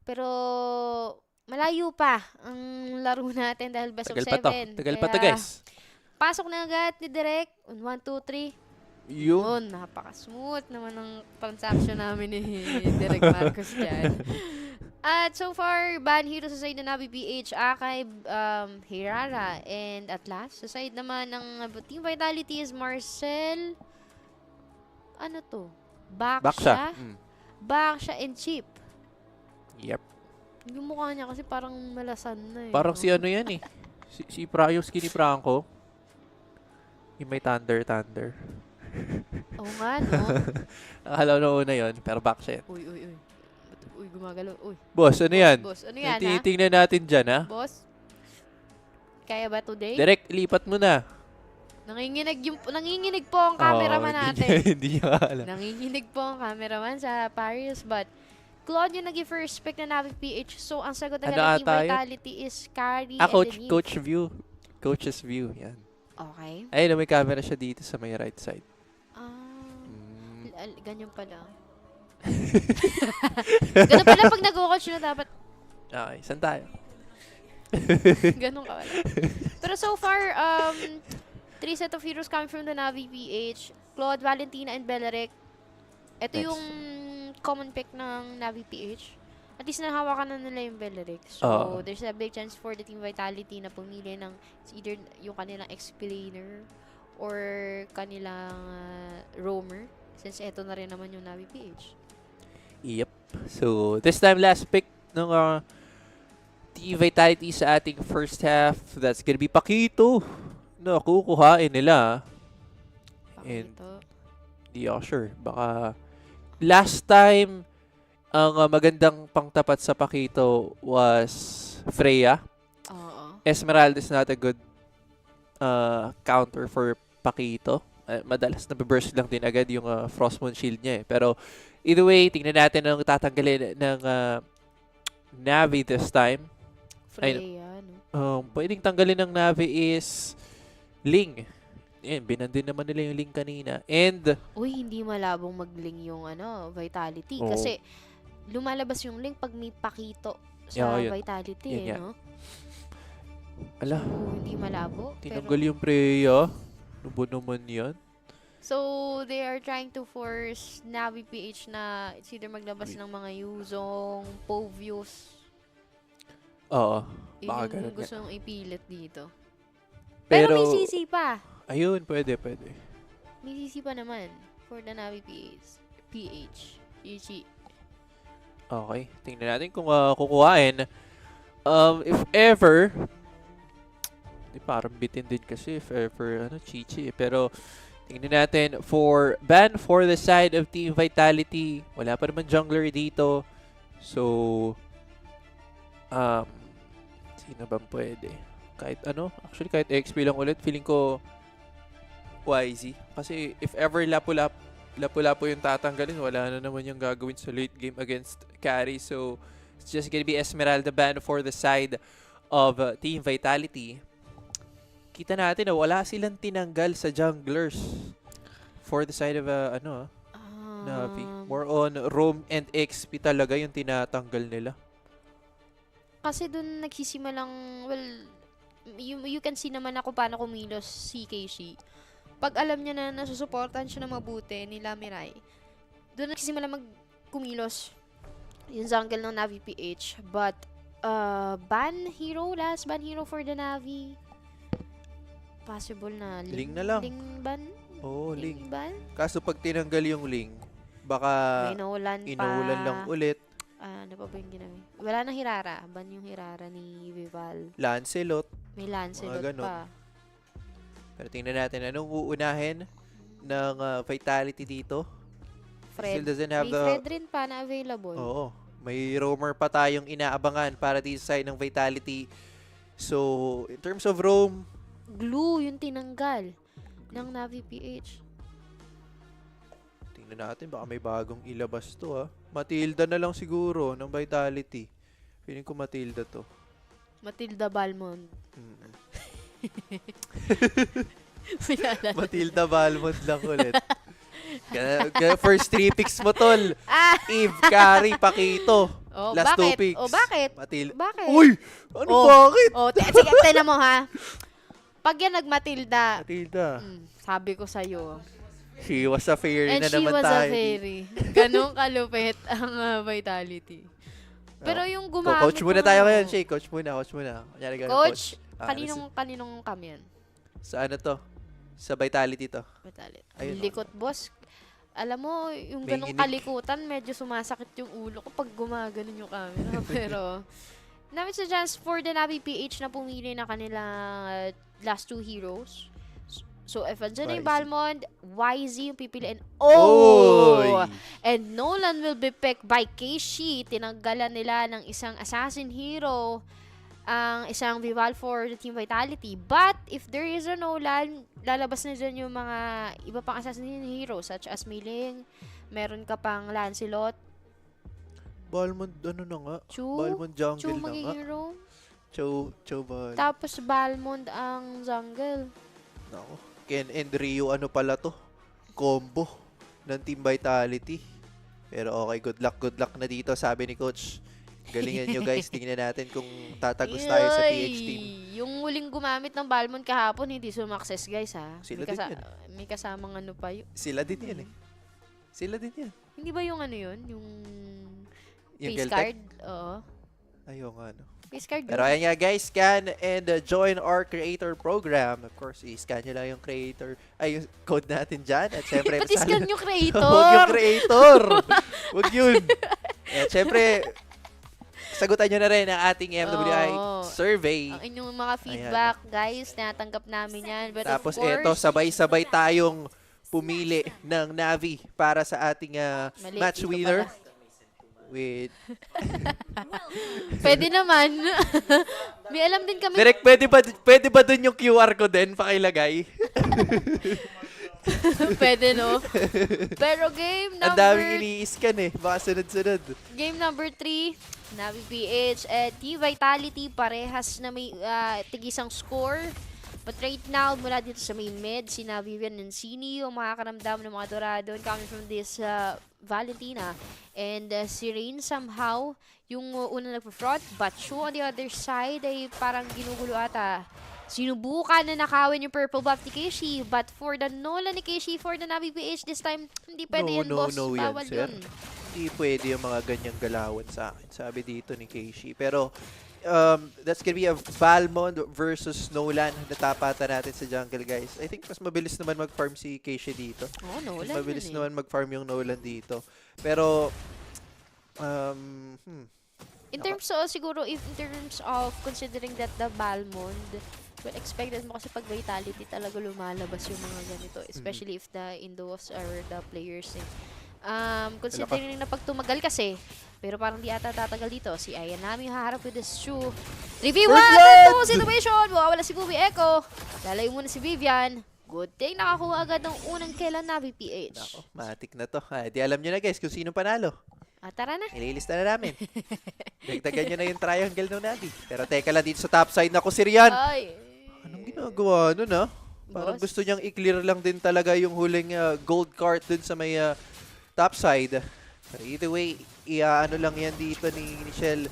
Pero malayo pa ang laro natin dahil best of 7. Tagal pa to, guys. Pasok na agad ni Direk. 1, 2, 3. Yun, napaka-smooth naman ng transaction namin ni Direk Marcos dyan. At so far, ban hero sa side ng NAVI PH, Akay, Hirara, and Atlas. Sa side naman ng Team Vitality is Marcel, ano to? Baksha. Baksha and Chip. Yep. Yung mukha niya kasi parang malasan na eh. Parang si ano yan eh. Si yung skinny Franco. Yung may thunder. Oo nga, no? Akala na una yun, pero back siya yan. Uy, gumagalaw. Uy. Boss, ano yan? Boss, ano yan, ha? Titingnan natin dyan, ha? Boss? Kaya ba today? Direct, lipat mo na. Nanginginig po ang cameraman natin. Hindi niya alam. Nanginginig po ang cameraman sa Paris, but Claude yung nag-first pick na NAVI PH. So, ang sagot agad ng Team Vitality is Carry and Denise. Coach view. Coach's view, yan. Okay. Ayun, may camera siya dito sa may right side. Ganyan pala. Ganun pala pag nag-coach na dapat. Okay, saan tayo? Ganun ka wala. Pero so far, 3 set of heroes coming from the NAVI PH. Claude, Valentina, and Belaric. Ito yung common pick ng NAVI PH. At least nahawakan na nila yung Belaric. So, there's a big chance for the Team Vitality na pumili ng either yung kanilang explainer or kanilang roamer. Since eto na rin naman yung NAVI PH. Yep. So, this time last pick ng Team Vitality sa ating first half. That's gonna be Pakito. No, kukuhain nila. And, di ako sure. Baka, last time, ang magandang pangtapat sa Pakito was Freya. Esmeralda is not a good counter for Pakito. Madalas nabiburst lang din agad yung Frostmoon Shield niya eh. Pero either way, tingnan natin ang tatanggalin ng NAVI this time. Freya, no? Pwedeng tanggalin ng NAVI is Ling. Yan, binandin naman nila yung Ling kanina. And uy, hindi malabong mag-Ling yung Vitality. Kasi lumalabas yung Ling pag may Pakito sa Vitality, no? Ala. So, hindi malabo. Tinanggal yung Freya. Nubo naman yan. So, they are trying to force NAVI PH na it's either maglabas ng mga Yuzong, Povius. Oo. Baka ganun gusto nung ipilit dito. Pero may CC pa. Ayun, pwede. May CC pa naman for the NAVI PH. GG. Okay. Tingnan natin kung kukuhain. If ever, parang bitin din kasi if ever, Chichi. Pero, tingnan natin for ban for the side of Team Vitality. Wala pa naman jungler dito. So, sino bang pwede? Kahit actually kahit XP lang ulit, feeling ko YZ. Kasi if ever lapu-lapu yung tatanggalin, wala na naman yung gagawin sa late game against carry. So, it's just gonna be Esmeralda ban for the side of Team Vitality. Kita natin na wala silang tinanggal sa junglers for the side of NAVI. More on roam and XP talaga yung tinatanggal nila. Kasi dun nagsisimalang, well, you can see naman ako paano kumilos si KC. Pag alam niya na nasusuportahan siya na mabuti ni Lamiray, dun nagsisimula magkumilos yung jungle ng NAVI PH. But, last ban hero for the NAVI. Possible na Ling na lang. Ling ban? Oo, Ling. Ban? Kaso pag tinanggal yung Ling, baka inuulan lang ulit. Ano pa ba yung ginamit? Wala na Hirara. Ban yung Hirara ni Vival. Lancelot. May Lancelot pa. Pero tingnan natin, anong uunahin ng Vitality dito? Fred. Still doesn't have may Fred rin pa na available. Oo. May roamer pa tayong inaabangan para dito sa side ng Vitality. So, in terms of roam, Glue yung tinanggal ng NAVI PH. tingnan natin, baka may bagong ilabas to Matilda na lang siguro ng Vitality. Feeling ko Matilda to. Matilda Balmond. Matilda Balmond lang ulit. First 3 picks mo, tol. Eve, Carrie, Pakito. Oh, Last bakit? 2 picks. Oh, bakit? Matilda. Bakit? Uy! Ano bakit? Sige, tignan mo ha. Pag yan nag-Matilda, Matilda. sabi ko sa'yo. She was a fairy And na she naman was tayo. a fairy. Ganong kalupit ang Vitality. Pero yung gumamit Coach muna tayo ngayon, Shay. Coach muna. Kunyari ka na, Coach, coach. kaninong kami yan? Sa ano to? Sa Vitality to. Vitality. Ayun, Likot, boss. Alam mo, yung May ganong ginik. kalikutan, medyo sumasakit yung ulo ko pag gumaganon yung camera. Pero, namin sa chance for the NAVI PH na pumili na kanilang last 2 heroes. So, if andyan na yung YZ. Balmond, YZ yung pipiliin. Oy! And Nolan will be picked by Keishi. Tinanggalan nila ng isang assassin hero, ang isang Vival for the Team Vitality. But, if there is a Nolan, lalabas na dyan yung mga iba pang assassin heroes such as Miling, meron ka pang Lancelot, Balmond, ano na nga? Chu, Balmond jungle na maging nga. hero. Chu Bal. Tapos Balmond ang jungle. Nako. Ken and Ryu, ano pala to? Combo ng Team Vitality. Pero okay, good luck na dito, sabi ni Coach. Galingan nyo guys, tingnan natin kung tatagos tayo sa PH team. Yung muling gumamit ng Balmond kahapon, hindi sumakses guys ha. Sila din yan. May kasamang ano pa yun. Sila din yan eh. Sila din yan. Hindi ba yung ano yun? Yung Yung face Geltek? card? Oo. Ayaw nga no. Face card Pero ayan nga guys, scan and join our creator program. Of course, i-scan nyo lang yung creator, yung code natin dyan. At syempre, Pati scan yung creator. Huwag yung creator. Huwag yun. At syempre, sagutan nyo na rin ang ating MWI survey. Ang inyong mga feedback, guys, natanggap namin yan. But Tapos of course, eto, sabay-sabay tayong pumili ng NAVI para sa ating Mali, match dito winner. pala. With pwede naman. May alam din kami. Direk, pwede ba dun yung QR ko din pakilagay? Pwede, no? Pero game Ang number... daming ini-scan eh. Baka sunod-sunod. Game number 3, NAVI PH at Team Vitality, parehas na may tigisang score. But right now, mula dito sa may mid, si Navivian and Sini, yung makakaramdam ng mga Dorado coming from this Valentina. And si Rain somehow, yung unang nagpa-front, but Chu on the other side ay parang ginugulo ata. Sinubukan na nakawin yung purple buff ni Keishi, but for the Nolan ni Keishi, for the NAVI PH this time, hindi pwede yan, boss. Bawal yan, yun. Hindi pwede yung mga ganyang galawan sa akin, sabi dito ni Keishi. Pero, that's gonna be a Balmond versus Nolan na tapatan natin sa jungle, guys. I think mas mabilis naman mag-farm si Keishi dito. Oh, Nolan mas mabilis yun naman mag-farm yung Nolan dito. Pero, in terms of, siguro, in terms of considering that the Balmond, well, expected mo kasi pag Vitality talaga lumalabas yung mga ganito. Especially if the Indos are the players. Considering na pag tumagal kasi, pero parang di ata tatagal dito. Si Ayanami haharap with this shoe. 3v1! Ito situation! Wala si Kubi Echo. Lalayo muna si Vivian. Good thing nakakuha agad ng unang kailan NAVI PH. Nako, matik na to. Di alam nyo na guys kung sino panalo. Tara na. Ililista na namin. Dagdagan nyo na yung triangle ng Navi. Pero teka lang dito sa top side na ko si Rian. Anong ginagawa nun Parang gusto niyang i-clear lang din talaga yung huling gold cart dun sa may top side. Pero either way, ano lang yan dito ni Michelle.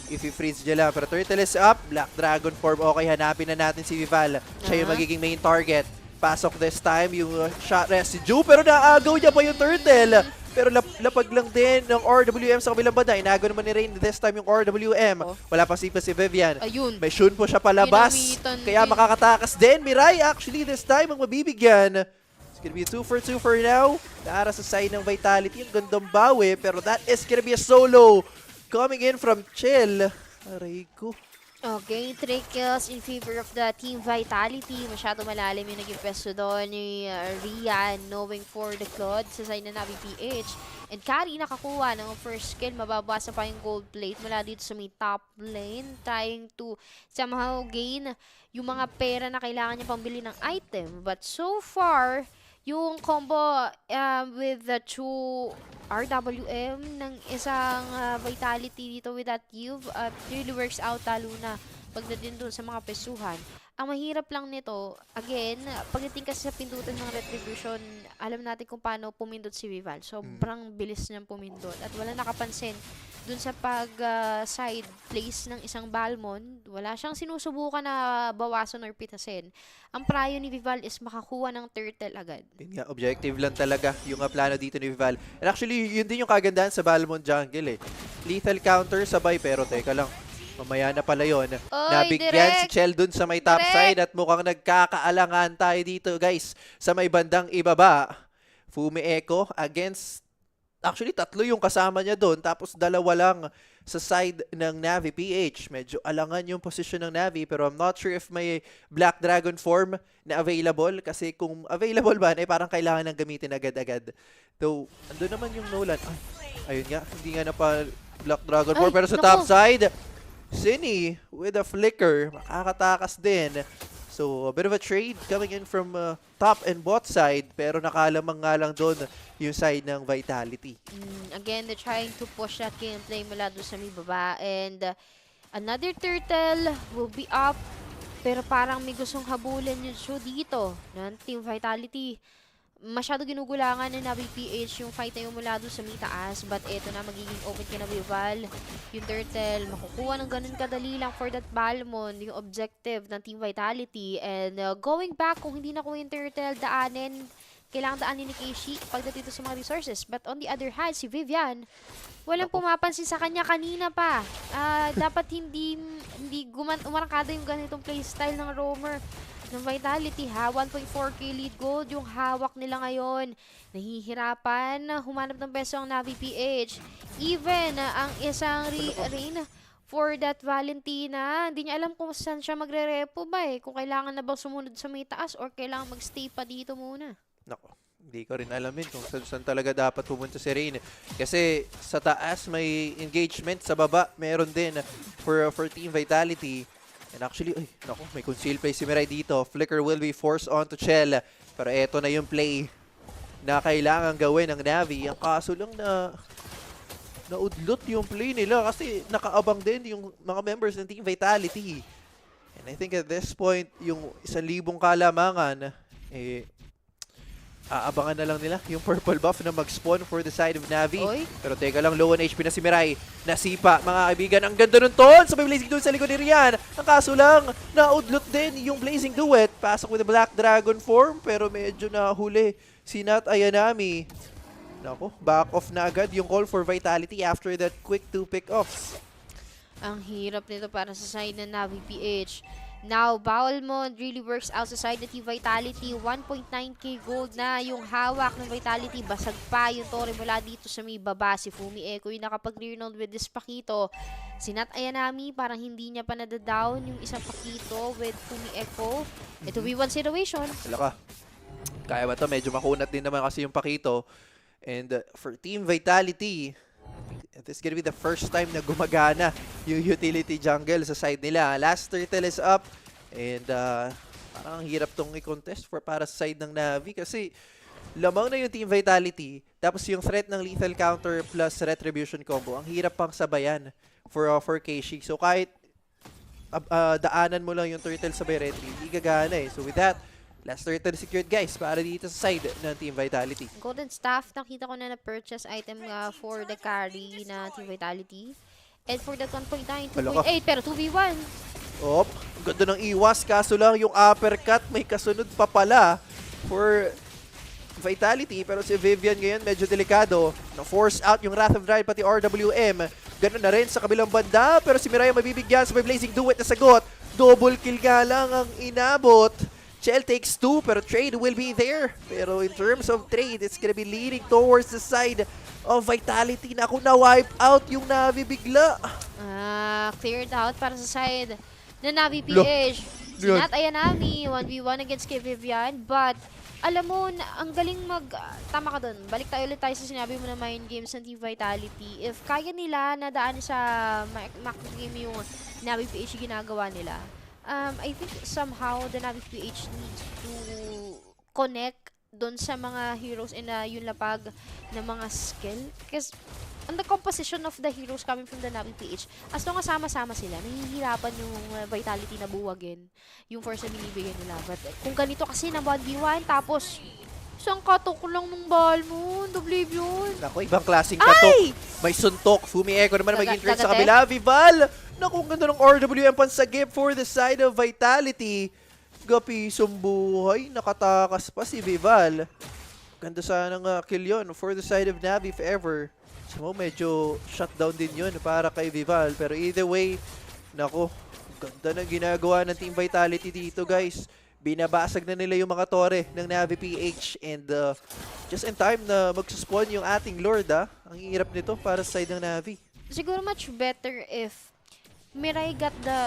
If i-freeze niya lang. Pero turtle is up. Black Dragon form. Okay, hanapin na natin si Vival. Siya yung magiging main target. Pasok this time yung shot residue. Pero naagaw niya pa yung turtle. Pero lapag lang din ng RWM sa kabilang banda. Inago naman ni Rain this time yung RWM. Wala pa si Vivian. Ayun. May Shun po siya palabas. Kaya makakatakas din. Mirai actually this time ang mabibigyan. It's gonna be a 2 for 2 for now. Para sa side ng Vitality. Yung gandang bawi. Pero that is gonna be a solo. Coming in from Chill. Aray ko. Okay, 3 kills in favor of the Team Vitality. Masyado malalim yung naging peso doon ni Rian, knowing for the Claude sa side na NAVI PH. And Kari nakakuha ng first kill. Mababasa pa yung gold plate mula dito sa may top lane. Trying to somehow gain yung mga pera na kailangan niya pambili ng item. But so far, yung combo with the two RWM ng isang Vitality dito with that Cube really works out lalo na pagdating doon sa mga pesuhan. Ang mahirap lang nito, again, pagdating kasi sa pindutan ng Retribution, alam natin kung paano pumindot si Vival. Sobrang bilis niyang pumindot at wala nakapansin dun sa side place ng isang Balmond. Wala siyang sinusubukan na bawasan or pitasin. Ang prayo ni Vival is makakuha ng turtle agad. Yun nga, objective lang talaga yung plano dito ni Vival. And actually, yun din yung kagandahan sa Balmond jungle eh. Lethal counter, sabay, pero teka lang. Mamaya na pala yun. Nabigyan si Chel dun sa may top side at mukhang nagkakaalangan tayo dito guys. Sa may bandang ibaba, Fumi Echo against, actually tatlo yung kasama niya dun, tapos dalawa lang sa side ng NAVI PH. Medyo alangan yung position ng NAVI, pero I'm not sure if may Black Dragon form na available, kasi kung available ba, eh parang kailangan nang gamitin agad-agad. Though, andun naman yung Nolan. Ayun nga, hindi nga na pa Black Dragon form, pero sa top side, Cine with a flicker, makakatakas din. So, a bit of a trade coming in from top and bot side, pero nakalamang nga lang doon yung side ng Vitality. Again, they're trying to push that gameplay mula doon sa may baba. And another turtle will be up, pero parang may gustong habulin yung show dito ng Team Vitality. Masyado ginugulangan ng NAVI PH yung fight na yung mula doon sa may taas. But eto na, magiging open kina Vival. Yung turtle, makukuha ng ganun kadali lang for that Balmond, yung objective ng Team Vitality. And going back, kung hindi na ko yung turtle, kailangan daanin ni Keishi pagdating dito sa mga resources. But on the other hand, si Vivian, walang pumapansin sa kanya kanina pa. Dapat hindi umarangkada yung ganitong playstyle ng roamer ng Vitality ha. 1.4k lead gold yung hawak nila ngayon. Nahihirapan humanap ng peso ang NAVI PH. Even ang isang Rain for that Valentina, hindi niya alam kung saan siya magre-repo ba eh. Kung kailangan na bang sumunod sa may taas or kailangan magstay pa dito muna. Nako, hindi ko rin alamin kung saan talaga dapat pumunta si Rain. Kasi sa taas may engagement, sa baba meron din for Team Vitality. And actually, nako, may conceal play si Mirai dito. Flicker will be forced onto Chel. Pero eto na yung play na kailangan gawin ng NAVI. Ang kaso lang na naudlot yung play nila kasi nakaabang din yung mga members ng Team Vitality. And I think at this point, yung 1,000 kalamangan, aabangan na lang nila yung purple buff na mag-spawn for the side of NAVI. Pero teka lang, low on HP na si Mirai. Nasipa, mga kaibigan. Ang ganda nun ton! Sabay Blazing Duet sa likod ni Rian. Ang kaso lang, naudlot din yung Blazing Duet. Pasok with the Black Dragon form, pero medyo nahuli si Nat Ayanami. Nako, back off na agad yung call for Vitality after that quick 2 pick-offs. Ang hirap nito para sa side ng NAVI PH. Now, Balmond really works out sa side ng Team Vitality. 1.9k gold na yung hawak ng Vitality. Basag pa yung Torre mula dito sa may baba. Si Fumi Echo yung nakapag-renowned with this Pakito. Si Nat Ayanami, parang hindi niya pa nadadown yung isang Pakito with Fumi Echo. Ito V1 situation. Wala ka. Kaya ba ito? Medyo makunat din naman kasi yung Pakito. And for Team Vitality, this is gonna be the first time na gumagana yung utility jungle sa side nila. Last turtle is up. And parang hirap tong i-contest para sa side ng NAVI kasi lamang na yung Team Vitality. Tapos yung threat ng lethal counter plus retribution combo, ang hirap pang sabayan for Keishi. So kahit daanan mo lang yung turtle sa retri, hindi gagana eh. So with that, last turtle secured guys para dito sa side ng Team Vitality. Golden Staff, nakita ko na na-purchase item for the carry na Team Vitality. And for that 1.9, 2.8, pero 2v1. Ganda ng iwas, kaso lang yung uppercut may kasunod pa pala for Vitality. Pero si Vivian ngayon medyo delikado. Na-force out yung Wrath of Drive pati RWM. Ganun na rin sa kabilang banda, pero si Mirai mabibigyan sa may Blazing Duet na sagot. Double kill nga lang ang inabot. Chel takes 2, pero trade will be there. Pero in terms of trade, it's gonna be leading towards the side of Vitality. Naku, na-wipe out yung NAVI bigla. Cleared out para sa side na NAVI PH. Si Nat Ayanami, 1v1 against kay Vivian. But, alam mo, ang galing tama ka dun. Balik tayo ulit tayo sa sinabi mo na mind games ng Team Vitality. If kaya nila na daan sa macro game yung NAVI PH ginagawa nila, I think somehow the NAVI PH needs to connect doon sa mga heroes and yung lapag na mga skill. Because on the composition of the heroes coming from the NAVI PH, as long as sama-sama sila, nahihirapan yung vitality na buwagin, yung force na binibigay nila. But kung ganito kasi na 1v1, tapos isang katok lang ng ball mo, Oblivion. Naku, ibang klaseng katok. May suntok. Fumi Echo naman mag-interact sa kabila. Vival! Naku, ang ganda ng RWM pansagip for the side of Vitality. Gapisong buhay. Nakatakas pa si Vival. Ganda sana ng kill yun for the side of Navi if ever. So, medyo shutdown din yun para kay Vival. Pero either way, naku, ganda ng ginagawa ng Team Vitality dito, guys. Binabasag na nila yung mga tore ng Navi PH and just in time na mag-spawn yung ating Lord, Ang hirap nito para sa side ng Navi. Siguro much better if Mirai got the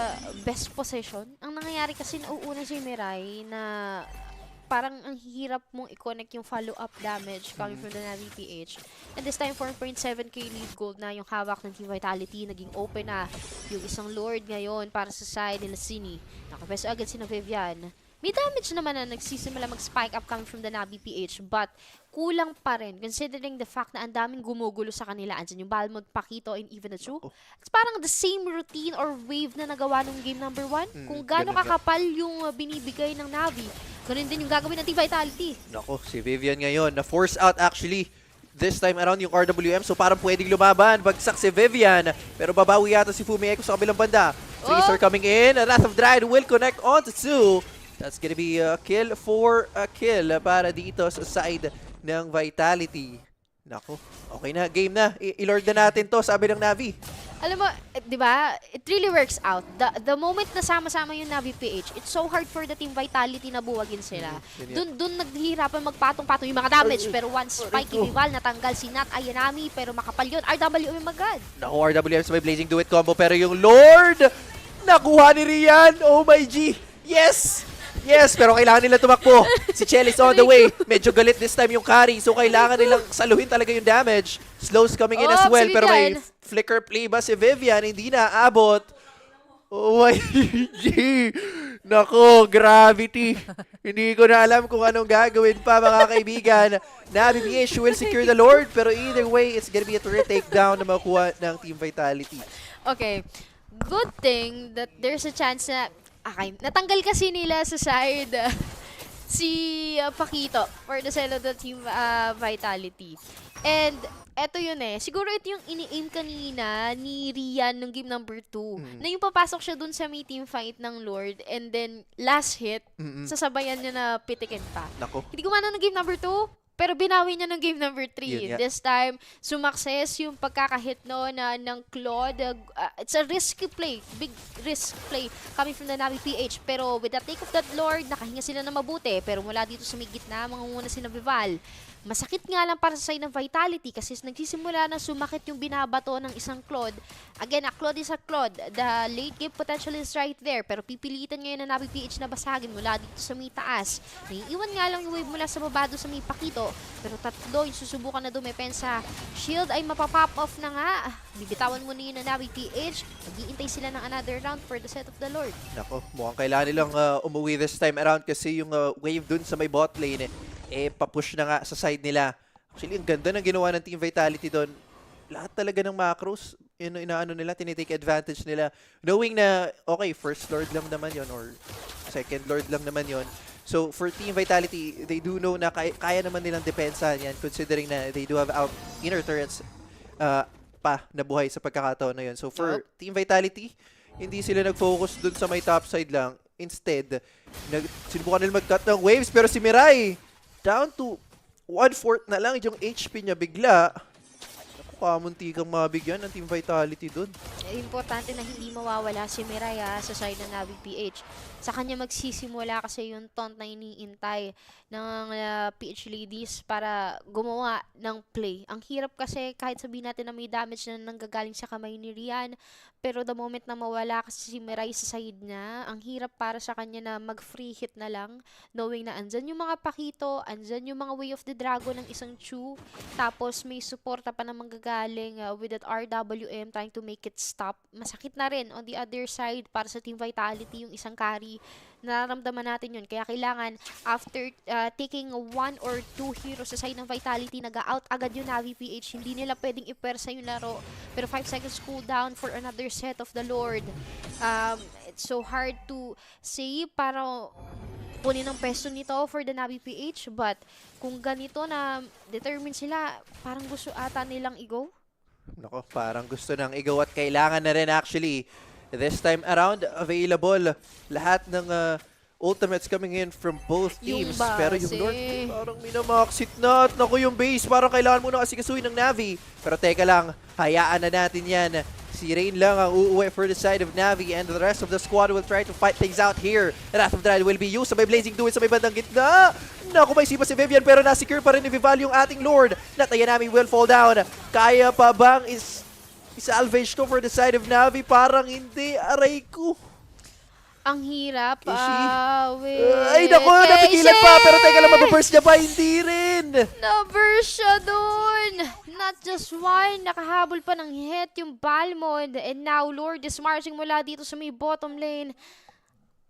best position. Ang nangyayari kasi nauuna si Mirai na parang ang hirap mong i-connect yung follow-up damage coming from the NAVI PH. And this time, 4.7k lead gold na yung hawak ng Team Vitality. Naging open na yung isang Lord ngayon para sa side nila Sini. Nakapeso agad si Vivian. May damage naman na nagsisimula mag-spike up coming from the NAVI PH, but kulang pa rin considering the fact na ang daming gumugulo sa kanila. Andyan yung Balmond, Pakito, and even the Chu. It's parang the same routine or wave na nagawa nung game number 1. Kung gaano kakapal yung binibigay ng NAVI, ganun din yung gagawin ng Team Vitality. Nako, si Vivian ngayon, na-force out actually this time around yung RWM, so parang pwedeng lumaban. Bagsak si Vivian, pero babawi yata si Fumi Echo sa kabilang banda. Freezer coming in, Wrath of Dryad will connect onto 2. That's gonna be a kill for a kill para dito sa side ng Vitality. Nako, okay na, game na. I-lord na natin to, sabi ng Navi. Alam mo, di ba, it really works out. The moment na sama-sama yung Navi PH, it's so hard for the Team Vitality na buwagin sila. Dun naghihirapan magpatong-patong yung mga damage. Pero once spike Vival, natanggal si Nat Ayanami, pero makapal yun. RWM agad. Nako, RWM sa may Blazing Duet combo, pero yung Lord, nakuha ni Rian. Oh my G. Yes! Yes, pero kailangan nila tumakbo. Si Chell is on the way. Medyo galit this time yung carry. So kailangan nilang saluhin talaga yung damage. Slows coming in as well. Pero may flicker play ba si Vivian? Hindi na abot. Oh my G. Nako, gravity. Hindi ko na alam kung anong gagawin pa, mga kaibigan. Navi PH will secure the Lord. Pero either way, it's gonna be a turret takedown na makuha ng Team Vitality. Okay. Good thing that there's a chance na natanggal kasi nila sa side si Pakito for the side of the Team Vitality. And eto yun siguro ito yung ini-aim kanina ni Rian nung game number 2. Na yung papasok siya dun sa may team fight ng Lord and then last hit, sasabayan niya na pitikin pa. Nako. Hindi gumana ng game number 2. Pero binawi niya ng game number 3. This time, sumakses yung pagkakahit ng Claude. It's a risky play. Big risk play coming from the NAVI PH. Pero with the take of that Lord, nakahinga sila na mabuti. Pero mula dito sa may gitna, mangunguna sila Vival. Masakit nga lang para sa side ng Vitality kasi nagsisimula na sumakit yung binabato ng isang Claude. Again, a Claude is a Claude. The late game potential is right there. Pero pipilitan ngayon ng NAVI PH na basagin mula dito sa may taas. Naiiwan nga lang yung wave mula sa baba doon sa may Pakito. Pero tatlo yung susubukan na dumepensa. Shield ay mapapop off na nga. Bibitawan mo na yun ng NAVI PH. Mag-iintay sila ng another round for the set of the Lord. Nako, mukhang kailangan nilang umuwi this time around kasi yung wave dun sa may bot lane papush na nga sa side nila. Actually, ang ganda ng ginawa ng Team Vitality doon. Lahat talaga ng macros, inaano nila, tinitake advantage nila. Knowing na, okay, first Lord lang naman yon or second Lord lang naman yon. So, for Team Vitality, they do know na kaya naman nilang depensahan yan considering na they do have out inner turrets pa na buhay sa pagkakataon na yun. So, for Team Vitality, hindi sila nag-focus dun sa may top side lang. Instead, sinubukan nila mag-cut ng waves pero si Mirai, down to 1/4 na lang yung HP niya bigla. Kamunti kang mabigyan ng Team Vitality dun. Importante na hindi mawawala si Mirai sa side ng NAVI PH. Sa kanya magsisimula kasi yung taunt na iniintay ng PH ladies para gumawa ng play. Ang hirap kasi kahit sabihin natin na may damage na nanggagaling sa kamay ni Rian, pero the moment na mawala kasi si Mirai sa side niya, ang hirap para sa kanya na mag-free hit na lang, knowing na andyan yung mga Pakito, andyan yung mga Way of the Dragon ng isang Chu, tapos may suporta pa na manggagaling with that RWM trying to make it stop. Masakit na rin on the other side para sa Team Vitality yung isang carry nararamdaman natin yun. Kaya kailangan, after taking 1 or 2 heroes sa side ng Vitality, nag-out agad yung Navi PH. Hindi nila pwedeng ipersa yung laro. Pero 5 seconds cooldown for another set of the Lord. It's so hard to say para kunin ang peso nito for the Navi PH. But kung ganito na determine sila, parang gusto ata nilang i-go. Nako, parang gusto nang i-go at kailangan na rin actually. This time around, available lahat ng ultimates coming in from both teams. Pero yung Lord, parang minamaxit na. At naku, yung base, parang kailangan muna kasi kasuhin ng Navi. Pero teka lang, hayaan na natin yan. Si Rain lang ang uuwi for the side of Navi and the rest of the squad will try to fight things out here. The Wrath of the Night will be used. Sabay Blazing Duel sa may bandang gitna. Naku, may sipa si Vivian pero nasecure pa rin ni Vival yung ating Lord. Natayanami will fall down. Kaya pa bang salvage to for the side of Navi? Parang hindi. Aray ko. Ang hirap. Ay, naku, napigilan pa. Pero teka lang, mababurst niya pa. Hindi rin. Na-burst siya dun. Not just one. Nakahabol pa ng hit yung Balmond. And now, Lord is marching mula dito sa may bottom lane.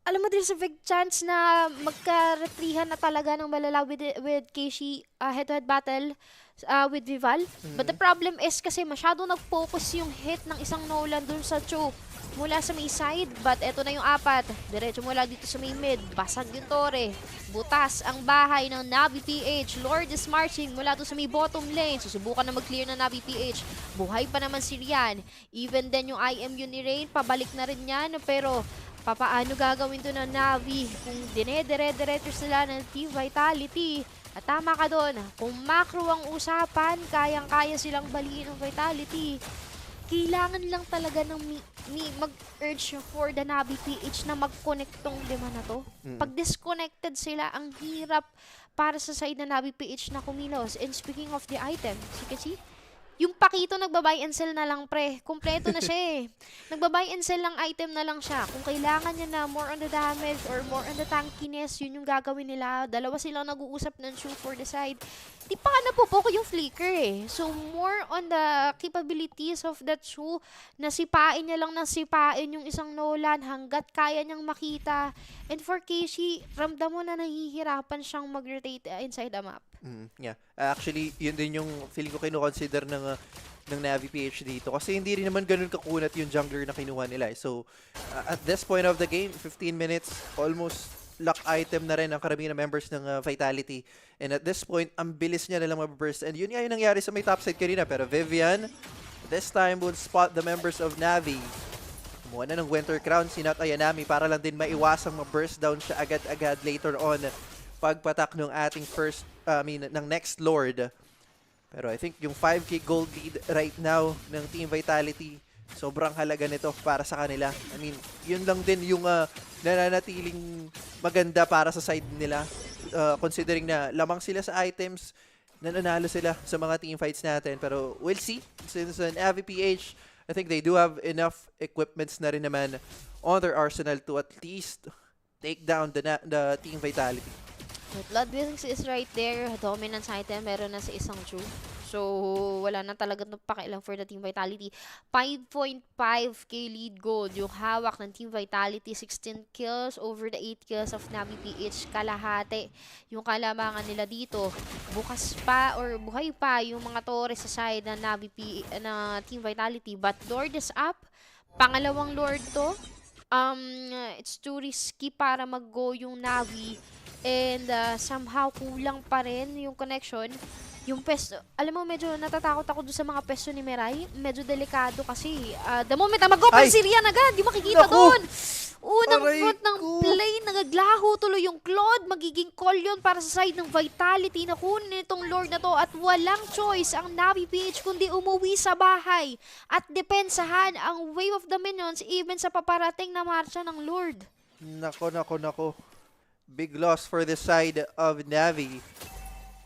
Alam mo, there's a big chance na magka-retrihan na talaga ng malala with Keishi head-to-head battle with Vival. But the problem is kasi masyado nag-focus yung hit ng isang Nolan dun sa Cho mula sa may side. But eto na yung apat. Diretso mula dito sa may mid. Basag yung Torre. Butas ang bahay ng Navi PH. Lord is marching mula doon sa may bottom lane. Susubukan na mag-clear ng Navi PH. Buhay pa naman si Rian. Even then yung IMU ni Rain, pabalik na rin yan. Pero papaano gagawin to ng Navi kung dinedire-diretso sila ng Team Vitality? At tama ka doon, kung macro ang usapan, kayang-kaya silang baliin ng Vitality. Kailangan lang talaga ng mag-urge for the Navi PH na mag-connect tong lima na to. Pag disconnected sila, ang hirap para sa side na Navi PH na kumilos. And speaking of the items, you can see, yung Pakito nagbabuy and sell na lang, pre. Kompleto na siya eh. Nagbabuy and sell lang item na lang siya. Kung kailangan niya na more on the damage or more on the tankiness, yun yung gagawin nila. Dalawa silang nag-uusap ng shoe for the side. Di pa ka napupoko yung flicker eh. So, more on the capabilities of that shoe, na sipain niya lang na sipain yung isang Nolan hanggat kaya niyang makita. And for Keishi, ramdam mo na nahihirapan siyang mag-rotate inside the map. Yeah. Actually, yun din yung feeling ko kino-consider ng Navi PH dito. Kasi hindi rin naman ganun kakunat yung jungler na kinuha nila. So, at this point of the game, 15 minutes, almost lock item na rin ang karamihan ng members ng Vitality. And at this point, ang bilis niya nalang mababurst. And yun nga yung nangyari sa may top side kanina. Pero Vivian, this time would spot the members of Navi. Kumuha na ng Winter Crown si Nat Ayanami para lang din maiwasang ma-burst down siya agad-agad later on pagpatak ng ating ng next Lord. Pero I think yung 5k gold lead right now ng Team Vitality, sobrang halaga nito para sa kanila. I mean, yun lang din yung nananatiling maganda para sa side nila. Considering na lamang sila sa items, nananalo sila sa mga team fights natin. Pero we'll see. Since an AVPH, I think they do have enough equipments na rin naman on their arsenal to at least take down the Team Vitality. Blood Wings is right there. Dominance item. Meron na sa isang Chu. So, wala na talaga pakialam for the Team Vitality. 5.5k lead gold yung hawak ng Team Vitality. 16 kills over the 8 kills of Navi PH. Kalahati yung kalamangan nila dito. Bukas pa or buhay pa yung mga Torres sa side ng na Team Vitality. But Lord is up. Pangalawang Lord to. It's too risky para mag-go yung Navi. And somehow kulang pa rin yung connection. Yung pesto, alam mo, medyo natatakot ako doon sa mga pesto ni Mirai. Medyo delikado kasi. The moment na mag-go pa si Rian agad, di makikita doon. Unang front ng play, nagaglaho tuloy yung Claude. Magiging call yun para sa side ng Vitality na kunin itong Lord na to. At walang choice ang Navi PH kundi umuwi sa bahay. At depensahan ang wave of the minions even sa paparating na marcha ng Lord. Nako. Big loss for the side of Navi.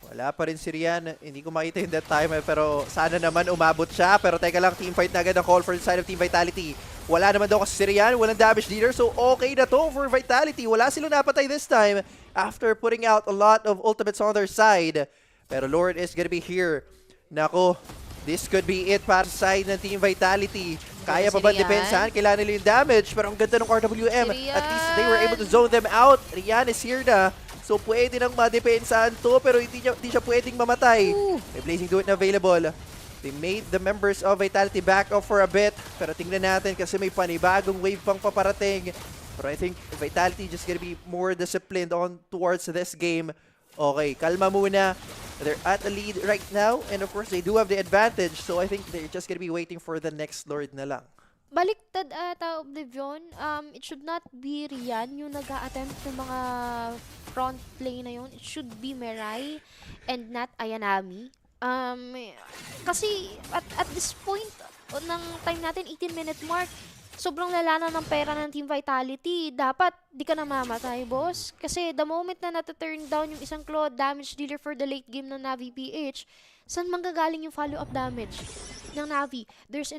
Wala pa rin si Rian. Hindi ko makita yung that timer pero sana naman umabot siya. Pero teka lang, teamfight na agad ang call for the side of Team Vitality. Wala naman daw kasi si Rian. Walang damage leader. So okay na to for Vitality. Wala silang napatay this time after putting out a lot of ultimates on their side. Pero Lord is gonna be here. Nako, this could be it para sa side ng Team Vitality. Kaya pa ba depensahan? Kailangan nila yung damage. Pero ang ganda ng RWM. At least they were able to zone them out. Rian is here na. So pwede nang madepensahan to. Pero hindi siya pwedeng mamatay. May Blazing Duet na available. They made the members of Vitality back off for a bit. Pero tingnan natin kasi may panibagong wave pang paparating. Pero I think Vitality just gonna be more disciplined on towards this game. Okay, kalma muna. They're at the lead right now, and of course, they do have the advantage. So I think they're just gonna be waiting for the next Lord na lang. Baliktad ata, Oblivion. It should not be Rian yung nag-a-attempt ng mga front play na yun. It should be Mirai and not Ayanami. Kasi at this point ng time natin, 18-minute mark, sobrang lala na ng pera ng Team Vitality. Dapat di ka na mamatay, boss. Kasi the moment na nata-turn down yung isang claw damage dealer for the late game ng NAVI PH, saan manggagaling yung follow-up damage ng NAVI? There's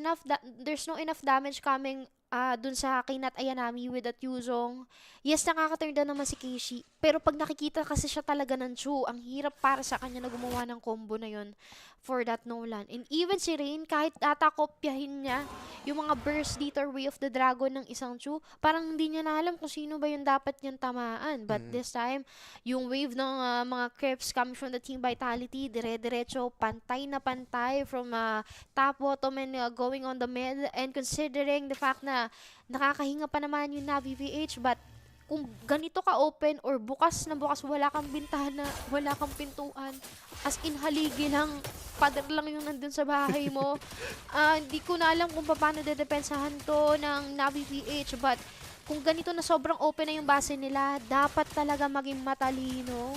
no enough damage coming dun sa kay Nat Ayanami with that Yuzong. Yes, nakaka-turn down naman si Keishi. Pero pag nakikita kasi siya talaga ng Chu, ang hirap para sa kanya na gumawa ng combo na yun for that Nolan. And even si Rain, kahit kopyahin niya yung mga burst dito or Way of the Dragon ng isang Chu, parang hindi niya na alam kung sino ba yung dapat niyang tamaan. But this time, yung wave ng mga creeps coming from the Team Vitality, dire-diretso, pantay na pantay from top, bottom, and going on the mid. And considering the fact na nakakahinga pa naman yung NAVI PH, but kung ganito ka open or bukas na bukas, wala kang bintana, wala kang pintuan, as in haligi lang, pader lang yung nandun sa bahay mo. Hindi ko na alam kung paano dedepensahan to ng NAVI PH, but kung ganito na sobrang open na yung base nila, dapat talaga maging matalino.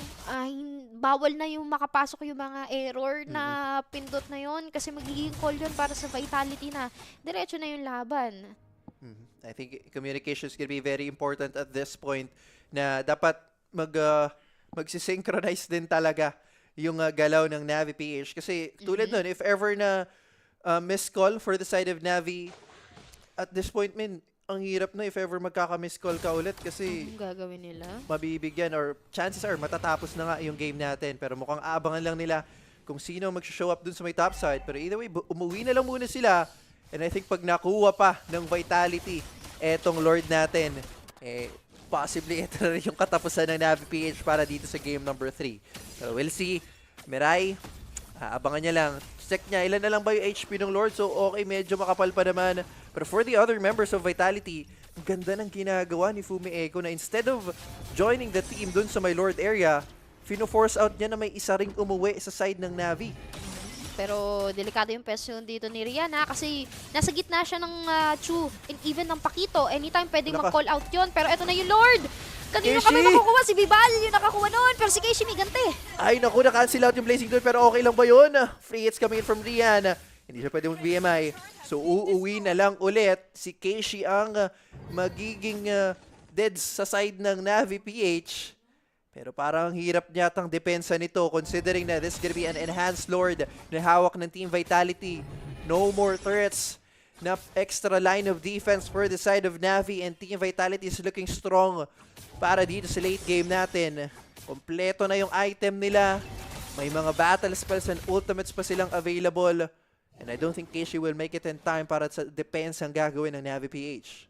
Bawal na yung makapasok yung mga error na pindot na yon kasi magiging call yun para sa Vitality na diretso na yung laban. I think communication is gonna be very important at this point na dapat magsisynchronize din talaga yung galaw ng NAVI PH. Kasi tulad nun, if ever na miss call for the side of NAVI, at this point, ang hirap na if ever magkaka-miss call ka ulit kasi anong gagawin nila? Mabibigyan or chances are matatapos na nga yung game natin. Pero mukhang aabangan lang nila kung sino mag-show up dun sa may top side. Pero either way, umuwi na lang muna sila. And I think pag nakuha pa ng Vitality etong Lord natin, possibly ito na rin yung katapusan ng NAVI PH para dito sa game number 3. So we'll see. Mirai, abangan niya lang. Check niya, ilan na lang ba yung HP ng Lord? So okay, medyo makapal pa naman. Pero for the other members of Vitality, ang ganda ng ginagawa ni Fumi Echo na instead of joining the team dun sa may Lord area, fino-force out niya na may isa ring umuwi sa side ng NAVI. Pero delikado yung person dito ni Rian kasi nasa gitna siya ng Chu and even ng Pakito. Anytime pwedeng mag-call out yun. Pero eto na yung Lord. Kanino kami makukuha? Si Bibal yung nakakuha nun. Pero si Keishi may ganti. Ay naku, na-cancel out yung Blazing Duel. Pero okay lang ba yun? Free hits coming in from Rian. Hindi siya pwede mag-BMI. So uuwi na lang ulit. Si Keishi ang magiging deads sa side ng NAVI PH. Pero parang hirap niya tang depensa nito considering na this is gonna be an enhanced Lord na hawak ng Team Vitality. No more turrets. Na extra line of defense for the side of NAVI and Team Vitality is looking strong para dito sa late game natin. Kompleto na yung item nila. May mga battle spells and ultimates pa silang available. And I don't think Keishi will make it in time para sa defense ang gagawin ng NAVI PH.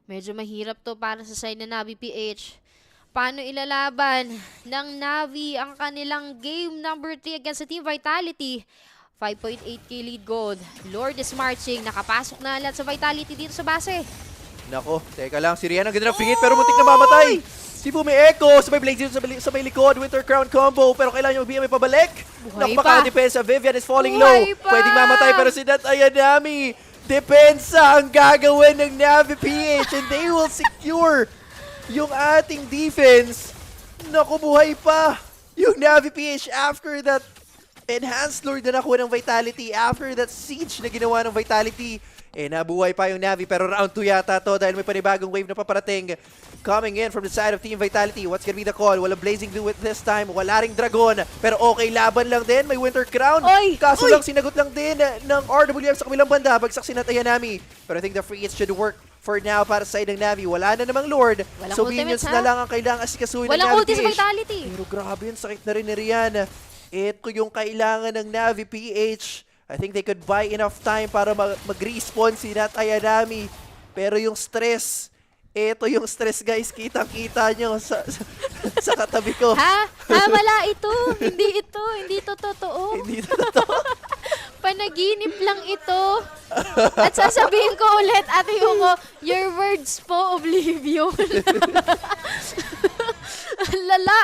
Medyo mahirap to para sa side ng NAVI PH. Paano ilalaban ng NAVI ang kanilang game number 3 against sa Team Vitality? 5.8k lead gold. Lord is marching. Nakapasok na lahat sa Vitality dito sa base. Nako, teka lang. Si Rian ang ganda ng pingit pero muntik na mamatay. Si Fumi Echo sa may Blaze sa may likod. Winter Crown combo pero kailangan niya mag-BMI pabalik. Nakapaka-depensa. Vivian is falling low. Pwedeng mamatay pero si Nat Ayanami. Depensa ang gagawin ng NAVI PH and they will secure yung ating defense. Naku, buhay pa yung NAVI PH after that enhanced Lord na nakuha ng Vitality, after that siege na ginawa ng Vitality. Nabuhay pa yung NAVI pero round 2 yata to dahil may panibagong wave na paparating coming in from the side of Team Vitality. What's gonna be the call? Wala Blazing Duet this time. Wala ring Dragon. Pero okay, laban lang din. May Winter Crown. Kaso lang, sinagot lang din ng RWM sa kamilang banda. Bagsak si Nat Ayanami. Pero I think the free hits should work for now para sa side ng NAVI. Wala na namang Lord. So minions na lang ang kailangan asikasuhin ng NAVI. Walang ulti sa Vitality. Pero grabe yun, sakit na rin ni Rian. Ito yung kailangan ng NAVI PH. I think they could buy enough time para mag-respawn si Nat Ayanami. Pero yung stress, ito yung stress guys, kitang-kita nyo sa katabi ko. Wala ito. Hindi ito. Hindi ito totoo. Hindi ito totoo. Panaginip lang ito. At sasabihin ko ulit, Ate Yoko, your words po, oblivion. Lala.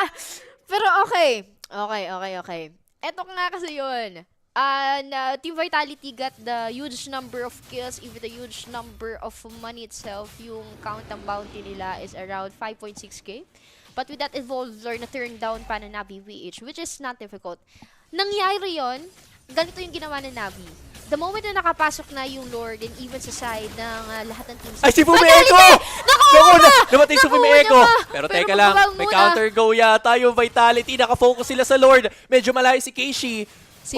Pero okay. Okay. Eto nga kasi yun. Team Vitality got the huge number of kills, even the huge number of money itself. Yung count ng bounty nila is around 5.6k. But with that evolved Lord na turn down pa na NAVI VH, which is not difficult. Nangyari yon, ganito yung ginawa ng NAVI. The moment na nakapasok na yung Lord and even sa side ng lahat ng teams. Ay, si Fumieco! Namatay si Fumieco! Pero teka lang, may counter go yata yung Vitality. Nakafocus sila sa Lord. Medyo malayo si Keishi.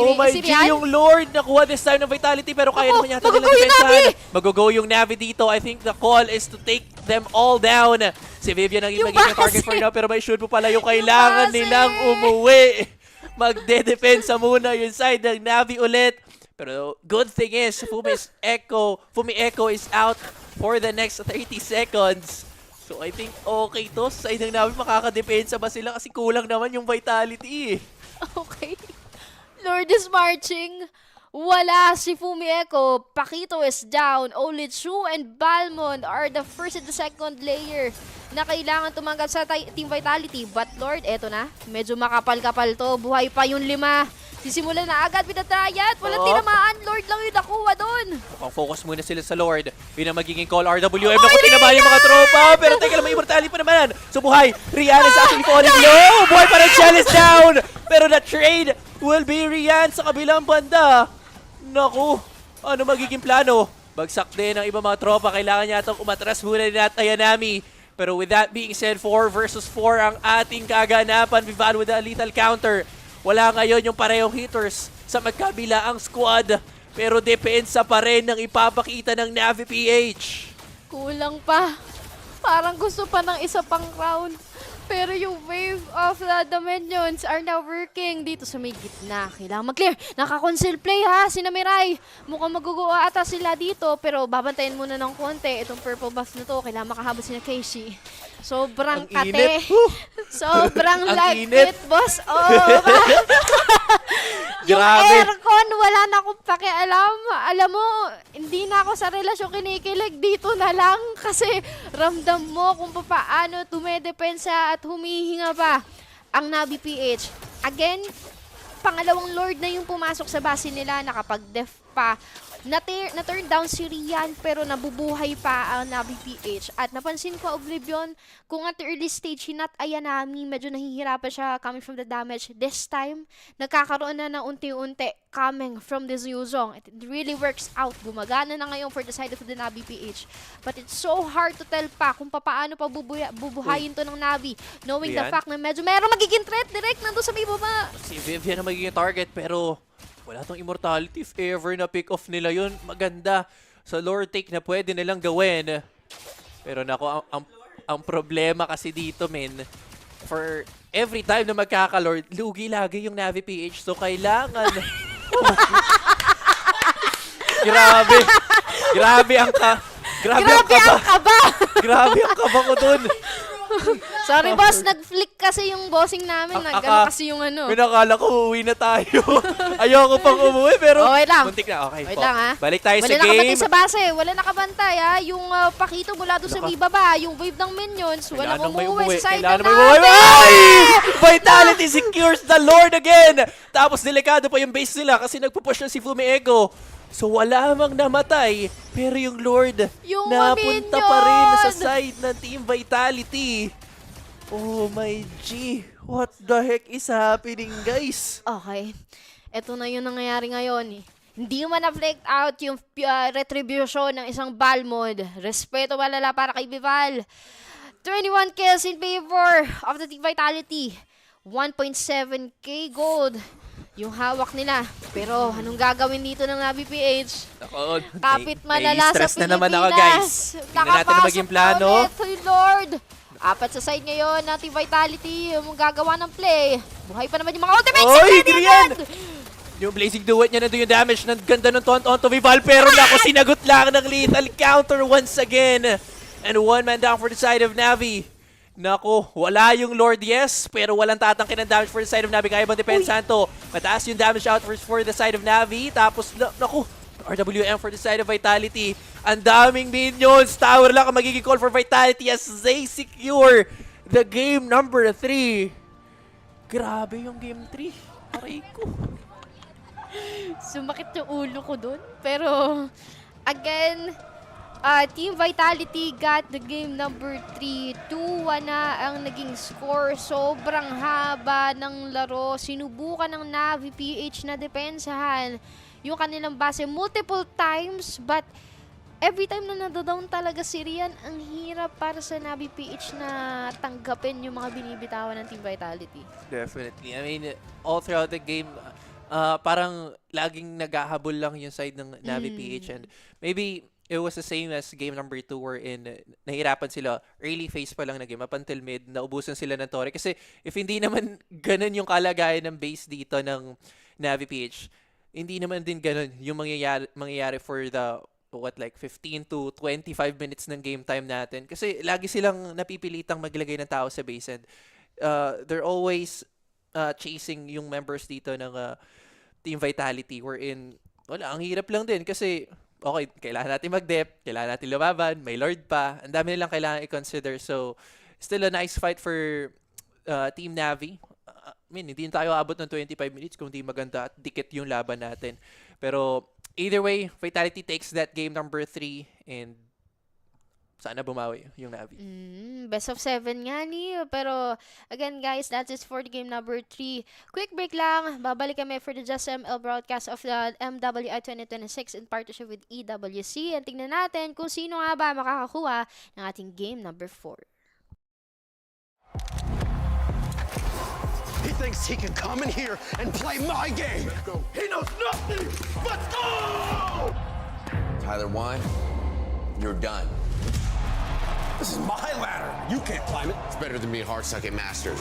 Oh my G, yung Lord nakuha this time ng Vitality pero kaya naman yata nilang depensahan. Mag-go yung Navi dito. I think the call is to take them all down. Si Vivian ang magiging target for now pero may shoot po pala yung kailangan nilang umuwi. Magde-depensa muna yung side ng Navi ulit. Pero good thing is, Fumieco is out for the next 30 seconds. So I think okay to. Sa side ng Navi makakadepensa ba sila kasi kulang naman yung Vitality. Okay. Lord is marching. Wala si Fumieco. Pakito is down. Only Chu and Balmond are the first and the second layer na kailangan tumanggap sa Team Vitality. But Lord, eto na. Medyo makapal-kapal to. Buhay pa yung 5. Sisimulan na agad with the triad. Walang tinamaan. Lord lang yung nakuha doon. Mukhang focus muna sila sa Lord. Yun ang magiging call RWM. Naku, tinabahan yung mga tropa. Pero teka lang, may immortality pa naman. So buhay. Rian is actually falling low. Buhay pa rin. Shell is down. Pero the trade will be Rian sa kabilang banda. Naku, ano magiging plano? Bagsak din ang ibang mga tropa. Kailangan yatang umatras muna ni Nat Ayanami. Pero with that being said, 4 versus 4 ang ating kaganapan. Vival with a lethal counter. Wala ngayon yung parehong hitters sa magkabilaang squad. Pero depensa pa rin ang ipapakita ng NAVI PH. Kulang pa. Parang gusto pa ng isa pang round. Pero yung wave of the minions are now working dito sa may gitna. Kailangan mag-clear. Naka-conceal play ha, si Namiray. Mukhang maguguwa ata sila dito. Pero babantayan muna ng konti. Itong purple buff na to, kailangan makahabot si na Keishi. Sobrang kate. Sobrang lagkit, boss. Oh, yung aircon, wala na akong pakialam. Alam mo, hindi na ako sa relasyon kinikilig. Dito na lang kasi ramdam mo kung paano tumedepensa at humihinga pa ang NAVI PH. Again, pangalawang Lord na yung pumasok sa base nila, nakapag-def pa. Na-turn down si Rian pero nabubuhay pa ang NAVI PH. At napansin ko, Oblivion, kung at the early stage, Nat Ayanami, medyo nahihirapan siya coming from the damage. This time, nagkakaroon na ng unti-unti coming from this Yuzong. It really works out. Gumagana na ngayon for the side of the NAVI PH. But it's so hard to tell pa kung paano pa bubuhayin to ng NAVI. Knowing the fact na medyo mayroong magiging threat direct nandun sa may baba. Si Vivian ang magiging target pero wala tong immortality. If ever na pick off nila yun, maganda sa lore take na pwede nilang gawin. Pero nako, ang problema kasi dito, men, for every time na magkaka-lord, lugi lagi yung NAVI PH. So kailangan... Grabe. Grabe ang kaba. Grabe ang kaba ko dun. Sorry boss, nag-flick kasi yung bossing namin. Nag-ano kasi yung ano. Pinakala ko uwi na tayo. Ayoko pang umuwi pero wait lang. muntik na. Okay Wait po. lang ha. Balik tayo sa game. Wala nakabantay sa base. Wala nakabantay ha. Yung pakito mula doon sa may baba. Yung wave ng minions. Wala umuwi sa side ng natin. Ay! Vitality secures the Lord again. Tapos delikado pa yung base nila kasi nagpupush na si Fumieco. So wala mang namatay, pero yung Lord yung napunta pa rin sa side ng Team Vitality. Oh my G, what the heck is happening, guys? Okay, eto na yung nangyayari ngayon. Hindi man na-flake out yung retribution ng isang Balmond. Respeto malala para kay Vival. 21 kills in favor of the Team Vitality. 1.7k gold yung hawak nila. Pero anong gagawin dito ng NAVI PH? Ako, kapit malala sa Pilipinas. Na naman ako, guys. Tingnan natin na maging plano. Lord. Apat sa side ngayon natin Vitality. Yung gagawa ng play. Buhay pa naman yung mga ultimates. Oy, Grian! Yung Blazing Duet niya, nandun yung damage. Ng ganda ng Tonto Vival. Pero naku, sinagot lang ng lethal counter once again. And one man down for the side of NAVI. Naku, wala yung Lord, yes. Pero walang tatangkin ng damage for the side of NAVI. Kaya bang depensa to? Mataas yung damage out for the side of NAVI. Tapos, naku, RWM for the side of Vitality. Ang daming minions. Tower lang ang magiging call for Vitality as they secure the game number 3. Grabe yung game 3. Aray ko. Sumakit yung ulo ko dun. Pero, again, Team Vitality got the game number 3. 2-1 na ang naging score. Sobrang haba ng laro. Sinubukan ng NAVI PH na depensahan yung kanilang base multiple times. But, every time na nadadown talaga si Rian, ang hirap para sa NAVI PH na tanggapin yung mga binibitawan ng Team Vitality. Definitely. I mean, all throughout the game, parang laging naghahabol lang yung side ng NAVI PH. And maybe it was the same as game number 2 wherein nahirapan sila. Early phase pa lang na game. Up until mid, naubusan sila ng Torre. Kasi if hindi naman ganun yung kalagayan ng base dito ng NAVI PH, hindi naman din ganun yung mangyayari for the 15 to 25 minutes ng game time natin. Kasi lagi silang napipilitang maglagay ng tao sa base. And they're always chasing yung members dito ng Team Vitality wherein ang hirap lang din kasi okay, kailangan natin mag-dep, kailangan natin lumaban, may Lord pa, ang dami nilang kailangan i-consider. So, still a nice fight for Team NAVI. I mean, hindi tayo abot ng 25 minutes kung di maganda at dikit yung laban natin. Pero, either way, Vitality takes that game number 3 and sana bumawi yung NAVI. Best of 7 nga ni. Pero, again guys, that's it for the game number 3. Quick break lang. Babalik kami for the Just ML broadcast of the MWI 2026 in partnership with EWC. And tingnan natin kung sino nga ba makakakuha ng ating game number 4. He thinks he can come in here and play my game. He knows nothing. Let's go! Tyler Wine, you're done. This is my ladder. You can't climb it. It's better than being hard-sucking masters.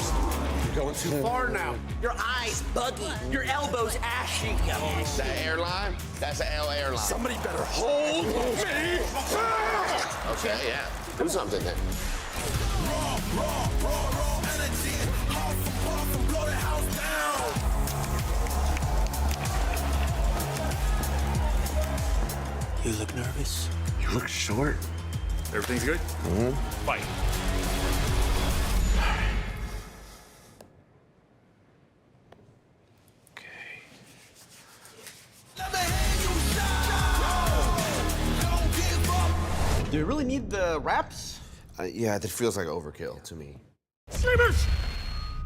You're going too far now. Your eyes buggy. Your elbows ashy. That airline? That's an L airline. Somebody better hold me. Okay, yeah. Do something then. You look nervous. You look short. Everything's good? Fight. Do you really need the wraps? Yeah, that feels like overkill to me. Streamers,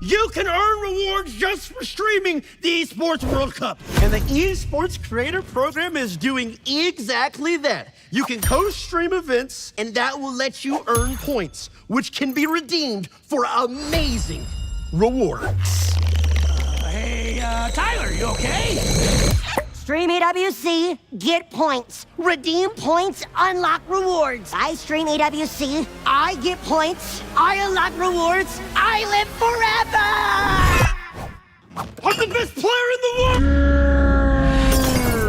you can earn rewards just for streaming the Esports World Cup. And the Esports Creator Program is doing exactly that. You can co-stream events, and that will let you earn points, which can be redeemed for amazing rewards. Hey, Tyler, you okay? Stream EWC, get points. Redeem points, unlock rewards. I stream EWC, I get points, I unlock rewards, I live forever! I'm the best player in the world!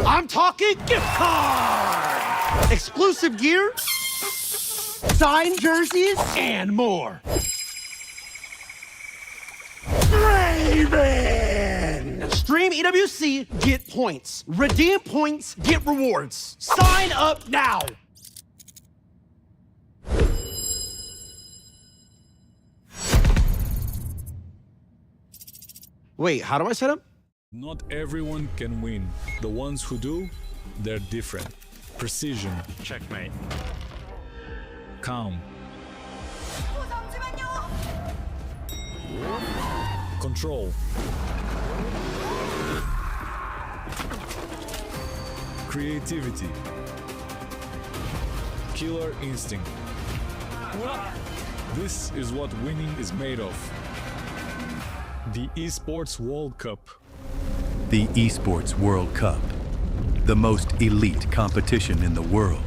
I'm talking gift card! Exclusive gear, signed jerseys, and more. Raven! Stream EWC, get points. Redeem points, get rewards. Sign up now! Wait, how do I set up? Not everyone can win. The ones who do, they're different. Precision. Checkmate. Calm. Control. Creativity. Killer instinct. This is what winning is made of. The Esports World Cup. The Esports World Cup. The most elite competition in the world.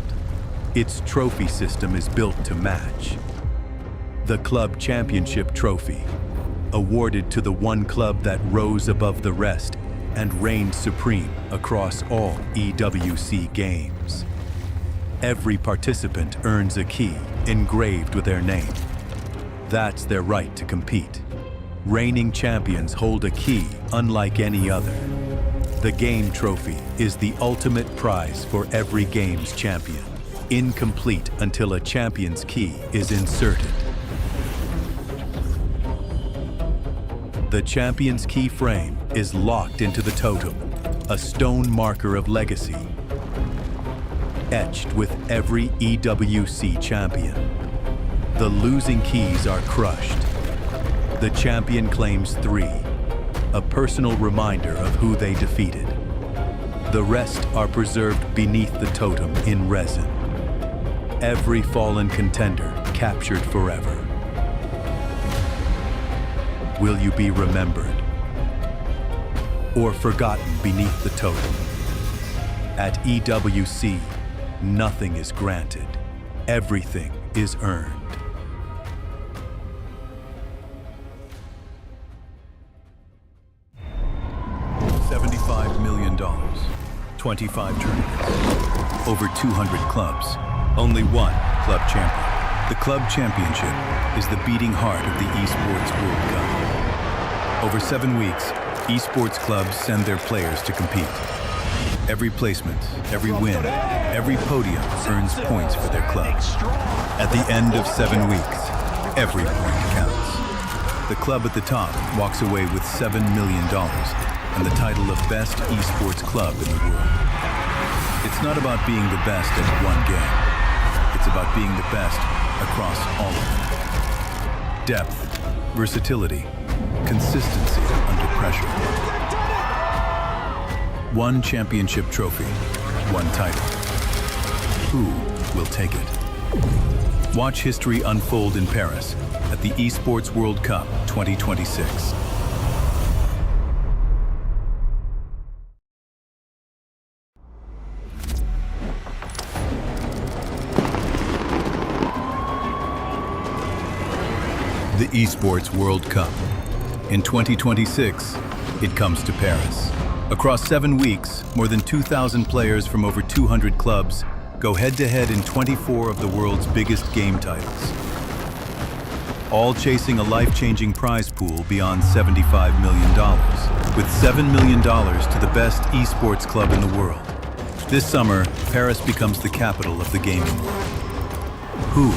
Its trophy system is built to match. The Club Championship Trophy, awarded to the one club that rose above the rest and reigned supreme across all EWC games. Every participant earns a key engraved with their name. That's their right to compete. Reigning champions hold a key unlike any other. The game trophy is the ultimate prize for every game's champion, incomplete until a champion's key is inserted. The champion's key frame is locked into the totem, a stone marker of legacy, etched with every EWC champion. The losing keys are crushed. The champion claims 3, a personal reminder of who they defeated. The rest are preserved beneath the totem in resin. Every fallen contender captured forever. Will you be remembered or forgotten beneath the totem? At EWC, nothing is granted. Everything is earned. $75 million, 25 tournaments, over 200 clubs, only one club champion. The club championship is the beating heart of the Esports World Cup. Over 7 weeks, esports clubs send their players to compete. Every placement, every win, every podium earns points for their club. At the end of 7 weeks, every point counts. The club at the top walks away with $7 million and the title of Best Esports Club in the world. It's not about being the best at one game. It's about being the best across all of them. Depth, versatility, consistency under pressure. One championship trophy, one title. Who will take it? Watch history unfold in Paris at the Esports World Cup 2026. The Esports World Cup. In 2026, it comes to Paris. Across 7 weeks, more than 2,000 players from over 200 clubs go head-to-head in 24 of the world's biggest game titles. All chasing a life-changing prize pool beyond $75 million, with $7 million to the best esports club in the world. This summer, Paris becomes the capital of the gaming world. Who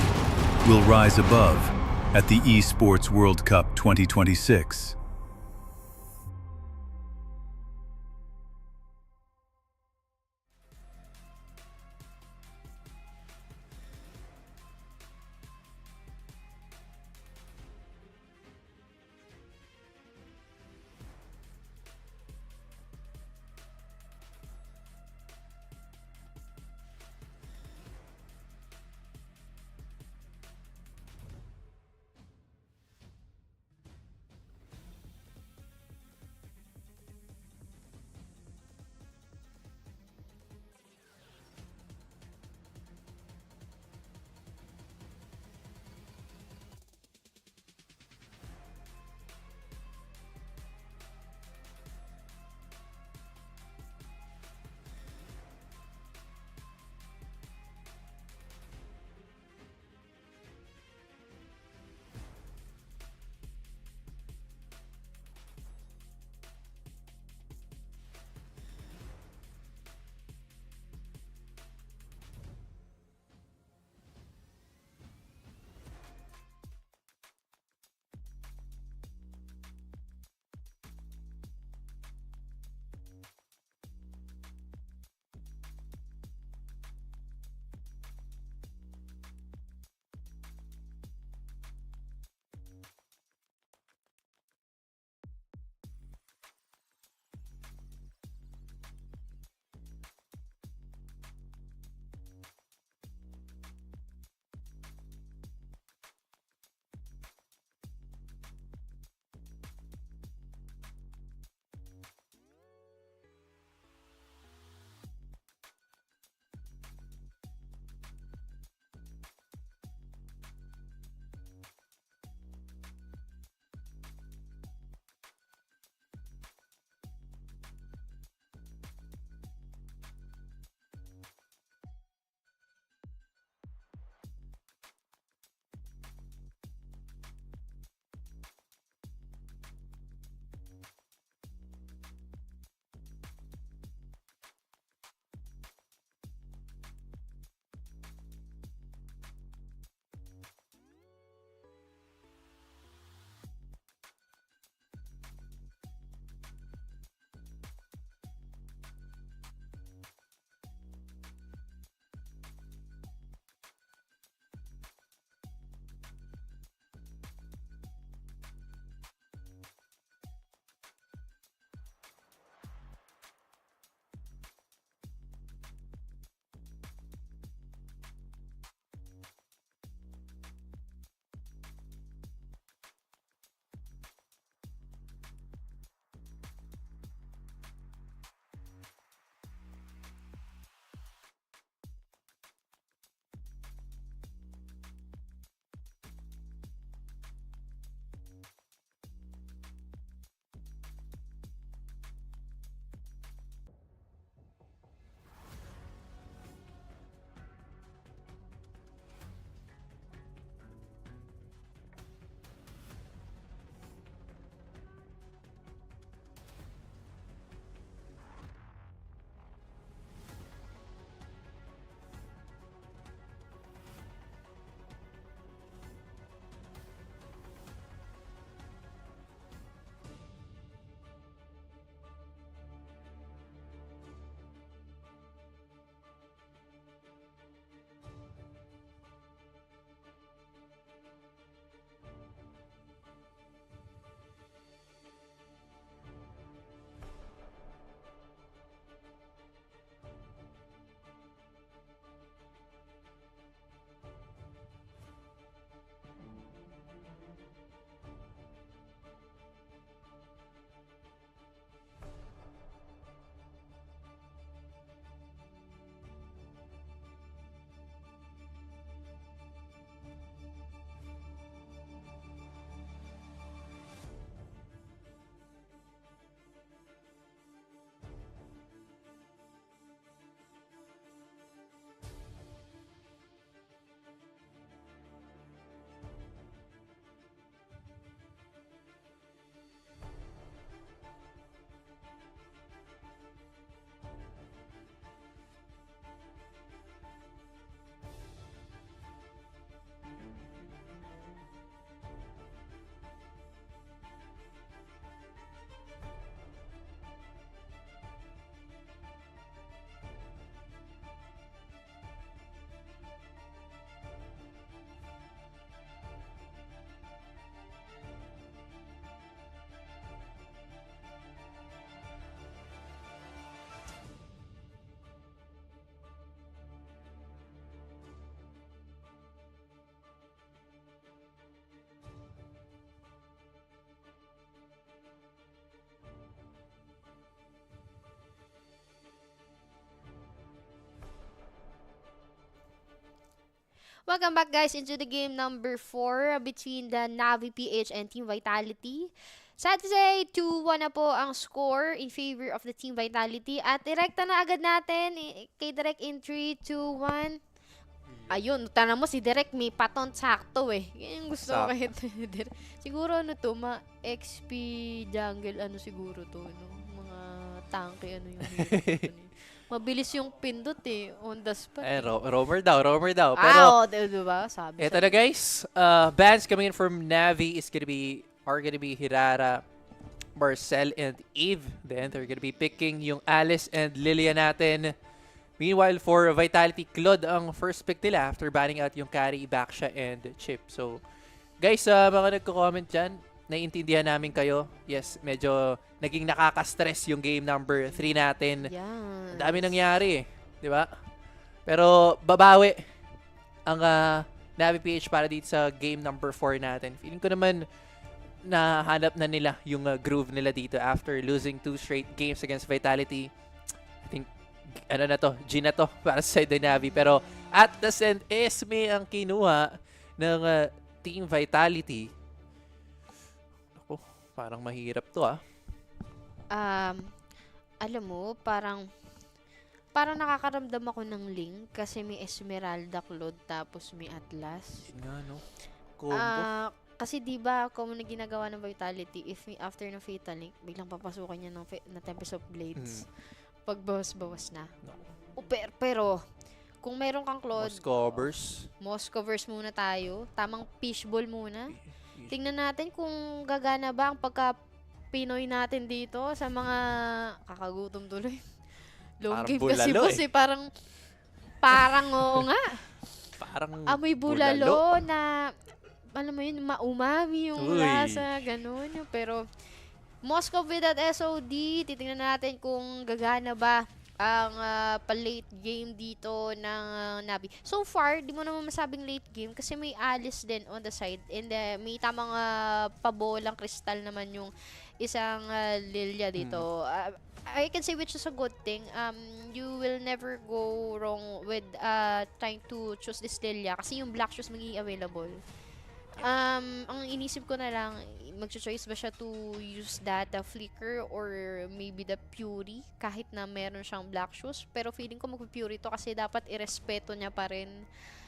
will rise above at the Esports World Cup 2026? Welcome back, guys, into the game number 4 between the NAVI PH and Team Vitality. Sad to say, 2-1 na po ang score in favor of the Team Vitality. At direkta na agad natin kay Direk in 3, 2, 1. Ayun, tanong mo si Direk may paton sakto eh. Yan yung gusto ko kay Direk. Siguro ano to, XP jungle, ano siguro to, no? Mga tanke, ano yung hero. Mabilis yung pindot eh, on the spot. Roamer daw. Pero, diba? Sabi. Eto na guys, bans coming in from Navi are gonna be Hirara, Marcel, and Eve. Then they're gonna be picking yung Alice and Lilia natin. Meanwhile, for Vitality, Claude ang first pick nila after banning out yung Carry, Baksha, and Chip. So, guys, mga nagko-comment dyan, naiintindihan namin kayo. Yes, medyo naging nakaka-stress yung game number 3 natin. Yes. Ang dami nangyari eh. Di ba? Pero babawi ang Navi PH para dito sa game number 4 natin. Feeling ko naman nahanap na nila yung groove nila dito after losing 2 straight games against Vitality. I think, G na to para sa side ng Navi. Pero at the end, Esme ang kinuha ng Team Vitality. Parang mahirap to alam mo, parang nakakaramdam ako ng link kasi may Esmeralda, Claude, tapos may Atlas. Nga, no? Combo. Kasi diba, kung na ginagawa ng Vitality, after ng Fatal Link, biglang papasukan niya ng Tempest of Blades. Pag bawas na. No. Pero, kung meron kang Claude, Moscovers muna tayo. Tamang fishball muna. Tingnan natin kung gagana ba ang pagka-Pinoy natin dito sa mga kakagutom tuloy. Long game kasi boss eh. Parang oo nga. Parang amoy bulalo na, alam mo yun, maumami yung lasa, ganun. Pero, Moscow with that SOD, titingnan natin kung gagana ba ang pa-late game dito ng Navi. So far, di mo naman masabing late game kasi may Alice din on the side and may tamang pabolang kristal naman yung isang Lilia dito. I can say which is a good thing. You will never go wrong with trying to choose this Lilia kasi yung black shoes magiging available. Ang inisip ko na lang, mag-choice ba siya to use that flicker or maybe the Fury kahit na meron siyang black shoes. Pero feeling ko mag-Fury to kasi dapat irespeto niya pa rin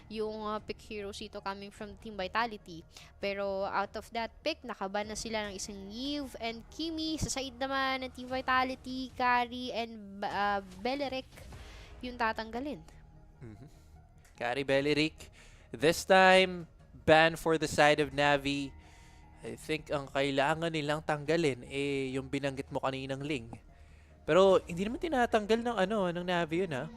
yung pick heroes ito coming from Team Vitality. Pero out of that pick, nakaban na sila ng isang Eve and Kimi. Sa side naman ng Team Vitality, Carry and Beleric yung tatanggalin. Carry, Beleric. This time, ban for the side of Navi. I think ang kailangan nilang tanggalin yung binanggit mo kaninang Ling. Pero hindi naman tinatanggal ng Navi yun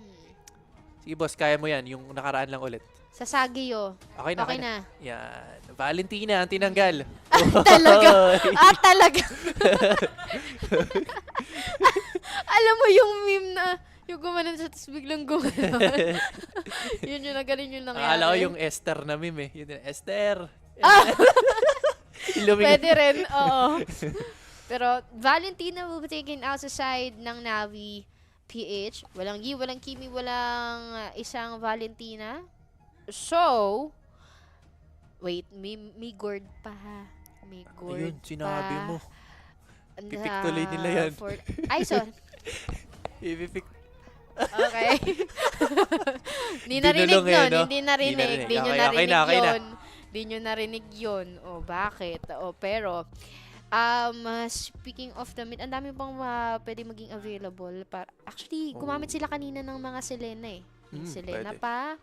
Sige boss, kaya mo yan. Yung nakaraan lang ulit. Sa Sagio. Okay na. Yan. Valentina ang tinanggal. Talaga? Talaga? Alam mo yung meme na yung gumanon siya tapos biglang gumanon. Yun yung nagaling yung nangyari. Akala ko yung Esther na meme Yun yung Esther. Pwede rin, oo. Pero Valentina will be taken out sa side ng Navi PH. Walang Yi, walang Kimi, walang isang Valentina. So, wait, may Gord pa May Gord ayun, sinabi pa. mo. Pipik tuloy nila yan. Ay, sorry. Ipipik. Okay. Hindi narinig yun. Hindi narinig. Hindi nyo narinig yun. Hindi nyo narinig yun. O, bakit? O, pero, speaking of the mid, ang dami pang pwede maging available. Actually, gumamit sila kanina ng mga Selena Selena pwede. pa.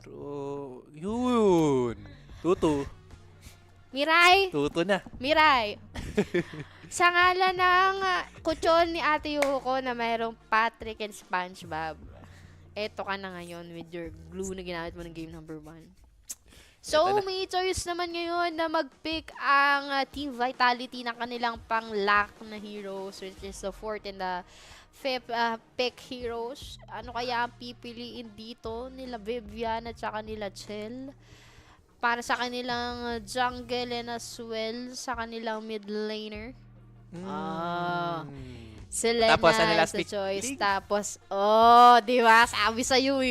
Pero, yun. Tutu. Mirai. Tutu na. Mirai. Sa ngalan ng kutsyon ni Ate Yuko na mayroong Patrick and SpongeBob, eto ka na ngayon with your glue na ginamit mo ng game number 1. So, may choice naman ngayon na mag-pick ang Team Vitality ng kanilang pang-lock na heroes, which is the 4th and the 5th pick heroes. Ano kaya ang pipiliin dito nila Vivian at saka nila Chell? Para sa kanilang jungle and as well sa kanilang mid laner. Selena tapos, sa choice. Tapos, di ba? Sabi sa'yo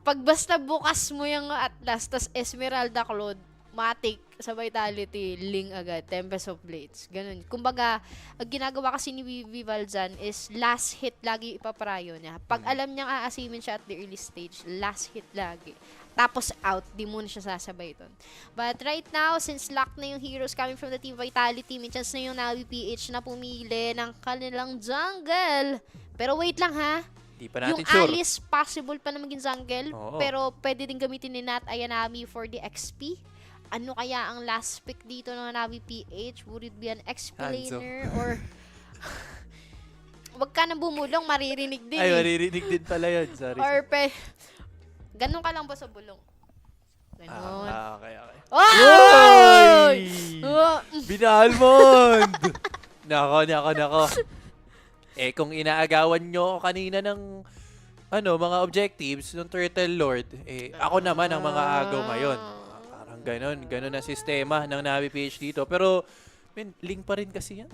Pag basta bukas mo yung Atlas, tas Esmeralda Cloud, matik sa Vitality, Ling agad, Tempest of Blades. Ganun. Kumbaga, ang ginagawa kasi ni Vival dyan is last hit lagi ipaprayo niya. Pag alam niyang aasimin siya at the early stage, last hit lagi. Tapos out, di muna siya sasabay doon. But right now, since lock na yung heroes coming from the Team Vitality, may chance na yung NAVI PH na pumili ng kanilang jungle. Pero wait lang ha. Di pa natin Yung sure. Alice, possible pa na maging jungle. Oo. Pero pwede din gamitin ni Nat Ayanami for the XP. Ano kaya ang last pick dito ng NAVI PH? Would it be an XP laner? Or... Wag ka nang bumulong, maririnig din. Ay, maririnig din pala yun. Sorry. Or ganun ka lang ba sa bulong? Ganon. Okay. Oy! Binalmond! Nako. Kung inaagawan nyo kanina ng mga objectives ng Turtle Lord, ako naman ang mga agaw ngayon. Parang ganun na sistema ng NAVI PH dito. Pero, link pa rin kasi yan.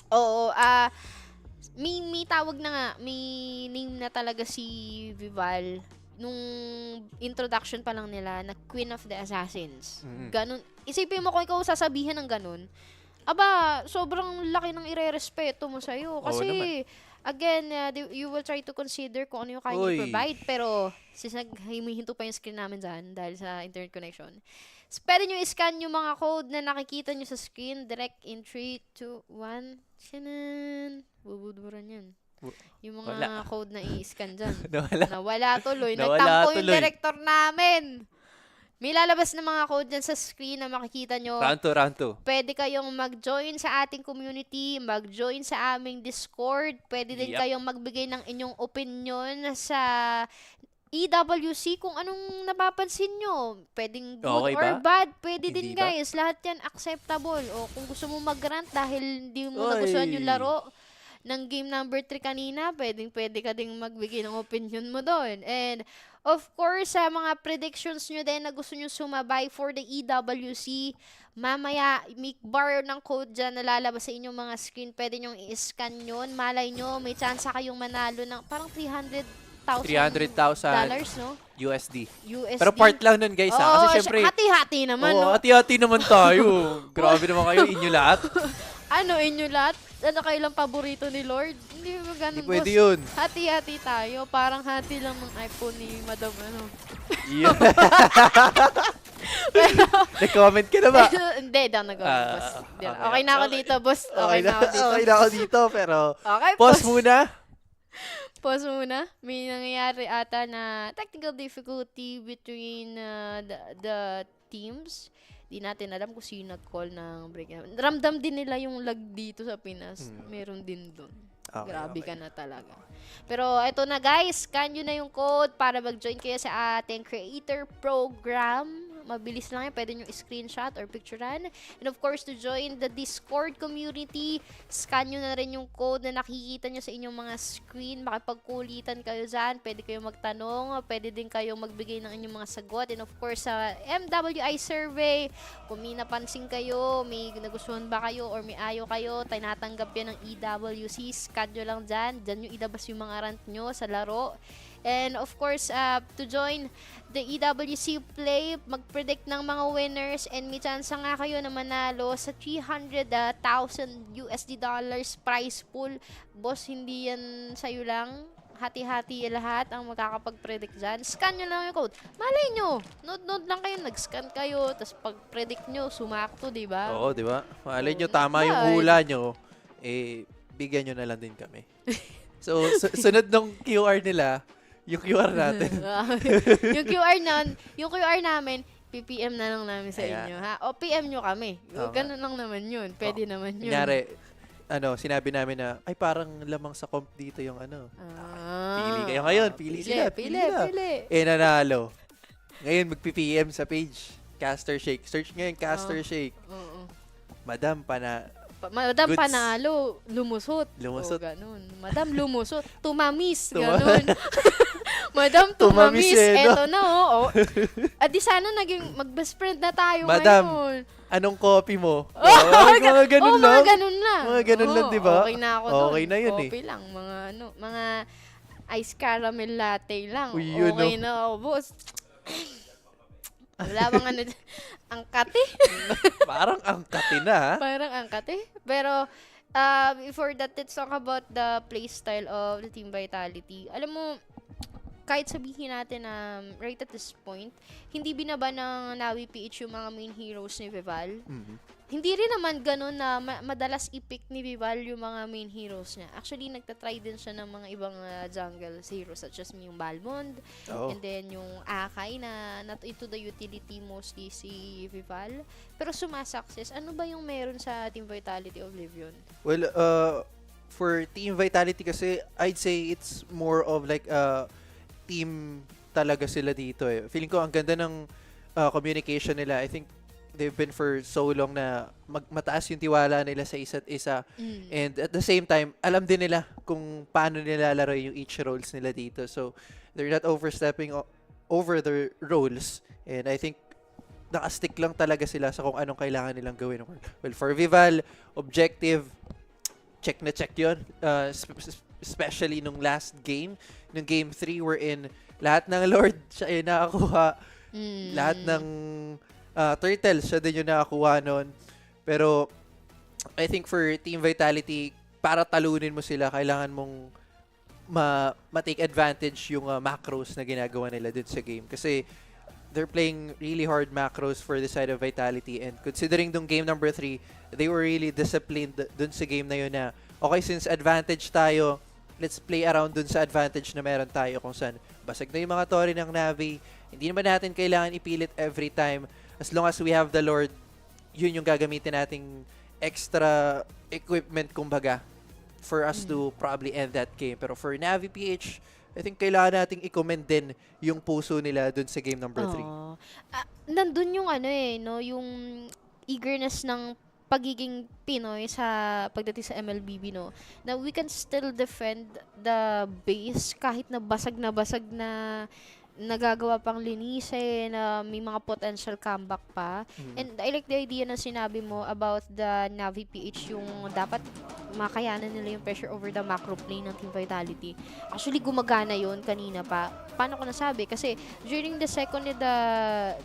Oo, may tawag na nga, may name na talaga si Vival nung introduction pa lang nila na Queen of the Assassins. Ganun. Isipin mo kung ikaw sasabihin ng ganun, sobrang laki ng irerespeto mo sa'yo. Kasi, again, you will try to consider kung ano yung kaya i-provide. Pero, humihinto pa yung screen namin dyan dahil sa internet connection. So, pwede nyo i-scan yung mga code na nakikita nyo sa screen. Direct in 3, 2, 1. Sinan. Bubudburan yan. Yung mga code na i-scan dyan. Nawala tuloy. Nagtampo yung director namin. May lalabas na mga code dyan sa screen na makikita nyo. Round 2. Pwede kayong mag-join sa ating community, mag-join sa aming Discord. Pwede din kayong magbigay ng inyong opinion sa EWC kung anong napapansin nyo. Pwedeng good or bad. Pwede din guys. Lahat yan acceptable. O kung gusto mo mag-grant dahil hindi mo nagustuhan yung laro ng game number 3 kanina, pwede ka ding magbigay ng opinion mo doon. And of course, sa mga predictions nyo din na gusto nyo sumabay for the EWC, mamaya, may bar ng code dyan na lalabas sa inyong mga screen. Pwede nyong i-scan yun. Malay nyo, may chance kayong manalo ng parang $300,000, no? USD. Pero part lang nun, guys. Kasi syempre, hati-hati naman, no? Hati-hati naman tayo. Grabe naman kayo, inyo lahat. Inyo lahat? Ano kayo lang paborito ni Lord? Hindi mo ganun, boss. Pwede yun. Hati-hati tayo. Parang hati lang ng iPhone ni Madam, Yeah. Nag-comment ka na ba? Hindi, daw nag-comment, boss. Okay na ako dito, boss. Okay na ako dito, pero okay, pause muna. Pause muna. May nangyayari ata na technical difficulty between the teams. Di natin alam kung sino nag-call ng break. Ramdam din nila yung lag dito sa Pinas. Meron din doon. Grabe ka na talaga. Pero eto na guys, scan nyo na yung code para mag-join kayo sa ating creator program. Mabilis lang yan. Pwede nyo screenshot or picturean. And of course, to join the Discord community, scan nyo na rin yung code na nakikita nyo sa inyong mga screen. Makipagkulitan kayo dyan. Pwede kayong magtanong. Pwede din kayong magbigay ng inyong mga sagot. And of course, sa MWI survey, kung may napansin kayo, may nagustuhan ba kayo or may ayaw kayo, tinatanggap yan ng EWC. Scan nyo lang dyan. Dyan nyo ilabas yung mga rant nyo sa laro. And of course, to join the EWC play, mag-predict ng mga winners, and may chance nga kayo na manalo sa $300,000 USD prize pool. Boss, hindi yan sa'yo lang. Hati-hati lahat ang makakapag-predict dyan. Scan nyo lang yung code. Malay nyo, node lang kayo, nag-scan kayo, tapos pag-predict nyo, sumakto, diba? Oo, diba? Malay nyo, tama yung hula nyo, bigyan nyo na lang din kami. So, sunod ng QR nila, yung QR natin. yung QR namin, PPM na lang namin sa inyo, ha? O PM nyo kami. Ganun lang naman yun. Pwede naman yun. Kunyari, sinabi namin na, ay parang lamang sa comp dito yung pili kayo ngayon. Pili sila. Nanalo. Ngayon, mag-PPM sa page. Caster Shake. Search ngayon, Caster Shake. Madam, Madam goods. Panalo, lumusot. Lumusot. Ganun. Madam lumusot. Tumamis. Ganun. Madam tumamis. Eto na, At di sana naging mag-best friend na tayo Madam, ngayon. Anong copy mo? Mga ganun lang. Mga ganun lang. Mga ganun lang, di ba? Okay na ako doon. Okay na yun Copy lang. Mga ice caramel latte lang. Uy, yun, Okay no? na ako, boss. Wala bang ano, ang kate? Parang angkatin na, ha? Parang ang kate. Pero, before that, let's talk about the playstyle of the Team Vitality. Alam mo, kahit sabihin natin na right at this point, hindi binaba ng NAVI PH yung mga main heroes ni Vival. Hindi rin naman ganun na madalas i-pick ni Vival yung mga main heroes niya. Actually, nagtatry din siya ng mga ibang jungle heroes such as yung Balmond, and then yung Akai na not into the utility mostly si Vival. Pero sumasuccess. Ano ba yung meron sa Team Vitality Oblivion? Well, for Team Vitality kasi, I'd say it's more of like team talaga sila dito eh. Feeling ko ang ganda ng communication nila. I think they've been for so long na mataas yung tiwala nila sa isa't isa. And at the same time, alam din nila kung paano nila laro yung each roles nila dito. So, they're not overstepping over their roles. And I think nakastick lang talaga sila sa kung anong kailangan nilang gawin. Well, for Vival, objective, check na check yun. Especially nung last game, nung game 3 wherein lahat ng Lord siya yung nakakuha. Lahat ng Turtle siya din yung nakakuha nun. Pero I think for Team Vitality, para talunin mo sila, kailangan mong ma-take advantage yung macros na ginagawa nila dun sa game. Kasi they're playing really hard macros for the side of Vitality. And considering dun game number 3, they were really disciplined dun sa game na yun na, okay, since advantage tayo, let's play around dun sa advantage na meron tayo kung saan basag na yung mga Tori ng Navi. Hindi naman natin kailangan ipilit every time. As long as we have the Lord, yun yung gagamitin nating extra equipment, kumbaga, for us to probably end that game. Pero for Navi PH, I think kailangan nating i-commend din yung puso nila dun sa game number 3. Nandun yung ano eh, no? Yung eagerness ng pagiging Pinoy sa pagdating sa MLBB, no? Na we can still defend the base kahit na basag na nagagawa pang linisin, na may mga potential comeback pa. And I like the idea na sinabi mo about the Navi PH, yung dapat makayanan nila yung pressure over the macro play ng Team Vitality. Actually, gumagana yun kanina pa. Paano ko nasabi? Kasi during the second and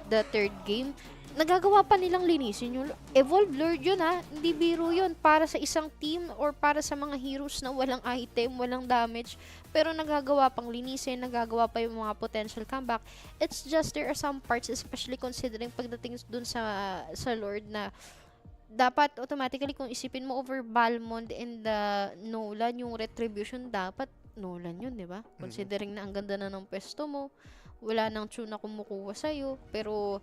the third game, nagagawa pa nilang linisin yung Evolve Lord yun, ha. Hindi biro yun para sa isang team or para sa mga heroes na walang item, walang damage, pero nagagawa pang linisin, nagagawa pa yung mga potential comeback. It's just there are some parts, especially considering pagdating dun sa Lord, na dapat automatically kung isipin mo over Balmond and Nolan, yung retribution dapat Nolan yun, di ba? Considering na ang ganda na ng pwesto mo, wala nang tune na kumukuha sa'yo, pero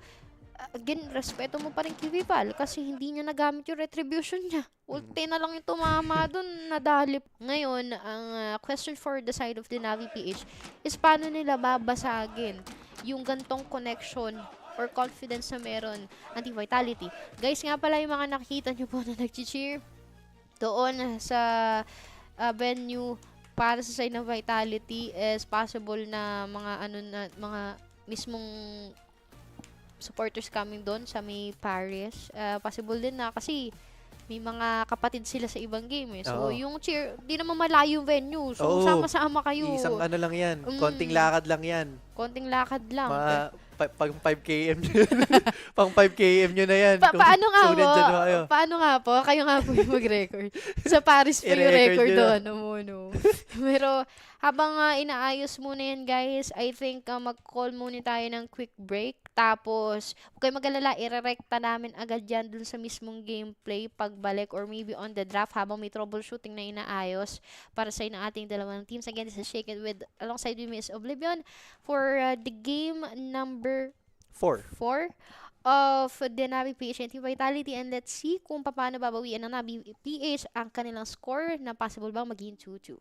again, respeto mo pa rin kay Vival kasi hindi niya nagamit yung retribution niya. Ulti na lang yung tumama dun, nadalip. Ngayon, ang question for the side of the Navi PH is paano nila babasagin yung gantong connection or confidence na meron ang Team Vitality. Guys, nga pala yung mga nakikita nyo po na nag-cheer doon sa venue para sa side ng Vitality is possible na mga mismong supporters coming doon sa may Paris. Possible din na kasi may mga kapatid sila sa ibang game eh. So, yung cheer, di naman malayo yung venue. So, sama-sama kayo. Isang ano lang yan. Konting lakad lang yan. Konting lakad lang. Pag 5 km nyo. Pang 5 km nyo na yan. Paano nga po? Paano nga po? Kayo nga po yung mag-record. Sa Paris po yung record doon. Pero, habang inaayos muna yan, guys, I think mag-call muna tayo ng quick break. Tapos, huwag kayo mag-alala, irerekta namin agad yan dun sa mismong gameplay pagbalik or maybe on the draft habang may troubleshooting na inaayos para sa ng ating dalawang teams. Again, this is Shake It with, alongside with Miss Oblivion for the game number 4 of the Navi PH and Team Vitality. And let's see kung paano babawian ng Navi PH ang kanilang score na possible bang maging 2-2.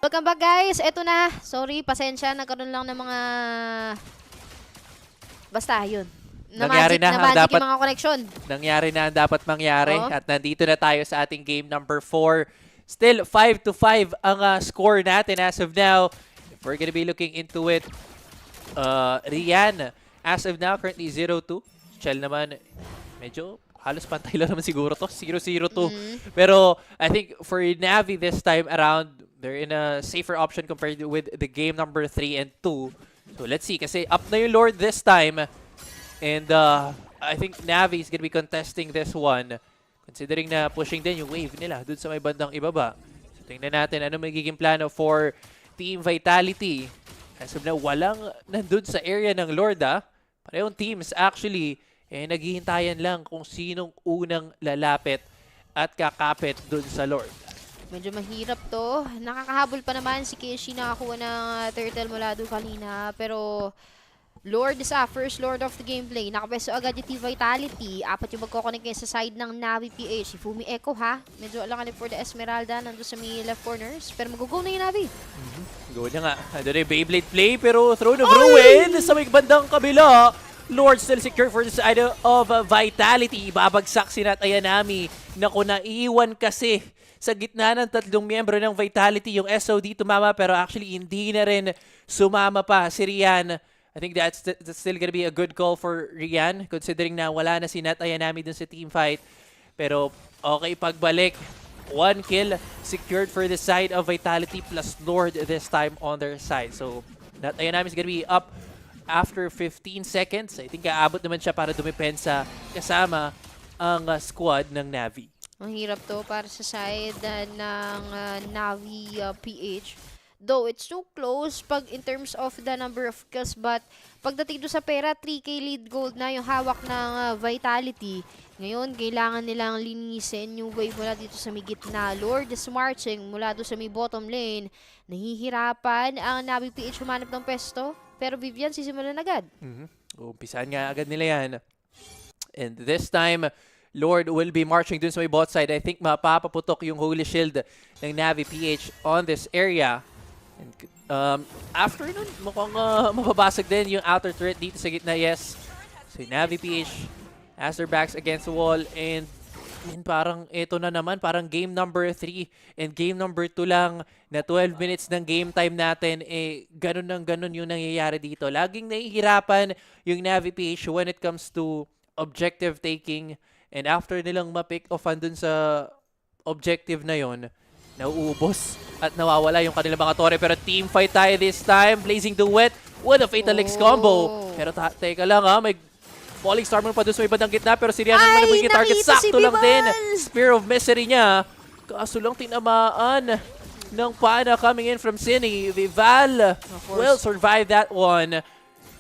Welcome back guys, eto na. Sorry, pasensya, nagkaroon lang ng mga... Basta, yun. Nangyari na ang magic dapat- yung mga connection. Nangyari na ang dapat mangyari. Oo. At nandito na tayo sa ating game number 4. Still 5-5 ang score natin as of now. If we're gonna be looking into it, Rian, as of now, currently 0-2. Chell naman, medyo halos pantay lang naman siguro to. 0-0-2. Pero I think for Navi this time around, they're in a safer option compared with the game number 3 and 2. So let's see, kasi up na yung Lord this time. And I think Navi is gonna be contesting this one. Considering na pushing din yung wave nila dun sa may bandang ibaba. So tingnan natin ano magiging plano for Team Vitality. As of now, walang nandun sa area ng Lord Parehong teams actually, naghihintayan lang kung sinong unang lalapit at kakapit dun sa Lord. Medyo mahirap to. Nakakahabol pa naman si Kishi, nakakuha ng turtle mula doon kanina. Pero Lord is first Lord of the gameplay. Nakapeso agad yung Team Vitality. Apat yung magkoconnect ngayon sa side ng Navi PH. Si Fumi Echo medyo alanganin for the Esmeralda nandun sa may left corners. Pero mag-go na yung Navi. Go na nga. Ando na yung Beyblade play pero throne of ruin sa may bandang kabila. Lord still secure for the side of Vitality. Babagsak si Nat Ayanami. Naku, naiwan kasi sa gitna ng tatlong miyembro ng Vitality yung SOD tumama pero actually hindi na rin sumama pa si Rian. I think that's still gonna be a good call for Rian considering na wala na si Nat Ayanami dun sa team fight. Pero okay, pagbalik. 1 kill secured for the side of Vitality plus Lord this time on their side. So Nat Ayanami is gonna be up after 15 seconds. I think aabot naman siya para dumipensa kasama ang squad ng Navi. Ang hirap to para sa side ng Navi PH. Though it's too close pag in terms of the number of kills, but pagdating doon sa pera, 3k lead gold na yung hawak ng Vitality. Ngayon, kailangan nilang linisin yung wave mula dito sa may gitna. Lord is marching mula doon sa may bottom lane. Nahihirapan ang Navi PH humanap ng pesto, pero Vivian sisimulan agad. Umpisahan nga agad nila yan. And this time, Lord will be marching dun sa may bot side. I think mapapaputok yung Holy Shield ng Navi PH on this area. And, after nun, mukhang mapabasag din yung outer turret dito sa gitna. Yes. So Navi PH has their backs against the wall. And parang ito na naman, parang game number 3 and game number 2 lang na 12 minutes ng game time natin. Ganun ng ganun yung nangyayari dito. Laging nahihirapan yung Navi PH when it comes to objective taking. And after nilang ma-pick offan dun sa objective na yon, nauubos at nawawala yung kanilang mga tore. Pero team fight tayo this time. Blazing Duet with a Fatal X combo. Pero teka lang may Falling Star Moon pa dun sa may bandang gitna. Pero si Rian naman magiging target. Sakto lang din. Spear of Misery niya. Kaso lang tinamaan ng pana coming in from Cine. Vival will survive that one.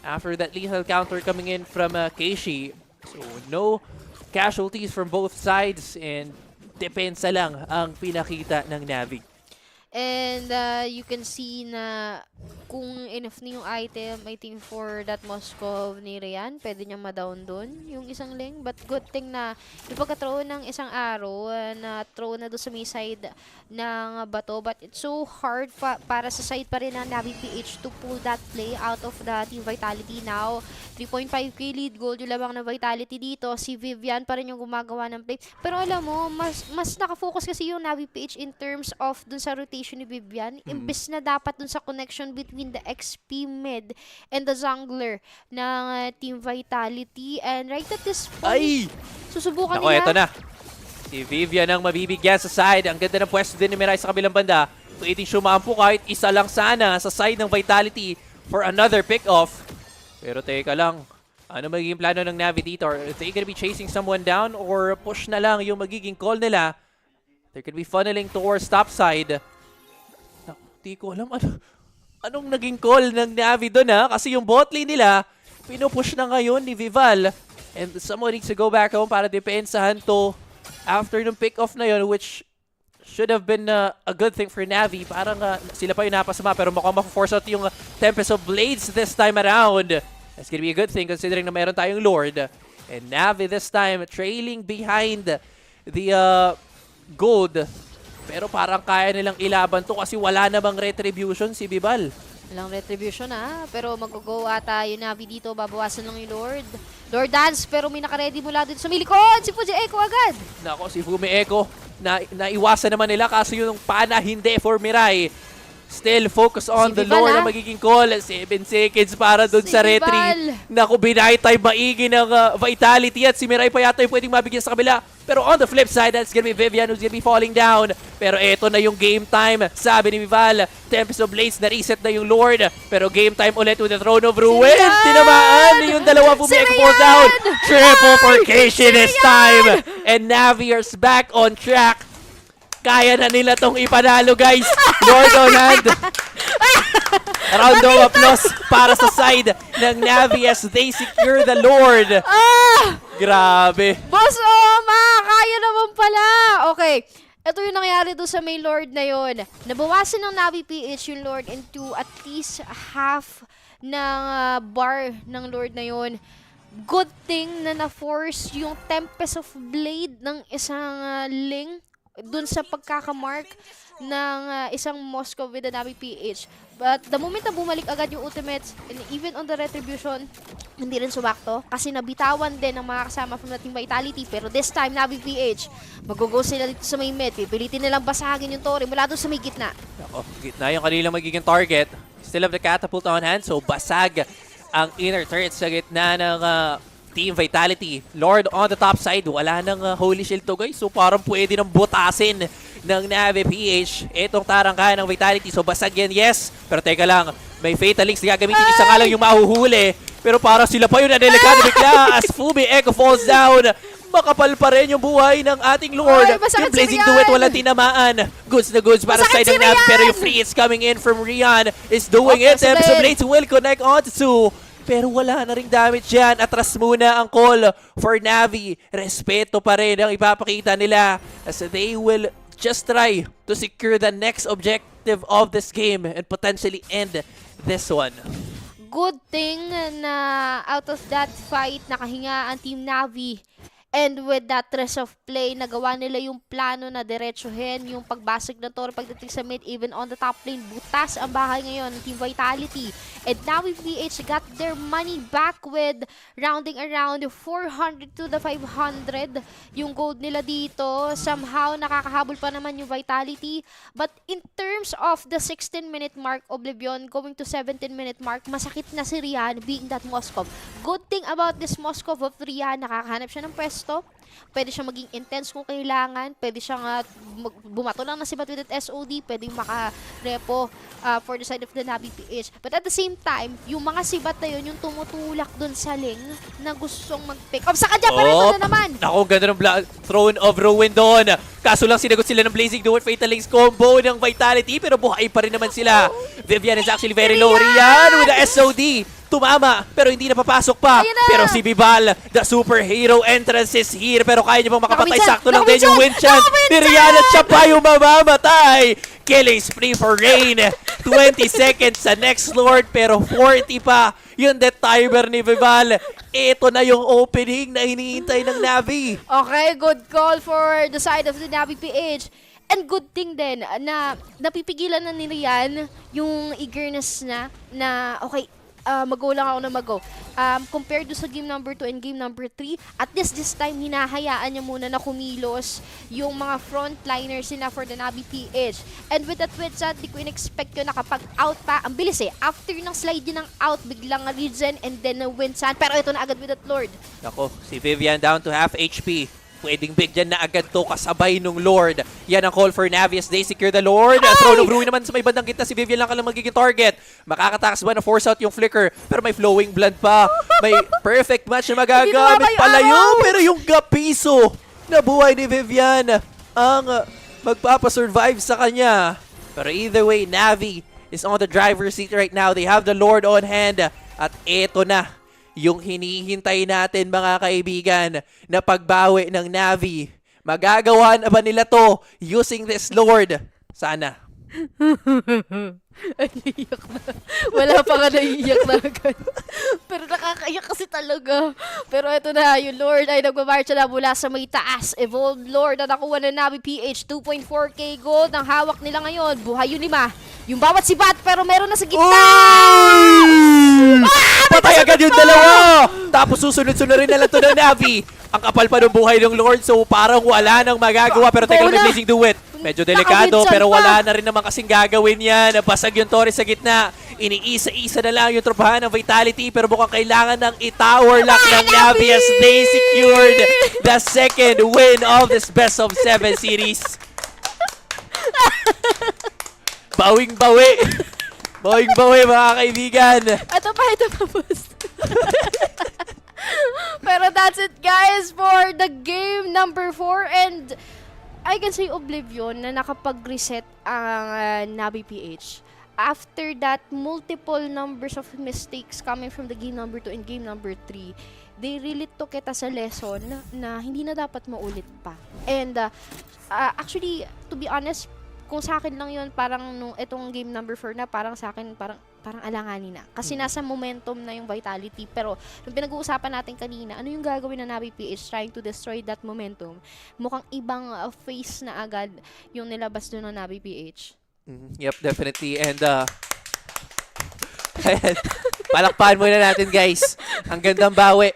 After that lethal counter coming in from Keishi. So no casualties from both sides and depensa lang ang pinakita ng Navi. And you can see na kung enough na yung item, I think for that Moskov ni Rian, pwede niyang ma-down doon yung isang link. But good thing na yung pagka-throw ng isang arrow, na throw na doon sa may side ng bato. But it's so hard para sa side pa rin ng Navi PH to pull that play out of the Team Vitality. Now, 3.5k lead gold yung lamang ng Vitality dito. Si Vivian pa rin yung gumagawa ng play. Pero alam mo, mas nakafocus kasi yung Navi PH in terms of dun sa rotation ni Vivian. Imbes na dapat dun sa connection between the XP mid and the jungler ng Team Vitality. And right at this point, susubukan nila. Ito na. Si Vivian ang mabibigyan sa side. Ang ganda ng pwesto din ni Mirai sa kabilang banda. Pwedeng sumampo kahit isa lang sana sa side ng Vitality for another pick-off. Pero teka lang. Ano magiging plano ng Navi dito? Are they gonna be chasing someone down or push na lang yung magiging call nila? They're gonna be funneling towards top side. Di ko alam anong naging call ng Navi doon kasi yung bot lane nila pinupush na ngayon ni Vival and someone needs to go back home para depensahan to after nung pick-off na yun, which should have been a good thing for Navi. Parang sila pa yung napasama pero mukhang ma-force out yung Tempest of Blades this time around. That's gonna be a good thing considering na meron tayong Lord. And Navi this time trailing behind the gold Pero parang kaya nilang ilaban to kasi wala namang retribution si Bibal. Walang retribution pero mag-go ata yung Navi dito, babawasan lang yung Lord. Lord Dance, pero may nakaredy mula dito sa milikon, si Fuji Echo agad. Nako, si Fumi Echo, naiwasan naman nila kaso yung pana hindi for Mirai. Still focus on the Lord na magiging call. 7 seconds para doon sa retry. Naku, binaytay maigi ng Vitality at si Mirai pa yata yung pwedeng mabigyan sa kabila. Pero on the flip side, that's gonna be Vivian who's gonna be falling down. Pero eto na yung game time. Sabi ni Vival, Tempest of Blades, na-reset na yung Lord. Pero game time ulit with the Throne of Ruin. Tinamaan yung dalawa Fumi Echo falls down. Triple forcation this time. And Navi is back on track. Kaya na nila tong ipanalo, guys. Lord on hand. Round of applause para sa side ng Navi as they secure the Lord. Grabe. Boss, kaya naman pala. Okay. Ito yung nangyari doon sa may Lord na yon. Nabawasan ng Navi PH yung Lord into at least half ng bar ng Lord na yon. Good thing na na-force yung Tempest of Blade ng isang Ling dun sa pagkakamark ng isang Moscow with the Navi PH. But the moment na bumalik agad yung ultimates, and even on the retribution, hindi rin sumakto. Kasi nabitawan din ng mga kasama from the Team Vitality. Pero this time, Navi PH, mag-go sila dito sa may mid. Pipilitin nilang basagin yung Torre mula doon sa may gitna. Ako, gitna yung kanilang magiging target. Still have the catapult on hand, so basag ang inner turret sa gitna ng Team Vitality. Lord on the top side. Wala nang Holy Shield to, guys. So parang pwede nang butasin ng Navi PH itong tarangkahan ng Vitality. So basag yan, yes. Pero teka lang, may Fatal Links na gagamitin. Isa nga lang yung mahuhuli. Pero para sila pa yun na delikado bigla as Fumi Echo falls down. Makapal pa rin yung buhay ng ating Lord. Yung Blazing Duet walang tinamaan. Goods na goods para sa side ng Navi. Pero yung free hits coming in from Rian is doing it. Tempest of Blades will connect on to pero wala na ring damage yan. Atras muna ang call for Navi. Respeto pa rin ang ipapakita nila as they will just try to secure the next objective of this game and potentially end this one. Good thing na out of that fight, nakahinga ang Team Navi. And with that rest of play, nagawa nila yung plano na diretsuhin yung pagbasag ng Torre pagdating sa mid, even on the top lane. Butas ang bahay ngayon ng Team Vitality. And Navi PH got their money back with rounding around 400 to the 500 yung gold nila dito. Somehow, nakakahabol pa naman yung Vitality. But in terms of the 16-minute mark, Oblivion going to 17-minute mark, masakit na si Rian being that Moskov. Good thing about this Moskov of Rian, nakakahanap siya ng pwesto. Pwede siya maging intense kung kailangan. Pwede siya bumato lang na sibat with that SOD. Pwede maka-repo for the side of the Navi PH. But at the same time, yung mga sibat na yun, yung tumutulak dun sa Ling na gustong mag-pick up sa kanya. Pero ito na naman. Naku, ganda ng Throne of Ruin doon. Kaso lang sinagot sila ng Blazing Duet Fatal Links combo ng Vitality. Pero buhay pa rin naman sila. Vivian is actually very low. Rian with the SOD. Tumama, pero hindi na papasok pa. Pero si Bibal, the superhero entrance is here. Pero kaya niya bang makapatay? Sakto lang din yung win chance. Ni Rian at siya pa yung mamamatay. Killing spree for Rain. 20 seconds sa next Lord, pero 40 pa yung death timer ni Bibal. Ito na yung opening na hinihintay ng Navi. Okay, good call for the side of the Navi PH. And good thing din na napipigilan na ni Rian yung eagerness na okay, mag-go lang ako na mag-go. Compared to sa game number 2 and game number 3, at least this time, hinahayaan niya muna na kumilos yung mga frontliners nila for the Navi PH. And with that with that, di ko in-expect yun na kapag out pa, ang bilis after ng slide yun ng out, biglang regen and then Winsan. Pero ito na agad with that Lord. Nako, si Vivian down to half HP. Pwedeng bigyan na agad to kasabay nung Lord. Yan ang call for Navi as they secure the Lord. Throne of Ruin naman sa may bandang gitna. Si Vivian lang ka lang magiging target. Makakatakas ba na force out yung flicker? Pero may flowing blood pa. May perfect match na magagamit palayo. Pero yung gapiso na buhay ni Vivian ang magpapasurvive sa kanya. Pero either way, Navi is on the driver's seat right now. They have the Lord on hand. At eto na yung hinihintay natin, mga kaibigan, na pagbawi ng Navi. Magagawa na ba nila to using this Lord? Sana. Ay, naiiyak na. Wala pa nga naiiyak na agad. Pero nakakaiyak kasi talaga. Pero ito na, yung Lord ay nagmamarcha na mula sa may taas. Evolved Lord na nakuha ng NAVI PH. 2.4k gold. Ang hawak nila ngayon. Buhay yung 5. Yung bawat sibat, pero meron na sa gitna. Patay agad yung dalawa! Tapos susunod-sunod rin na lang ito ng NAVI. Ang kapal pa ng buhay ng Lord, so parang wala nang magagawa. Pero teka lang, may blazing duet. Medyo delikado, pero wala na rin naman kasing gagawin yan. Basag yung Torres sa gitna. Iniisa-isa na lang yung tropahan ng Vitality, pero mukhang kailangan ng i-tower lock ng NAVI as they secured the second win of this best of 7 series. Bawing-bawi. Bawing-bawi, mga kaibigan. Ito pa, boss. Pero that's it, guys, for the game number 4. And I can say Oblivion na nakapag-reset ang NAVI PH. After that, multiple numbers of mistakes coming from the game number 2 and game number 3, they really took it as a lesson na hindi na dapat maulit pa. And actually, to be honest, kung sa akin lang yun, parang nung itong game number 4 na, parang sa akin, parang alanganin na. Kasi nasa momentum na yung Vitality. Pero, nung pinag-uusapan natin kanina, ano yung gagawin ng NAVI PH trying to destroy that momentum? Mukhang ibang face na agad yung nilabas doon ng NAVI PH. Yep, definitely. And, palakpakan muna natin, guys. Ang gandang bawi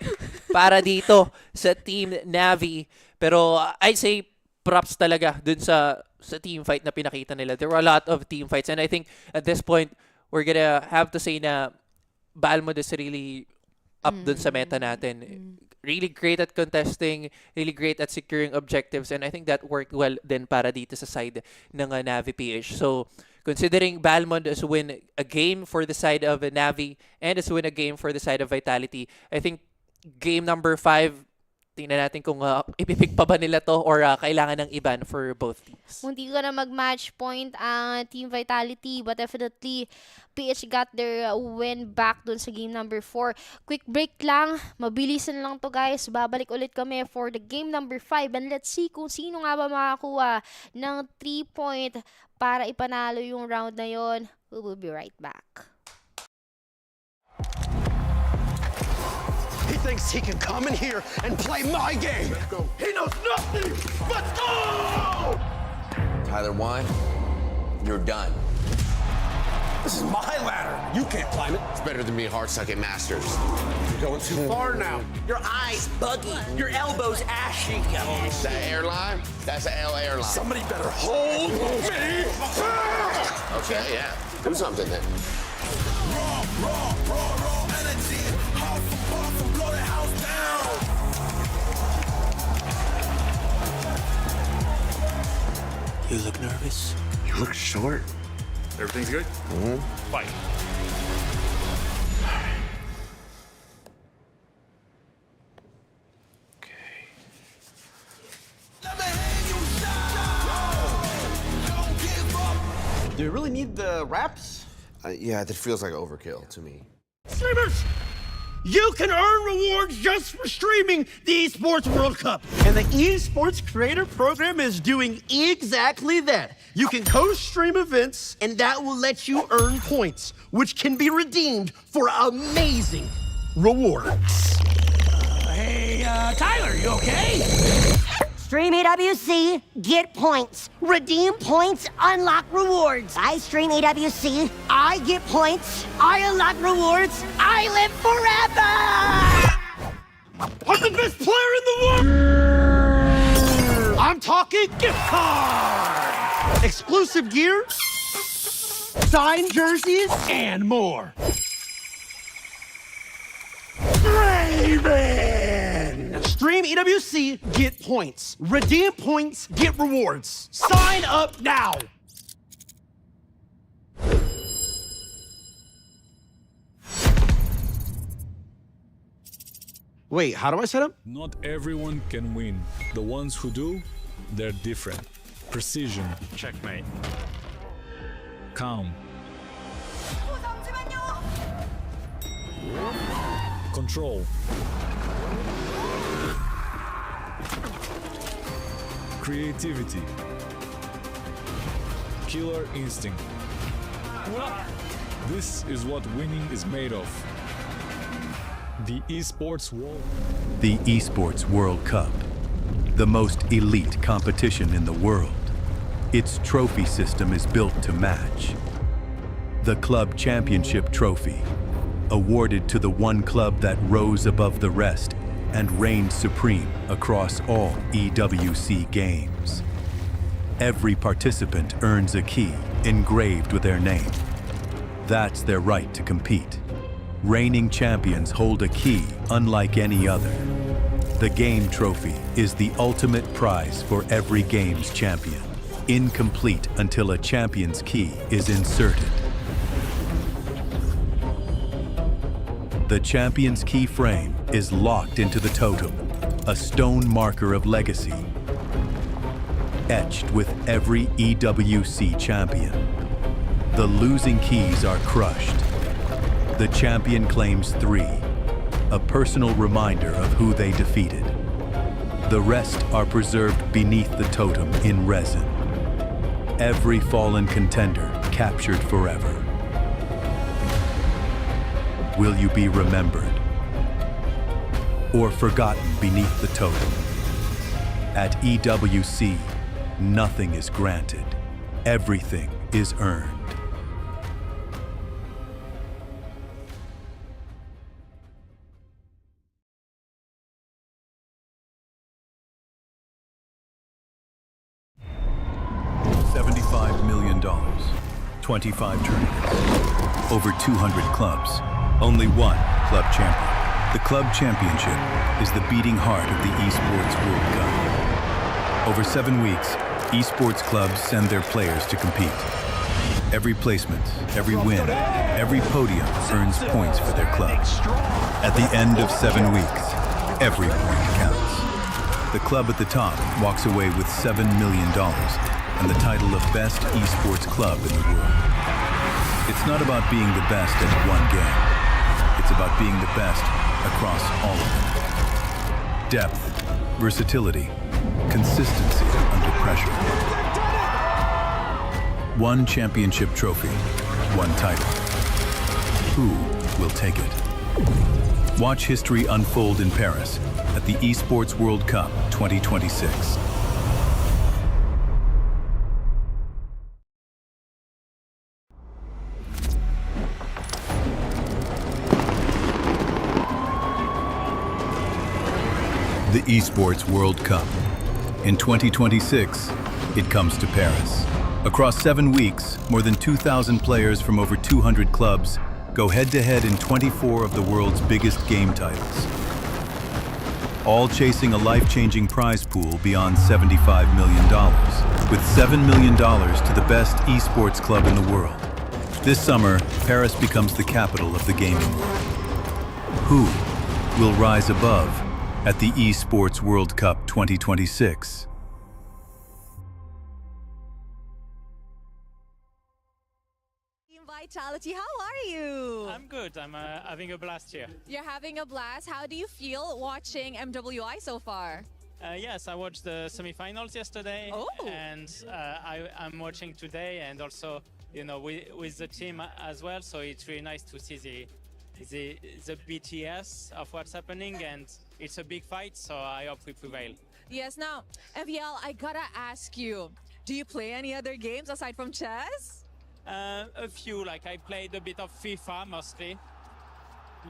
para dito sa Team NAVI. Pero, I'd say, props talaga dun sa team fight na pinakita nila. There were a lot of team fights. And I think, at this point, we're gonna have to say na Balmond is really up dun sa meta natin. Really great at contesting, really great at securing objectives, and I think that worked well din para dito sa side ng NAVI PH. So, considering Balmond has win a game for the side of NAVI and has win a game for the side of Vitality, I think game number 5, tingnan natin kung ipipick pa ba nila to or kailangan ng iban for both teams. Hindi ko na mag-match point ang Team Vitality, but definitely PH got their win back dun sa game number 4. Quick break lang. Mabilisan lang to, guys. Babalik ulit kami for the game number 5 and let's see kung sino nga ba makakuha ng 3 point para ipanalo yung round na yon. We will be right back. He thinks he can come in here and play my game. Let's go. He knows nothing. Let's go! Tyler Wine, you're done. This is my ladder. You can't climb it. It's better than me hard sucking masters. You're going too far now. Your eyes buggy. Your elbows ashy. That airline? That's an L airline. Somebody better hold me. Okay, yeah. Do something then. Raw energy. House from blow the house down. You look nervous. You look short. Everything's good? Fight. Do you really need the wraps? Yeah, that feels like overkill to me. Streamers! You can earn rewards just for streaming the Esports World Cup. And the Esports Creator Program is doing exactly that. You can co-stream events, and that will let you earn points, which can be redeemed for amazing rewards. Hey, Tyler, you okay? Stream EWC, get points. Redeem points, unlock rewards. I stream EWC, I get points, I unlock rewards, I live forever! I'm the best player in the world! I'm talking gift card! Exclusive gear, signed jerseys, and more. Raven! Stream EWC, get points. Redeem points, get rewards. Sign up now! Wait, how do I set up? Not everyone can win. The ones who do, they're different. Precision. Checkmate. Calm. Control. Creativity. killer instinct. This is what winning is made of. The Esports World. The Esports World Cup, the most elite competition in the world. Its trophy system is built to match. The Club Championship Trophy, awarded to the one club that rose above the rest and reigned supreme across all EWC games. Every participant earns a key engraved with their name. That's their right to compete. Reigning champions hold a key unlike any other. The game trophy is the ultimate prize for every game's champion, incomplete until a champion's key is inserted. The champion's key frame is locked into the totem, a stone marker of legacy, etched with every EWC champion. The losing keys are crushed. The champion claims 3, a personal reminder of who they defeated. The rest are preserved beneath the totem in resin. Every fallen contender captured forever. Will you be remembered or forgotten beneath the totem? At EWC, nothing is granted. Everything is earned. $75 million, 25 tournaments, over 200 clubs. Only one club champion. The club championship is the beating heart of the Esports World Cup. Over 7 weeks, esports clubs send their players to compete. Every placement, every win, every podium earns points for their club. At the end of 7 weeks, every point counts. The club at the top walks away with $7 million and the title of Best Esports Club in the world. It's not about being the best at one game. It's about being the best across all of them. Depth, versatility, consistency under pressure. One championship trophy, one title. Who will take it? Watch history unfold in Paris at the Esports World Cup 2026. The Esports World Cup. In 2026, it comes to Paris. Across 7 weeks, more than 2,000 players from over 200 clubs go head-to-head in 24 of the world's biggest game titles. All chasing a life-changing prize pool beyond $75 million, with $7 million to the best esports club in the world. This summer, Paris becomes the capital of the gaming world. Who will rise above at the Esports World Cup 2026? Team Vitality, how are you? I'm good. I'm having a blast here. You're having a blast. How do you feel watching MWI so far? Yes, I watched the semifinals yesterday, and I'm watching today, and also, you know, with the team as well. So it's really nice to see the BTS of what's happening, and it's a big fight, so I hope we prevail. Yes, now, MVL, I gotta ask you, do you play any other games aside from chess? A few, like I played a bit of FIFA mostly.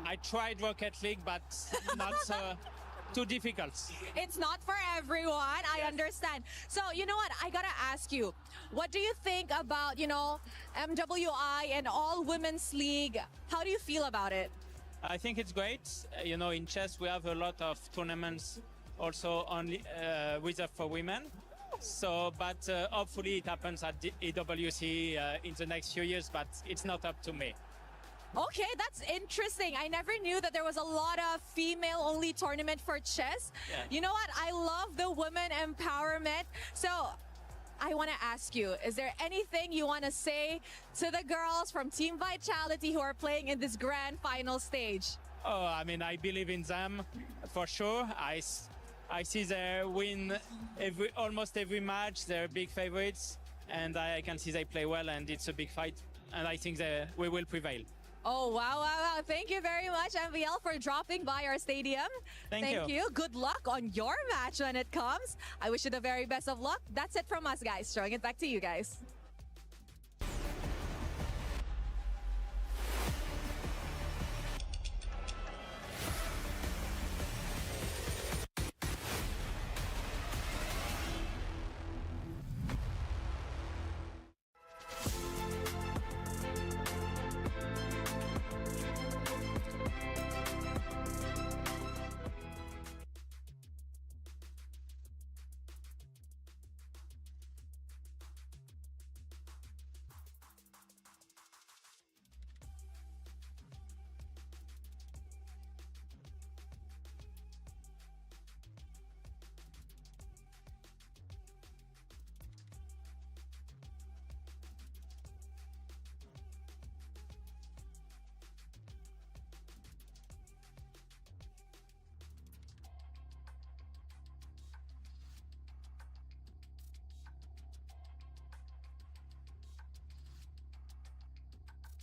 I tried Rocket League, but not so too difficult. It's not for everyone, I understand. So, you know what, I gotta ask you, what do you think about, you know, MWI and all women's league? How do you feel about it? I think it's great. You know, in chess we have a lot of tournaments also only reserved for women. So, but hopefully it happens at the EWC in the next few years, but it's not up to me. Okay, that's interesting. I never knew that there was a lot of female-only tournament for chess. Yeah. You know what? I love the women empowerment. So, I want to ask you, is there anything you want to say to the girls from Team Vitality who are playing in this grand final stage? Oh, I mean, I believe in them for sure. I see they win almost every match. They're big favorites. and I can see they play well, and it's a big fight, and I think we will prevail. Oh, wow. Thank you very much, MVL, for dropping by our stadium. Thank you. Good luck on your match when it comes. I wish you the very best of luck. That's it from us, guys. Throwing it back to you guys.